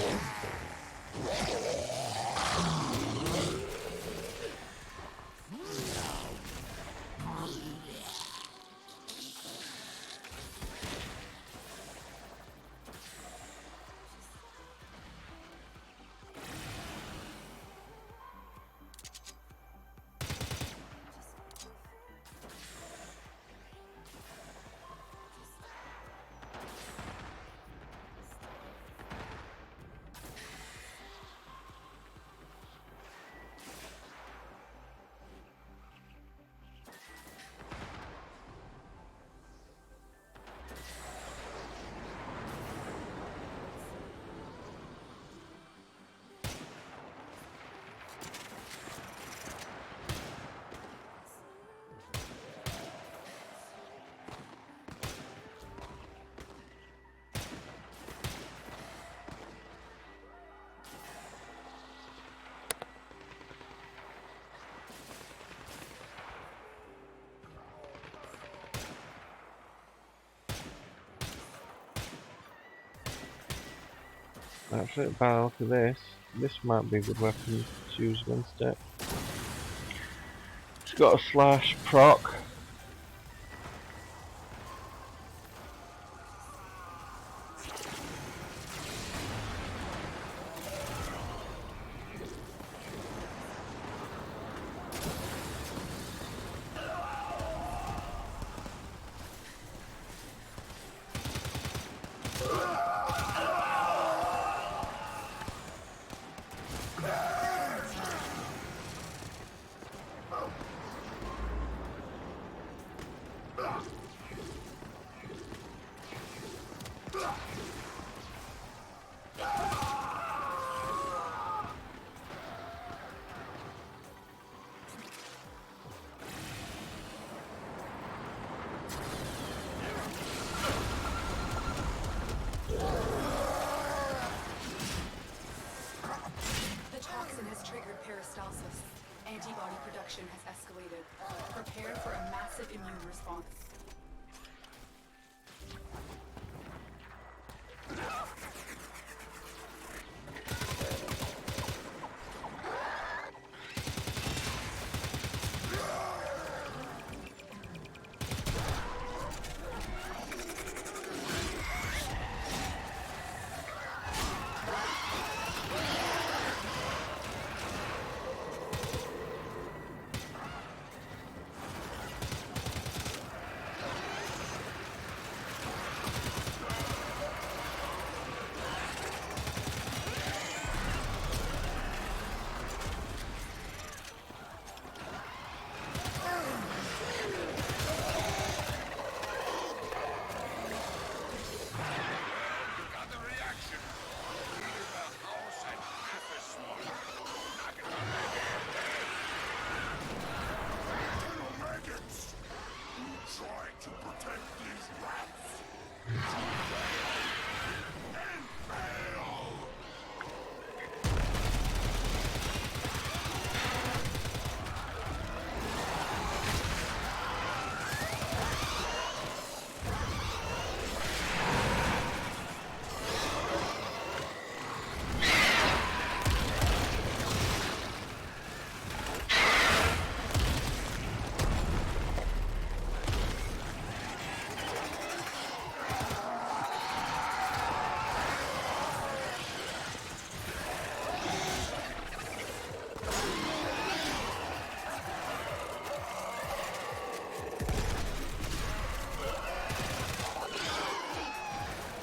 Actually, by the look of this might be a good weapon to use against it. It's got a slash proc.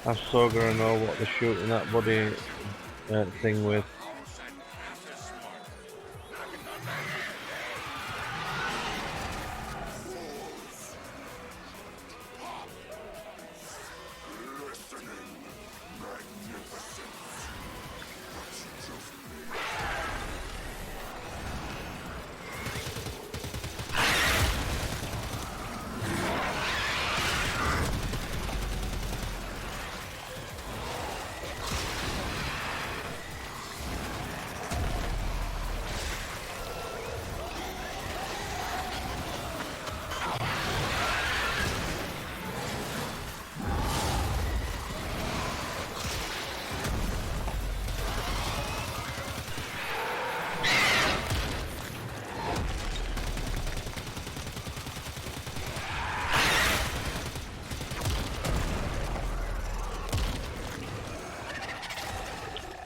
I'm so gonna know what they're shooting that bloody thing with.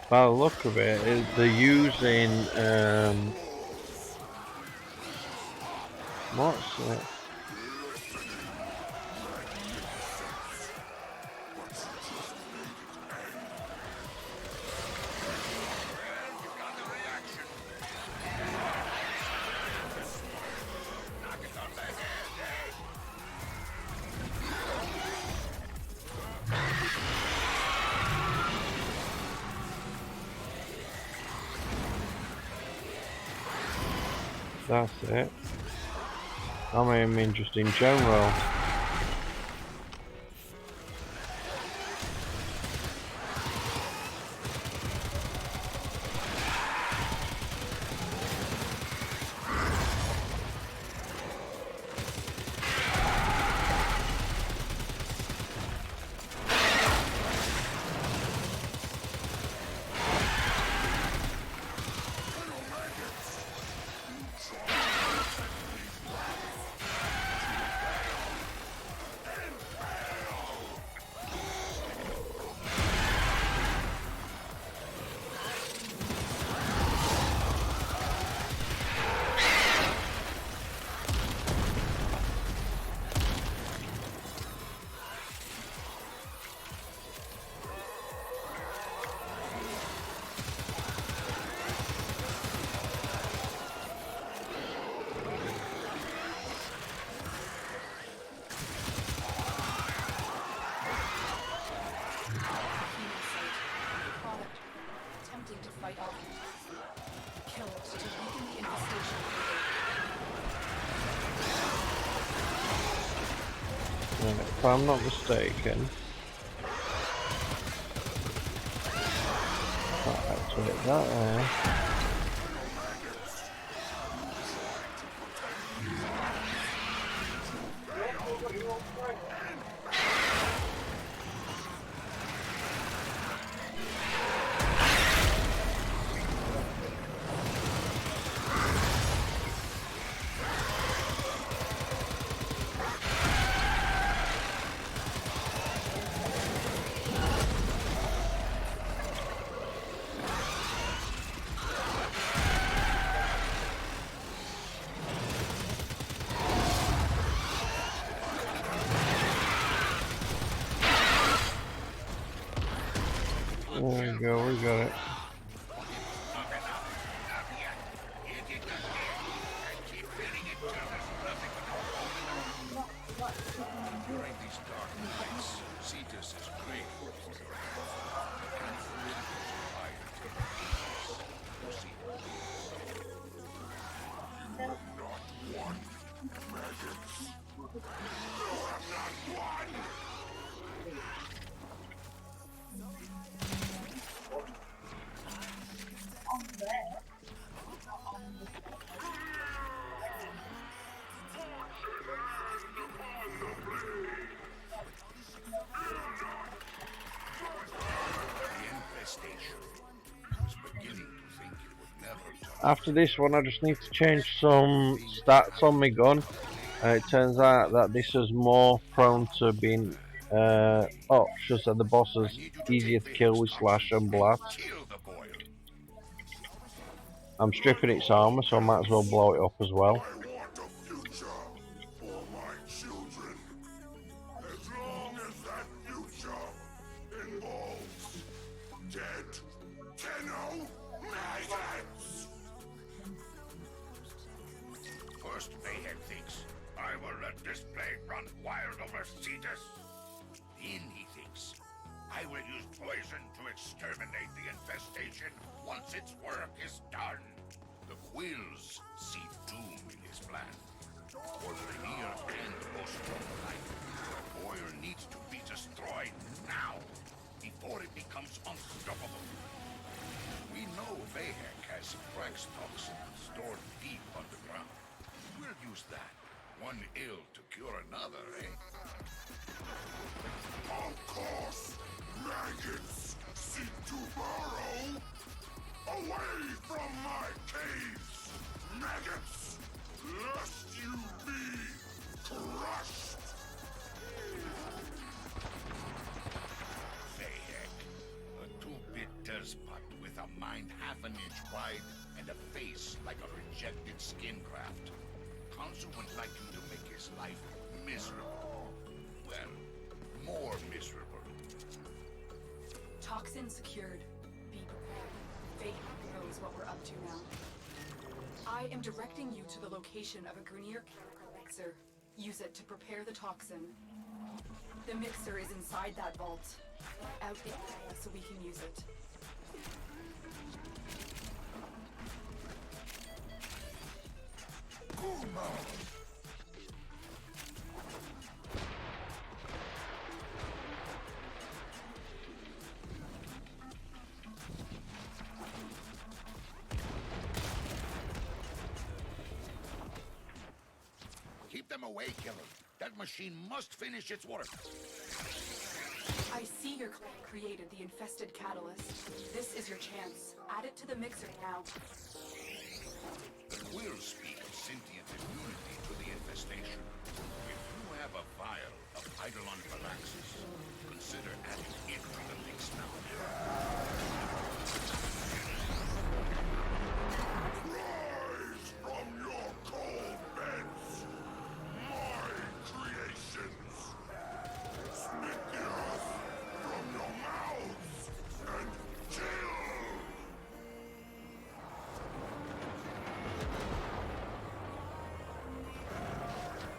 By the look of it, they're using what's it? That's it. I mean just in general. Attempting to fight off. Kill it to weaken the infestation. If I'm not mistaken, can't activate that there. There we go, we got it. During these dark nights, Cetus is grateful for your help. You see, you have not won, maggots. You have not won! After this one I just need to change some stats on my gun. It turns out that this is more prone to being should say the boss is easier to kill with slash and blast. I'm stripping its armor, so I might as well blow it up as well. I want a future for my children. As long as that future infestation once its work is done. The Quills see doom in his plan. For the Rainier and the Bostrom alike, the oil needs to be destroyed now, before it becomes unstoppable. We know Vahek has Frax toxin stored deep underground. We'll use that. One ill to cure another, eh? Of course! Maggots seek to burrow! Away from my caves! Maggots! Lest you be crushed! Vahek, a two-bit despot with a mind half an inch wide and a face like a rejected skin graft. Council would like you to make his life miserable. Well, more miserable. Toxin secured. Be prepared. Fate knows what we're up to now. I am directing you to the location of a Grenier chemical mixer. Use it to prepare the toxin. The mixer is inside that vault. Out the area so we can use it. Keep them away, killer. That machine must finish its work. I see your clan created the infested catalyst. This is your chance. Add it to the mixer now. The Quills speak of sentient immunity to the infestation. If you have a vial of Eidolon Phalanxes, consider adding it to the mix now. Rise from your cold beds, my creations! Spit the earth from your mouths and kill!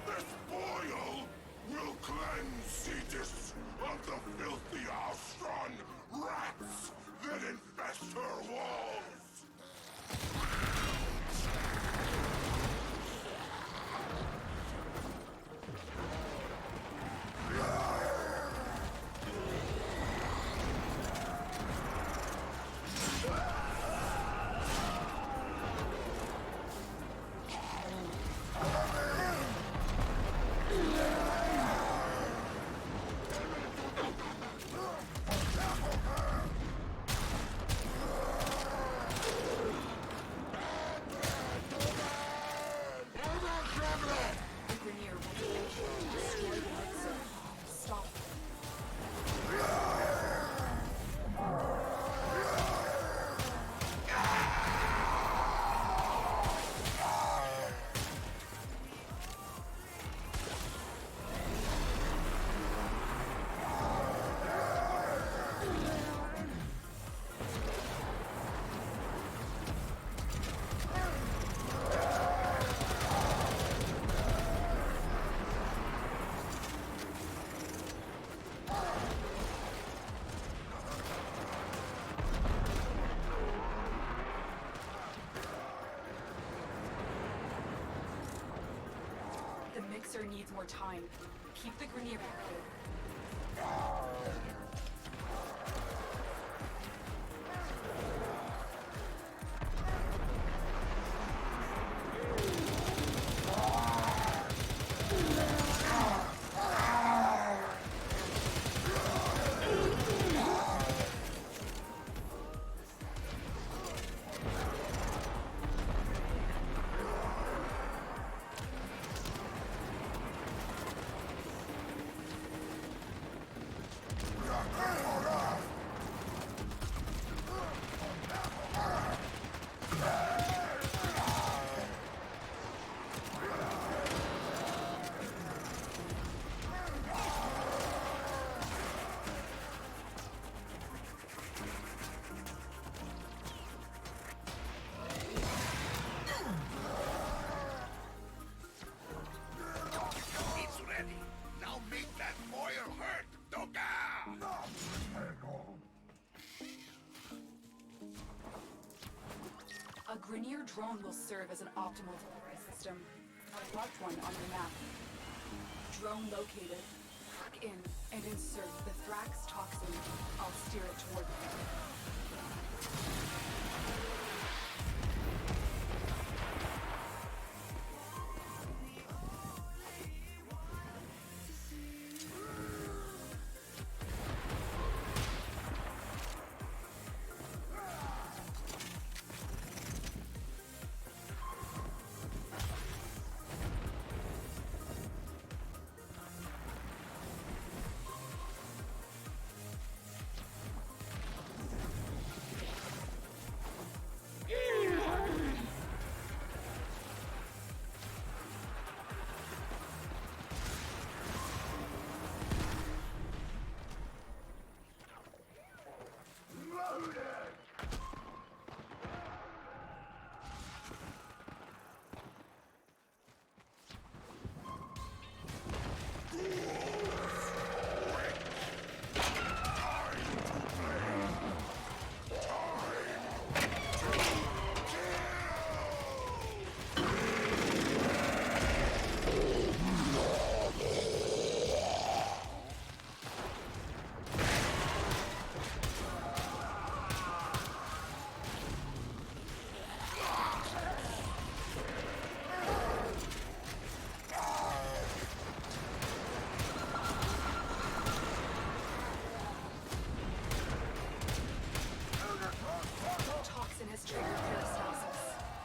This boil will cleanse Cetus of the filthy Alstron rats that infest her walls! The Grenier will destroy the mixer. Stop it. The mixer needs more time. Keep the Grenier active. Grenier drone will serve as an optimal system. I've marked one on your map. Drone located. Plug in and insert the Thrax toxin. I'll steer it toward you.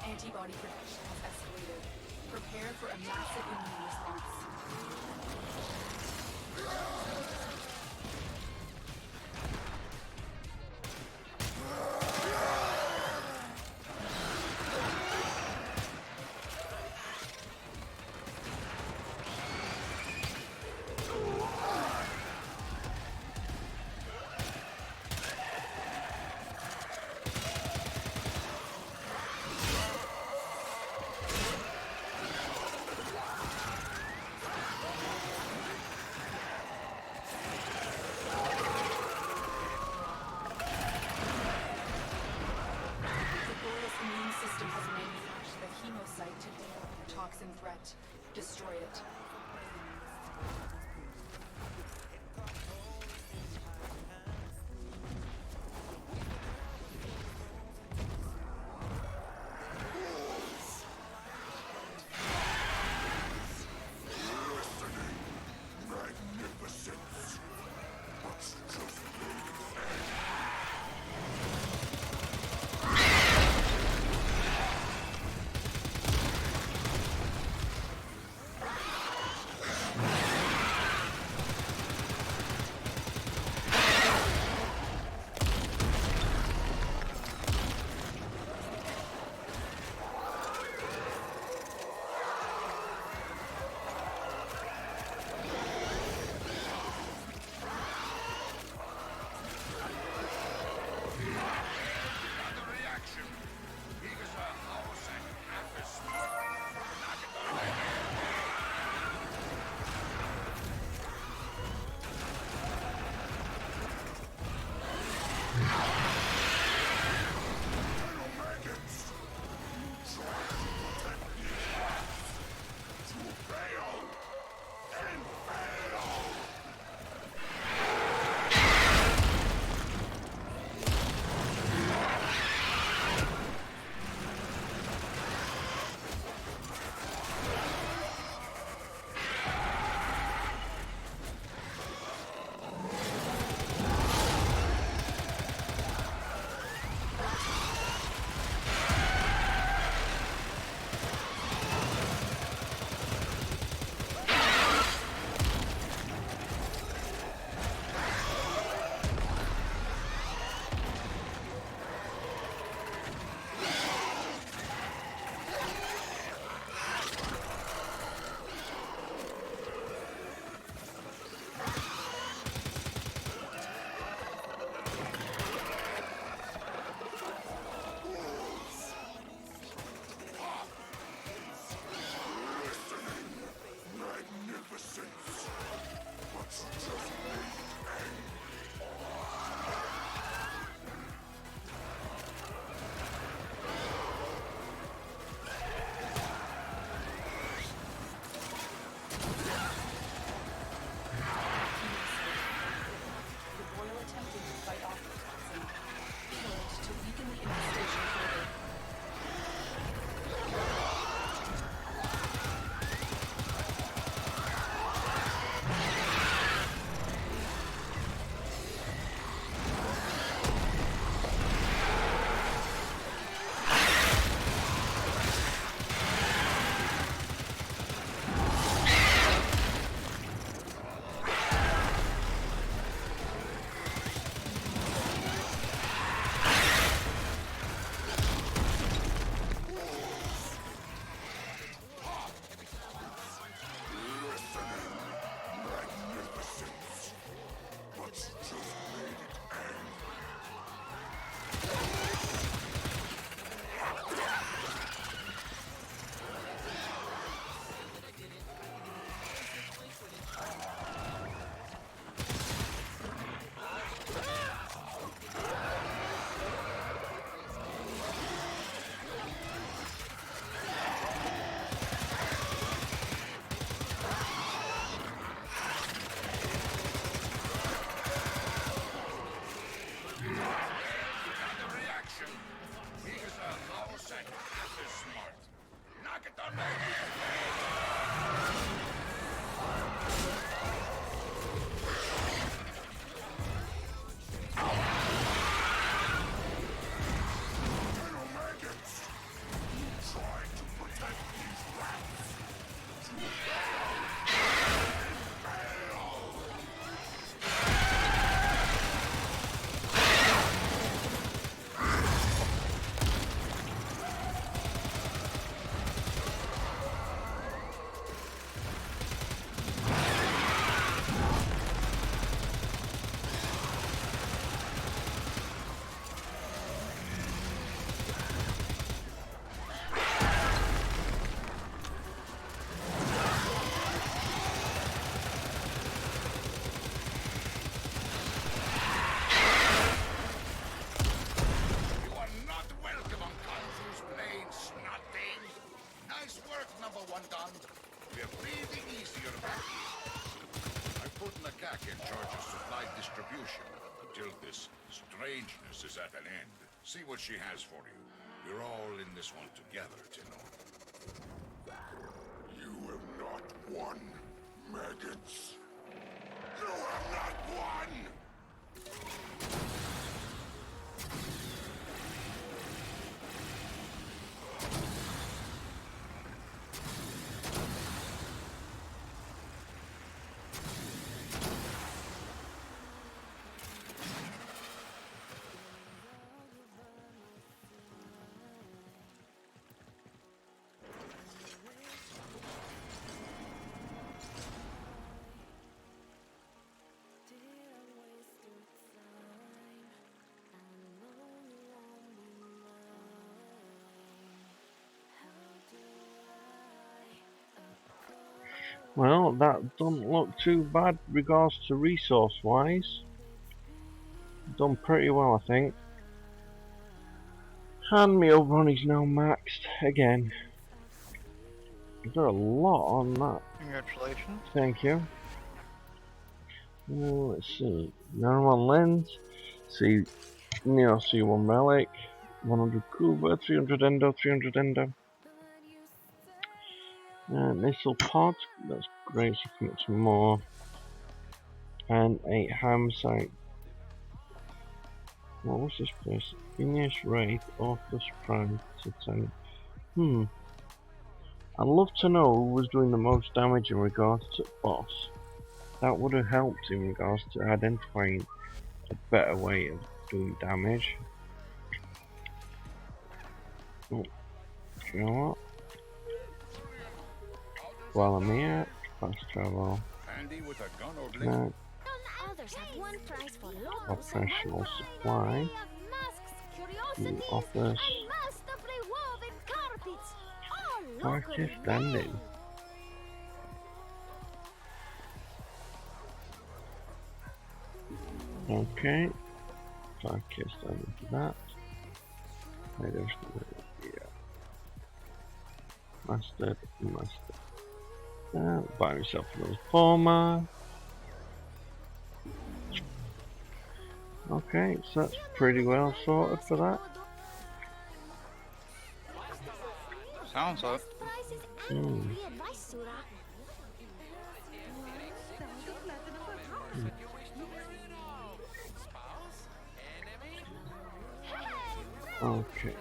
Antibody production has escalated. Prepare for a massive immune response. Threat. Destroy it. distribution until this strangeness is at an end. See what she has for you. We're all in this one together, Tenor. You have not won, maggots. You have not won! Well, that doesn't look too bad regards to resource wise. Done pretty well, I think. And my overrun is now maxed again. I've got a lot on that. Congratulations. Thank you. Let's see. 91 lens. See, Neo C1 relic. 100 Kuba, 300 endo, 300 endo. Missile pod. That's great. So commit some more. And 8 ham site. What was this place? Igneous Wraith, Orcus Prime, Titan. I'd love to know who was doing the most damage in regards to boss. That would have helped in regards to identifying a better way of doing damage. Oh, you know what? While I'm here, fast travel. Handy with a gun or blade. No. Others have one price for Professional supply. Office. Party standing. Okay. Party standing for that. Yeah. Mastered. Buy myself another former. Okay, so that's pretty well sorted for that. Sounds like. Okay.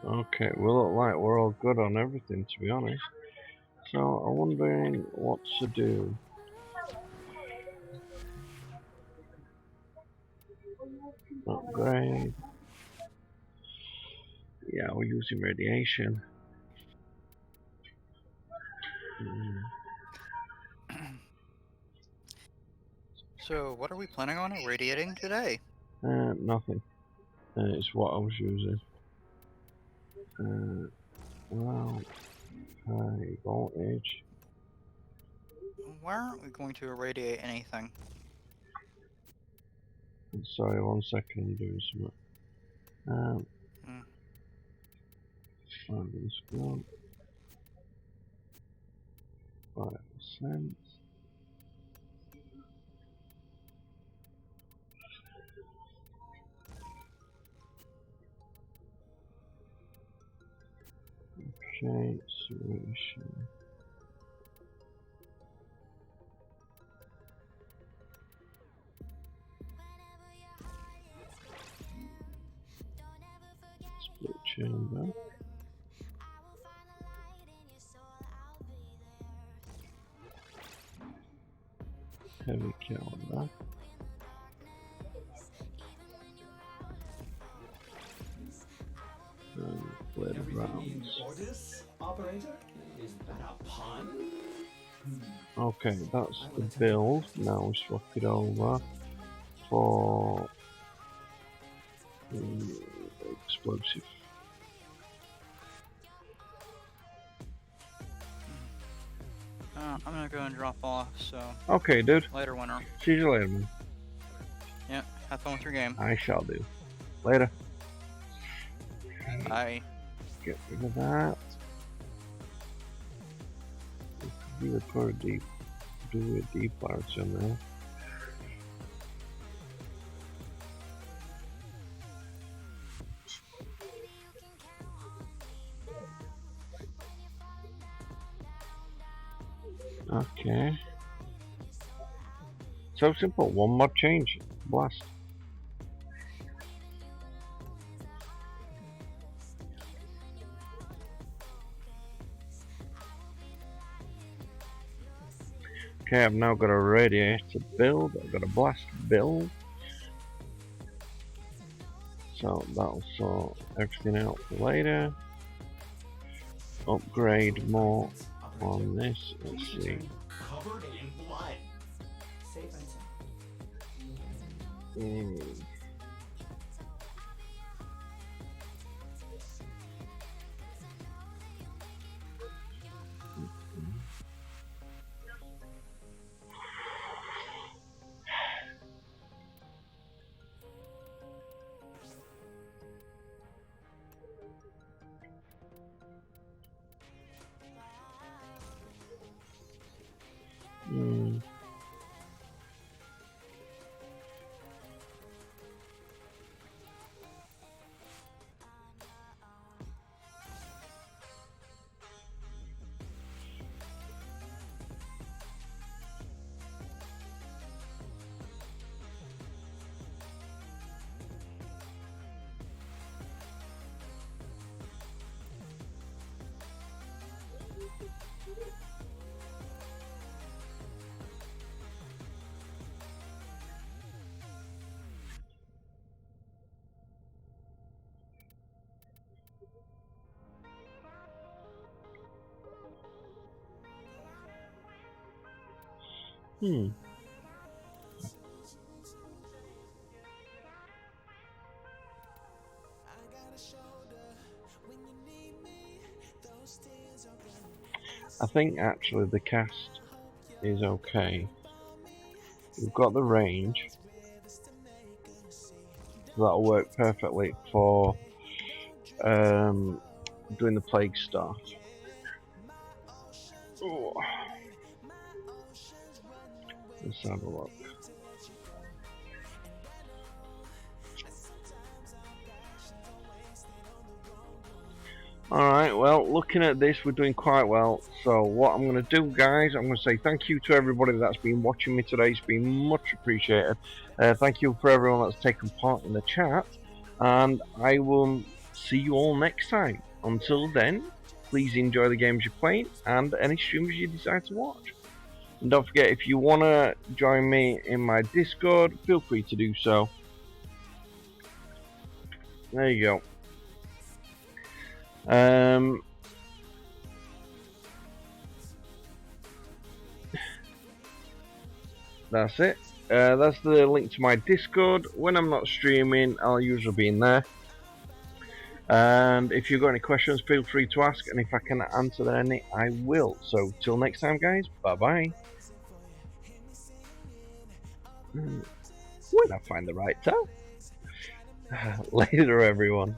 Okay, we look like we're all good on everything, to be honest. So I'm wondering what to do. Upgrade. Yeah, we're using radiation. So, what are we planning on irradiating today? Nothing. It's what I was using. Well, high voltage. Why aren't we going to irradiate anything? Sorry, 1 second, I'm doing something. Finding squad. 5%. Okay, solution. Split chamber. Heavy caliber. Blade rounds. Orders, operator? Is that a pun? Okay, that's the build. Now we swap it over for Explosive. I'm gonna go and drop off, so... Okay, dude. Later, winner. See you later, man. Yeah, have fun with your game. I shall do. Later. Bye. Get rid of that. Do a deep arch on there. Okay. So simple. One more change. Blast. Okay, I've now got a radiator build. I've got a blast build. So that'll sort everything out for later. Upgrade more on this. Let's see. Covered in blood. Safe and sound. I think actually the cast is okay. We've got the range. That'll work perfectly for doing the plague stuff. Oh. Let's have a look. Alright, well, looking at this, we're doing quite well. So what I'm going to do, guys, I'm going to say thank you to everybody that's been watching me today. It's been much appreciated. Thank you for everyone that's taken part in the chat. And I will see you all next time. Until then, please enjoy the games you're playing and any streams you decide to watch. And don't forget, if you want to join me in my Discord, feel free to do so. There you go. That's it. That's the link to my Discord. When I'm not streaming, I'll usually be in there. And if you've got any questions, feel free to ask, and if I can answer any, I will. So till next time, guys, bye bye. When I find the right time. Later, everyone.